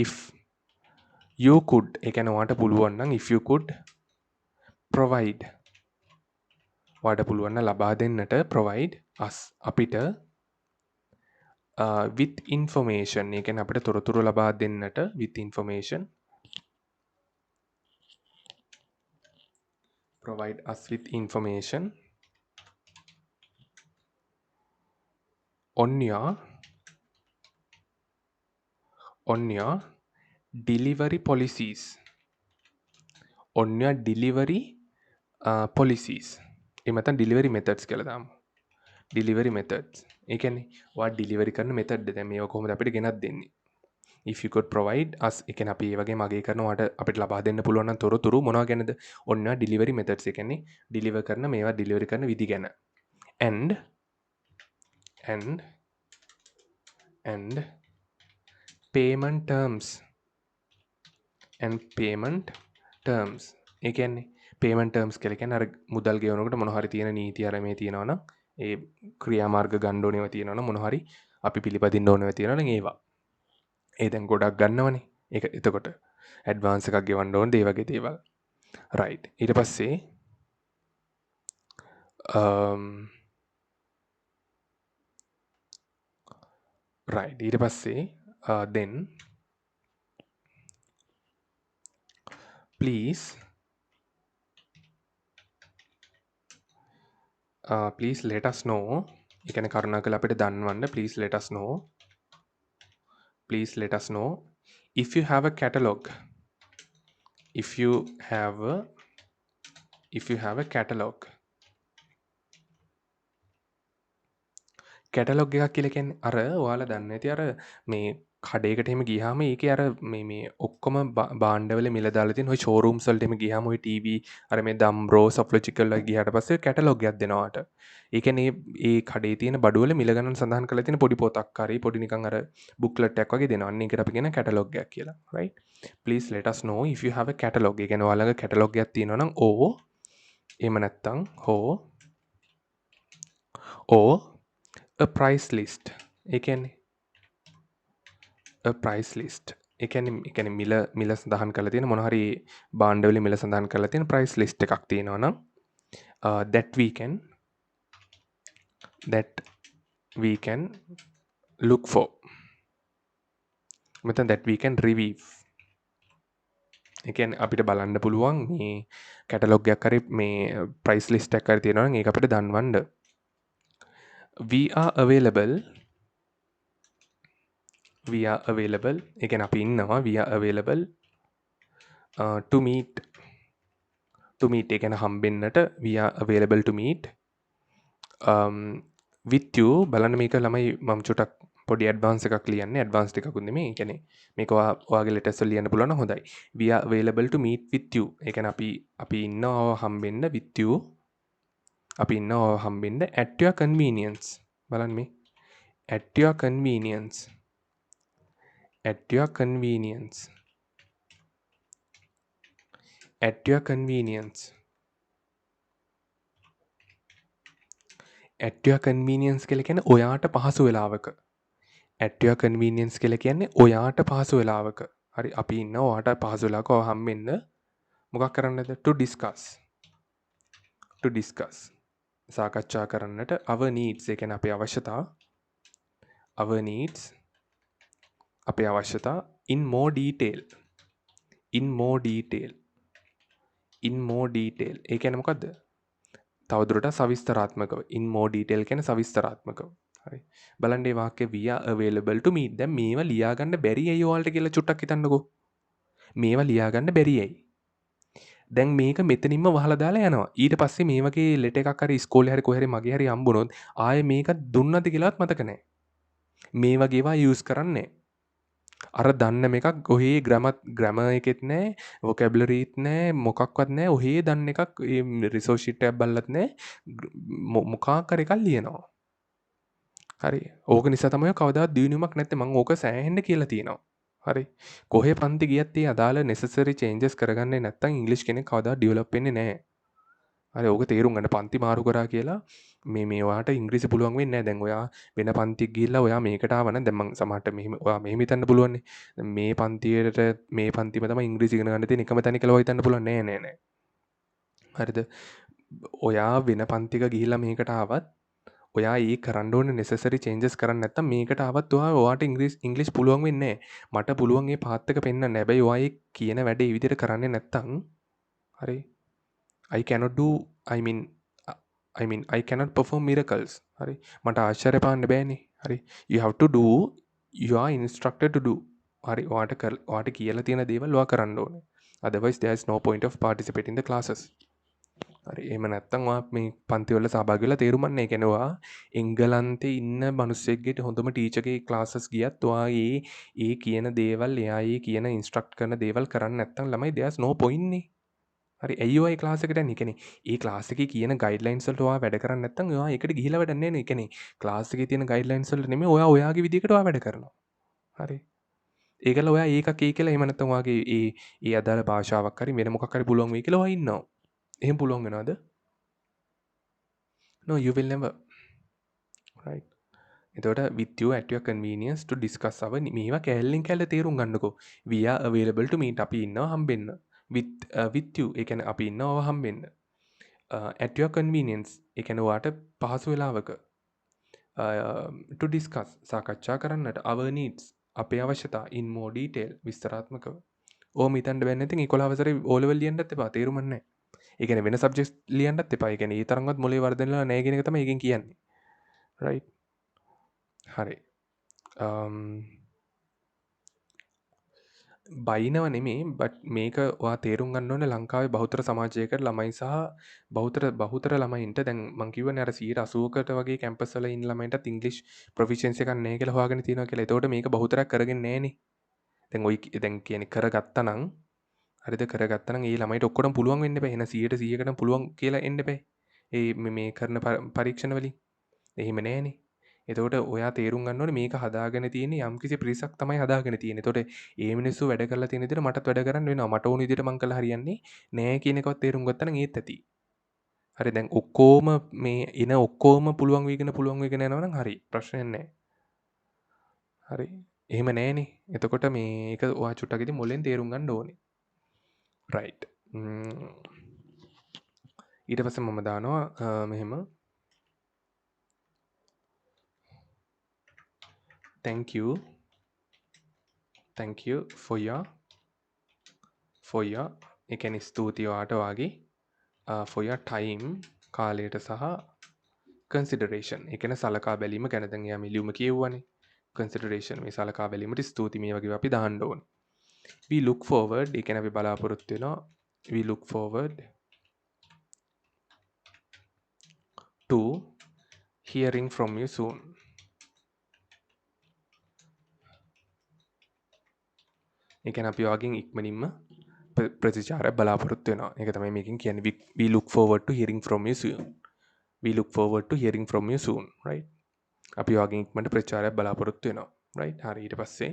if you could ඒ කියන්නේ ඔයාට පුළුවන් නම් if you could provide ඔයාට පුළුවන් නම් ලබා දෙන්නට provide us අපිට with information ඒ කියන්නේ අපිට තොරතුරු ලබා දෙන්නට with information provide us with information on your delivery policies on your delivery policies එහෙම නැත්නම් delivery methods කියලා දාමු delivery methods ඒ කියන්නේ ඔයා delivery කරන method දැන් මේව කොහොමද අපිට ගෙනත් දෙන්නේ if you could provide us ඒ කියන්නේ අපි ඒ වගේම අගය කරන ඔයාට අපිට ලබා දෙන්න පුළුවන් නම් තොරතුරු මොනවා ගැනද on your delivery methods ඒ කියන්නේ deliver කරන මේවා delivery කරන විදි ගැන and payment terms and payment terms ඒ කියන්නේ payment terms කියලා කියන්නේ අර මුදල් ගෙවනකොට මොන හරි තියෙන නීති අර මේ තියෙනවා නම් ඒ ක්‍රියාමාර්ග ගන්න ඕනේව තියෙනවා නම් මොන හරි අපි පිළිපදින්න ඕනේව තියෙනවා නම් ඒවා ඒ දැන් ගොඩක් ගන්නවනේ ඒක එතකොට ඇඩ්වාන්ස් එකක් ගෙවන්න ඕනද ඒ වගේ දේවල් right ඊට පස්සේ right ඊට පස්සේ then please please let us know ඒ කියන්නේ කරුණාකරලා අපිට දන්වන්න please let us know if you have a catalog if you have a catalog catalogue එකක් කියලා කියන්නේ අර ඔයාලා දන්නේ නැති අර මේ කඩේකට එහෙම ගියාම ඒකේ අර මේ ඔක්කොම භාණ්ඩවල මිල දාලා තියෙන ওই ෂෝරූම්ස් වලට එහෙම ගියාම ওই ටීවී අර මේ දම්රෝ සොෆ්ලොජිකල් වල ගියාට පස්සේ කැටලොග් එකක් දෙනවා වට. ඒ කියන්නේ ඒ කඩේ තියෙන බඩුවල මිල ගණන් සඳහන් කරලා තියෙන පොඩි පොතක් හරි පොඩි නිකන් අර බුක්ලට් එකක් වගේ දෙනවා. අන්න ඒකට අපි කියන කැටලොග් එකක් කියලා. right please let us know if you have a catalog. ඒ කියන්නේ ඔයාලගේ කැටලොග් එකක් තියෙනවා නම් එහෙම නැත්නම් a price list ඒ කියන්නේ a price list ඒ කියන්නේ මිල සඳහන් කරලා තියෙන මොන හරි භාණ්ඩවල මිල සඳහන් කරලා තියෙන price list එකක් තියෙනවා නම් that we can look for මෙතන that we can review ඒ කියන්නේ අපිට බලන්න පුළුවන් මේ කැටලොග් එකක් හරි මේ price list එකක් හරි තියෙනවා නම් ඒක අපිට දන්වන්න we are available ඒ කියන්නේ අපි ඉන්නවා we are available to meet ඒ කියන්නේ හම්බෙන්නට we are available to meet with you බලන්න මේක ළමයි මම චුටක් පොඩි ඇඩ්වාන්ස් එකක් ලියන්නේ ඇඩ්වාන්ස් එකක් නෙමෙයි ඒ කියන්නේ මේක ඔයාගේ ලෙටර්ස් වල ලියන්න පුළුවන් නම් හොඳයි we are available to meet with you ඒ කියන්නේ අපි ඉන්නවා හම්බෙන්න with you අපි ඉන්නවා හම්බෙන්න at your convenience බලන්න මේ at your convenience at your convenience at your convenience at your convenience කියලා කියන්නේ ඔයාට පහසු වෙලාවක at your convenience කියලා කියන්නේ ඔයාට පහසු වෙලාවක හරි අපි ඉන්නවා ඔයාට පහසු වෙලාවක ඔයා හම්බෙන්න මොකක් කරන්නද to discuss සාකච්ඡා කරන්නට our needs ඒ කියන්නේ අපේ අවශ්‍යතා in more detail ඒ කියන්නේ මොකද්ද තවදුරටත් සවිස්තරාත්මකව in more detail කියන්නේ සවිස්තරාත්මකව හරි බලන්න මේ වාක්‍ය we are available to meet දැන් මේවා ලියා ගන්න බැරි ඇයි ඔයාලට කියලා චුට්ටක් හිතන්නකෝ මේවා ලියා ගන්න බැරි ඇයි දැන් මේක මෙතනින්ම වහලා දාලා යනවා. ඊට පස්සේ මේ වගේ ලෙටර් එකක් හරි ඉස්කෝලේ හරි කොහේ හරි මගේ හරි හම්බුනොත් ආයේ මේක දුන්නද කියලාවත් මතක නැහැ. මේ වගේ ඒවා යූස් කරන්නේ නැහැ. අර දන්න එකක් ඔහේ ග්‍රැමර් එකෙත් නැහැ, වොකැබුලරිත් නැහැ, මොකක්වත් නැහැ. ඔහේ දන්න එකක් රිසෝස් ෂීට් එකක් බලලත් නැහැ. මොකක් කර එකක් ලියනවා. හරි. ඕක නිසා තමයි කවදාවත් දියුණුවක් නැත්තේ. මම ඕක සෑහෙන්න කියලා තියෙනවා. හරි. කොහේ පන්ති ගියත් ඒ අදාළ necessary changes කරගන්නේ නැත්නම් ඉංග්‍රීසි කෙනෙක් කවදාවත් ඩෙවලොප් වෙන්නේ නැහැ. හරි. ඕක තේරුම් ගන්න. පන්ති මාරු කරා කියලා මේ ඔයාට ඉංග්‍රීසි පුළුවන් වෙන්නේ නැහැ. දැන් ඔයා වෙන පන්තියක් ගිහිල්ලා ඔයා මේකට ආව නම් දැන් මං සමහරට මෙහෙම ඔයා මෙහෙම හිතන්න පුළුවන් නේ. මේ පන්තියට මේ පන්තිම තමයි ඉංග්‍රීසි ඉගෙන ගන්න තියෙන එකම තැන කියලා ඔයා හිතන්න පුළුවන් නෑ නෑ නෑ. හරිද? ඔයා වෙන පන්තික ගිහිල්ලා මේකට ආවත් ඔයා ඒ කරන්න ඕනේ necessary changes කරන්නේ නැත්නම් මේකට ආවත් ඔයාට ඉංග්‍රීසි පුළුවන් වෙන්නේ නැහැ. මට පුළුවන් මේ පාත් එක පෙන්වන්න. හැබැයි ඔයා ඒ කියන වැඩේ ඒ විදිහට කරන්නේ නැත්නම් හරි I cannot do I cannot perform miracles. හරි මට ආශ්චර්ය පාන්න බෑනේ. හරි you have to do you are instructed to do. හරි ඔයාට කියලා තියෙන දේවල් ඔයා කරන්න ඕනේ. Otherwise there is no point of participating in the classes. හරි එහෙම නැත්තම් ඔයා මේ පන්ති වල සහභාගී වෙලා තේරුම් ගන්න. ඒ කියන්නේ ඔයා එංගලන්තේ ඉන්න මිනිස්සෙක්ගේ හොඳම ටීචර්ගේ ක්ලාසස් ගියත් ඔයා ඒ කියන දේවල් එයා ඒ කියන ඉන්ස්ට්‍රක්ට් කරන දේවල් කරන්නේ නැත්තම් ළමයි there's no point නේ. හරි ඇයි ඔයා ඒ ක්ලාස් එකට යන්නේ? ඒ කියන්නේ ඒ ක්ලාස් එකේ කියන ගයිඩ්ලයින්ස් වලට ඔයා වැඩ කරන්නේ නැත්තම් ඔයා ඒකට ගිහිලා වැඩක් නැහැ නේ. ඒ කියන්නේ ක්ලාස් එකේ තියෙන ගයිඩ්ලයින්ස් වලට නෙමෙයි ඔයා ඔයාගේ විදිහකට ඔයා වැඩ කරනවා. හරි. ඒකල ඔයා ඒකක් ඒ කියලා එහෙම නැත්තම් ඔයාගේ ඒ අදාළ භාෂාවක් හරි වෙන මොකක් හරි පුළුවන් වෙයි කියලා ඔයා ඉන්නවා. එහෙම පුළුවන් වෙනවද? No, you will never. Right. එතකොට with you at your convenience to discuss our මේවා කැලෙන් කැල්ල තේරුම් ගන්නකෝ. We are available to meet. අපි ඉන්නවා හම්බෙන්න. With you ඒ කියන්නේ අපි ඉන්නවා හම්බෙන්න. At your convenience ඒ කියන්නේ ඔයාට පහසු වෙලාවක to discuss සාකච්ඡා කරන්නට our needs අපේ අවශ්‍යතා in more detail විස්තරාත්මකව. ඕම හිතන්න බෑ නැත්නම් 11 වසරේ O level ලියන්නත් එපා තේරුමක් නැහැ. ඒ කියන්නේ වෙන සබ්ජෙක්ට්ස් ලියන්නත් එපා. ඒ කියන්නේ ඒ තරම්වත් මොලේ වර්ධනයලා නැහැ කියන එක තමයි ඒකෙන් කියන්නේ. right හරි. බයිනව නෙමේ බට් මේක ඔයා තේරුම් ගන්න ඕනේ ලංකාවේ බහුතර සමාජයකට ළමයි සහ බහුතර ළමයින්ට දැන් මං කිව්වනේ අර 80%කට වගේ කැම්පස් වල ඉන්න ළමයින්ටත් ඉංග්‍රීසි ප්‍රොෆිෂියන්සි එකක් නැහැ කියලා හොයාගෙන තියෙනවා කියලා. එතකොට මේක බහුතරයක් කරගෙන නැහනේ. දැන් ඔයි දැන් කියන්නේ කරගත්තා නම් හරිද කරගත්තා නම් ඒ ළමයිට ඔක්කොටම පුළුවන් වෙන්න බෑ. එහෙනම් 100%කටම පුළුවන් කියලා එන්න බෑ. ඒ මේ කරන පරීක්ෂණ වලින්. එහෙම නැහනේ. එතකොට ඔයා තේරුම් ගන්න ඕනේ මේක හදාගෙන තියෙන්නේ යම්කිසි පිරිසක් තමයි හදාගෙන තියෙන්නේ. එතකොට ඒ මිනිස්සු වැඩ කරලා තියෙන විදිහට මටත් වැඩ කරන්න වෙනවා. මට ඕන විදිහට මං කළා හරියන්නේ නෑ කියන එකවත් තේරුම් ගත්තා නම් ඒත් ඇති. හරි දැන් ඔක්කොම මේ එන ඔක්කොම පුළුවන් වීගෙන යනවා නම් හරි ප්‍රශ්නයක් නෑ. හරි. එහෙම නෑනේ. එතකොට මේක ඔයා චුට්ටක් ඉතින් මොලෙන් තේරුම් ගන්න ඕනේ. right. ඊට පස්සේ මම දානවා මෙහෙම thank you for your ඒ කියන්නේ ස්තුතියි ඔයාට වාගේ for your time කාලයට සහ consideration ඒ කියන්නේ සලකා බැලීම ගැන දැන් එයා මේ ලියුම කියවුවානේ consideration මේ සලකා බැලීමට ස්තුති මේ වගේ අපි දාන්න ඕනේ. we look forward ඒ කියන්නේ අපි බලාපොරොත්තු වෙනවා we look forward to hearing from you soon. ඒ කියන්නේ අපි ඔයගෙන් ඉක්මනින්ම ප්‍රතිචාරයක් බලාපොරොත්තු වෙනවා. ඒක තමයි මේකෙන් කියන්නේ we look forward to hearing from you soon. We look forward to hearing from you soon, right? අපි ඔයගෙන් ඉක්මනට ප්‍රතිචාරයක් බලාපොරොත්තු වෙනවා. right? හරි ඊට පස්සේ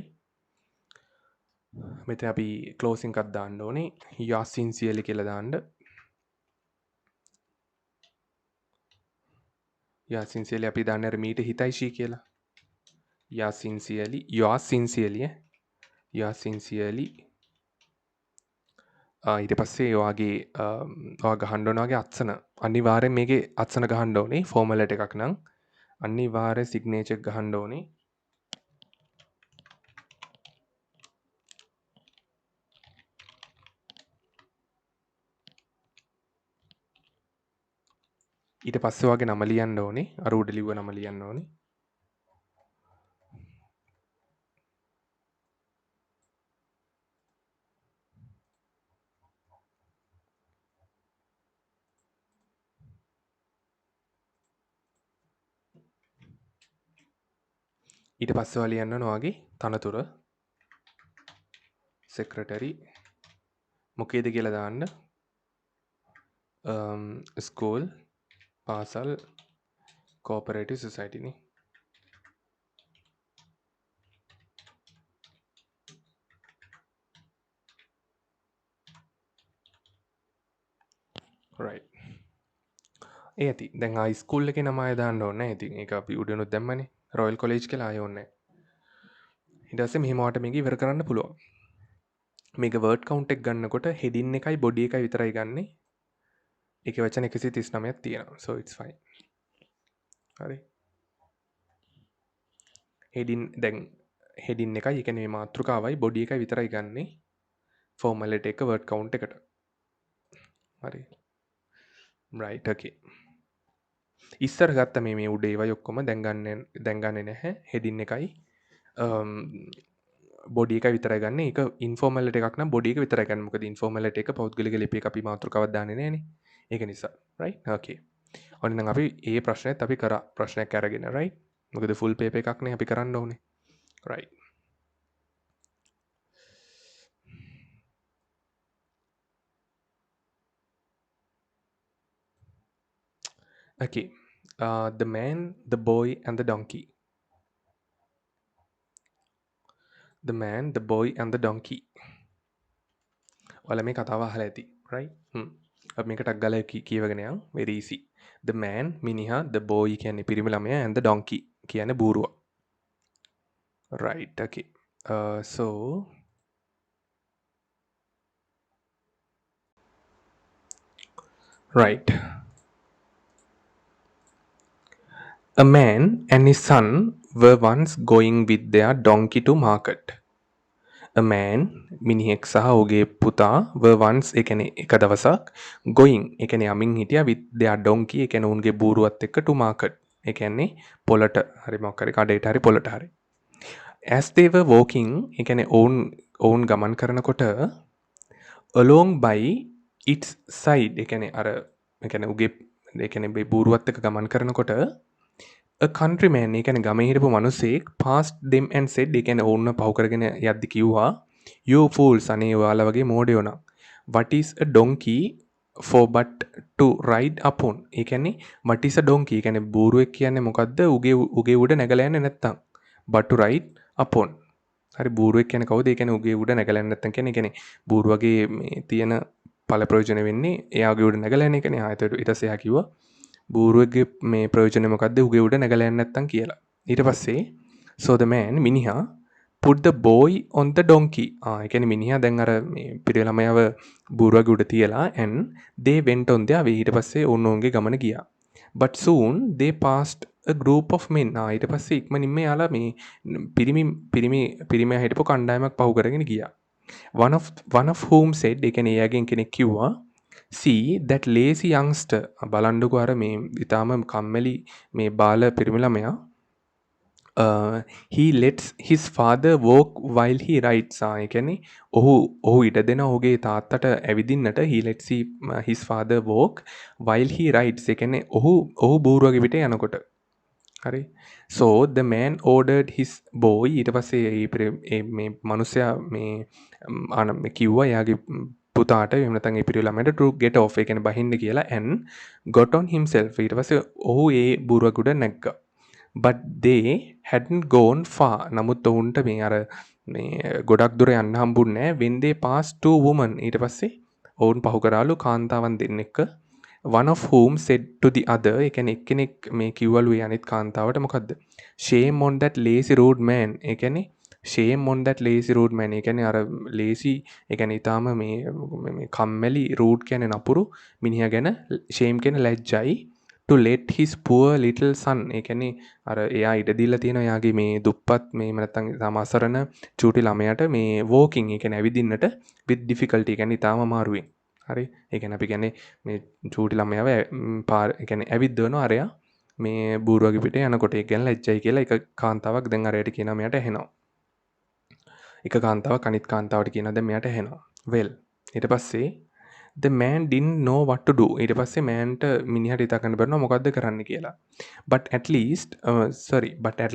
මෙතන අපි closing එකක් දාන්න ඕනේ. yours sincerely කියලා දාන්න. yours sincerely අපි දාන්නේ අර මීට හිතයිෂී කියලා. yours sincerely yours sincerely ඊට පස්සේ ඔයාගේ ඔයා ගහන්න ඕන වගේ අත්සන අනිවාර්යෙන් මේකේ අත්සන ගහන්න ඕනේ ෆෝමල් ලෙටර් එකක් නම් අනිවාර්යෙන් සිග්නේචර් ගහන්න ඕනේ ඊට පස්සේ ඔයාගේ නම ලියන්න ඕනේ අර උඩ ලිව්ව නම ලියන්න ඕනේ ඊට පස්සේ ඔයා ලියන්න ඕන ඔයාගේ තනතුර secretary මොකේද කියලා දාන්න. ස්කූල් පාසල් cooperative society නේ. right. ඒ ඇති. දැන් ආයි ස්කූල් එකේ නම ආයෙ දාන්න ඕනේ නැහැ. ඉතින් ඒක අපි උඩනුත් දැම්මනේ. රොයල් කොලෙජ් කියලා ආයෙ ඕනේ නැහැ. ඊට පස්සේ මෙහෙම වට මේක ඉවර කරන්න පුළුවන්. මේක වර්ඩ් කවුන්ට් එක ගන්නකොට හෙඩින් එකයි බොඩි එකයි විතරයි ගන්නෙ. ඒකේ වචන 139ක් තියෙනවා. so it's fine. හරි. හෙඩින් දැන් හෙඩින් එකයි ඒ කියන්නේ මේ මාතෘකාවයි බොඩි එකයි විතරයි ගන්නෙ. ෆෝමැලිටි එක වර්ඩ් කවුන්ට් එකට. හරි. right okay. ඉස්සර ගත්ත මේ උඩ ඒවයි ඔක්කොම දැන් ගන්නෙ නැහැ. හෙඩින් එකයි බොඩි එක විතරයි ගන්න. ඒක ඉන්ෆෝමැලිටි එකක් නම් බොඩි එක විතරයි ගන්න. මොකද ඉන්ෆෝමැලිටි එක පෞද්ගලික ලිපි එක අපි මාතෘකාවක් දාන්නේ නැහනේ. ඒක නිසා. right okay. ඔන්න නම් අපි ඒ ප්‍රශ්නෙත් අපි කරා ප්‍රශ්නයක් අරගෙන right. මොකද ෆුල් පේපර් එකක් නේ අපි කරන්න ඕනේ. right. okay. The man, the boy and the donkey. The man, the boy and the donkey. ඔයාලා මේ කතාව අහලා ඇති. right. අපි මේක ටක් ගාලා කියවගෙන යමු. very easy. The man මිනිහා, the boy කියන්නේ පිරිමි ළමයා and the donkey කියන්නේ බූරුවා. right okay. So right. A man and his son were once going with their donkey to market. A man මිනිහෙක් සහ ඔහුගේ පුතා were once ඒ කියන්නේ එක දවසක් going ඒ කියන්නේ යමින් හිටියා with their donkey ඒ කියන්නේ උන්ගේ බූරුවත් එක්ක to market. ඒ කියන්නේ පොළට හරි මොකක් හරි කඩේට හරි පොළට හරි. As they were walking ඒ කියන්නේ ඔවුන් ගමන් කරනකොට along by its side ඒ කියන්නේ අර ඒ කියන්නේ උගේ ඒ කියන්නේ මේ බූරුවත් එක්ක ගමන් කරනකොට a countryman ඒ කියන්නේ ගමේ හිටපු මිනිසෙක් passed them and said ඒ කියන්නේ ඔවුන්ව පහු කරගෙන යද්දි කිව්වා you fools අනේ ඔයාලා වගේ මෝඩයෝ නම් what is a donkey for but to ride upon ඒ කියන්නේ what is a donkey ඒ කියන්නේ බූරුවෙක් කියන්නේ මොකද්ද උගේ උඩ නැගලා යන්නේ නැත්තම් but to ride upon හරි බූරුවෙක් කියන්නේ කවුද ඒ කියන්නේ උගේ උඩ නැගලා යන්නේ නැත්තම් කියන්නේ ඒ කියන්නේ බූරුවගේ මේ තියෙන ඵල ප්‍රයෝජන වෙන්නේ එයාගේ උඩ නැගලා යන එකනේ ආයතට ඊට පස්සේ එයා කිව්වා බූරුවගේ මේ ප්‍රයෝජනය මොකද්ද උගේ උඩ නැගලා යන්නේ නැත්තම් කියලා. ඊට පස්සේ so the man මිනිහා put the boy on the donkey. ඒ කියන්නේ මිනිහා දැන් අර මේ පිරිමි ළමයාව බූරුවගේ උඩ තියලා and they went on their way. ඊට පස්සේ ඔවුන්ගේ ගමන ගියා. But soon they passed a group of men. ඊට පස්සේ ඉක්මනින්ම යාලා මේ පිරිමියා හිටපු කණ්ඩායමක් පහු කරගෙන ගියා. One of whom said ඒ කියන්නේ එයාගෙන් කෙනෙක් කිව්වා see that lazy youngster බලන්නකෝ අර මේ ඊටාම කම්මැලි මේ බාල පිරිමි ළමයා he lets his father walk while he rides. ඒ කියන්නේ ඔහු ඉඩ දෙන ඔහුගේ තාත්තට ඇවිදින්නට he lets his father walk while he rides. ඒ කියන්නේ ඔහු බූරුවගේ පිටේ යනකොට හරි. so the man ordered his boy ඊට පස්සේ මේ මිනිසයා මේ කිව්වා එයාගේ පුතාට එහෙම නැත්නම් ඒ පිරිමි ළමයට to get off ඒ කියන්නේ බහින්න කියලා and got on himself ඊට පස්සේ ඔහු ඒ බූරුවගේ උඩ නැග්ගා. but they hadn't gone far. නමුත් ඔවුන්ට මේ අර මේ ගොඩක් දුර යන්න හම්බුන්නේ නැහැ. when they passed two women ඊට පස්සේ ඔවුන් පහු කරාලු කාන්තාවන් දෙන්නෙක්ව one of whom said to the other ඒ කියන්නේ එක්කෙනෙක් මේ කිව්වලු ඒ අනිත් කාන්තාවට මොකද්ද shame on that lazy rude man. ඒ කියන්නේ shame on that lazy rude man. ඒ කියන්නේ අර lazy ඒ කියන්නේ ඊටාම මේ කම්මැලි rude කියන්නේ නපුරු මිනිහා ගැන shame කියන ලැජ්ජයි to let his poor little son ඒ කියන්නේ අර එයා ඉඩ දීලා තියෙන එයාගේ මේ දුප්පත් මේ නැත්තම් සමසරණ චූටි ළමයාට මේ walking ඒ කියන්නේ ඇවිදින්නට with difficulty ඒ කියන්නේ ඊටාම අමාරුවෙන් හරි ඒ කියන්නේ අපි කියන්නේ මේ චූටි ළමයාව ඒ කියන්නේ ඇවිද්දවනවා අරයා මේ බූරුවගේ පිටේ යනකොට ඒක ගැන ලැජ්ජයි කියලා එක කාන්තාවක් දැන් අරයට කියනවා මෙයාට ඇහෙනවා. එක කාන්තාවක් අනිත් කාන්තාවට කියනවා දැන් මෙයාට ඇහෙනවා. well ඊට පස්සේ the man didn't know what to do. ඊට පස්සේ මෑන්ට මිනිහට හිතා ගන්න බැරුණා මොකද්ද කරන්න කියලා. But at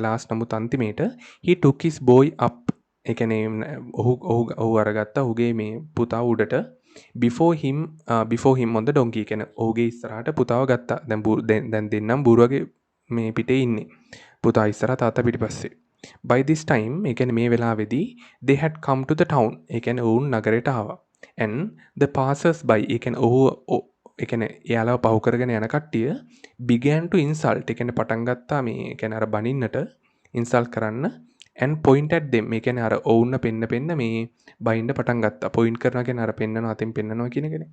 last නමුත් අන්තිමේට he took his boy up. ඒ කියන්නේ ඔහු අරගත්තා ඔහුගේ මේ පුතා උඩට before him on the donkey. ඒ කියන්නේ ඔහුගේ ඉස්සරහට පුතාව ගත්තා. දැන් දෙන්නම් බූරුවගේ මේ පිටේ ඉන්නේ. පුතා ඉස්සරහ තාත්තා පිටිපස්සේ. By this time ඒ කියන්නේ මේ වෙලාවේදී they had come to the town. ඒ කියන්නේ ඔවුන් නගරයට ආවා. And the passers by ඒ කියන්නේ එයාලව පහු කරගෙන යන කට්ටිය began to insult. ඒ කියන්නේ පටන් ගත්තා මේ ඒ කියන්නේ අර බනින්නට insult කරන්න and point at them. ඒ කියන්නේ අර ඔවුන්ව පෙන්න මේ බයින්න පටන් ගත්තා. point කරනවා කියන්නේ අර පෙන්නනවා අතින් පෙන්නනවා කියන එකනේ.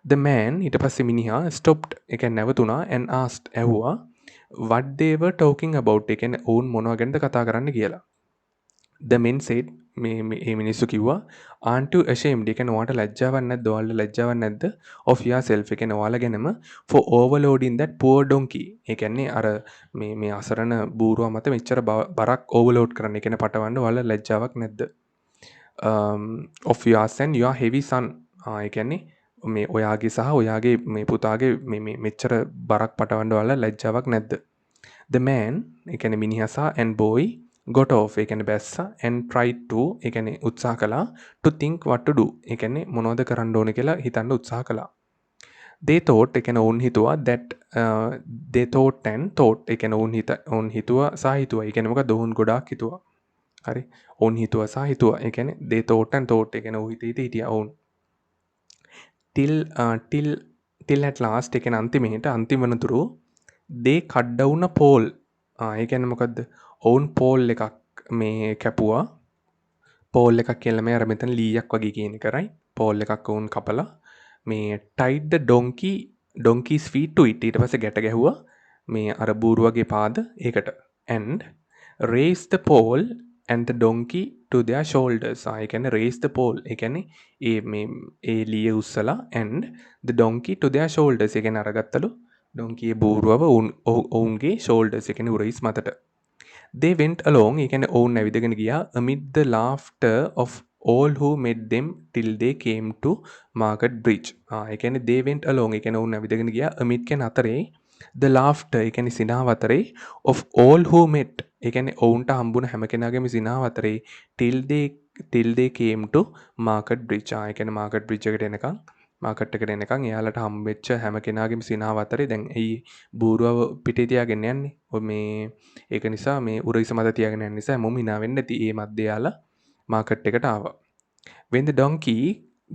The man ඊට පස්සේ මිනිහා stopped. ඒ කියන්නේ නැවතුණා and asked ඇහුවා what they were talking about. ඒ කියන්නේ ඔවුන් මොනවා ගැනද කතා කරන්න කියලා. The men said මේ මිනිස්සු කිව්වා aren't you ashamed. ඒ කියන්නේ ඔයාලට ලැජ්ජාවක් නැද්ද? ඔයාලට ලැජ්ජාවක් නැද්ද? of yourself. ඒ කියන්නේ ඔයාලා ගැනම for overloading that poor donkey. ඒ කියන්නේ අර මේ අසරණ බූරුවා මත මෙච්චර බරක් overload කරන්න. ඒ කියන්නේ පටවන්න ඔයාලා ලැජ්ජාවක් නැද්ද? Of yours and your heavy son. ඒ කියන්නේ මේ ඔයාගේ සහ ඔයාගේ මේ පුතාගේ මේ මෙච්චර බරක් පටවන්න ඔයාලා ලැජ්ජාවක් නැද්ද? The man ඒ කියන්නේ මිනිහා සහ and boy got off. ඒ කියන්නේ බැස්සා and tried to ඒ කියන්නේ උත්සාහ කළා to think what to do. ඒ කියන්නේ මොනවද කරන්න ඕනේ කියලා හිතන්න උත්සාහ කළා. They thought ඒ කියන්නේ ඔවුන් හිතුවා that they thought and thought. ඒ කියන්නේ ඔවුන් හිතුවා සහ හිතුවා. ඒ කියන්නේ මොකද ඔවුන් ගොඩාක් හිතුවා. හරි. ඔවුන් හිතුවා සහ හිතුවා. ඒ කියන්නේ they thought and thought. ඒ කියන්නේ ඔව් හිටියා ඔවුන්. till at last ඒ කියන්නේ අන්තිමේට අන්තිම වනතුරු they cut down a pole. ඒ කියන්නේ මොකද්ද? ඔවුන් පෝල් එකක් මේ කැපුවා. පෝල් එකක් කියලා මේ අර මෙතන ලීයක් වගේ කියන එක right? පෝල් එකක් ඔවුන් කපලා මේ tied the donkey's feet to it. ඊට පස්සේ ගැට ගැහුවා මේ අර බූරුවගේ පාද ඒකට. and raised the pole and the donkey to their shoulders. ඒ කියන්නේ raise the pole. ඒ කියන්නේ ඒ ලීය උස්සලා and the donkey to their shoulders. ඒ කියන්නේ අරගත්තලු ඩොන්කියේ බූරුවව ඔවුන්ගේ shoulders. ඒ කියන්නේ උරහිස් මතට. They went along. ඒ කියන්නේ ඔවුන් ඇවිදගෙන ගියා amid the laughter of all who met them till they came to Market Bridge. ඒ කියන්නේ they went along. ඒ කියන්නේ ඔවුන් ඇවිදගෙන ගියා amid කියන අතරේ the laughter ඒ කියන්නේ සිනාව අතරේ of all who met. ඒ කියන්නේ ඔවුන්ට හම්බුන හැම කෙනාගේම සිනාව අතරේ till they came to Market Bridge. ඒ කියන්නේ Market Bridge එකට එනකන් මාකට් එකට එනකන් එයාලට හම්බෙච්ච හැම කෙනාගේම සිනාව අතරේ දැන් එයි බූරුවව පිටේ තියාගෙන යන්නේ. ඔය මේ ඒක නිසා මේ උරහිස මත තියාගෙන යන නිසා හැමෝම hina වෙන්නේ නැති. ඒ මැද්දේ යාලා මාකට් එකට ආවා. When the donkey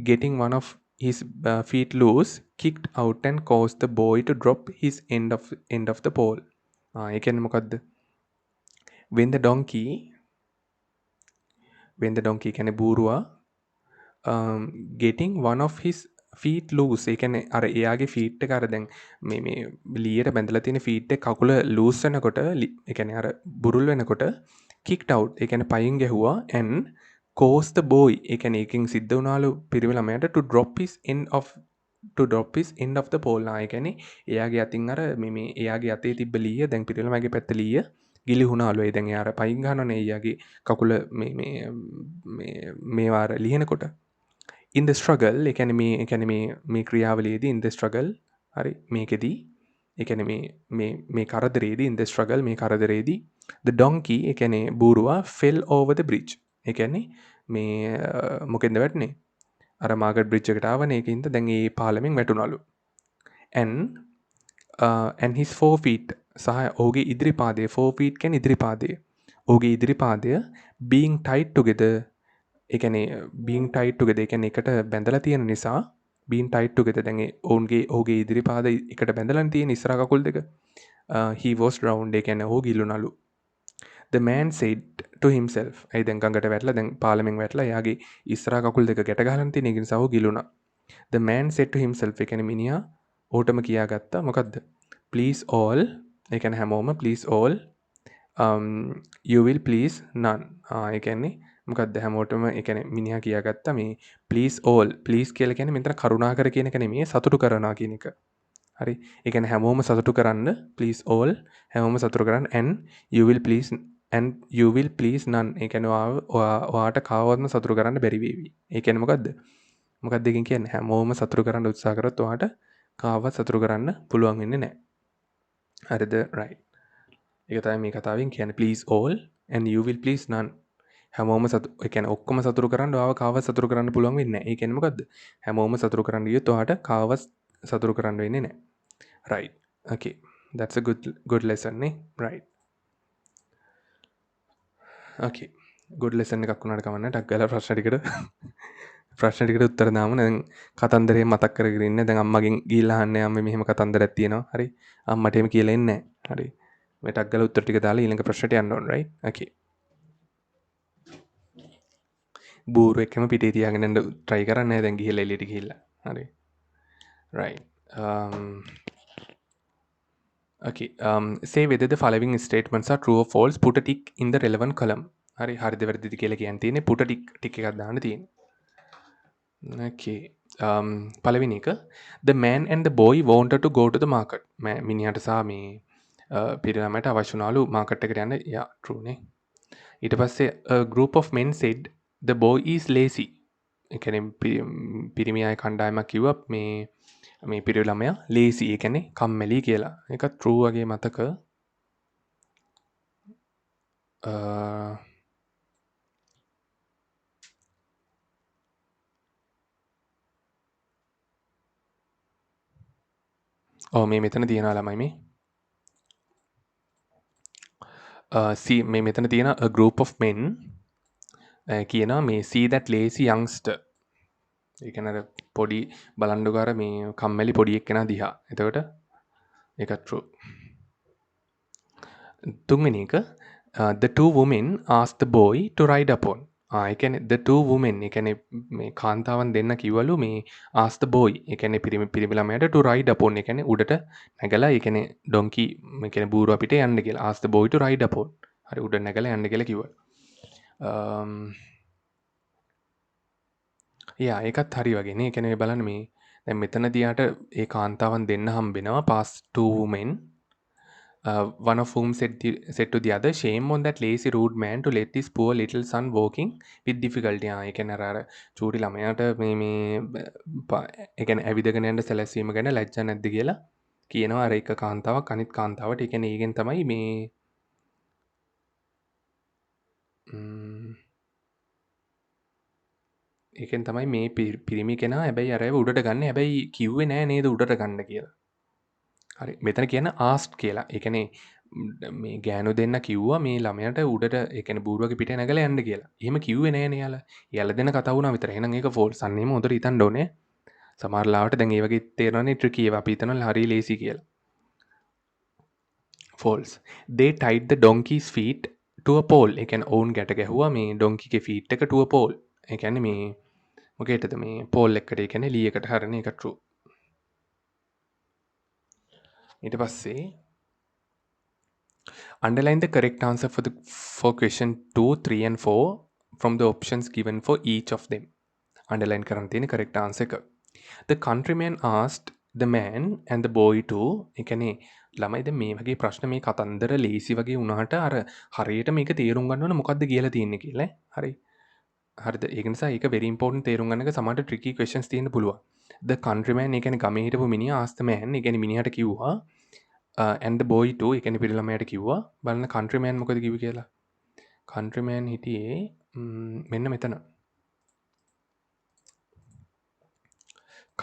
getting one of his feet loose kicked out and caused the boy to drop his end of the pole. ඒ කියන්නේ මොකද්ද? when the donkey කියන්නේ බූරුවා getting one of his feet loose. ඒ කියන්නේ අර එයාගේ feet එක අර දැන් මේ ලීයට බැඳලා තියෙන feet එක කකුල loose වෙනකොට ඒ කියන්නේ අර බුරුල් වෙනකොට kicked out. ඒ කියන්නේ පයින් ගැහුවා and caused the boy. ඒ කියන්නේ ඒකෙන් සිද්ධ වුණාලු පිරිමි ළමයාට to drop his end of the pole. ඒ කියන්නේ එයාගේ අතින් අර මේ එයාගේ අතේ තිබ්බ ලීය දැන් පිරිමි ළමයාගේ පැත්ත ලීය ගිලිහුණාලු. ඒ දැන් එයා අර පයින් ගහනවනේ එයාගේ කකුල මේ වාර ලිහනකොට in the struggle. ඒ කියන්නේ මේ ක්‍රියාවලියේදී in the struggle හරි මේකෙදී ඒ කියන්නේ මේ කරදරේදී in the struggle මේ කරදරේදී the donkey ඒ කියන්නේ බූරුවා fell over the bridge. ඒ කියන්නේ මේ මොකෙන්ද වැටුනේ? අර මාගට් බ්‍රිජ් එකට ආවනේ. ඒකින්ද දැන් ඒ පාලමෙන් වැටුණලු. and his forefeet සහ ඔහුගේ ඉදිරි පාදය. forefeet කියන්නේ ඉදිරි පාදය. ඔහුගේ ඉදිරි පාදය being tied together. ඒ කියන්නේ being tied together. ඒ කියන්නේ එකට බැඳලා තියෙන නිසා being tied together. දැන් ඔහුගේ ඉදිරි පාද එකට බැඳලානේ තියෙන ඉස්සරහ කකුල් දෙක. he was drowned. ඒ කියන්නේ ඔහු ගිලුණලු. The man said to himself. ඒ දැන් ගඟට වැටලා දැන් පාලමෙන් වැටලා එයාගේ ඉස්සරහ කකුල් දෙක ගැට ගහලා තියෙන. ඒ නිසා ඔහු ගිලුණා. The man said to himself. ඒ කියන්නේ මිනිහා ඔහුටම කියාගත්තා මොකද්ද? please all. ඒ කියන්නේ හැමෝම please all. you will please none. ඒ කියන්නේ මොකක්ද හැමෝටම ඒ කියන්නේ මිනිහා කියාගත්තා මේ please all. please කියලා කියන්නේ මෙතන කරුණාකර කියන එක නෙමෙයි සතුටු කරනවා කියන එක. හරි. ඒ කියන්නේ හැමෝම සතුටු කරන්න please all. හැමෝම සතුටු කරන්න and you will please none. ඒ කියන්නේ ඔයාට කාවවත්ම සතුටු කරන්න බැරි වේවි. ඒ කියන්නේ මොකද්ද? මොකක්ද ඒකෙන් කියන්නේ? හැමෝම සතුටු කරන්න උත්සාහ කරොත් ඔයාට කාවවත් සතුටු කරන්න පුළුවන් වෙන්නේ නැහැ. හරිද? right. ඒක තමයි මේ කතාවෙන් කියන්නේ please all and you will please none. හැමෝම ඒ කියන්නේ ඔක්කොම සතුටු කරන්න ඔයාව කාවවත් සතුටු කරන්න පුළුවන් වෙන්නේ නැහැ. ඒ කියන්නේ මොකද්ද? හැමෝම සතුටු කරන්න ගියොත් ඔයාට කාවවත් සතුටු කරන්න වෙන්නේ නැහැ. right. okay. that's a good lesson නේ. right. okay. good lesson එකක් වුණාට කමක් නැහැ. ටක් ගාලා ප්‍රශ්න ටිකට උත්තර දාමු. දැන් කතන්දරේ මතක් කරගෙන ඉන්න. දැන් අම්මගෙන් ගිහිල්ලා අහන්න අම්මේ මෙහෙම කතන්දරයක් තියෙනවා. හරි. අම්මට එහෙම කියලා එන්නේ නැහැ. හරි. මේ ටක් ගාලා උත්තර ටික දාලා ඊළඟ ප්‍රශ්නට යන්න ඕන. right. okay. බූරු එක්කම පිටේ තියාගෙන යන්න try කරන්නේ දැන් ගිහිල්ලා එළියට ගිහිල්ලා. හරි. right. okay. say whether the following statements are true or false. Put a tick in the relevant column. හරි. හරිද වැරදිද කියලා කියන්න තියෙන්නේ. put a tick එකක් දාන්න තියෙන්නේ. okay. පළවෙනි එක the man and the boy wanted to go to the market. මිනිහට සහ මේ පිරිළමයට අවශ්‍ය වුණාලු මාකට් එකට යන්න. yeah true නේ. ඊට පස්සේ a group of men said the boy is lazy. ඒ කියන්නේ පිරිමි අය කණ්ඩායමක් කිව්වා මේ පිරිමි ළමයා lazy. ඒ කියන්නේ කම්මැලි කියලා. ඒක true වගේ මතක. මේ මෙතන තියෙනවා ළමයි මේ. see මේ මෙතන තියෙන a group of men කියනවා මේ see that lazy youngster. ඒ කියන්නේ පොඩි බලන්නකෝ අර මේ කම්මැලි පොඩි එක්කෙනා දිහා. එතකොට ඒක true. තුන්වෙනි එක the two women asked the boy to ride upon. ඒ කියන්නේ the two women ඒ කියන්නේ මේ කාන්තාවන් දෙන්න කිව්වලු මේ ask the boy ඒ කියන්නේ පිරිමි ළමයාට to ride upon ඒ කියන්නේ උඩට නැගලා ඒ කියන්නේ donkey ඒ කියන්නේ බූරුව පිට යන්න කියලා. ask the boy to ride upon. හරි උඩ නැගලා යන්න කියලා කිව්වා. ඒකත් හරි වගේ නේ. ඒ කියන්නේ බලන්න මේ දැන් මෙතනදී යාට ඒ කාන්තාවන් දෙන්න හම්බෙනවා past two women. One of whom said to the other, shame on that lazy rude man to let his poor little son walking with difficulty. ඒ කියන්නේ අර චූටි ළමයාට මේ ඒ කියන්නේ ඇවිදගෙන යන්න සැලැස්වීම ගැන ලැජ්ජා නැද්ද කියලා කියනවා අර එක කාන්තාවක් අනිත් කාන්තාවට. ඒ කියන්නේ ඒකෙන් තමයි මේ ඒකෙන් තමයි මේ පිරිමි කෙනා හැබැයි අර උඩට ගන්න හැබැයි කිව්වේ නෑ නේද උඩට ගන්න කියලා. හරි මෙතන කියන ආස්ට් කියලා. ඒ කියන්නේ මේ ගෑනු දෙන්න කිව්වා මේ ළමයාට උඩට ඒ කියන්නේ බූරුවගේ පිටේ නැගලා යන්න කියලා. එහෙම කිව්වේ නෑනේ යාලා. යාලා දෙන්න කතා වුණා විතරයි. එහෙනම් ඒක ෆෝල්ස්. අන්නේම හොඳට හිතන්න ඕනේ. සමහර ලාවට දැන් ඒ වගේ තේරෙනවනේ ට්‍රිකි ඒවා. අපි හිතනවා හරි ලේසි කියලා. False. They tied the donkey's feet to a pole. ඒ කියන්නේ ඔවුන් ගැට ගැහුවා මේ ඩොන්කිගේ ෆීට් එක to a pole. ඒ කියන්නේ මේ මොකේටද මේ පෝල් එකට ඒ කියන්නේ ලී එකට හරන එක true. ඊට පස්සේ underline the correct answer for question 2, 3 and 4 from the options given for each of them. Underline කරන්න තියෙන correct answer එක. The countryman asked the man and the boy to ඒ කියන්නේ ළමයි දැන් මේ වගේ ප්‍රශ්න මේ කතන්දර ලේසි වගේ වුණාට අර හරියට මේක තේරුම් ගන්න ඕන මොකද්ද කියලා තියෙන්නේ කියලා. හරි. හරිද? ඒක නිසා ඒක very important තේරුම් ගන්න එක සමහරට tricky questions තියෙන්න පුළුවන්. The countryman ඒ කියන්නේ ගමේ හිටපු මිනිහා asked the man ඒ කියන්නේ මිනිහට කිව්වා and the boy too ඒ කියන්නේ පිරි ළමයාට කිව්වා බලන්න countryman මොකද කිව්වේ කියලා. countryman හිටියේ මෙන්න මෙතන.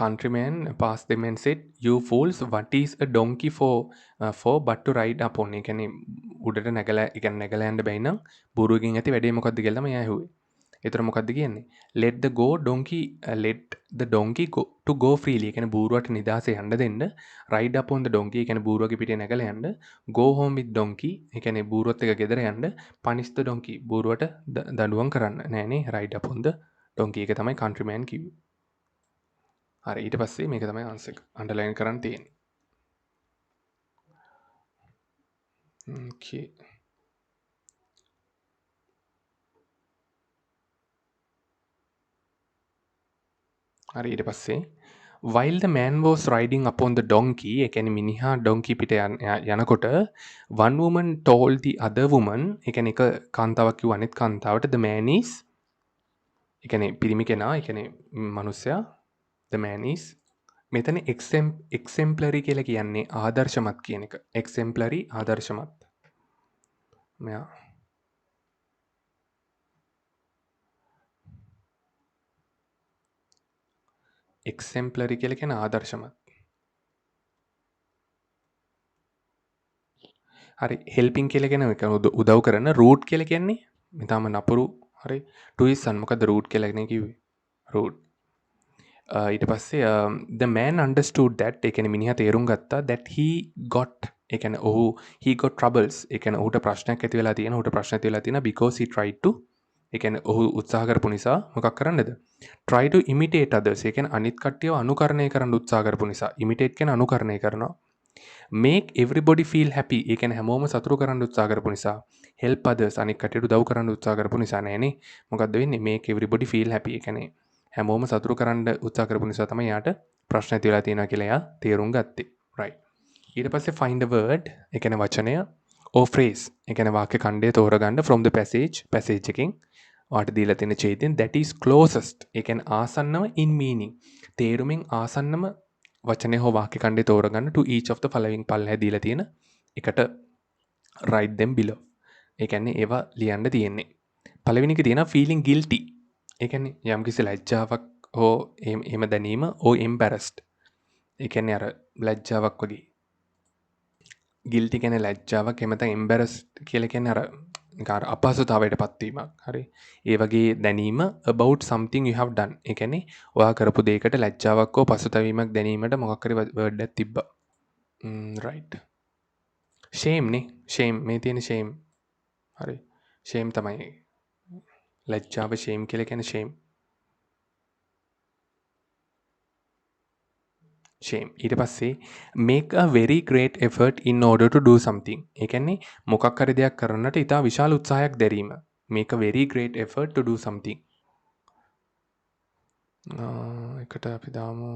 countryman passed them and said you fools what is a donkey for but to ride upon. ඒ කියන්නේ උඩට නැගලා ඒ කියන්නේ නැගලා යන්න බැයි නම් බූරුවකින් ඇති වැඩේ මොකද්ද කියලා තමයි ඇහුවේ. ඒතර මොකද්ද කියන්නේ? let the donkey go to go freely. ඒ කියන්නේ බූරුවට නිදාසේ යන්න දෙන්න. ride upon the donkey. ඒ කියන්නේ බූරුවගේ පිටේ නැගලා යන්න. go home with donkey. ඒ කියන්නේ බූරුවත් එක්ක ගෙදර යන්න. punish the donkey. බූරුවට දඬුවම් කරන්න. නෑනේ ride upon the donkey. ඒක තමයි countryman කිව්වේ. හරි ඊට පස්සේ මේක තමයි ආන්සර් එක. අන්ඩර්ලයින් කරන්න තියෙන්නේ. okay. හරි ඊට පස්සේ while the man was riding upon the donkey ඒ කියන්නේ මිනිහා donkey පිට යනකොට one woman told the other woman ඒ කියන්නේ එක කාන්තාවක් කිව්ව අනිත් කාන්තාවට the man is ඒ කියන්නේ පිරිමි කෙනා, ඒ කියන්නේ මනුස්සයා the man is මෙතන exemplary කියලා කියන්නේ ආදර්ශමත් කියන එක. exemplary ආදර්ශමත්. මෙයා exemplary කියලා කියන්නේ ආදර්ශමත්. හරි helping කියලා කියන එක උදව් කරන root කියලා කියන්නේ ඊටාම නපුරු හරි to his son මොකද root කියලා නේ කිව්වේ. root ඊට පස්සේ the man understood that ඒ කියන්නේ මිනිහා තේරුම් ගත්තා that got ඒ කියන්නේ ඔහු he got troubles ඒ කියන්නේ ඔහුට ප්‍රශ්නයක් ඇති වෙලා තියෙනවා ඔහුට ප්‍රශ්න ඇති වෙලා තියෙනවා because he tried to ඒ කියන්නේ ඔහු උත්සාහ කරපු නිසා මොකක් කරන්නද try to imitate others ඒ කියන්නේ අනිත් කට්ටියව අනුකරණය කරන්න උත්සාහ කරපු නිසා imitate කියන්නේ අනුකරණය කරනවා make everybody feel happy ඒ කියන්නේ හැමෝම සතුටු කරන්න උත්සාහ කරපු නිසා help others අනිත් කට්ටියට උදව් කරන්න උත්සාහ කරපු නිසා නෑනේ මොකද්ද වෙන්නේ make everybody feel happy ඒ කියන්නේ හැමෝම සතුටු කරන්න උත්සාහ කරපු නිසා තමයි යාට ප්‍රශ්න ඇති වෙලා තියෙනවා කියලා එයා තේරුම් ගත්තේ. right. ඊට පස්සේ find a word ඒ කියන්නේ වචනය or phrase ඒ කියන්නේ වාක්‍ය ඛණ්ඩය තෝරගන්න from the passage එකෙන් ඔයාලට දීලා තියෙන ඡේදයෙන් that is closest ඒ කියන්නේ ආසන්නම in meaning තේරුමින් ආසන්නම වචනය හෝ වාක්‍ය ඛණ්ඩය තෝරගන්න to each of the following පල්ලෙහා දීලා තියෙන එකට write them below. ඒ කියන්නේ ඒවා ලියන්න තියෙන්නේ. පළවෙනි එක තියෙනවා feeling guilty. ඒ කියන්නේ යම්කිසි ලැජ්ජාවක් හෝ එහෙම දැනීම or embarrassed. ඒ කියන්නේ අර ලැජ්ජාවක් වගේ. guilty කියන්නේ ලැජ්ජාවක් එහෙම නැත්නම් embarrassed කියලා කියන්නේ අර නිකන් අර අපහසුතාවයට පත්වීමක්. හරි. ඒ වගේ දැනීම about something you have done. ඒ කියන්නේ ඔයා කරපු දෙයකට ලැජ්ජාවක් හෝ පසුතැවීමක් දැනීමට මොකක් හරි word එකක් තිබ්බා. right. shame නේ. shame මේ තියෙන shame. හරි. shame තමයි. ලැජ්ජාව shame කියලා කියන්නේ shame. shame. ඊට පස්සේ make a very great effort in order to do something. ඒ කියන්නේ මොකක් හරි දෙයක් කරන්නට ඉතා විශාල උත්සාහයක් දැරීම. make a very great effort to do something. එකට අපි දාමු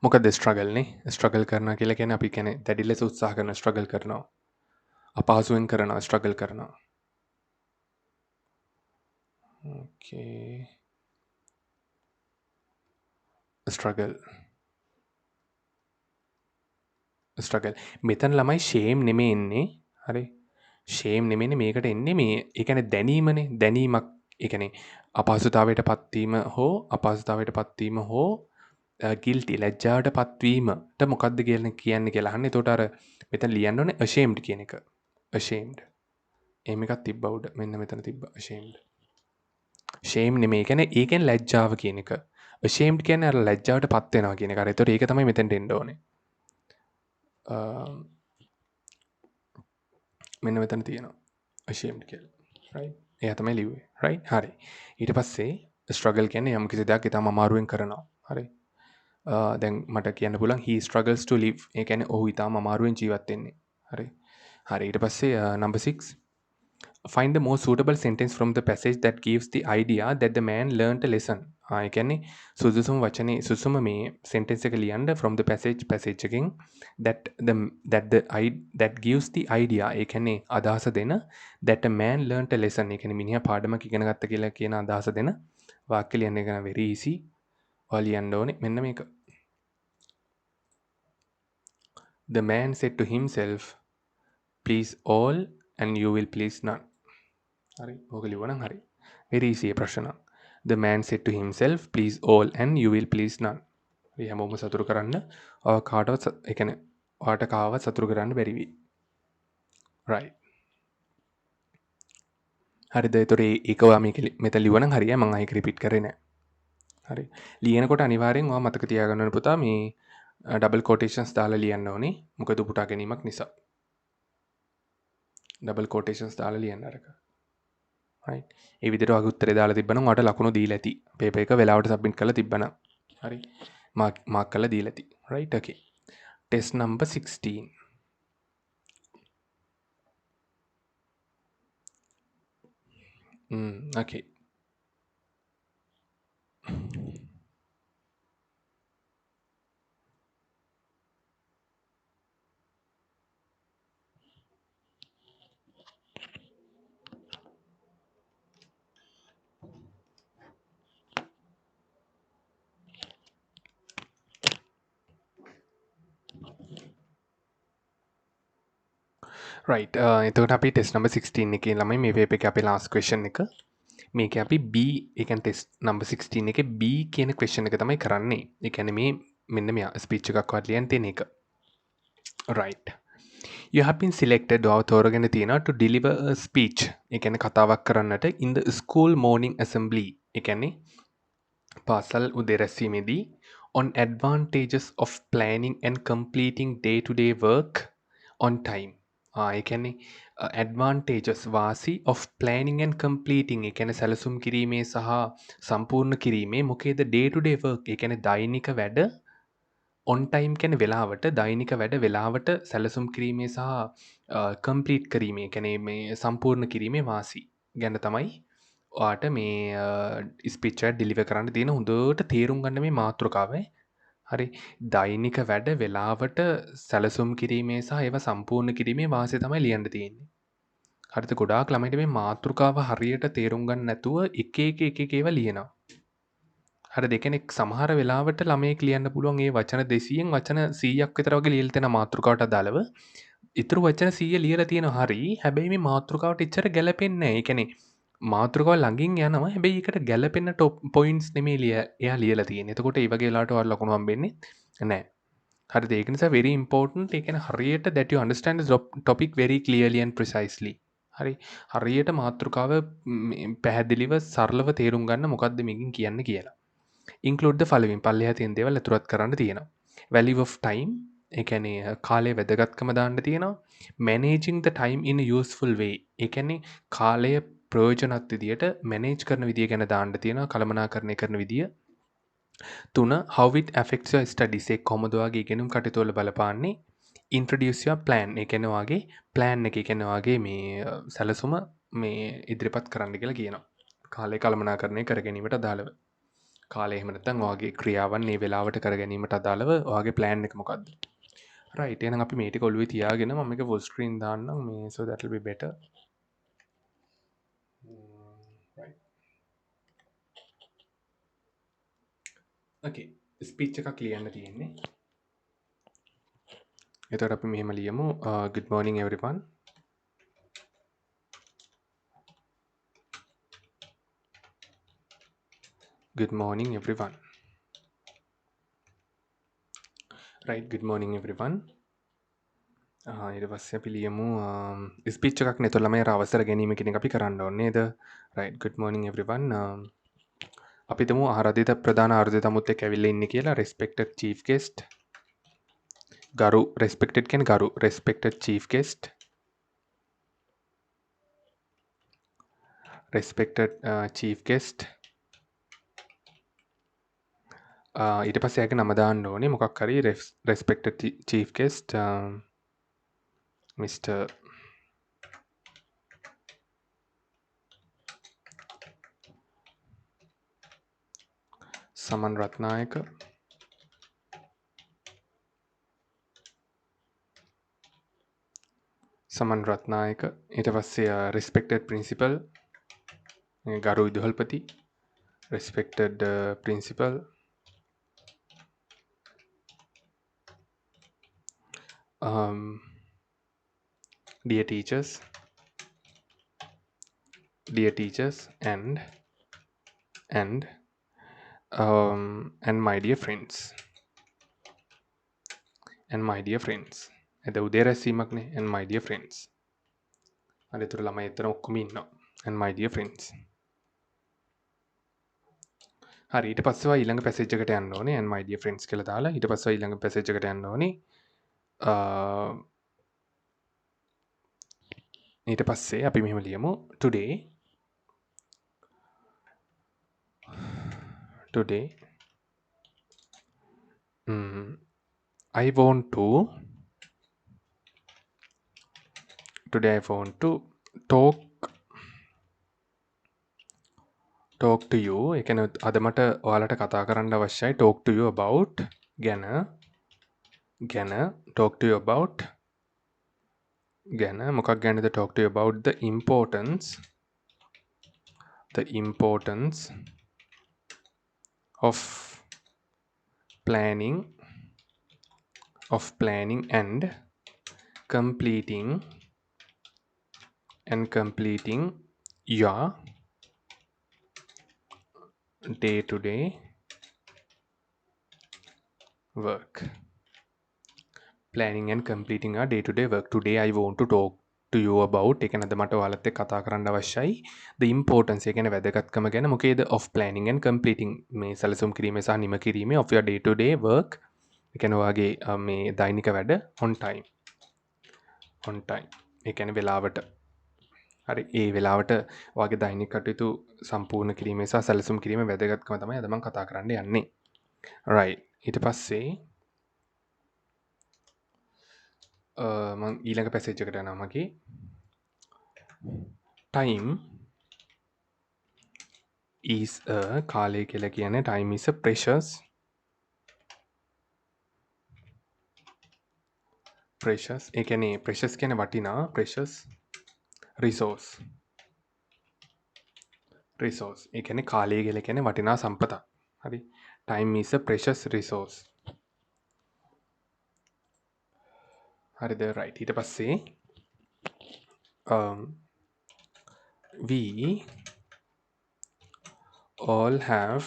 මොකද struggle නේ. struggle කරනවා කියලා කියන්නේ අපි කියන්නේ දැඩි ලෙස උත්සාහ කරන struggle කරනවා. අපහසුයෙන් කරනවා struggle කරනවා. okay. struggle මෙතන ළමයි shame නෙමෙයි එන්නේ. හරි. shame නෙමෙයිනේ මේකට එන්නේ මේ ඒ කියන්නේ දැනීමනේ. දැනීමක් ඒ කියන්නේ අපහසුතාවයට පත්වීම හෝ guilty ලැජ්ජාවට පත්වීමට මොකද්ද කියන්නේ කියලා අහන්නේ. එතකොට අර මෙතන ලියන්න ඕනේ ashamed කියන එක. ashamed. එහෙම එකක් තිබ්බා උඩ. මෙන්න මෙතන තිබ්බා ashamed. shame නෙමෙයි. ඒ කියන්නේ ලැජ්ජාව කියන එක. ashamed කියන්නේ අර ලැජ්ජාවට පත් වෙනවා කියන එක. ඒතකොට ඒක තමයි මෙතෙන්ට එන්න ඕනේ. මෙන්න මෙතන තියෙනවා ashamed කියලා. right. එයා තමයි ලිව්වේ. right. හරි. ඊට පස්සේ struggle කියන්නේ යම් කිසි දෙයක් ඊටම අමාරුවෙන් කරනවා. හරි. දැන් මට කියන්න පුළුවන් he struggles to live. ඒ කියන්නේ ඔහු ඊටම අමාරුවෙන් ජීවත් වෙන්නේ. හරි. හරි. ඊට පස්සේ number 6 find the most suitable sentence from the passage that gives the idea that the man learnt a lesson. ඒ කියන්නේ සුදුසුම මේ sentence එක ලියන්න from the passage එකෙන් that gives the idea ඒ කියන්නේ අදහස දෙන that a man learnt a lesson. ඒ කියන්නේ මිනිහා පාඩමක් ඉගෙන ගත්ත කියලා කියන අදහස දෙන වාක්‍ය ලියන්න එක very easy. ඔයා ලියන්න ඕනේ මෙන්න මේක. The man said to himself, please all and you will please none. හරි. ඕක ලිව්වනම් හරි. very easy ප්‍රශ්න. The man said to himself, please all and you will please none. මේ හැමෝම සතුටු කරන්න ඔය කාටවත් ඒ කියන්නේ ඔයාට කාවත් සතුටු කරන්න බැරි වෙයි. right. හරිද? ඒතොර ඒක ඔයා මේක මෙතන ලිව්වනම් හරියයි. මම ආයෙක රිපීට් කරේ නෑ. හරි. ලියනකොට අනිවාර්යෙන් ඔයා මතක තියාගන්න ඕනේ පුතා මේ ඩබල් කොටේෂන්ස් දාලා ලියන්න ඕනේ. මොකද උපුටා ගැනීමක් නිසා. ඩබල් කොටේෂන්ස් දාලා ලියන්න අරක. right. ඒ විදිහට වගේ උත්තරේ දාලා තිබ්බනම් ඔයාලට ලකුණු දීලා ඇති. පේපර් එක වෙලාවට සබ්මිට් කරලා තිබ්බනම්. හරි. මාක් කරලා දීලා ඇති. right. okay. test number 16. okay. Right එතකට අපි ටෙස් නම්බ 16 එක ළමයි මේ වේප එක අපේ ලාස් කවේෂන් එක මේක අපි B එකන් ටෙස් නම්බ 16 එක B කියන ක්වේෂන් එක තමයි කරන්නේ එකැන මේ මෙන්න මෙයා ස්පීච් එකක් වටලියන් තියෙන එක right you have been selected ඔව තෝරගෙන තියෙනවා to deliver a speech එකැන කතාවක් කරන්නට in the school morning assembly එකැනේ පාසල් උදෙරැස්වීමේදී on advantages of planning and completing day-to-day work on time. ඒ කියන්නේ advantages වාසි of planning and completing ඒ කියන්නේ සැලසුම් කිරීමේ සහ සම්පූර්ණ කිරීමේ මොකේද day to day work ඒ කියන්නේ දෛනික වැඩ on time කියන්නේ වෙලාවට දෛනික වැඩ වෙලාවට සැලසුම් කිරීමේ සහ complete කිරීමේ ඒ කියන්නේ මේ සම්පූර්ණ කිරීමේ වාසි ගැන තමයි ඔයාට මේ ස්පීච් එක ඩෙලිවර් කරන්න තියෙන හොඳට තේරුම් ගන්න මේ මාතෘකාව හරි දෛනික වැඩ වෙලාවට සැලසුම් කිරීමේ සහ ඒවා සම්පූර්ණ කිරීමේ වාසිය තමයි ලියන්න තියෙන්නේ. හරිද ගොඩාක් ළමයිට මේ මාතෘකාව හරියට තේරුම් ගන්න නැතුව එක එක ඒවා ලියනවා. හරිද ඒ කියන්නේ සමහර වෙලාවට ළමයෙක් ලියන්න පුළුවන් ඒ වචන 200න් වචන 100ක් විතර වගේ ලියලා තියෙන මාතෘකාවට අදාළව. ඊටු වචන 100 ලියලා තියෙනවා හරි. හැබැයි මේ මාතෘකාවට එච්චර ගැලපෙන්නේ නැහැ. ඒ කියන්නේ මාතෘකාව ළඟින් යනවා. හැබැයි ඒකට ගැලපෙන ටොප් පොයින්ට්ස් නෙමෙයි එයා ලියලා තියෙන්නේ. එතකොට ඒ වගේ වෙලාවට ඔයාලා ලකුණු හම්බෙන්නේ නැහැ. හරිද ඒක නිසා very important ඒ කියන්නේ හරියට that you understand the topic very clearly and precisely. හරි හරියට මාතෘකාව පැහැදිලිව සරලව තේරුම් ගන්න මොකක්ද මේකින් කියන්න කියලා. include the following පල්ලෙහා තියෙන දේවල් ඇතුළත් කරන්න තියෙනවා. value of time ඒ කියන්නේ කාලය වැදගත්කම දාන්න තියෙනවා. managing the time in a useful way ඒ කියන්නේ කාලය ප්‍රයෝජනවත් විදියට මැනේජ් කරන විදිය ගැන දාන්න තියෙනවා. කළමනාකරණය කරන විදිය. 3 how it affects your studies ඒ කොහොමද ඔයාගේ ඉගෙනුම් කටයුතු වල බලපාන්නේ. introduce your plan ඒ කියන්නේ ඔයාගේ plan එක ඒ කියන්නේ ඔයාගේ මේ සැලසුම මේ ඉදිරිපත් කරන්න කියලා කියනවා. කාලය කළමනාකරණය කර ගැනීමට අදාළව. කාලය එහෙම නැත්නම් ඔයාගේ ක්‍රියාවන් මේ වෙලාවට කර ගැනීමට අදාළව ඔයාගේ plan එක මොකක්ද? right එහෙනම් අපි මේ ටික ඔළුවේ තියාගෙන මම මේක full screen දාන්නම් මේ so that will be better. right okay speech එකක් ලියන්න තියෙන්නේ. එතකොට අපි මෙහෙම ලියමු good morning everyone. good morning everyone. right good morning everyone. ඊට පස්සේ අපි ලියමු ස්පීච් එකක් නේ. එතකොට ළමයි අවසර ගැනීම කියන එක අපි කරන්න ඕනේ නේද? right good morning everyone. අපි තමු ආරාධිත ප්‍රධාන ආරාධිත අමුත් එක්ක ඇවිල්ලා ඉන්නේ කියලා respected chief guest ගරු respected කියන්නේ ගරු respected chief guest respected chief guest ඊට පස්සේ එයාගේ නම දාන්න ඕනේ මොකක් හරි respected chief guest Mr. සමන් රත්නායක සමන් රත්නායක ඊට පස්සේ respected principal ගරු විදුහල්පති respected principal dear teachers and my dear friends එද උදේ රැස්වීමක්නේ and my dear friends අර ඒතර ළමයි එතන ඔක්කොම ඉන්නවා and my dear friends හරි ඊට පස්සේ ඊළඟ පැසේජ් එකට යන්න ඕනේ and my dear friends කියලා දාලා ඊට පස්සේ ඊළඟ පැසේජ් එකට යන්න ඕනේ ඊට පස්සේ අපි මෙහෙම ලියමු today I want to talk to you ඒ කියන්නේ අද මට ඔයාලට කතා කරන්න අවශ්‍යයි talk to you about ගැන talk to you about ගැන මොකක් ගැනද talk to you about the importance of planning and completing and completing your day-to-day work. Planning and completing our day-to-day work. Today I want to talk to you about එක නද මට ඔයාලත් එක්ක කතා කරන්න අවශ්‍යයි the importance ඒ කියන්නේ වැදගත්කම ගැන මොකේද of planning and completing මේ සැලසුම් කිරීමේ සහ නිම කිරීමේ of your day-to-day work. ඒ කියන්නේ ඔයාගේ මේ දෛනික වැඩ on time. on time. ඒ කියන්නේ වෙලාවට. හරි ඒ වෙලාවට ඔයාගේ දෛනික කටයුතු සම්පූර්ණ කිරීමේ සහ සැලසුම් කිරීමේ වැදගත්කම තමයි අද මම කතා කරන්න යන්නේ. right. ඊට පස්සේ මං ඊළඟ පැසේජ් එකට යනවා මගේ time is a කාලය කියලා කියන්නේ time is a precious ඒ කියන්නේ precious කියන්නේ වටිනා precious resource ඒ කියන්නේ කාලය කියලා කියන්නේ වටිනා සම්පතක්. හරි time is a precious resource. හරිද right. ඊට පස්සේ we all have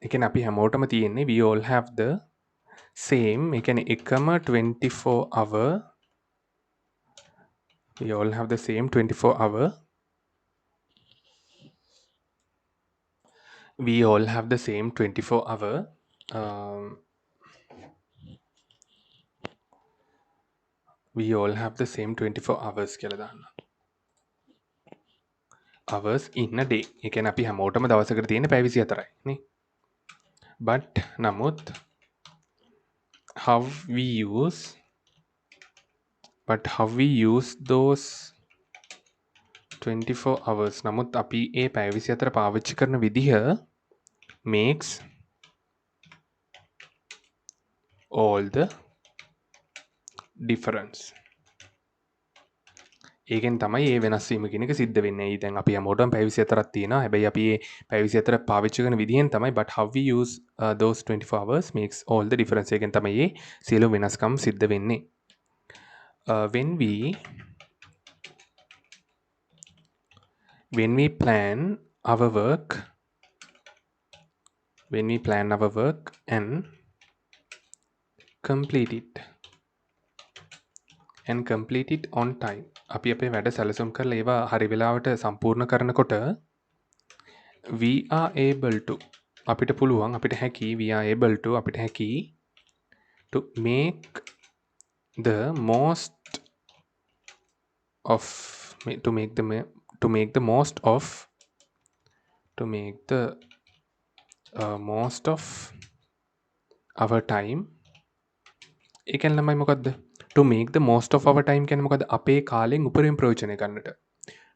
ඒ කියන්නේ අපි හැමෝටම තියෙන්නේ we all have the same ඒ කියන්නේ එකම 24 hour we all have the same 24 hour we all have the same 24 hour um, we all have the same 24 hours කියලා දාන්න hours in a day ඒ කියන්නේ අපි හැමෝටම දවසකට තියෙන පැය 24යි නේ but නමුත් how we use those 24 hours නමුත් අපි ඒ පැය 24 පාවිච්චි කරන විදිහ makes all the difference. ඒකෙන් තමයි ඒ වෙනස් වීම කියන එක සිද්ධ වෙන්නේ. දැන් අපි හැමෝටම පැය 24ක් තියෙනවා. හැබැයි අපි ඒ පැය 24 පාවිච්චි කරන විදිහෙන් තමයි but how we use those 24 hours makes all the difference. ඒකෙන් තමයි මේ සියලු වෙනස්කම් සිද්ධ වෙන්නේ. When we plan our work and complete it on time. අපි අපේ වැඩ සැලසුම් කරලා ඒවා හරි වෙලාවට සම්පූර්ණ කරනකොට we are able to අපිට පුළුවන් අපිට හැකි we are able to අපිට හැකි to make the most of to make the most of our time. ඒ කියන්නේ ළමයි මොකද්ද? to make the most of our time කියන්නේ මොකද්ද? අපේ කාලෙන් උපරිම ප්‍රයෝජනය ගන්නට.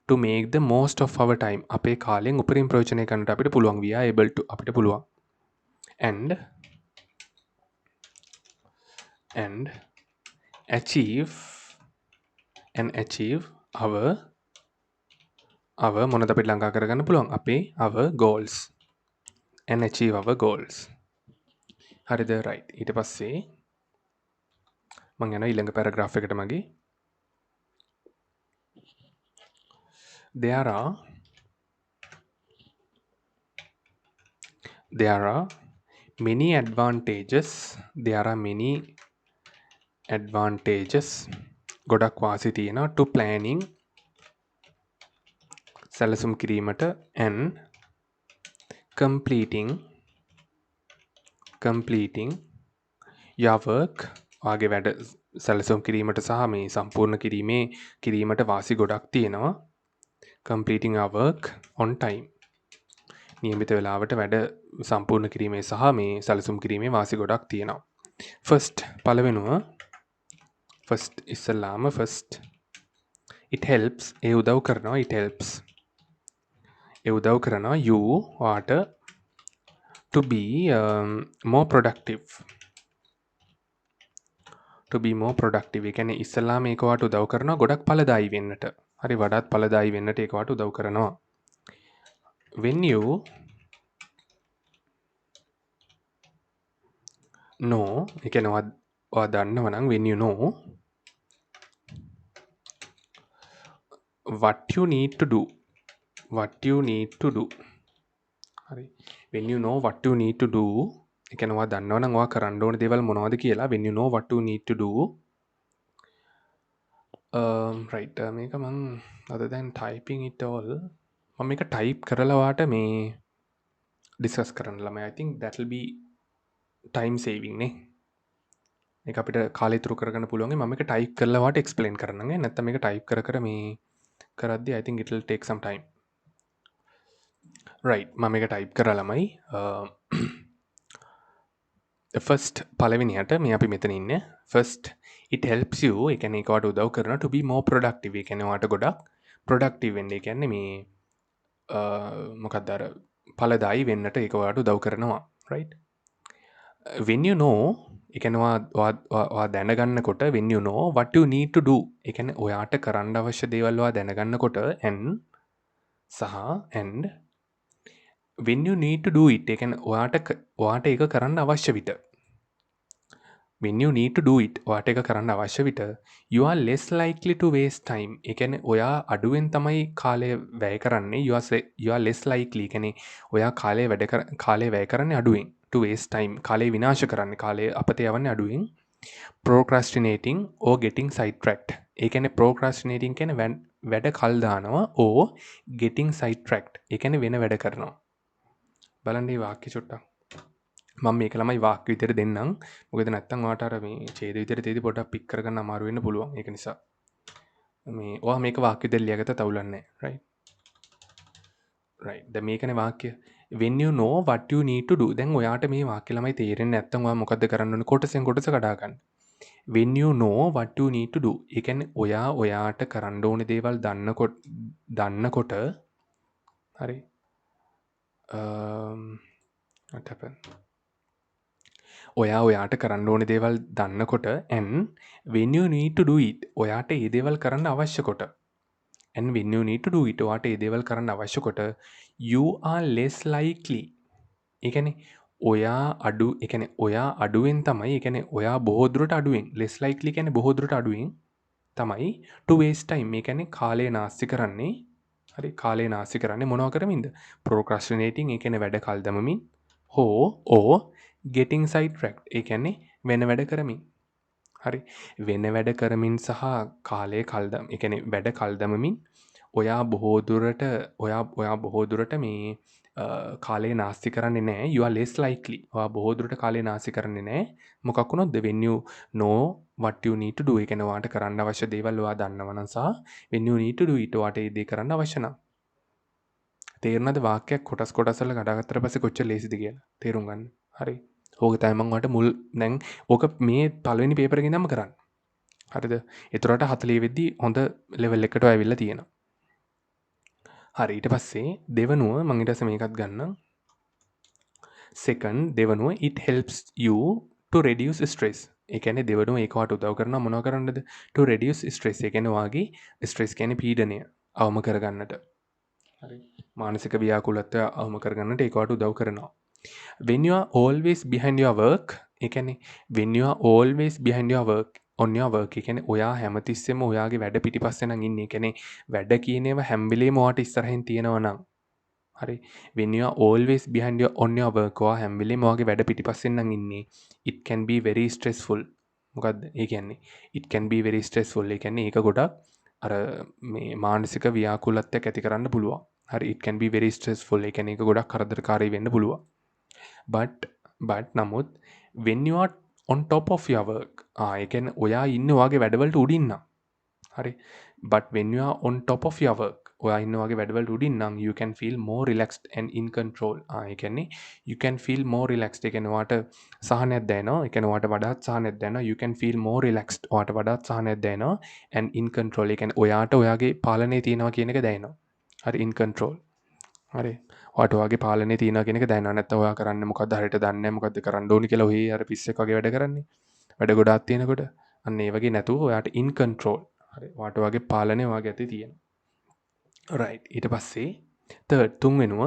to make the most of our time අපේ කාලෙන් උපරිම ප්‍රයෝජනය ගන්නට අපිට පුළුවන් we are able to අපිට පුළුවන් and achieve our මොනවද අපිට ළඟා කරගන්න පුළුවන් අපේ our goals and achieve our goals. හරිද right. ඊට පස්සේ මම යනවා ඊළඟ පැරග්‍රාෆ් එකට මගේ there are many advantages ගොඩක් වාසි තියෙනවා to planning සැලසුම් කිරීමට and completing your work ඔයාගේ වැඩ සැලසුම් කිරීමට සහ මේ සම්පූර්ණ කිරීමට වාසි ගොඩක් තියෙනවා completing our work on time නියමිත වෙලාවට වැඩ සම්පූර්ණ කිරීමේ සහ මේ සැලසුම් කිරීමේ වාසි ගොඩක් තියෙනවා first පළවෙනුව it helps ඒ උදව් කරනවා you ඔයාට to be more productive ඒ කියන්නේ ඉස්සෙල්ලාම මේක ඔයාට උදව් කරනවා ගොඩක් ඵලදායී වෙන්නට හරි වඩාත් ඵලදායී වෙන්නට ඒක ඔයාට උදව් කරනවා when you know ඒ කියන්නේ ඔයා දන්නවා නම් when you know what you need to do. What you need to do. හරි. When you know what you need to do, ඒ කියන්නේ ඔයා දන්නවනම් ඔයා කරන්න ඕන දේවල් මොනවද කියලා when you know what you need to do. right මේක මං other than typing it all මම මේක type කරලා ඔයාට මේ discuss කරන්න ළමයි. I think that will be time saving නේ. මේක අපිට කාලය ඉතුරු කරගන්න පුළුවන්. මම මේක type කරලා ඔයාට explain කරන්නම්. නැත්නම් මේක type කර කර මේ කරද්දී I think it will take some time. right මම මේක type කරලා ළමයි. first පළවෙනියට මේ අපි මෙතන ඉන්නේ. first it helps you ඒ කියන්නේ ඒකට උදව් කරනවා to be more productive. ඒ කියන්නේ ඔයාට ගොඩක් productive වෙන්න. ඒ කියන්නේ මේ මොකක්ද අර ඵලදායි වෙන්නට ඒක ඔයාට උදව් කරනවා. right when you know ඒ කියන්නේ ඔයා දැනගන්නකොට when you know what you need to do ඒ කියන්නේ ඔයාට කරන්න අවශ්‍ය දේවල් ඔයා දැනගන්නකොට and when you need to do it ඒ කියන්නේ ඔයාට ඒක කරන්න අවශ්‍ය විට when you need to do it ඔයාට ඒක කරන්න අවශ්‍ය විට you are less likely to waste time ඒ කියන්නේ ඔයා අඩුවෙන් තමයි කාලය වැය කරන්නේ you are less likely ඒ කියන්නේ ඔයා කාලය වැය කරන්නේ අඩුවෙන් to waste time කාලය විනාශ කරන්නේ කාලය අපතේ යවන්නේ අඩුවෙන් procrastinating or getting sidetracked ඒ කියන්නේ procrastinating කියන්නේ වැඩ කල් දානවා or getting sidetracked ඒ කියන්නේ වෙන වැඩ කරනවා බලන්න මේ වාක්‍ය චුට්ටක් මම මේක ළමයි වාක්‍ය විදිහට දෙන්නම් මොකද නැත්තම් ඔයාට අර මේ ඡේද විදිහට තේදි පොඩ්ඩක් පික් කරගන්න අමාරු වෙන්න පුළුවන් ඒක නිසා මේ ඔයා මේක වාක්‍ය විදිහට ලියගත්ත තවුලන්නේ right දැන් මේකනේ වාක්‍ය when you know what you need to do දැන් ඔයාට මේ වාක්‍ය ළමයි තේරෙන්නේ නැත්තම් ඔයා මොකද්ද කරන්න ඕනේ කොටසෙන් කොටස කඩා ගන්න when you know what you need to do ඒ කියන්නේ ඔයාට කරන්න ඕනේ දේවල් දන්නකොට හරි what happened ඔයාට කරන්න ඕනේ දේවල් දන්නකොට and when you need to do it ඔයාට ඒ දේවල් කරන්න අවශ්‍ය කොට and when you need to do it ඔයාට ඒ දේවල් කරන්න අවශ්‍ය කොට you are less likely ඒ කියන්නේ ඔයා අඩුවෙන් තමයි ඒ කියන්නේ ඔයා බොහෝ දුරට අඩුවෙන් less likely කියන්නේ බොහෝ දුරට අඩුවෙන් තමයි to waste time ඒ කියන්නේ කාලය නාස්ති කරන්නේ හරි කාලය නාස්ති කරන්නේ මොනවා කරමින්ද procrastinating ඒ කියන්නේ වැඩ කල් දමමින් or getting sidetracked ඒ කියන්නේ වෙන වැඩ කරමින් හරි වෙන වැඩ කරමින් සහ කාලය ඒ කියන්නේ වැඩ කල් දමමින් ඔයා බොහෝ දුරට මේ කාලය නාස්ති කරන්නේ නැහැ you are less likely ඔයා බොහෝ දුරට කාලය නාස්ති කරන්නේ නැහැ මොකක් වුණොත්ද when you know what you need to do ඒ කියන්නේ ඔයාට කරන්න අවශ්‍ය දේවල් ඔයා දන්නවනම් සහ when you need to do it ඔයාට ඒ දේ කරන්න අවශ්‍ය නම් තේරුණාද වාක්‍යයක් කොටස් වල කඩාගත්තට පස්සේ කොච්චර ලේසිද කියලා තේරුම් ගන්න හරි ඕක තමයි මම ඔයාලට මුල් දැන් ඕක මේ පළවෙනි පේපර් එකේ ඉඳන්ම කරන්න හරිද ඒතරට 40 වෙද්දි හොඳ ලෙවල් එකකට ආවිල්ලා තියෙනවා හරි ඊට පස්සේ දෙවනුව මම ඊට පස්සේ මේකත් ගන්නම් second දෙවනුව it helps you to reduce stress ඒ කියන්නේ දෙවනුව ඒකට උදව් කරනවා මොනවා කරන්නද to reduce stress ඒ කියන්නේ වාගේ stress කියන්නේ පීඩනය අවම කරගන්නට හරි මානසික ව්‍යාකූලත්වය අවම කරගන්නට ඒකට උදව් කරනවා when you are always behind your work ඒ කියන්නේ when you are always behind your work on your work ඒ කියන්නේ ඔයා හැමතිස්සෙම ඔයාගේ වැඩ පිටිපස්සේ නම් ඉන්නේ ඒ කියන්නේ වැඩ කියන ඒවා හැම වෙලේම ඔයාට ඉස්සරහින් තියෙනවා නම් හරි when you are always behind on your work ඔයා හැම වෙලේම ඔයාගේ වැඩ පිටිපස්සෙන් නම් ඉන්නේ it can be very stressful මොකද්ද ඒ කියන්නේ it can be very stressful ඒ කියන්නේ ඒක ගොඩක් අර මේ මානසික ව්‍යාකූලත්වයක් ඇති කරන්න පුළුවන් හරි it can be very stressful ඒ කියන්නේ ඒක ගොඩක් කරදරකාරී වෙන්න පුළුවන් but නමුත් when you are on top of your work ඒ කියන්නේ ඔයා ඉන්නේ ඔයාගේ වැඩවලට උඩින් නම් හරි but when you are on top of your work ඔයා ඉන්න වගේ වැඩවලට උඩින් නම් you can feel more relaxed and in control ඒ කියන්නේ you can feel more relaxed ඒ කියන්නේ ඔයාට සහනයක් දැනෙනවා ඒ කියන්නේ ඔයාට වඩාත් සහනයක් දැනෙනවා you can feel more relaxed ඔයාට වඩාත් සහනයක් දැනෙනවා and in control ඒ කියන්නේ ඔයාට ඔයාගේ පාලනය තියෙනවා කියන එක දැනෙනවා හරි in control හරි ඔයාට ඔයාගේ පාලනය තියෙනවා කියන එක දැනෙනවා නැත්නම් ඔයා කරන්නේ මොකද්ද හරියට දන්නේ නැහැ මොකද්ද කරන්න ඕනි කියලා ඔහේ අර පිස්සෙක් වගේ වැඩ කරන්නේ වැඩ ගොඩාක් තියෙනකොට අන්න ඒ වගේ නැතුව ඔයාට in control හරි ඔයාට ඔයාගේ පාලනය ඔයාගේ අතේ තියෙනවා right ඊට පස්සේ third තුන්වෙනුව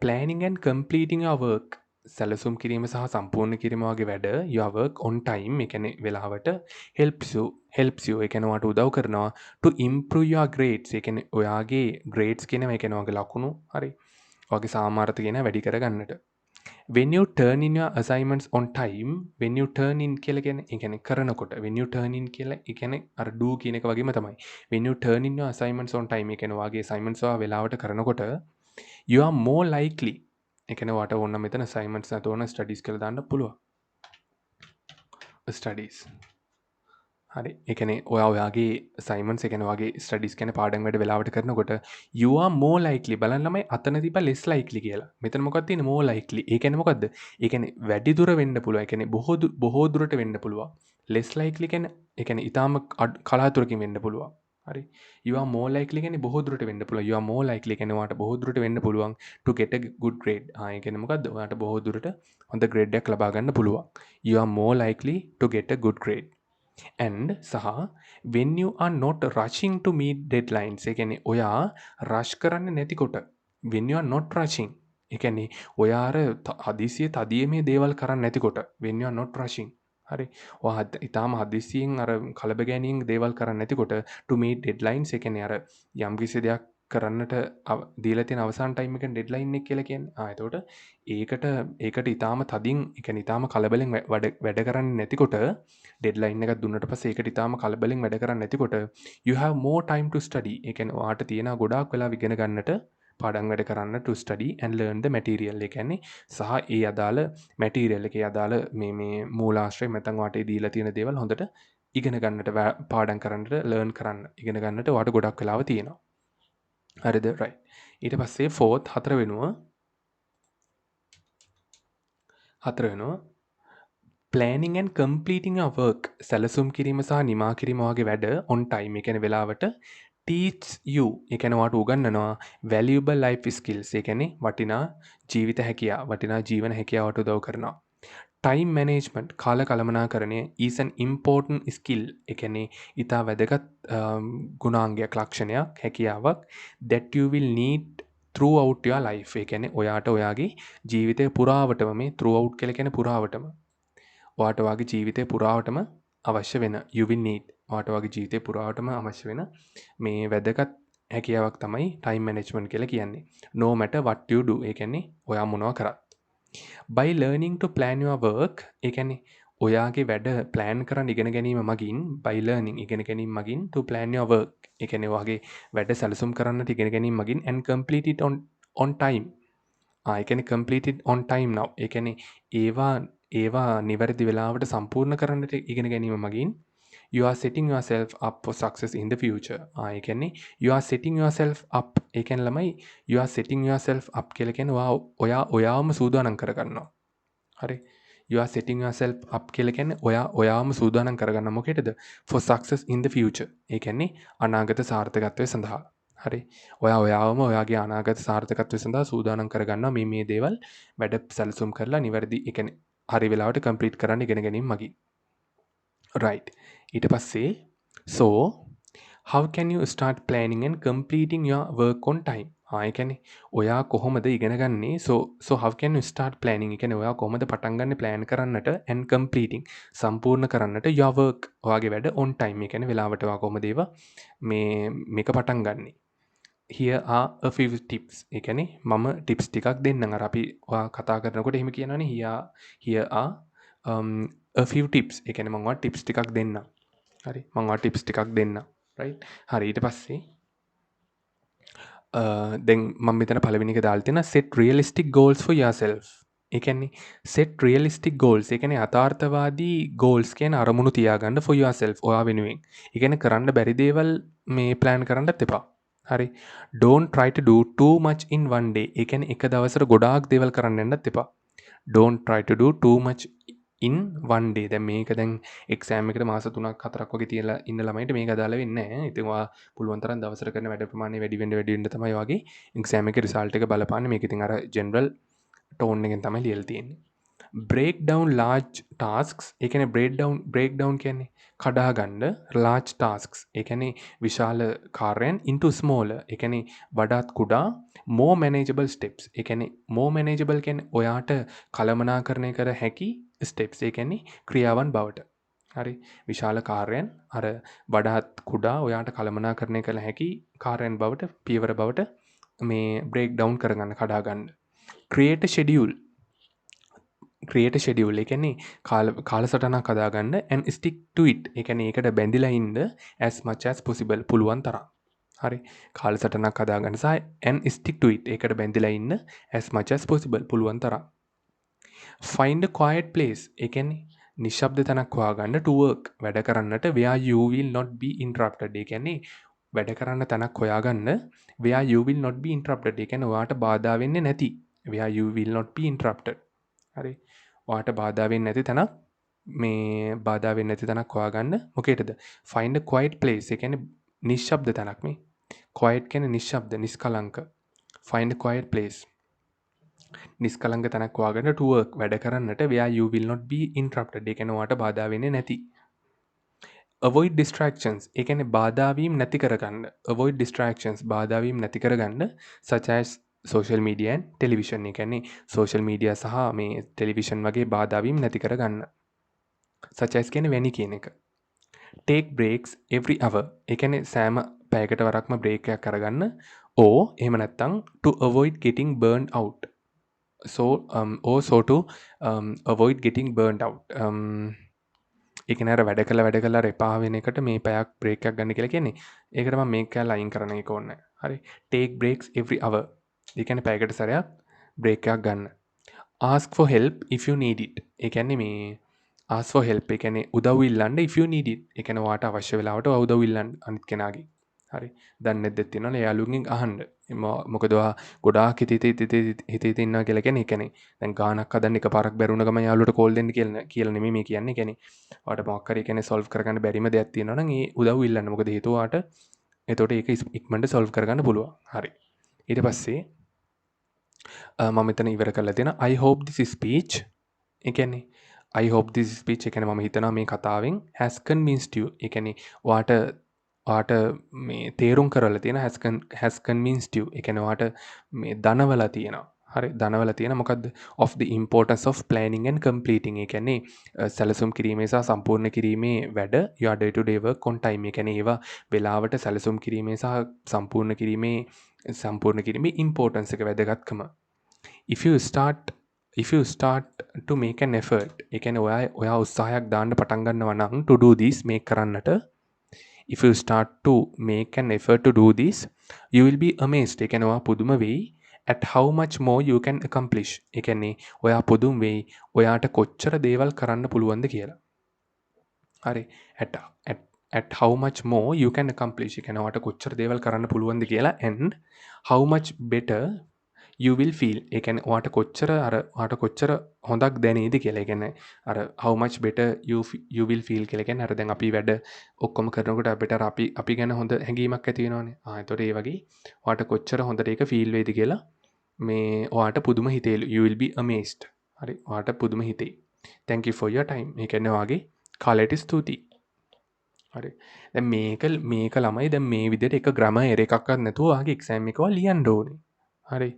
planning and completing your work සැලසුම් කිරීම සහ සම්පූර්ණ කිරීම වගේ වැඩ your work on time ඒ කියන්නේ වෙලාවට helps you ඒ කියන්නේ ඔයාට උදව් කරනවා to improve your grades ඒ කියන්නේ ඔයාගේ grades කියනවා ඒ කියන්නේ ඔයාගේ ලකුණු හරි ඔයාගේ සාමාර්ථය කියන වැඩි කරගන්නට when you turn in your assignments on time when you turn in කියලා කියන්නේ ඒ කියන්නේ කරනකොට when you turn in කියලා ඒ කියන්නේ අර do කියන එක වගේම තමයි when you turn in your assignments on time ඒ කියන්නේ ඔයාගේ assignments ඔයා වෙලාවට කරනකොට you are more likely ඒ කියන්නේ ඔයාට ඕන නම් මෙතන assignments නැතුව ඕන studies කියලා දාන්න පුළුවන් studies හරි ඒ කියන්නේ ඔයාගේ assignments ඒ කියන්නේ ඔයාගේ studies කියන්නේ පාඩම් වැඩ වෙලාවට කරනකොට you are more likely බලන්න ළමයි අතන තිබ්බ less likely කියලා. මෙතන මොකක්ද තියෙන්නේ more likely. ඒ කියන්නේ මොකද්ද? ඒ කියන්නේ වැඩි දුර වෙන්න පුළුවන්. ඒ කියන්නේ බොහෝ දුරට වෙන්න පුළුවන්. less likely කියන්නේ ඒ කියන්නේ ඊටාම කලාතුරකින් වෙන්න පුළුවන්. හරි. you are more likely කියන්නේ බොහෝ දුරට වෙන්න පුළුවන්. you are more likely කියන්නේ ඔයාට බොහෝ දුරට වෙන්න පුළුවන් to get a good grade. ඒ කියන්නේ මොකද්ද? ඔයාට බොහෝ දුරට හොඳ grade එකක් ලබා ගන්න පුළුවන්. you are more likely to get a good grade. and සහ when you are not rushing to meet deadlines ඒ කියන්නේ ඔයා rush කරන්නේ නැතිකොට when you are not rushing ඒ කියන්නේ ඔයා අර හදිසියේ තදියමේ දේවල් කරන්නේ නැතිකොට when you are not rushing හරි ඔයා ඊටාම හදිසියෙන් අර කලබගෑනියෙන් දේවල් කරන්නේ නැතිකොට to meet deadlines ඒ කියන්නේ අර යම්කිසි දෙයක් කරන්නට දීලා තියෙන අවසාන ටයිම් එකේ ඩෙඩ්ලයින් එක කියලා කියන්නේ. එතකොට ඒකට ඊටාම තදින් ඒ කියන්නේ ඊටාම කලබලෙන් වැඩ කරන්නේ නැතිකොට ඩෙඩ්ලයින් එකක් දුන්නට පස්සේ ඒකට ඊටාම කලබලෙන් වැඩ කරන්නේ නැතිකොට you have more time to study. ඒ කියන්නේ ඔයාට තියෙන ගොඩාක් වෙලා ඉගෙන ගන්නට පාඩම් වැඩ කරන්න to study and learn the material. ඒ කියන්නේ සහ ඒ අදාළ material එකේ අදාළ මේ මූලාශ්‍රය නැත්නම් ඔයාට දීලා තියෙන දේවල් හොඳට ඉගෙන ගන්නට පාඩම් කරන්නට learn කරන්න ඉගෙන ගන්නට ඔයාට ගොඩක් වෙලාව තියෙනවා. හරිද right ඊට පස්සේ fourth හතර වෙනුව planning and completing your work සැලසුම් කිරීම සහ නිමා කිරීම වගේ වැඩ on time ඒ කියන්නේ වෙලාවට teach you ඒ කියන්නේ ඔයාට උගන්වනවා valuable life skills ඒ කියන්නේ වටිනා ජීවිත හැකියාව වටිනා ජීවන හැකියාවට උදව් කරනවා time management කාල කළමනාකරණය is an important skill ඒ කියන්නේ ඊටා වැදගත් ගුණාංගයක් ලක්ෂණයක් හැකියාවක් that you will need throughout your life ඒ කියන්නේ ඔයාට ඔයාගේ ජීවිතය පුරාවටම මේ throughout කියලා කියන්නේ පුරාවටම ඔයාට ඔයාගේ ජීවිතය පුරාවටම අවශ්‍ය වෙන you will need ඔයාට ඔයාගේ ජීවිතය පුරාවටම අවශ්‍ය වෙන මේ වැදගත් හැකියාවක් තමයි time management කියලා කියන්නේ no matter what you do ඒ කියන්නේ ඔයා මොනවා කරත් by learning to plan your work ඒ කියන්නේ ඔයාගේ වැඩ plan කරන්න ඉගෙන ගැනීම මගින් by learning ඉගෙන ගැනීම මගින් to plan your work ඒ කියන්නේ ඔයාගේ වැඩ සැලසුම් කරන්නට ඉගෙන ගැනීම මගින් and complete it on time ඒ කියන්නේ complete it on time now ඒ කියන්නේ ඒවා නිවැරදි වෙලාවට සම්පූර්ණ කරන්නට ඉගෙන ගැනීම මගින් you are setting yourself up for success in the future ඒ කියන්නේ you are setting yourself up ඒ කියන්නේ ළමයි you are setting yourself up කියලා කියන්නේ ඔයාවම සූදානම් කරගන්නවා හරි you are setting yourself up කියලා කියන්නේ ඔයාවම සූදානම් කරගන්න මොකේද for success in the future ඒ කියන්නේ අනාගත සාර්ථකත්වය සඳහා හරි ඔයාවම ඔයාගේ අනාගත සාර්ථකත්වය සඳහා සූදානම් කරගන්නවා මේ දේවල් වැඩ සැලසුම් කරලා නිවැරදි ඒ කියන්නේ හරි වෙලාවට කම්ප්ලීට් කරන්න ඉගෙන ගැනීම මගින් right ඊට පස්සේ so how can you start planning and completing your work on time ඒ කියන්නේ ඔයා කොහොමද ඉගෙන ගන්නේ so how can you start planning ඒ කියන්නේ ඔයා කොහොමද පටන් ගන්න plan කරන්නට and completing සම්පූර්ණ කරන්නට your work ඔයාගේ වැඩ on time ඒ කියන්නේ වෙලාවට ඔයා කොහොමද ඒවා මේක පටන් ගන්නෙ here are a few tips ඒ කියන්නේ මම tips ටිකක් දෙන්නම් අර අපි ඔයා කතා කරනකොට එහෙම කියනවනේ here are a few tips ඒ කියන්නේ මම ඔයාලට tips ටිකක් දෙන්නම් හරි මම ඔයාලට tips ටිකක් දෙන්නම් right හරි ඊට පස්සේ දැන් මම මෙතන පළවෙනි එක දාලා තියෙනවා set realistic goals for yourself ඒ කියන්නේ set realistic goals ඒ කියන්නේ යථාර්ථවාදී goals කියන අරමුණු තියාගන්න for yourself ඔයා වෙනුවෙන් ඒ කියන්නේ කරන්න බැරි දේවල් මේ plan කරන්නත් එපා හරි don't try to do too much in one day ඒ කියන්නේ එක දවසට ගොඩාක් දේවල් කරන්න යන්නත් එපා don't try to do too much in one day දැන් මේක දැන් එක්සෑම් එකට මාස 3ක් 4ක් වගේ තියලා ඉන්න ළමයින්ට මේක අදාළ වෙන්නේ නැහැ. ඉතින් ඔයා පුළුවන් තරම් දවසට කරන වැඩ ප්‍රමාණය වැඩි වෙන්න තමයි ඔයාගේ එක්සෑම් එකේ රිසල්ට් එක බලපාන්නේ. මේක ඉතින් අර ජෙනරල් ටෝන් එකෙන් තමයි ලියලා තියෙන්නේ. break down large tasks ඒ කියන්නේ break down කියන්නේ කඩා ගන්න large tasks ඒ කියන්නේ විශාල කාර්යයන් into smaller ඒ කියන්නේ වඩාත් කුඩා more manageable steps ඒ කියන්නේ more manageable කියන්නේ ඔයාට කළමනාකරණය කර හැකි steps ඒ කියන්නේ ක්‍රියාවන් බවට හරි විශාල කාර්යයන් අර වඩාත් කුඩා ඔයාට කළමනාකරණය කළ හැකි කාර්යයන් බවට පියවර බවට මේ break down කරගන්න කඩා ගන්න create a schedule create schedule ඒ කියන්නේ කාලසටහනක් හදාගන්න and stick to it. ඒ කියන්නේ ඒකට බැඳිලා ඉන්න as much as possible පුළුවන් තරම්. හරි. කාලසටහනක් හදාගන්න සහ and stick to it. ඒකට බැඳිලා ඉන්න as much as possible පුළුවන් තරම්. find a quiet place. ඒ කියන්නේ නිශ්ශබ්ද තැනක් හොයාගන්න to work වැඩ කරන්නට where you will not be interrupted. ඒ කියන්නේ වැඩ කරන්න තැනක් හොයාගන්න where you will not be interrupted. ඒ කියන්නේ ඔයාට බාධා වෙන්නේ නැති. where you will not be interrupted. හරි. ඔයාට බාධා වෙන්නේ නැති තැනක් මේ බාධා වෙන්නේ නැති තැනක් හොයාගන්න මොකේද? find a quiet place. ඒ කියන්නේ නිශ්ශබ්ද තැනක් මේ. quiet කියන්නේ නිශ්ශබ්ද, නිස්කලංක. find a quiet place. නිස්කලංක තැනක් හොයාගන්න to work වැඩ කරන්නට where you will not be interrupted. ඒ කියන්නේ ඔයාට බාධා වෙන්නේ නැති. avoid distractions. ඒ කියන්නේ බාධා වීම නැති කරගන්න. avoid distractions බාධා වීම නැති කරගන්න such as social media and television. ඒ කියන්නේ social media සහ මේ television වගේ බාධා වීම නැති කරගන්න. such as කියන්නේ වැනි කියන එක. take breaks every hour. ඒ කියන්නේ සෑම පැයකට වරක්ම break එකක් අරගන්න. or එහෙම නැත්නම් to avoid getting burned out. so to avoid getting burned out. ඒ කියන්නේ අර වැඩ කළා එපා වෙන එකට මේ පැයක් බ්‍රේක් එකක් ගන්න කියලා කියන්නේ. ඒකට මම මේක කියලා අයින් කරන එක ඕනේ. හරි. take breaks every hour. ඒ කියන්නේ පැයකට සැරයක් බ්‍රේක් එකක් ගන්න. ask for help if you need it. ඒ කියන්නේ මේ ask for help. ඒ කියන්නේ උදව් ඉල්ලන්න if you need it. ඒ කියන්නේ ඔයාට අවශ්‍ය වෙලාවට උදව් ඉල්ලන්න අනිත් කෙනාගේ. හරි. දන්නේ නැද්ද තියෙනවනේ යාළුවන්ගෙන් අහන්න. මොකද ඔයා ගොඩාක් හිතේ ඉන්නවා කියලා කියන්නේ ඒ කියන්නේ දැන් ගානක් හදන්න එකපාරක් බැරුණ ගමන් යාළුවට කෝල් දෙන්න කියලා නෙමෙයි මේ කියන්නේ. කියන්නේ ඔයාට මොකක් හරි කියන්නේ solve කරගන්න බැරිම දෙයක් තියෙනවා නම් ඒ උදව් ඉල්ලන්න. මොකද හේතුව ඔයාට එතකොට ඒක ඉක්මනට solve කරගන්න පුළුවන්. හරි. ඊට පස්සේ මම මෙතන ඉවර කරලා තියෙනවා I hope this speech ඒ කියන්නේ I hope this speech ඒ කියන්නේ මම හිතනවා මේ කතාවෙන් has convinced you ඒ කියන්නේ ඔයාට මේ තේරුම් කරලා තියෙන has convinced you ඒ කියන්නේ ඔයාට මේ දනවලා තියෙනවා හරි දනවලා තියෙන මොකද්ද of the importance of planning and completing ඒ කියන්නේ සැලසුම් කිරීමේ සහ සම්පූර්ණ කිරීමේ වැඩ your day to day work on time ඒ කියන්නේ ඒවා වෙලාවට සැලසුම් කිරීමේ සහ සම්පූර්ණ කිරීමේ importance එක වැදගත්කම if you start to make an effort ඒ කියන්නේ ඔයා උත්සාහයක් දාන්න පටන් ගන්නවා නම් to do this මේක කරන්නට if you start to make an effort to do this you will be amazed ඒ කියන්නේ ඔයා පුදුම වෙයි at how much more you can accomplish ඒ කියන්නේ ඔයා පුදුම වෙයි ඔයාට කොච්චර දේවල් කරන්න පුළුවන්ද කියලා හරි at how much more you can accomplish ඒ කියන්නේ ඔයාට කොච්චර දේවල් කරන්න පුළුවන්ද කියලා and how much better you will feel ඒ කියන්නේ ඔයාට කොච්චර හොඳක් දැනේද කියලා. ඒ කියන්නේ අර how much better you will feel කියලා කියන්නේ අර දැන් අපි වැඩ ඔක්කොම කරනකොට අපිට අර අපි ගැන හොඳ හැඟීමක් ඇති වෙනවනේ. එතකොට ඒ වගේ ඔයාට කොච්චර හොඳට ඒක feel වෙයිද කියලා මේ ඔයාට පුදුම හිතේලු. you will be amazed. හරි. ඔයාට පුදුම හිතේ. thank you for your time. ඒ කියන්නේ ඔයාගේ කාලයට ස්තුතියි. හරි. දැන් මේක ළමයි දැන් මේ විදිහට එක ග්‍රැමර් එකක්වත් නැතුව ඔයාගේ exam එක ලියන්න ඕනේ. හරි.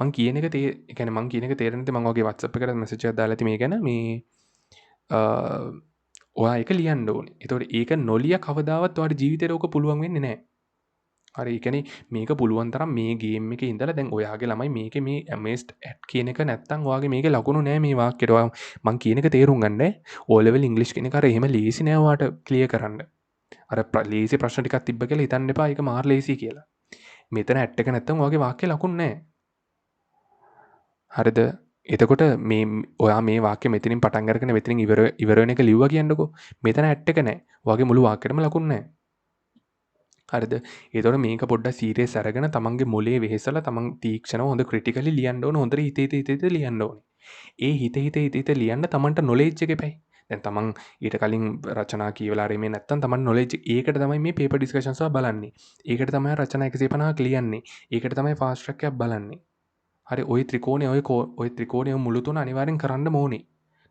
මං කියන එක මං කියන එක තේරෙන්නේ නැති මං ඔයාගේ WhatsApp එකට message එකක් දාලා ඇති මේ ගැන මේ ඔයා ඒක ලියන්න ඕනේ. ඒතකොට ඒක නොලිය කවදාවත් ඔයාට ජීවිතේට ඕක පුළුවන් වෙන්නේ නැහැ. හරි. ඒ කියන්නේ මේක පුළුවන් තරම් මේ ගේම් එකේ ඉඳලා දැන් ඔයාගේ ළමයි මේකේ මේ amazed at කියන එක නැත්තම් ඔයාගේ මේකේ ලකුණු නැහැ මේ වාක්‍යෙට. ඔයා මං කියන එක තේරුම් ගන්න. O level English කියන එක අර එහෙම ලේසි නෑ ඔයාට ක්ලියර් කරන්න. අර ලේසි ප්‍රශ්න ටිකක් තිබ්බ කියලා හිතන්න එපා ඒක මාර ලේසි කියලා. මෙතන ඇට් එක නැත්තම් ඔයාගේ වාක්‍යේ ලකුණු නැහැ. හරිද? එතකොට මේ ඔයා මේ වාක්‍ය මෙතනින් පටන් අරගෙන මෙතනින් ඉවර වෙන එක ලිව්වා කියන්නකෝ. මෙතන ඇට් එක නැහැ. ඔයාගේ මුළු වාක්‍යෙටම ලකුණු නැහැ. හරිද? ඒතකොට මේක පොඩ්ඩක් සීරියස් අරගෙන තමන්ගේ මොලේ වෙහෙසලා තමන් තීක්ෂණව හොඳ ක්‍රිටිකලි ලියන්න ඕන. හොඳට හිත ලියන්න ඕනේ. ඒ හිත ලියන්න තමන්ට නොලෙජ් එක එපයි. දැන් තමන් ඊට කලින් රචනා කියවලා හරි මේ නැත්තම් තමන් නොලෙජ් ඒකට තමයි මේ පේපර් ඩිස්කෂන්ස් වල බලන්නේ. ඒකට තමයි රචනා 150ක් ලියන්නේ. ඒකට තමයි ෆාස්ට් ට්‍රැක් එකක් බලන්නේ. හරි ඔය ත්‍රිකෝණය ඔය ත්‍රිකෝණය මුළු තුන අනිවාර්යෙන් කරන්න ඕනේ.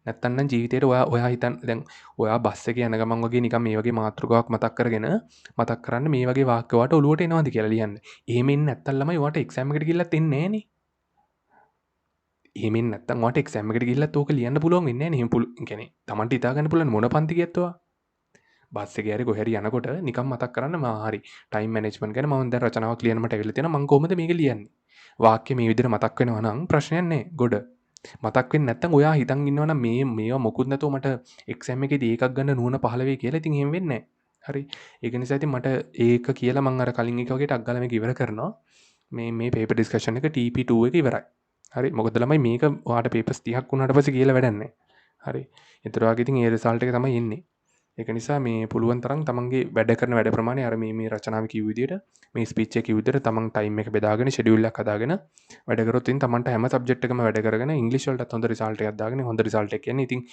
නැත්තම් නම් ජීවිතේට ඔයා හිතන් දැන් ඔයා බස් එකේ යන ගමන් වගේ නිකන් මේ වගේ මාතෘකාවක් මතක් කරගෙන මතක් කරන්න මේ වගේ වාක්‍ය වට ඔලුවට එනවාද කියලා ලියන්න. එහෙම එන්නේ නැත්තම් ළමයි ඔයාට එක්සෑම් එකට ගිහිල්ලත් එන්නේ නැහනේ. එහෙම එන්නේ නැත්තම් ඔයාට එක්සෑම් එකට ගිහිල්ලත් ඕක ලියන්න පුළුවන් වෙන්නේ නැහනේ. එහෙම කියන්නේ Tamanට හිතා ගන්න පුළුවන් මොන පන්ති ගියත් ඔයා. බස් එකේ හරි කොහේ හරි යනකොට නිකන් මතක් කරන්න හරි ටයිම් මැනේජ්මන්ට් ගැන මම දැන් රචනාවක් ලියන්න මට ඇවිල්ලා තියෙනවා මම කොහොමද මේක ලියන්නේ වාක්‍ය මේ විදිහට මතක් වෙනවා නම් ප්‍රශ්නයක් නැහැ ගොඩ මතක් වෙන්නේ නැත්නම් ඔයා හිතන් ඉන්නවා නම් මේවා මොකුත් නැතුව මට එක්සෑම් එකේදී ඒකක් ගන්න නුවණ පහළ වෙයි කියලා ඉතින් එහෙම වෙන්නේ නැහැ හරි ඒක නිසා ඉතින් මට ඒක කියලා මම අර කලින් එක වගේ ටක් ගාලා මේක ඉවර කරනවා මේ පේපර් ඩිස්කෂන් එක TP2 එක ඉවරයි හරි මොකද ළමයි මේක ඔයාට පේපර්ස් 30ක් වුණාට පස්සේ කියලා වැඩක් නැහැ හරි ඒතර වගේ ඉතින් ඒ රිසල්ට් එක තමයි එන්නේ ඒක නිසා මේ පුළුවන් තරම් තමන්ගේ වැඩ කරන වැඩ ප්‍රමාණය අර මේ රචනාව කිව්ව විදිහට මේ ස්පීච් එක කිව්ව විදිහට තමන් ටයිම් එක බෙදාගෙන ෂෙඩියුල් එකක් හදාගෙන වැඩ කරොත් ඉතින් තමන්ට හැම සබ්ජෙක්ට් එකම වැඩ කරගෙන ඉංග්‍රීසි වලටත් හොඳ රිසල්ට් එකක් දාගෙන හොඳ රිසල්ට් එකක් කියන්නේ ඉතින්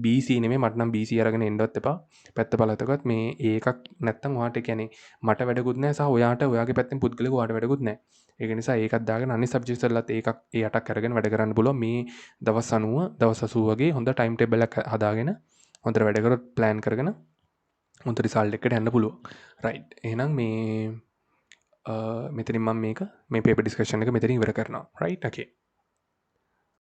BC නෙමෙයි මට නම් BC අරගෙන එන්නවත් එපා පැත්ත බලතකත් මේ ඒකක් නැත්තම් ඔයාට කියන්නේ මට වැඩකුත් නැහැ සහ ඔයාට ඔයාගේ පැත්තෙන් පුද්ගලිකව ඔයාට වැඩකුත් නැහැ ඒක නිසා ඒකත් දාගෙන අනිත් සබ්ජෙක්ට්ස් වලත් ඒකක් ඒ 8ක් අරගෙන වැඩ කරන්න පුළුවන් මේ දවස් 90 දවස් 80 වගේ හොඳ ටයිම් ටේබල් එකක් හදාගෙන හොඳට වැඩ කරොත් ප්ලෑන් කරගෙන හොඳ රිසල්ට් එකකට යන්න පුළුවන්. රයිට්. එහෙනම් මෙතනින් මම මේ පේපර් ඩිස්කෂන් එක මෙතනින් ඉවර කරනවා. රයිට්. ඕකේ.